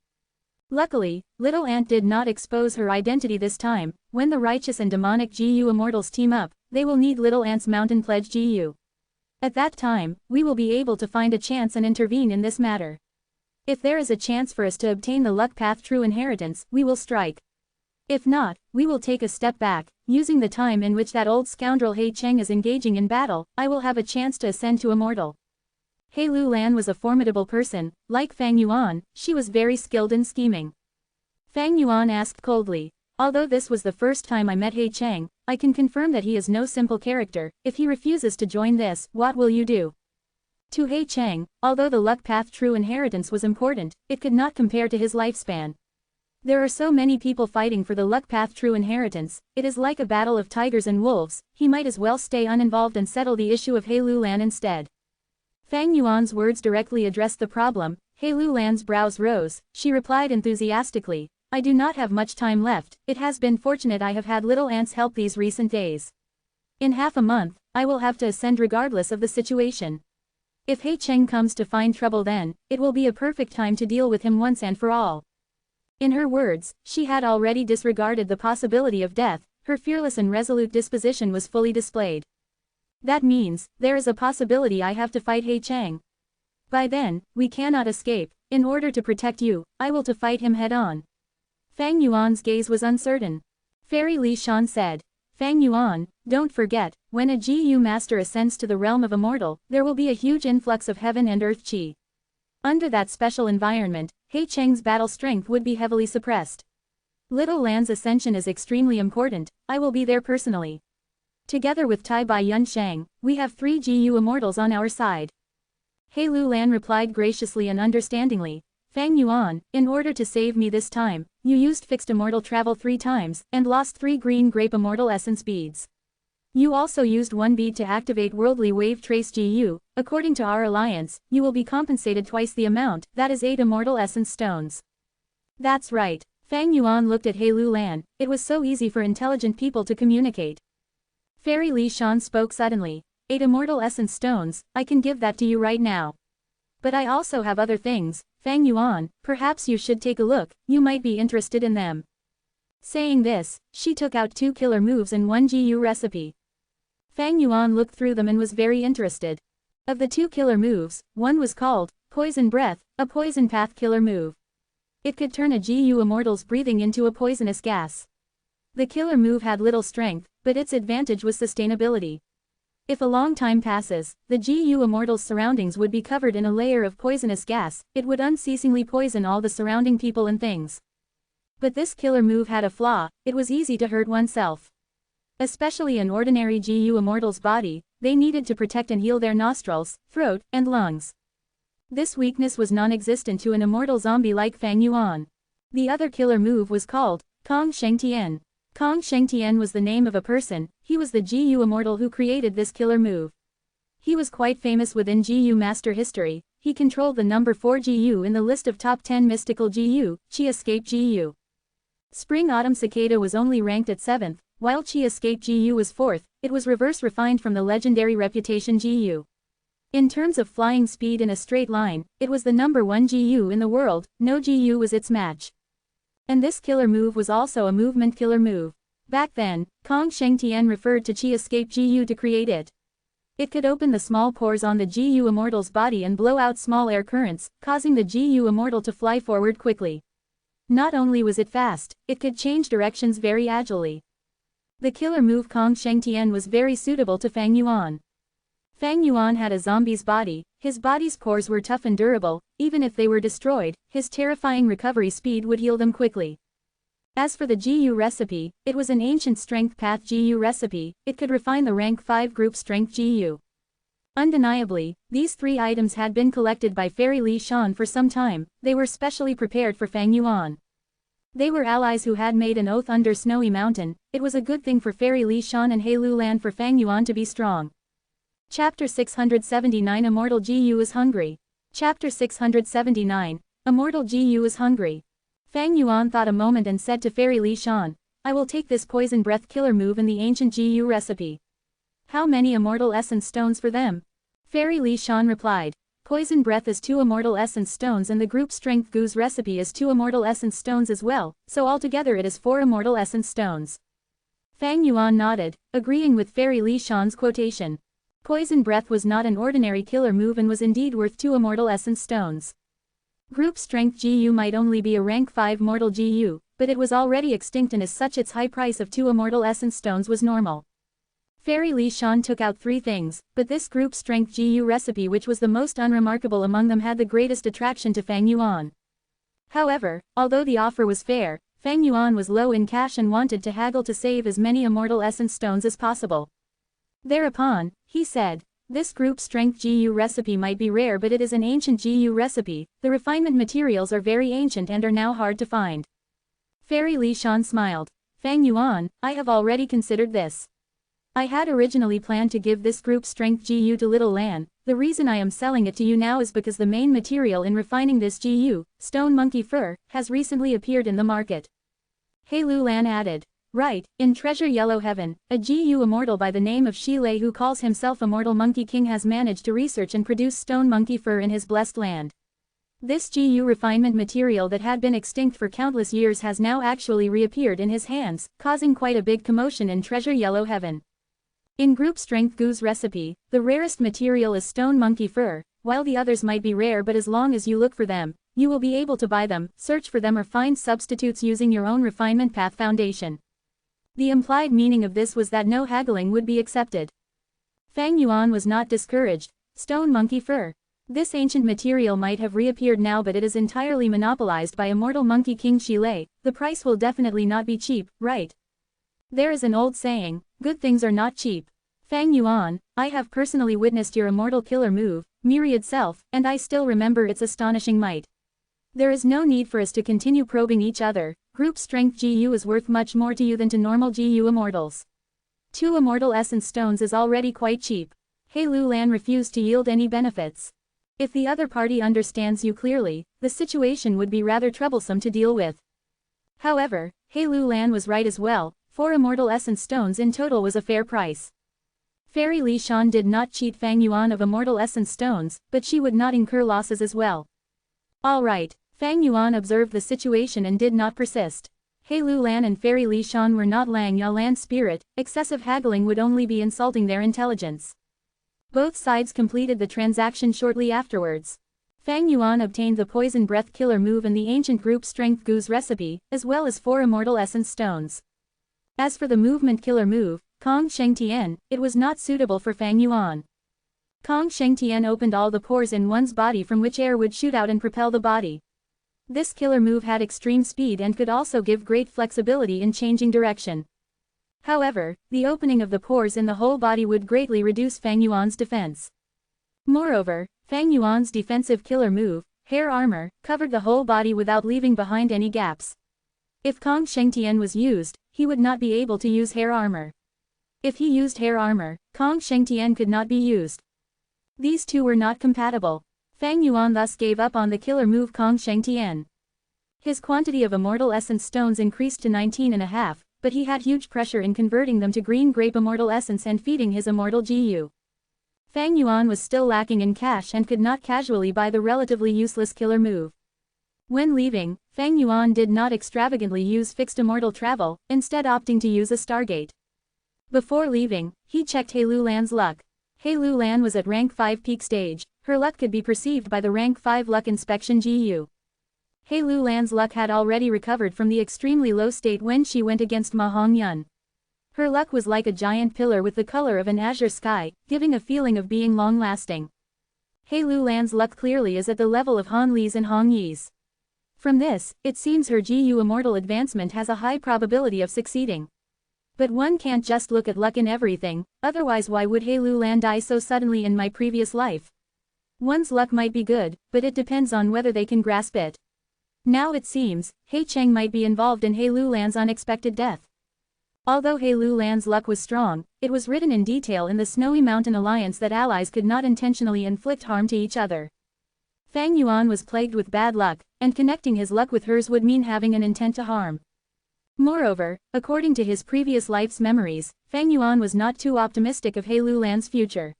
Luckily, Little Ant did not expose her identity this time. When the righteous and demonic GU immortals team up, they will need Little Ant's Mountain Pledge GU. At that time, we will be able to find a chance and intervene in this matter. If there is a chance for us to obtain the luck path true inheritance, we will strike. If not, we will take a step back. Using the time in which that old scoundrel He Cheng is engaging in battle, I will have a chance to ascend to immortal. He Lu Lan was a formidable person, like Fang Yuan, she was very skilled in scheming. Fang Yuan asked coldly, although this was the first time I met He Cheng, I can confirm that he is no simple character. If he refuses to join this, what will you do? To He Cheng, although the luck path true inheritance was important, it could not compare to his lifespan. There are so many people fighting for the luck path true inheritance, it is like a battle of tigers and wolves, he might as well stay uninvolved and settle the issue of He Lu Lan instead. Fang Yuan's words directly addressed the problem. He Lu Lan's brows rose, she replied enthusiastically, I do not have much time left, it has been fortunate I have had Little Ant's help these recent days. In half a month, I will have to ascend regardless of the situation. If He Cheng comes to find trouble then, it will be a perfect time to deal with him once and for all. In her words, she had already disregarded the possibility of death, her fearless and resolute disposition was fully displayed. That means, there is a possibility I have to fight He Cheng. By then, we cannot escape. In order to protect you, I will to fight him head-on. Fang Yuan's gaze was uncertain. Fairy Li Shan said, Fang Yuan, don't forget, when a GU master ascends to the realm of immortal, there will be a huge influx of heaven and earth qi. Under that special environment, He Cheng's battle strength would be heavily suppressed. Little Lan's ascension is extremely important, I will be there personally. Together with Tai Bai Yun Shang, we have 3 GU immortals on our side. He Lu Lan replied graciously and understandingly, Fang Yuan, in order to save me this time, you used fixed immortal travel 3 times, and lost 3 green grape immortal essence beads. You also used 1 bead to activate worldly wave trace GU, according to our alliance, you will be compensated twice the amount, that is 8 immortal essence stones. That's right. Fang Yuan looked at He Lu Lan, it was so easy for intelligent people to communicate. Fairy Li Shan spoke suddenly, 8 immortal essence stones, I can give that to you right now. But I also have other things, Fang Yuan, perhaps you should take a look, you might be interested in them. Saying this, she took out 2 killer moves and 1 GU recipe. Fang Yuan looked through them and was very interested. Of the 2 killer moves, one was called Poison Breath, a poison path killer move. It could turn a GU immortal's breathing into a poisonous gas. The killer move had little strength, but its advantage was sustainability. If a long time passes, the GU immortal's surroundings would be covered in a layer of poisonous gas, it would unceasingly poison all the surrounding people and things. But this killer move had a flaw, it was easy to hurt oneself. Especially an ordinary GU immortal's body, they needed to protect and heal their nostrils, throat, and lungs. This weakness was non-existent to an immortal zombie like Fang Yuan. The other killer move was called Kong Shengtian. Kong Shengtian was the name of a person, he was the GU immortal who created this killer move. He was quite famous within GU master history, he controlled the number 4 GU in the list of top 10 mystical GU, Chi Escape GU. Spring Autumn Cicada was only ranked at 7th, while Chi Escape GU was 4th, it was reverse refined from the legendary Reputation GU. In terms of flying speed in a straight line, it was the number 1 GU in the world, no GU was its match. And this killer move was also a movement killer move. Back then, Kong Shengtian referred to Chi Escape GU to create it. It could open the small pores on the GU Immortal's body and blow out small air currents, causing the GU Immortal to fly forward quickly. Not only was it fast, it could change directions very agilely. The killer move Kong Shengtian was very suitable to Fang Yuan. Fang Yuan had a zombie's body, his body's pores were tough and durable, even if they were destroyed, his terrifying recovery speed would heal them quickly. As for the GU recipe, it was an ancient strength path GU recipe, it could refine the rank 5 group strength GU. Undeniably, these 3 items had been collected by Fairy Li Shan for some time, they were specially prepared for Fang Yuan. They were allies who had made an oath under Snowy Mountain, it was a good thing for Fairy Li Shan and He Lu Lan for Fang Yuan to be strong. Chapter 679 Immortal GU is hungry. Chapter 679, Immortal GU is hungry. Fang Yuan thought a moment and said to Fairy Li Shan, I will take this poison breath killer move in the ancient GU recipe. How many immortal essence stones for them? Fairy Li Shan replied, poison breath is 2 immortal essence stones and the group strength goose recipe is 2 immortal essence stones as well, so altogether it is 4 immortal essence stones. Fang Yuan nodded, agreeing with Fairy Li Shan's quotation. Poison breath was not an ordinary killer move and was indeed worth 2 immortal essence stones. Group strength GU might only be a rank 5 mortal GU, but it was already extinct and as such its high price of 2 immortal essence stones was normal. Fairy Li Shan took out 3 things, but this group strength GU recipe which was the most unremarkable among them had the greatest attraction to Fang Yuan. However, although the offer was fair, Fang Yuan was low in cash and wanted to haggle to save as many immortal essence stones as possible. Thereupon, he said, this group strength GU recipe might be rare but it is an ancient GU recipe, the refinement materials are very ancient and are now hard to find. Fairy Li Shan smiled. Fang Yuan, I have already considered this. I had originally planned to give this group strength GU to Little Lan, the reason I am selling it to you now is because the main material in refining this GU, stone monkey fur, has recently appeared in the market. He Lu Lan added. Right, in Treasure Yellow Heaven, a GU immortal by the name of Shi Lei who calls himself Immortal Monkey King has managed to research and produce stone monkey fur in his blessed land. This GU refinement material that had been extinct for countless years has now actually reappeared in his hands, causing quite a big commotion in Treasure Yellow Heaven. In group strength Gu's recipe, the rarest material is stone monkey fur, while the others might be rare but as long as you look for them, you will be able to buy them, search for them or find substitutes using your own refinement path foundation. The implied meaning of this was that no haggling would be accepted. Fang Yuan was not discouraged. Stone monkey fur. This ancient material might have reappeared now but it is entirely monopolized by Immortal Monkey King Shi Lei, the price will definitely not be cheap, right? There is an old saying, good things are not cheap. Fang Yuan, I have personally witnessed your immortal killer move, Myriad Self, and I still remember its astonishing might. There is no need for us to continue probing each other, group strength GU is worth much more to you than to normal GU immortals. 2 immortal essence stones is already quite cheap. He Lu Lan refused to yield any benefits. If the other party understands you clearly, the situation would be rather troublesome to deal with. However, He Lu Lan was right as well, 4 immortal essence stones in total was a fair price. Fairy Li Shan did not cheat Fang Yuan of immortal essence stones, but she would not incur losses as well. Alright. Fang Yuan observed the situation and did not persist. He Lu Lan and Fairy Li Shan were not Lang Yalan's spirit, excessive haggling would only be insulting their intelligence. Both sides completed the transaction shortly afterwards. Fang Yuan obtained the poison breath killer move and the ancient group strength Gu's recipe, as well as 4 immortal essence stones. As for the movement killer move, Kong Shengtian, it was not suitable for Fang Yuan. Kong Shengtian opened all the pores in one's body from which air would shoot out and propel the body. This killer move had extreme speed and could also give great flexibility in changing direction. However, the opening of the pores in the whole body would greatly reduce Fang Yuan's defense. Moreover, Fang Yuan's defensive killer move, hair armor, covered the whole body without leaving behind any gaps. If Kong Shengtian was used, he would not be able to use hair armor. If he used hair armor, Kong Shengtian could not be used. These two were not compatible. Fang Yuan thus gave up on the killer move Kong Shengtian. His quantity of immortal essence stones increased to 19.5, but he had huge pressure in converting them to green grape immortal essence and feeding his immortal GU. Fang Yuan was still lacking in cash and could not casually buy the relatively useless killer move. When leaving, Fang Yuan did not extravagantly use fixed immortal travel, instead opting to use a Stargate. Before leaving, he checked He Lulan's luck. He Lulan was at rank 5 peak stage, her luck could be perceived by the rank 5 luck inspection GU. He Lulan's luck had already recovered from the extremely low state when she went against Ma Hongyun. Her luck was like a giant pillar with the color of an azure sky, giving a feeling of being long-lasting. He Lulan's luck clearly is at the level of Han Li's and Hong Yi's. From this, it seems her GU immortal advancement has a high probability of succeeding. But one can't just look at luck in everything, otherwise why would He Lulan die so suddenly in my previous life? One's luck might be good, but it depends on whether they can grasp it. Now it seems, He Cheng might be involved in He Lulan's unexpected death. Although He Lulan's luck was strong, it was written in detail in the Snowy Mountain Alliance that allies could not intentionally inflict harm to each other. Fang Yuan was plagued with bad luck, and connecting his luck with hers would mean having an intent to harm. Moreover, according to his previous life's memories, Fang Yuan was not too optimistic of He Lulan's future.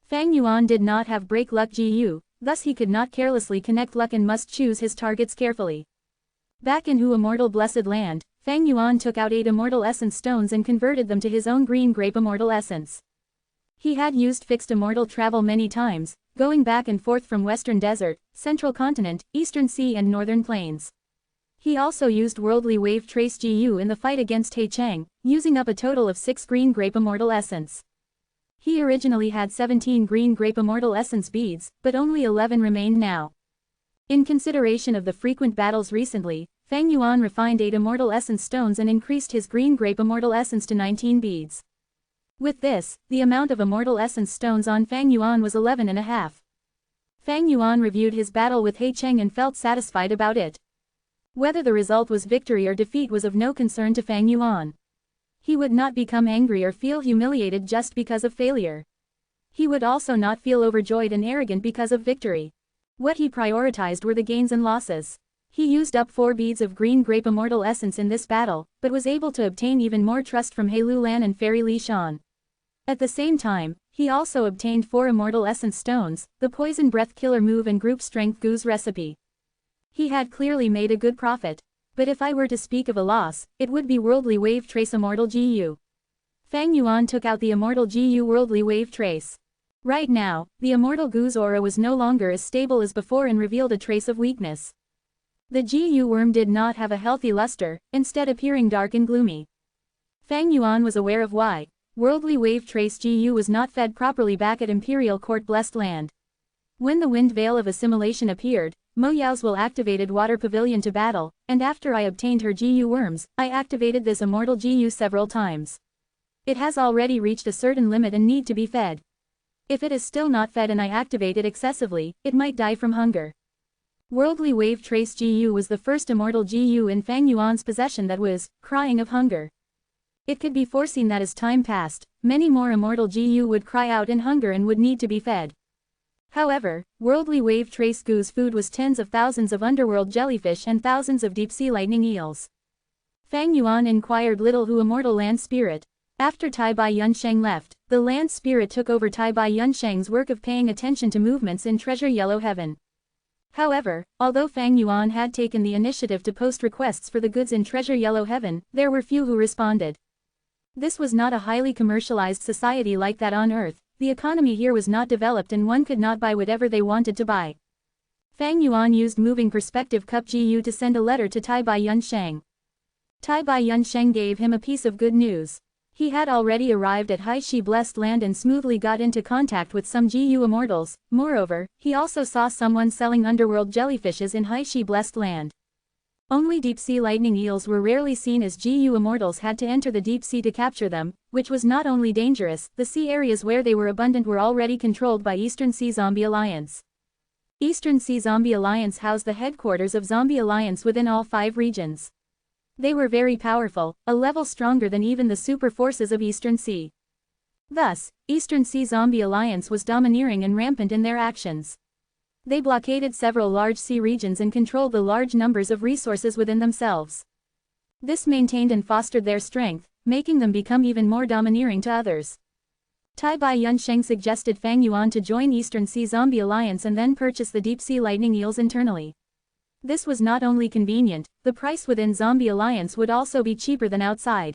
Fang Yuan did not have break luck GU, thus he could not carelessly connect luck and must choose his targets carefully. Back in Hu Immortal Blessed Land, Fang Yuan took out 8 Immortal Essence stones and converted them to his own green grape Immortal Essence. He had used fixed immortal travel many times, going back and forth from Western Desert, Central Continent, Eastern Sea and Northern Plains. He also used Worldly Wave Trace GU in the fight against He Cheng, using up a total of 6 green grape Immortal Essence. He originally had 17 green grape Immortal Essence beads, but only 11 remained now. In consideration of the frequent battles recently, Fang Yuan refined 8 Immortal Essence stones and increased his green grape Immortal Essence to 19 beads. With this, the amount of Immortal Essence stones on Fang Yuan was 11.5. Fang Yuan reviewed his battle with He Cheng and felt satisfied about it. Whether the result was victory or defeat was of no concern to Fang Yuan. He would not become angry or feel humiliated just because of failure. He would also not feel overjoyed and arrogant because of victory. What he prioritized were the gains and losses. He used up 4 beads of green grape Immortal Essence in this battle, but was able to obtain even more trust from He Lulan and Fairy Li Shan. At the same time, he also obtained 4 Immortal Essence stones, the Poison Breath Killer move and Group Strength Goose recipe. He had clearly made a good profit. But if I were to speak of a loss, it would be Worldly Wave Trace Immortal GU. Fang Yuan took out the Immortal GU Worldly Wave Trace. Right now, the Immortal Gu's aura was no longer as stable as before and revealed a trace of weakness. The GU worm did not have a healthy luster, instead appearing dark and gloomy. Fang Yuan was aware of why. Worldly Wave Trace GU was not fed properly back at Imperial Court Blessed Land. When the Wind Veil of Assimilation appeared, Mo Yao's will activated Water Pavilion to battle, and after I obtained her GU worms, I activated this Immortal GU several times. It has already reached a certain limit and need to be fed. If it is still not fed and I activate it excessively, it might die from hunger. Worldly Wave Trace GU was the first Immortal GU in Fang Yuan's possession that was crying of hunger. It could be foreseen that as time passed, many more Immortal GU would cry out in hunger and would need to be fed. However, Worldly Wave Trace GU's food was tens of thousands of underworld jellyfish and thousands of deep-sea lightning eels. Fang Yuan inquired little who Immortal Land Spirit. After Tai Bai Yunsheng left, the Land Spirit took over Tai Bai Yunsheng's work of paying attention to movements in Treasure Yellow Heaven. However, although Fang Yuan had taken the initiative to post requests for the goods in Treasure Yellow Heaven, there were few who responded. This was not a highly commercialized society like that on Earth. The economy here was not developed and one could not buy whatever they wanted to buy. Fang Yuan used Moving Perspective Cup GU to send a letter to Tai Bai Yunsheng. Tai Bai Yunsheng gave him a piece of good news. He had already arrived at Haishi Blessed Land and smoothly got into contact with some GU immortals. Moreover, he also saw someone selling underworld jellyfishes in Haishi Blessed Land. Only deep-sea lightning eels were rarely seen as GU immortals had to enter the deep sea to capture them, which was not only dangerous, the sea areas where they were abundant were already controlled by Eastern Sea Zombie Alliance. Eastern Sea Zombie Alliance housed the headquarters of Zombie Alliance within all 5 regions. They were very powerful, a level stronger than even the super forces of Eastern Sea. Thus, Eastern Sea Zombie Alliance was domineering and rampant in their actions. They blockaded several large sea regions and controlled the large numbers of resources within themselves. This maintained and fostered their strength, making them become even more domineering to others. Tai Bai Yunsheng suggested Fang Yuan to join Eastern Sea Zombie Alliance and then purchase the deep-sea lightning eels internally. This was not only convenient, the price within Zombie Alliance would also be cheaper than outside.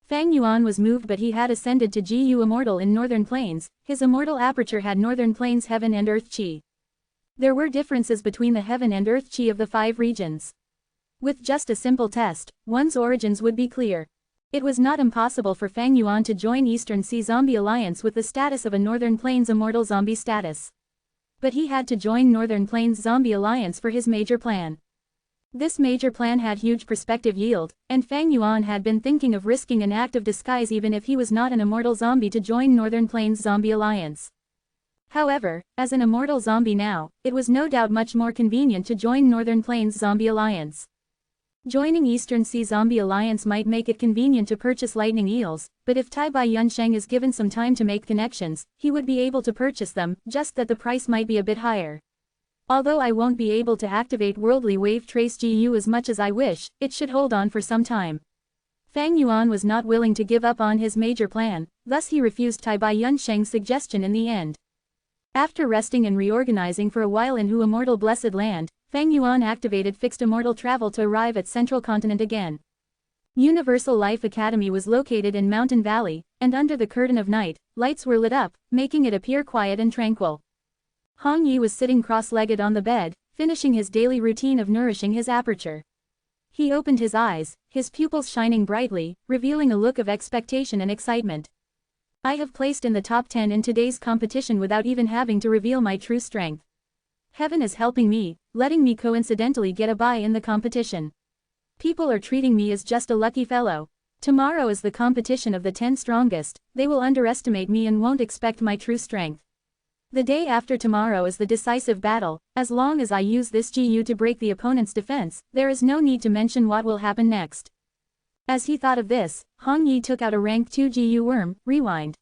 Fang Yuan was moved, but he had ascended to GU Immortal in Northern Plains. His immortal aperture had Northern Plains Heaven and Earth Chi. There were differences between the Heaven and Earth Chi of the 5 regions. With just a simple test, one's origins would be clear. It was not impossible for Fang Yuan to join Eastern Sea Zombie Alliance with the status of a Northern Plains Immortal Zombie status. But he had to join Northern Plains Zombie Alliance for his major plan. This major plan had huge prospective yield, and Fang Yuan had been thinking of risking an act of disguise even if he was not an immortal zombie to join Northern Plains Zombie Alliance. However, as an immortal zombie now, it was no doubt much more convenient to join Northern Plains Zombie Alliance. Joining Eastern Sea Zombie Alliance might make it convenient to purchase lightning eels, but if Tai Bai Yunsheng is given some time to make connections, he would be able to purchase them, just that the price might be a bit higher. Although I won't be able to activate Worldly Wave Trace GU as much as I wish, it should hold on for some time. Fang Yuan was not willing to give up on his major plan, thus he refused Tai Bai Yunsheng's suggestion in the end. After resting and reorganizing for a while in Hu Immortal Blessed Land, Fang Yuan activated Fixed Immortal Travel to arrive at Central Continent again. Universal Life Academy was located in Mountain Valley, and under the curtain of night, lights were lit up, making it appear quiet and tranquil. Hong Yi was sitting cross-legged on the bed, finishing his daily routine of nourishing his aperture. He opened his eyes, his pupils shining brightly, revealing a look of expectation and excitement. I have placed in the top 10 in today's competition without even having to reveal my true strength. Heaven is helping me, letting me coincidentally get a bye in the competition. People are treating me as just a lucky fellow. Tomorrow is the competition of the 10 strongest, they will underestimate me and won't expect my true strength. The day after tomorrow is the decisive battle. As long as I use this GU to break the opponent's defense, there is no need to mention what will happen next. As he thought of this, Hong Yi took out a rank 2 GU worm, Rewind.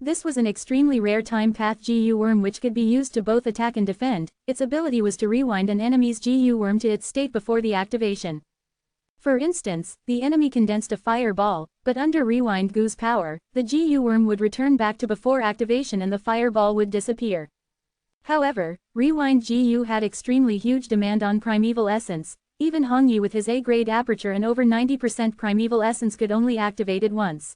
This was an extremely rare time path GU worm which could be used to both attack and defend. Its ability was to rewind an enemy's GU worm to its state before the activation. For instance, the enemy condensed a fireball, but under Rewind Gu's power, the GU worm would return back to before activation and the fireball would disappear. However, Rewind GU had extremely huge demand on primeval essence. Even Hong Yi with his A-grade aperture and over 90% primeval essence could only activate it once.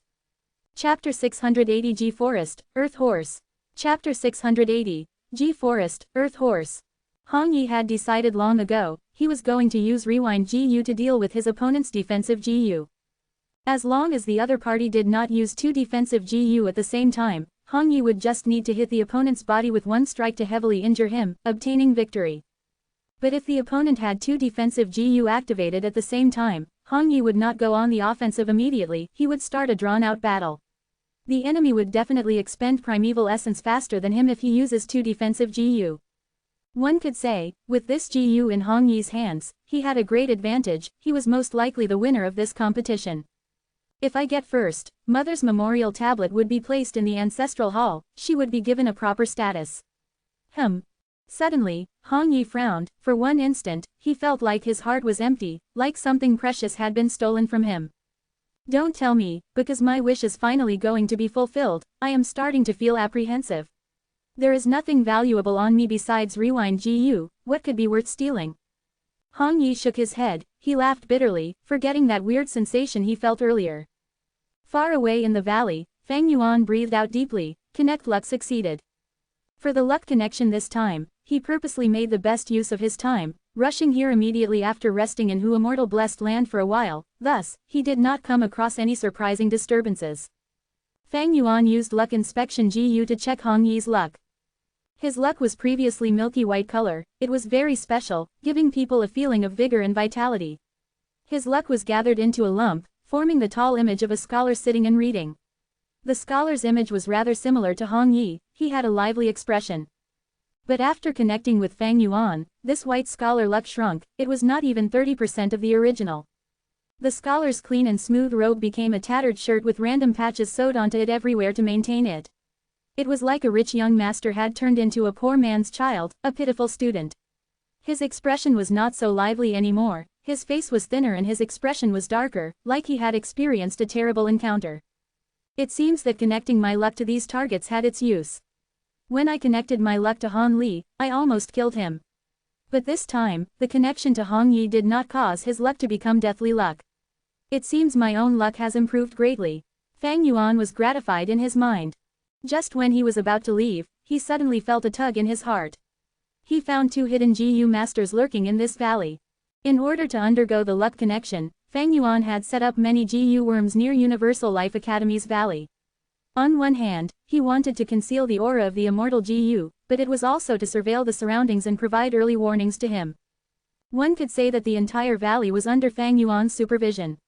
Chapter 680 G Forest, Earth Horse. Chapter 680, G Forest, Earth Horse. Hong Yi had decided long ago, he was going to use Rewind GU to deal with his opponent's defensive GU. As long as the other party did not use 2 defensive GU at the same time, Hong Yi would just need to hit the opponent's body with 1 strike to heavily injure him, obtaining victory. But if the opponent had 2 defensive GU activated at the same time, Hong Yi would not go on the offensive immediately, he would start a drawn-out battle. The enemy would definitely expend primeval essence faster than him if he uses 2 defensive GU. One could say, with this GU in Hong Yi's hands, he had a great advantage, he was most likely the winner of this competition. If I get first, Mother's memorial tablet would be placed in the ancestral hall, she would be given a proper status. Suddenly, Hong Yi frowned. For one instant, he felt like his heart was empty, like something precious had been stolen from him. Don't tell me, because my wish is finally going to be fulfilled, I am starting to feel apprehensive. There is nothing valuable on me besides Rewind GU, what could be worth stealing? Hong Yi shook his head, he laughed bitterly, forgetting that weird sensation he felt earlier. Far away in the valley, Fang Yuan breathed out deeply, connect luck succeeded. For the luck connection this time, he purposely made the best use of his time, rushing here immediately after resting in Hu Immortal Blessed Land for a while, thus, he did not come across any surprising disturbances. Fang Yuan used Luck Inspection GU to check Hong Yi's luck. His luck was previously milky white color, it was very special, giving people a feeling of vigor and vitality. His luck was gathered into a lump, forming the tall image of a scholar sitting and reading. The scholar's image was rather similar to Hong Yi, he had a lively expression. But after connecting with Fang Yuan, this white scholar luck shrunk, it was not even 30% of the original. The scholar's clean and smooth robe became a tattered shirt with random patches sewed onto it everywhere to maintain it. It was like a rich young master had turned into a poor man's child, a pitiful student. His expression was not so lively anymore, his face was thinner and his expression was darker, like he had experienced a terrible encounter. It seems that connecting my luck to these targets had its use. When I connected my luck to Han Li, I almost killed him. But this time, the connection to Hong Yi did not cause his luck to become deathly luck. It seems my own luck has improved greatly. Fang Yuan was gratified in his mind. Just when he was about to leave, he suddenly felt a tug in his heart. He found 2 hidden GU masters lurking in this valley. In order to undergo the luck connection, Fang Yuan had set up many GU worms near Universal Life Academy's valley. On one hand, he wanted to conceal the aura of the immortal GU, but it was also to surveil the surroundings and provide early warnings to him. One could say that the entire valley was under Fang Yuan's supervision.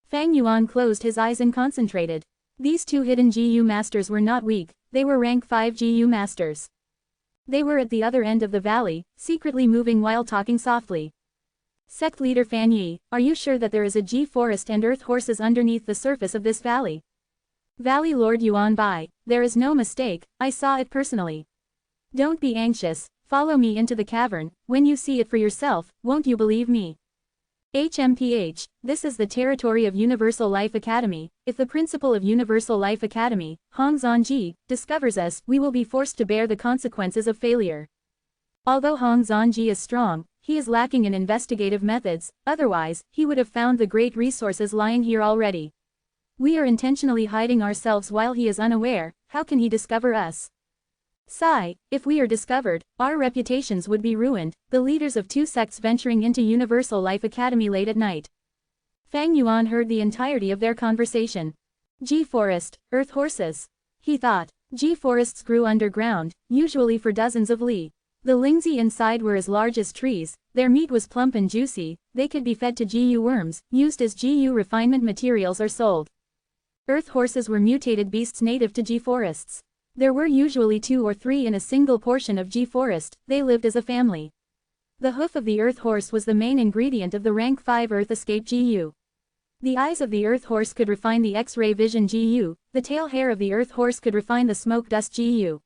Fang Yuan closed his eyes and concentrated. These 2 hidden GU masters were not weak, they were rank 5 GU masters. They were at the other end of the valley, secretly moving while talking softly. Sect leader Fan Yi, are you sure that there is a G forest and earth horses underneath the surface of this valley? Valley Lord Yuan Bai, there is no mistake, I saw it personally. Don't be anxious, follow me into the cavern, when you see it for yourself, won't you believe me? HMPH, this is the territory of Universal Life Academy. If the principal of Universal Life Academy, Hong Zhanji, discovers us, we will be forced to bear the consequences of failure. Although Hong Zhanji is strong, he is lacking in investigative methods, otherwise, he would have found the great resources lying here already. We are intentionally hiding ourselves while he is unaware, how can he discover us? Sigh, if we are discovered, our reputations would be ruined, the leaders of 2 sects venturing into Universal Life Academy late at night. Fang Yuan heard the entirety of their conversation. G forest, earth horses. He thought, G forests grew underground, usually for dozens of li. The lingzi inside were as large as trees, their meat was plump and juicy, they could be fed to GU worms, used as GU refinement materials or sold. Earth horses were mutated beasts native to G forests. There were usually 2 or 3 in a single portion of G forest, they lived as a family. The hoof of the earth horse was the main ingredient of the rank 5 earth escape GU. The eyes of the earth horse could refine the X-ray vision GU, the tail hair of the earth horse could refine the smoke dust GU.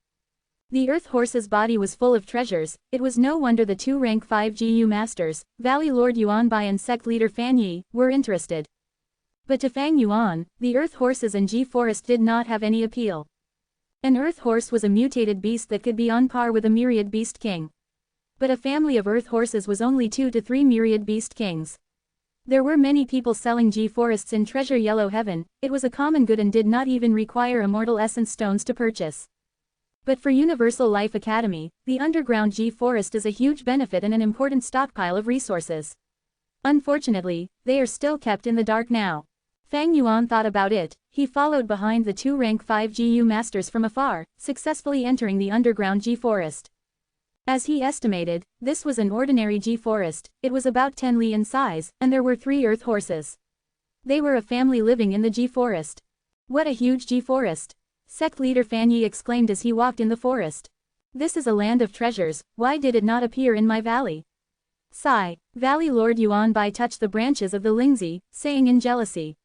The earth horse's body was full of treasures, it was no wonder the 2 rank 5 GU masters, Valley Lord Yuan Bai and sect leader Fan Yi, were interested. But to Fang Yuan, the earth horses and G forest did not have any appeal. An earth horse was a mutated beast that could be on par with a myriad beast king. But a family of earth horses was only 2 to 3 myriad beast kings. There were many people selling G forests in Treasure Yellow Heaven, it was a common good and did not even require immortal essence stones to purchase. But for Universal Life Academy, the underground G forest is a huge benefit and an important stockpile of resources. Unfortunately, they are still kept in the dark now. Fang Yuan thought about it, he followed behind the 2 rank 5 GU masters from afar, successfully entering the underground G forest. As he estimated, this was an ordinary G forest, it was about 10 li in size, and there were 3 earth horses. They were a family living in the G forest. What a huge G forest! Sect leader Fan Yi exclaimed as he walked in the forest. This is a land of treasures, why did it not appear in my valley? Sigh, Valley Lord Yuan Bai touched the branches of the lingzi, saying in jealousy.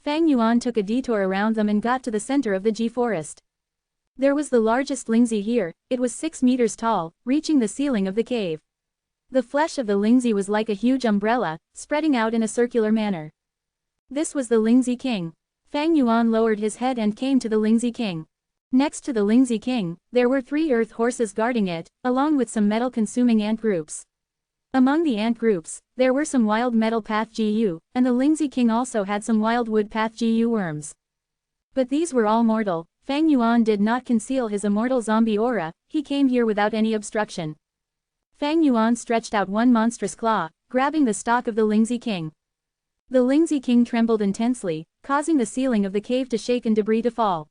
Fang Yuan took a detour around them and got to the center of the G forest. There was the largest lingzi here, it was 6 meters tall, reaching the ceiling of the cave. The flesh of the lingzi was like a huge umbrella, spreading out in a circular manner. This was the lingzi king. Fang Yuan lowered his head and came to the lingzi king. Next to the lingzi king, there were 3 earth horses guarding it, along with some metal-consuming ant groups. Among the ant groups, there were some wild metal path GU, and the lingzi king also had some wild wood path GU worms. But these were all mortal. Fang Yuan did not conceal his immortal zombie aura, he came here without any obstruction. Fang Yuan stretched out one monstrous claw, grabbing the stalk of the lingzi king. The lingzi king trembled intensely, causing the ceiling of the cave to shake and debris to fall.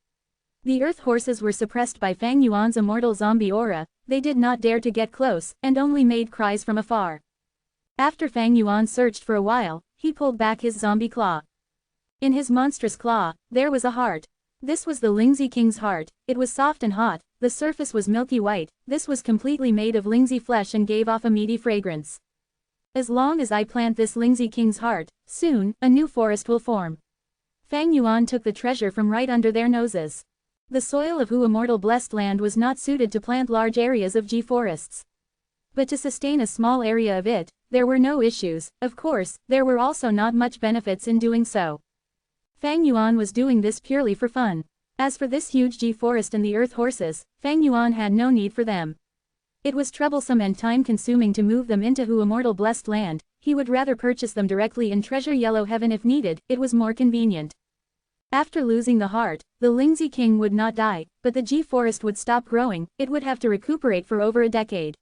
The earth horses were suppressed by Fang Yuan's immortal zombie aura, they did not dare to get close, and only made cries from afar. After Fang Yuan searched for a while, he pulled back his zombie claw. In his monstrous claw, there was a heart. This was the lingzi king's heart, it was soft and hot, the surface was milky white, this was completely made of lingzi flesh and gave off a meaty fragrance. As long as I plant this lingzi king's heart, soon, a new forest will form. Fang Yuan took the treasure from right under their noses. The soil of Hu Immortal Blessed Land was not suited to plant large areas of G forests. But to sustain a small area of it, there were no issues, of course, there were also not much benefits in doing so. Fang Yuan was doing this purely for fun. As for this huge G forest and the earth horses, Fang Yuan had no need for them. It was troublesome and time-consuming to move them into Immortal blessed land. He would rather purchase them directly in Treasure Yellow Heaven if needed, it was more convenient. After losing the heart, the Lingzi king would not die, but the G forest would stop growing, it would have to recuperate for over a decade.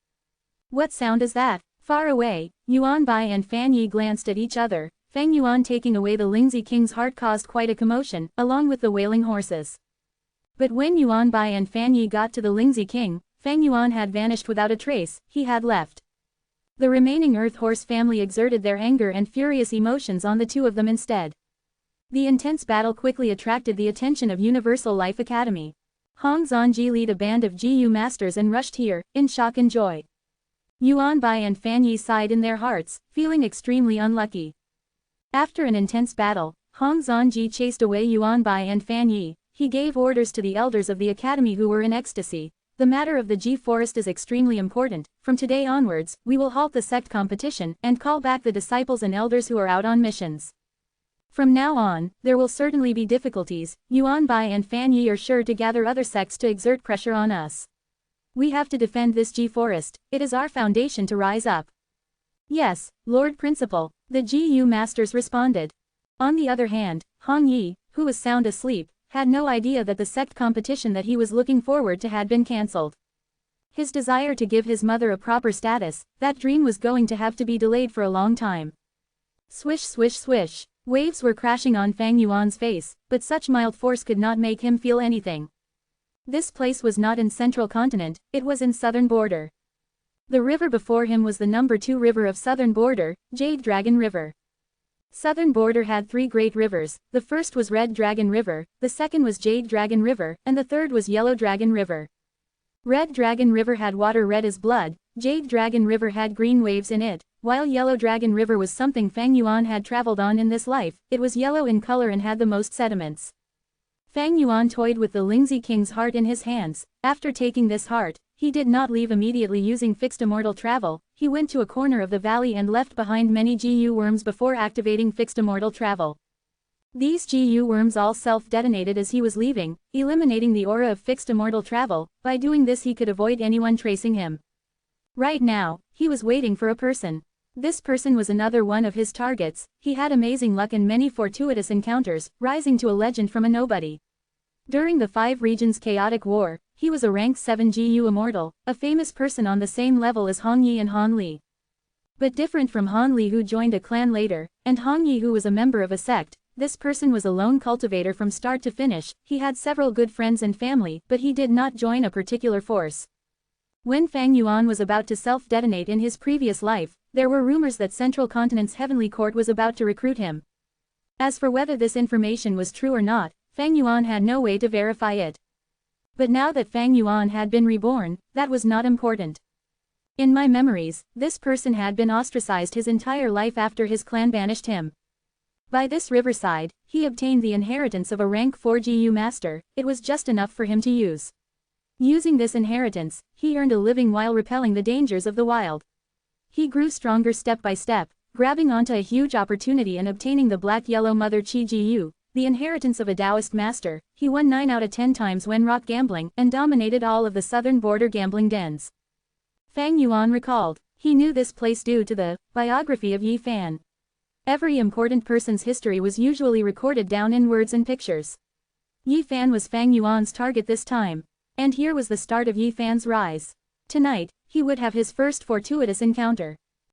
What sound is that? Far away, Yuan Bai and Fan Yi glanced at each other. Fang Yuan taking away the Lingzi king's heart caused quite a commotion, along with the wailing horses. But when Yuan Bai and Fan Yi got to the Lingzi king, Fang Yuan had vanished without a trace, he had left. The remaining Earth Horse family exerted their anger and furious emotions on the two of them instead. The intense battle quickly attracted the attention of Universal Life Academy. Hong Zhanji led a band of GU masters and rushed here, in shock and joy. Yuan Bai and Fan Yi sighed in their hearts, feeling extremely unlucky. After an intense battle, Hong Zhanji chased away Yuan Bai and Fan Yi. He gave orders to the elders of the academy who were in ecstasy. The matter of the G forest is extremely important. From today onwards, we will halt the sect competition and call back the disciples and elders who are out on missions. From now on, there will certainly be difficulties. Yuan Bai and Fan Yi are sure to gather other sects to exert pressure on us. We have to defend this G forest. It is our foundation to rise up. Yes, Lord Principal, the GU masters responded. On the other hand, Hong Yi, who was sound asleep, had no idea that the sect competition that he was looking forward to had been cancelled. His desire to give his mother a proper status, that dream was going to have to be delayed for a long time. Swish swish swish. Waves were crashing on Fang Yuan's face, but such mild force could not make him feel anything. This place was not in Central Continent, it was in Southern Border. The river before him was the number 2 river of Southern Border, Jade Dragon River. Southern Border had 3 great rivers, the first was Red Dragon River, the second was Jade Dragon River, and the third was Yellow Dragon River. Red Dragon River had water red as blood, Jade Dragon River had green waves in it, while Yellow Dragon River was something Fang Yuan had traveled on in this life, it was yellow in color and had the most sediments. Fang Yuan toyed with the Lingzi king's heart in his hands. After taking this heart, he did not leave immediately using fixed immortal travel. He went to a corner of the valley and left behind many GU worms before activating fixed immortal travel. These GU worms all self-detonated as he was leaving, eliminating the aura of fixed immortal travel. By doing this he could avoid anyone tracing him. Right now, he was waiting for a person. This person was another one of his targets. He had amazing luck and many fortuitous encounters, rising to a legend from a nobody. During the 5 regions chaotic war, he was a rank 7 GU immortal, a famous person on the same level as Hong Yi and Han Li. But different from Han Li who joined a clan later, and Hong Yi who was a member of a sect, this person was a lone cultivator from start to finish. He had several good friends and family, but he did not join a particular force. When Fang Yuan was about to self-detonate in his previous life, there were rumors that Central Continent's Heavenly Court was about to recruit him. As for whether this information was true or not, Fang Yuan had no way to verify it. But now that Fang Yuan had been reborn, that was not important. In my memories, this person had been ostracized his entire life after his clan banished him. By this riverside, he obtained the inheritance of a rank 4 GU master. It was just enough for him to use. Using this inheritance, he earned a living while repelling the dangers of the wild. He grew stronger step by step, grabbing onto a huge opportunity and obtaining the Black-Yellow Mother Chi GU, the inheritance of a Taoist master. He won 9 out of 10 times when rock gambling and dominated all of the Southern Border gambling dens. Fang Yuan recalled. He knew this place due to the biography of Yi Fan. Every important person's history was usually recorded down in words and pictures. Yi Fan was Fang Yuan's target this time. And here was the start of Yi Fan's rise. Tonight, he would have his first fortuitous encounter.